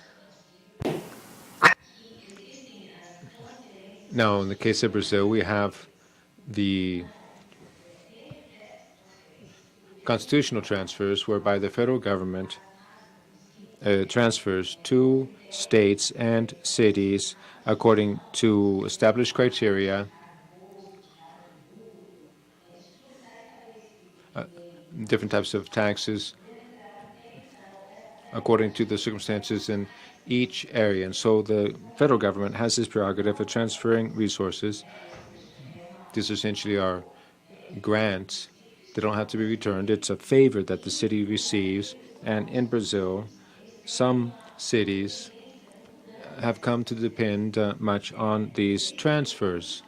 Now, in the case of Brazil, we have the constitutional transfers whereby the federal government transfers to states and cities according to established criteria different types of taxes according to the circumstances in each area. And so the federal government has this prerogative of transferring resources. These essentially are grants. They don't have to be returned. It's a favor that the city receives. And in Brazil, some cities have come to depend much on these transfers.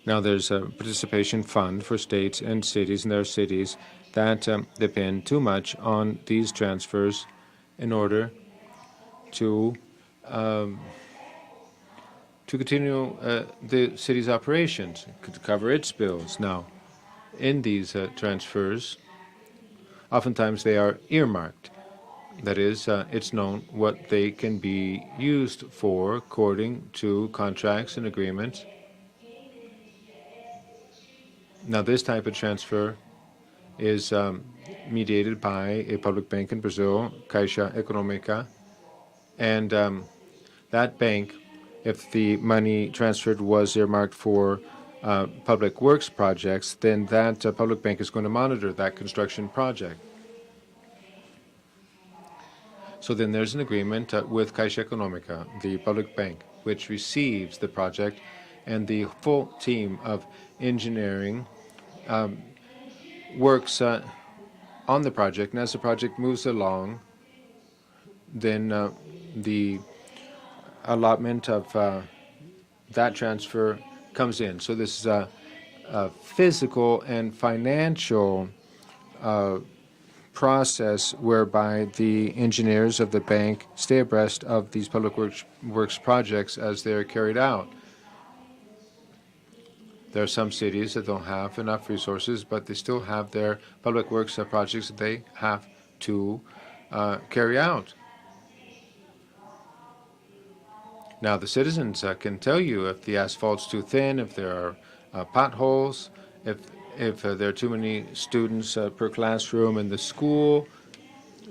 Now, there's a participation fund for states and cities, and there are cities that depend too much on these transfers in order to continue the city's operations, to cover its bills. Now, in these transfers, oftentimes they are earmarked. That is, it's known what they can be used for according to contracts and agreements. Now, this type of transfer is mediated by a public bank in Brazil, Caixa Econômica, and that bank, if the money transferred was earmarked for public works projects, then that public bank is going to monitor that construction project. So then there's an agreement with Caixa Econômica, the public bank, which receives the project, and the full team of engineering works on the project. And as the project moves along, then the allotment of that transfer comes in. So this is a physical and financial process whereby the engineers of the bank stay abreast of these public works projects as they are carried out. There are some cities that don't have enough resources, but they still have their public works projects that they have to carry out. Now, the citizens can tell you if the asphalt's too thin, if there are potholes, if there are too many students per classroom in the school.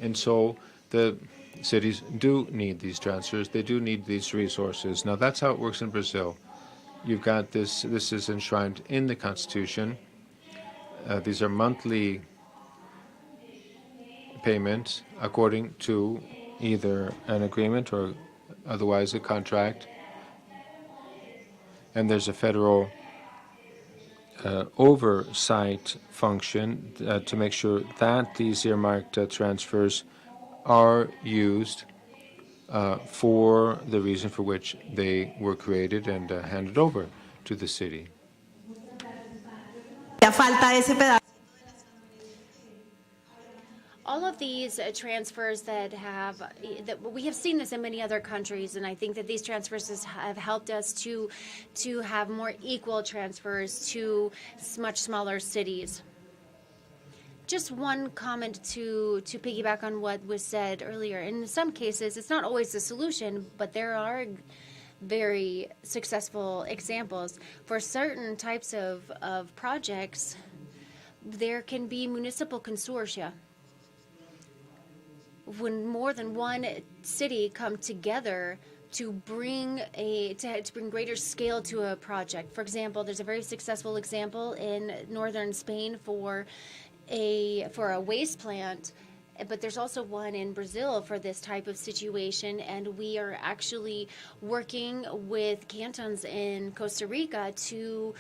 And so the cities do need these transfers. They do need these resources. Now, that's how it works in Brazil. You've got this is enshrined in the Constitution. These are monthly payments according to either an agreement or otherwise a contract. And there's a federal oversight function to make sure that these earmarked transfers are used for the reason for which they were created and handed over to the city. All of these transfers that we have seen this in many other countries, and I think that these transfers have helped us to have more equal transfers to much smaller cities. Just one comment to piggyback on what was said earlier. In some cases, it's not always the solution, but there are very successful examples. For certain types of projects, there can be municipal consortia. When more than one city come together to bring greater scale to a project. For example, there's a very successful example in northern Spain for a waste plant, but there's also one in Brazil for this type of situation, and we are actually working with cantons in Costa Rica to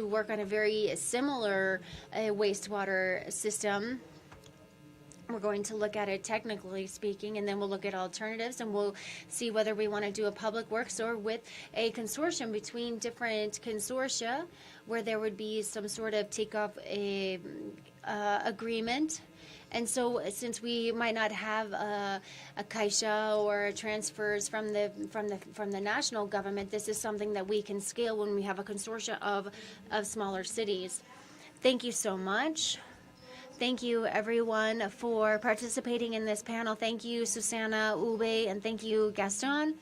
work on a very similar wastewater system We're going to look at it technically speaking, and then we'll look at alternatives, and we'll see whether we want to do a public works or with a consortium between different consortia, where there would be some sort of takeoff agreement. And so, since we might not have a caixa or transfers from the national government, this is something that we can scale when we have a consortia of smaller cities. Thank you so much. Thank you, everyone, for participating in this panel. Thank you, Susana, Ube, and thank you, Gaston.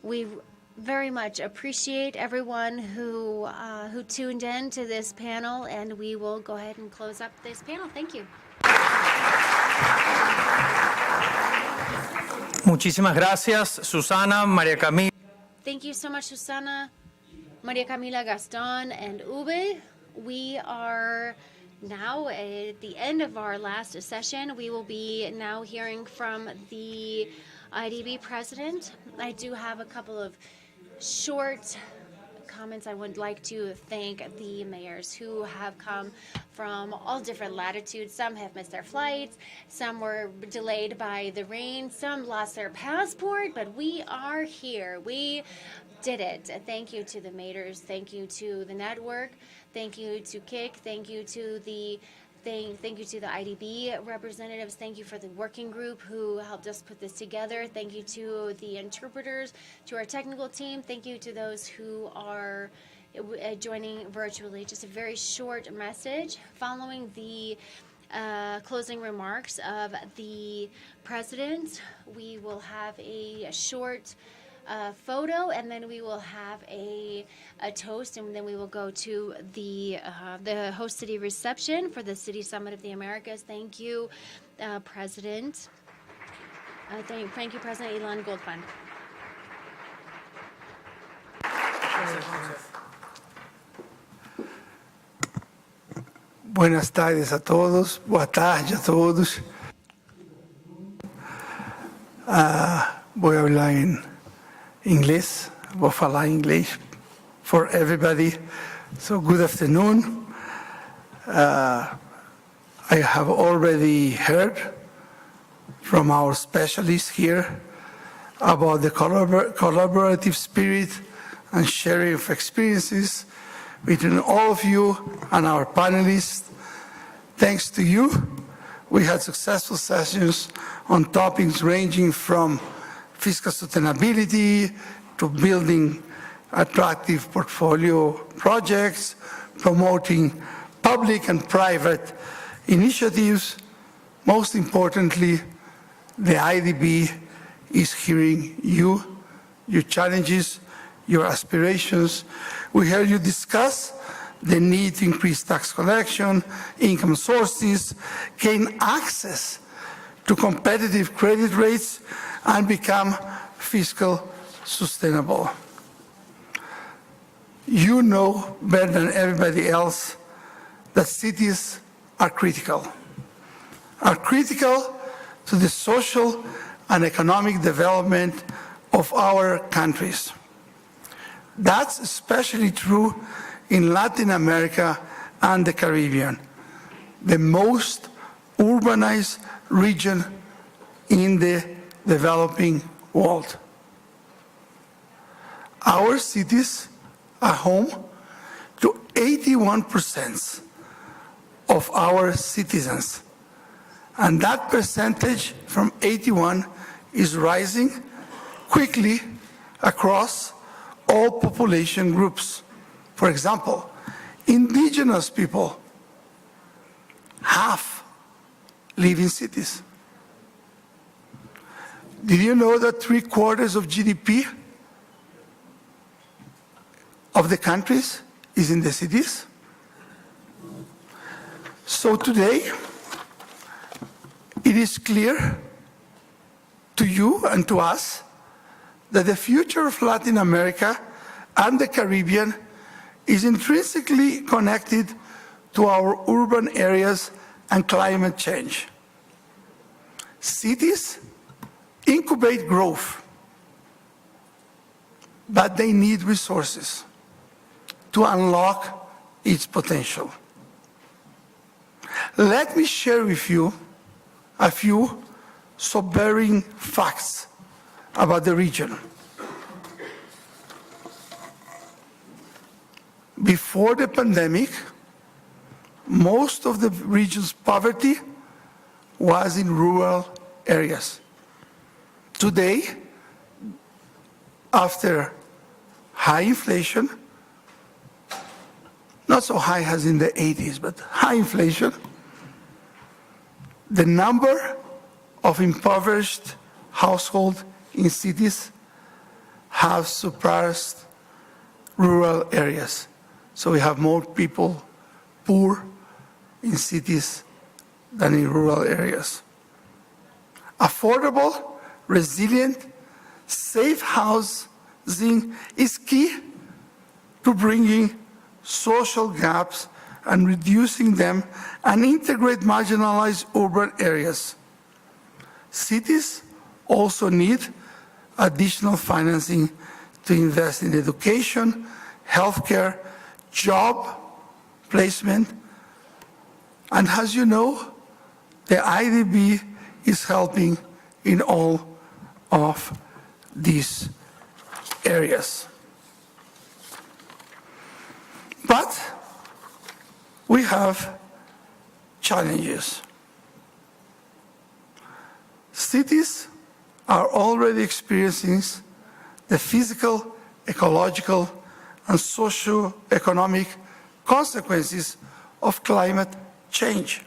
We very much appreciate everyone who tuned in to this panel, and we will go ahead and close up this panel. Thank you. Muchísimas gracias, Susana, María Camila. Thank you so much, Susana, Maria Camila, Gaston, and Ube. We are now at the end of our last session. We will be now hearing from the IDB president. I do have a couple of short comments. I would like to thank the mayors who have come from all different latitudes. Some have missed their flights, some were delayed by the rain, some lost their passport, but we are here. We did it. Thank you to the mayors, thank you to the network, thank you to KIC, thank you to the IDB representatives. Thank you for the working group who helped us put this together. Thank you to the interpreters, to our technical team. Thank you to those who are joining virtually. Just a very short message following the closing remarks of the president. We will have a short photo, and then we will have a toast, and then we will go to the host city reception for the City Summit of the Americas. Thank you, President. Thank you, President Ilan Goldfund. Buenas tardes a todos. Boa tarde a todos. Voy a hablar en inglês, vou falar em inglês for everybody. So good afternoon. I have already heard from our specialists here about the collaborative spirit and sharing of experiences between all of you and our panelists. Thanks to you, we had successful sessions on topics ranging from fiscal sustainability to building attractive portfolio projects, promoting public and private initiatives. Most importantly, the IDB is hearing you, your challenges, your aspirations. We heard you discuss the need to increase tax collection, income sources, gain access to competitive credit rates, and become fiscal sustainable. You know better than everybody else that cities are critical to the social and economic development of our countries. That's especially true in Latin America and the Caribbean, the most urbanized region in the developing world. Our cities are home to 81% of our citizens, and that percentage from 81 is rising quickly across all population groups. For example, indigenous people, half live in cities. Did you know that 3/4 of GDP of the countries is in the cities? So today, it is clear to you and to us that the future of Latin America and the Caribbean is intrinsically connected to our urban areas and climate change. Cities incubate growth, but they need resources to unlock its potential. Let me share with you a few sobering facts about the region. Before the pandemic, most of the region's poverty was in rural areas. Today, after high inflation, not so high as in the 80s, but high inflation, the number of impoverished households in cities have surpassed rural areas. So we have more people poor in cities than in rural areas. Affordable, resilient, safe housing is key to bringing social gaps and reducing them and integrate marginalized urban areas. Cities also need additional financing to invest in education, healthcare, job placement, and as you know, the IDB is helping in all of these areas. But we have challenges. Cities are already experiencing the physical, ecological, and socio-economic consequences of climate change.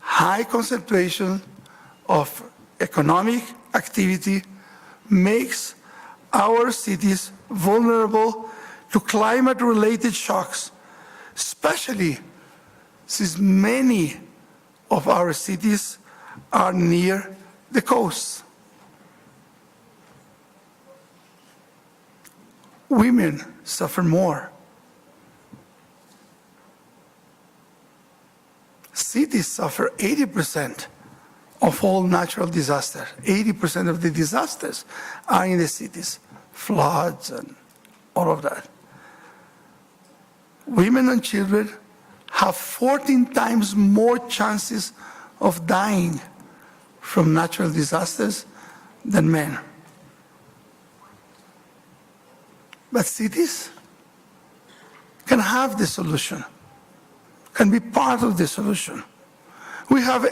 High concentration of economic activity makes our cities vulnerable to climate-related shocks, especially since many of our cities are near the coast. Women suffer more. Cities suffer 80% of all natural disasters. 80% of the disasters are in the cities, floods and all of that. Women and children have 14 times more chances of dying from natural disasters than men. But cities can have the solution, can be part of the solution. We have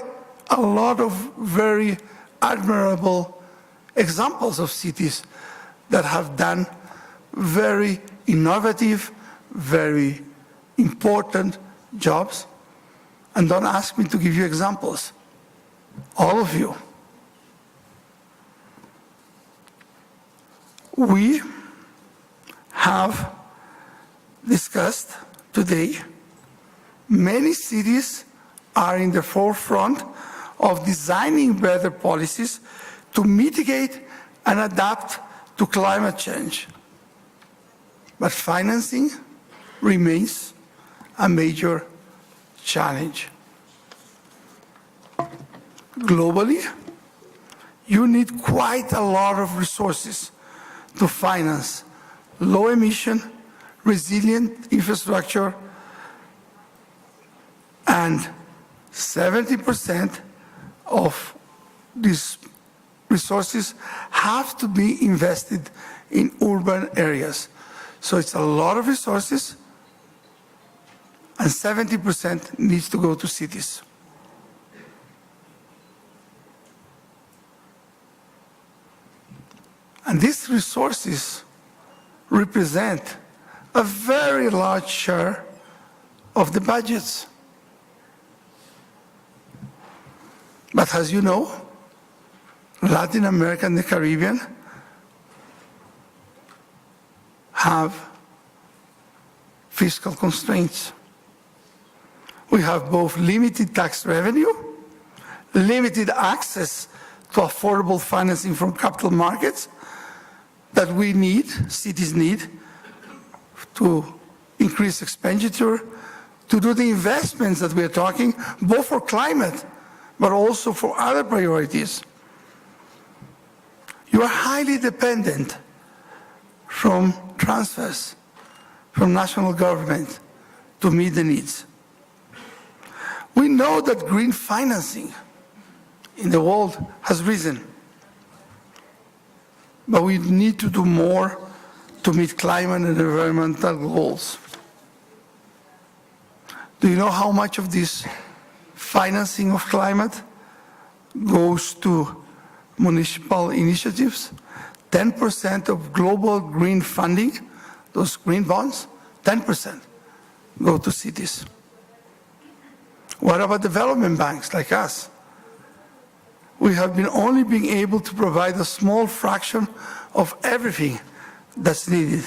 a lot of very admirable examples of cities that have done very innovative, very important jobs. And don't ask me to give you examples. All of you. We have discussed today, many cities are in the forefront of designing better policies to mitigate and adapt to climate change. But financing remains a major challenge. Globally, you need quite a lot of resources to finance low-emission, resilient infrastructure, and 70% of these resources have to be invested in urban areas. So it's a lot of resources, and 70% needs to go to cities. And these resources represent a very large share of the budgets. But as you know, Latin America and the Caribbean have fiscal constraints. We have both limited tax revenue, limited access to affordable financing from capital markets that we need, cities need, to increase expenditure, to do the investments that we are talking, both for climate, but also for other priorities. You are highly dependent from transfers from national government to meet the needs. We know that green financing in the world has risen, but we need to do more to meet climate and environmental goals. Do you know how much of this financing of climate goes to municipal initiatives? 10% of global green funding, those green bonds, 10% go to cities. What about development banks like us? We have been only being able to provide a small fraction of everything that's needed.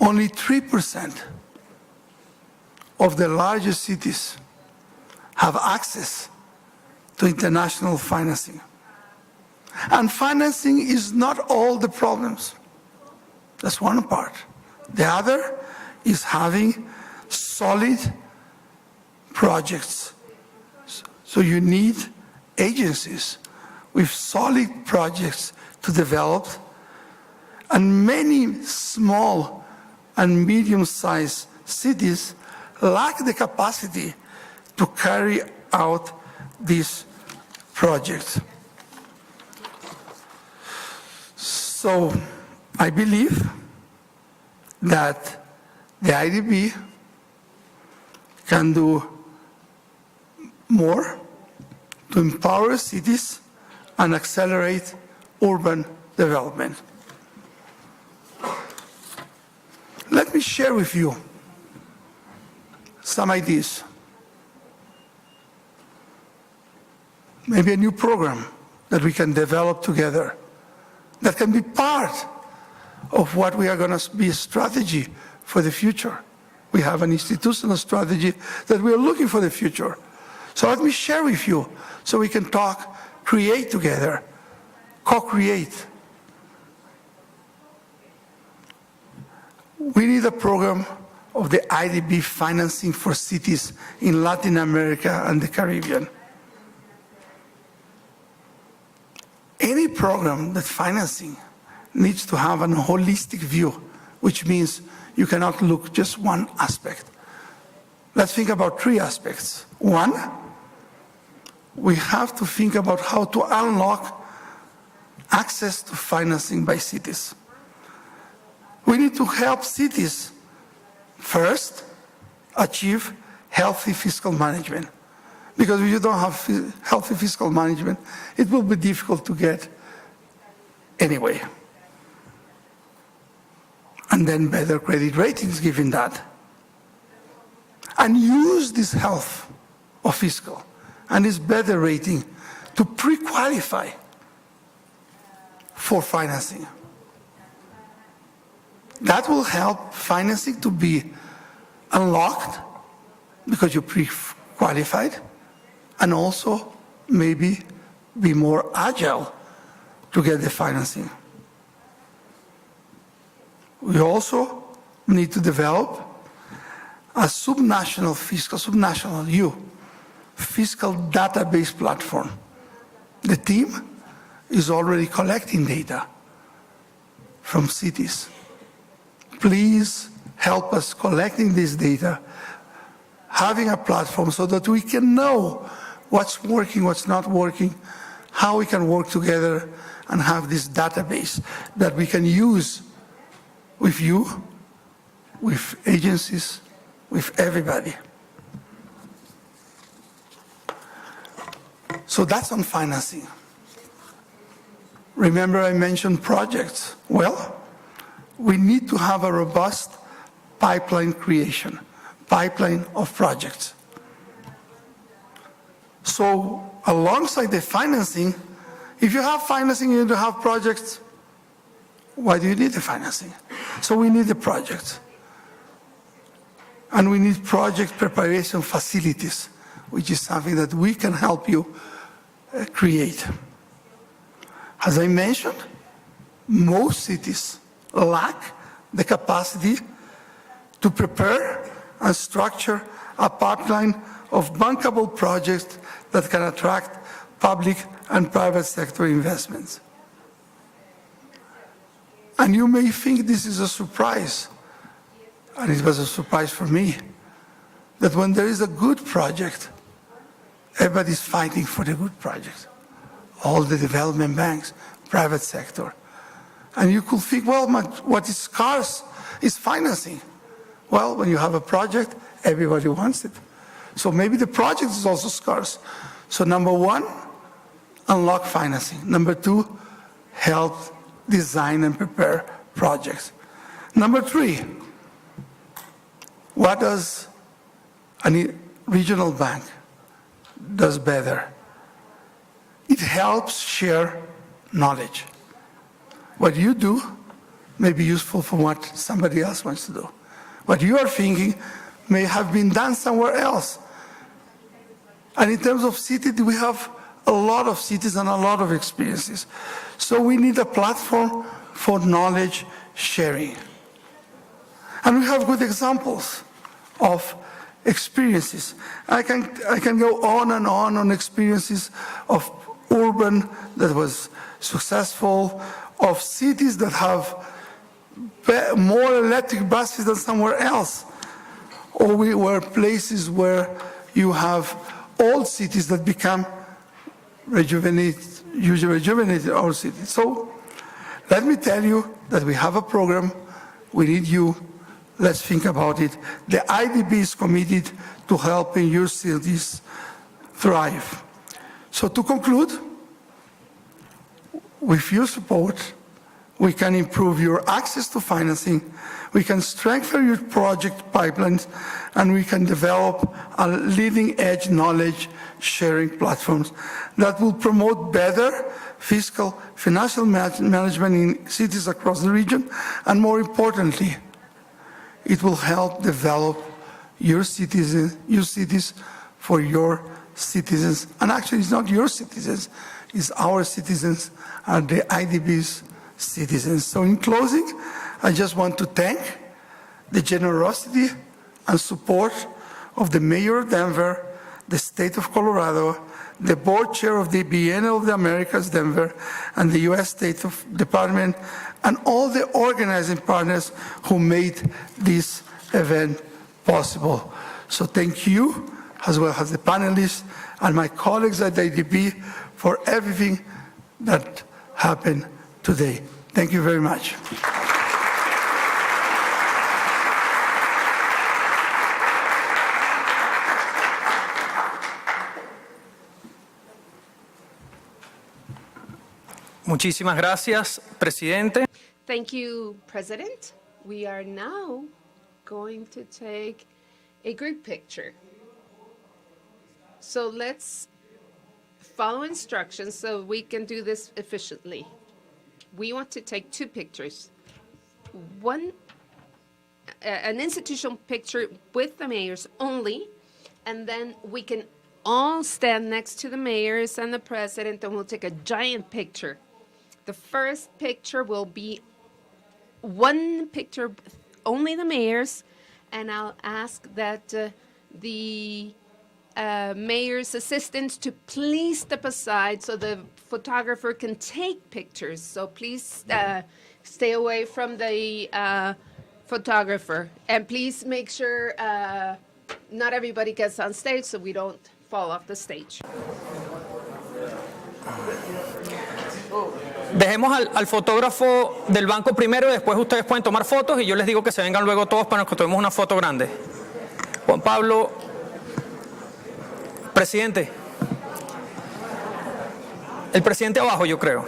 Only 3% of the largest cities have access to international financing. And financing is not all the problems. That's one part. The other is having solid projects. So you need agencies with solid projects to develop, and many small and medium-sized cities lack the capacity to carry out these projects. So I believe that the IDB can do more to empower cities and accelerate urban development. Let me share with you some ideas. Maybe a new program that we can develop together that can be part of what we are going to be a strategy for the future. We have an institutional strategy that we are looking for the future. So let me share with you so we can talk, create together, co-create. We need a program of the IDB financing for cities in Latin America and the Caribbean. Any program that financing needs to have a holistic view, which means you cannot look just one aspect. Let's think about three aspects. One, we have to think about how to unlock access to financing by cities. We need to help cities first achieve healthy fiscal management. Because if you don't have healthy fiscal management, it will be difficult to get anyway. And then better credit ratings given that. And use this health of fiscal and this better rating to pre-qualify for financing. That will help financing to be unlocked because you're pre-qualified, and also maybe be more agile to get the financing. We also need to develop a subnational fiscal database platform. The team is already collecting data from cities. Please help us collecting this data, having a platform so that we can know what's working, what's not working, how we can work together and have this database that we can use with you, with agencies, with everybody. So that's on financing. Remember I mentioned projects. Well, we need to have a robust pipeline creation, pipeline of projects. So alongside the financing, if you have financing and you don't have projects, why do you need the financing? So we need the projects. And we need project preparation facilities, which is something that we can help you create. As I mentioned, most cities lack the capacity to prepare and structure a pipeline of bankable projects that can attract public and private sector investments. And you may think this is a surprise, and it was a surprise for me, that when there is a good project, everybody's fighting for the good project. All the development banks, private sector. And you could think, well, what is scarce is financing. Well, when you have a project, everybody wants it. So maybe the project is also scarce. So number one, unlock financing. Number two, help design and prepare projects. Number three, what does a regional bank does better? It helps share knowledge. What you do may be useful for what somebody else wants to do. What you are thinking may have been done somewhere else. And in terms of cities, we have a lot of cities and a lot of experiences. So we need a platform for knowledge sharing. And we have good examples of experiences. I can go on and on experiences of urban that was successful, of cities that have more electric buses than somewhere else. Or we were places where you have old cities that become rejuvenated old cities. So let me tell you that we have a program. We need you. Let's think about it. The IDB is committed to helping your cities thrive. So to conclude, with your support, we can improve your access to financing, we can strengthen your project pipelines, and we can develop a leading-edge knowledge-sharing platforms that will promote better fiscal, financial management in cities across the region, and more importantly, it will help develop your cities for your citizens. And actually, it's not your citizens, it's our citizens and the IDB's citizens. So in closing, I just want to thank the generosity and support of the Mayor of Denver, the State of Colorado, the Board Chair of the Biennial of the Americas, Denver, and the U.S. State Department, and all the organizing partners who made this event possible. So thank you, as well as the panelists and my colleagues at the IDB, for everything that happened today. Thank you very much. Muchísimas gracias, presidente. Thank you, President. We are now going to take a group picture. So let's follow instructions so we can do this efficiently. We want to take two pictures. One, an institutional picture with the mayors only, and then we can all stand next to the mayors and the president, and we'll take a giant picture. The first picture will be one picture, only the mayors, and I'll ask that the mayor's assistants to please step aside so the photographer can take pictures. So please stay away from the photographer. And please make sure not everybody gets on stage so we don't fall off the stage. Dejemos al fotógrafo del banco primero, y después ustedes pueden tomar fotos y yo les digo que se vengan luego todos para que tomemos una foto grande. Juan Pablo, presidente. El presidente abajo, yo creo.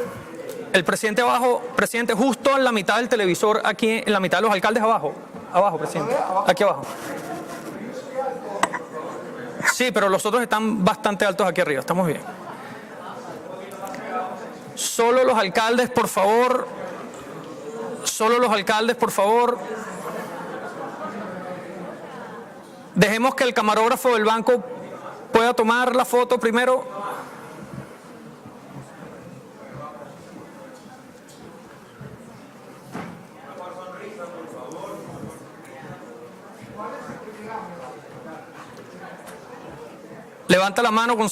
El presidente abajo, presidente, justo en la mitad del televisor, aquí en la mitad de los alcaldes abajo. Abajo, presidente. Aquí abajo. Sí, pero los otros están bastante altos aquí arriba. Estamos bien. Solo los alcaldes, por favor. Solo los alcaldes, por favor. Dejemos que el camarógrafo del banco pueda tomar la foto primero. Levanta la mano con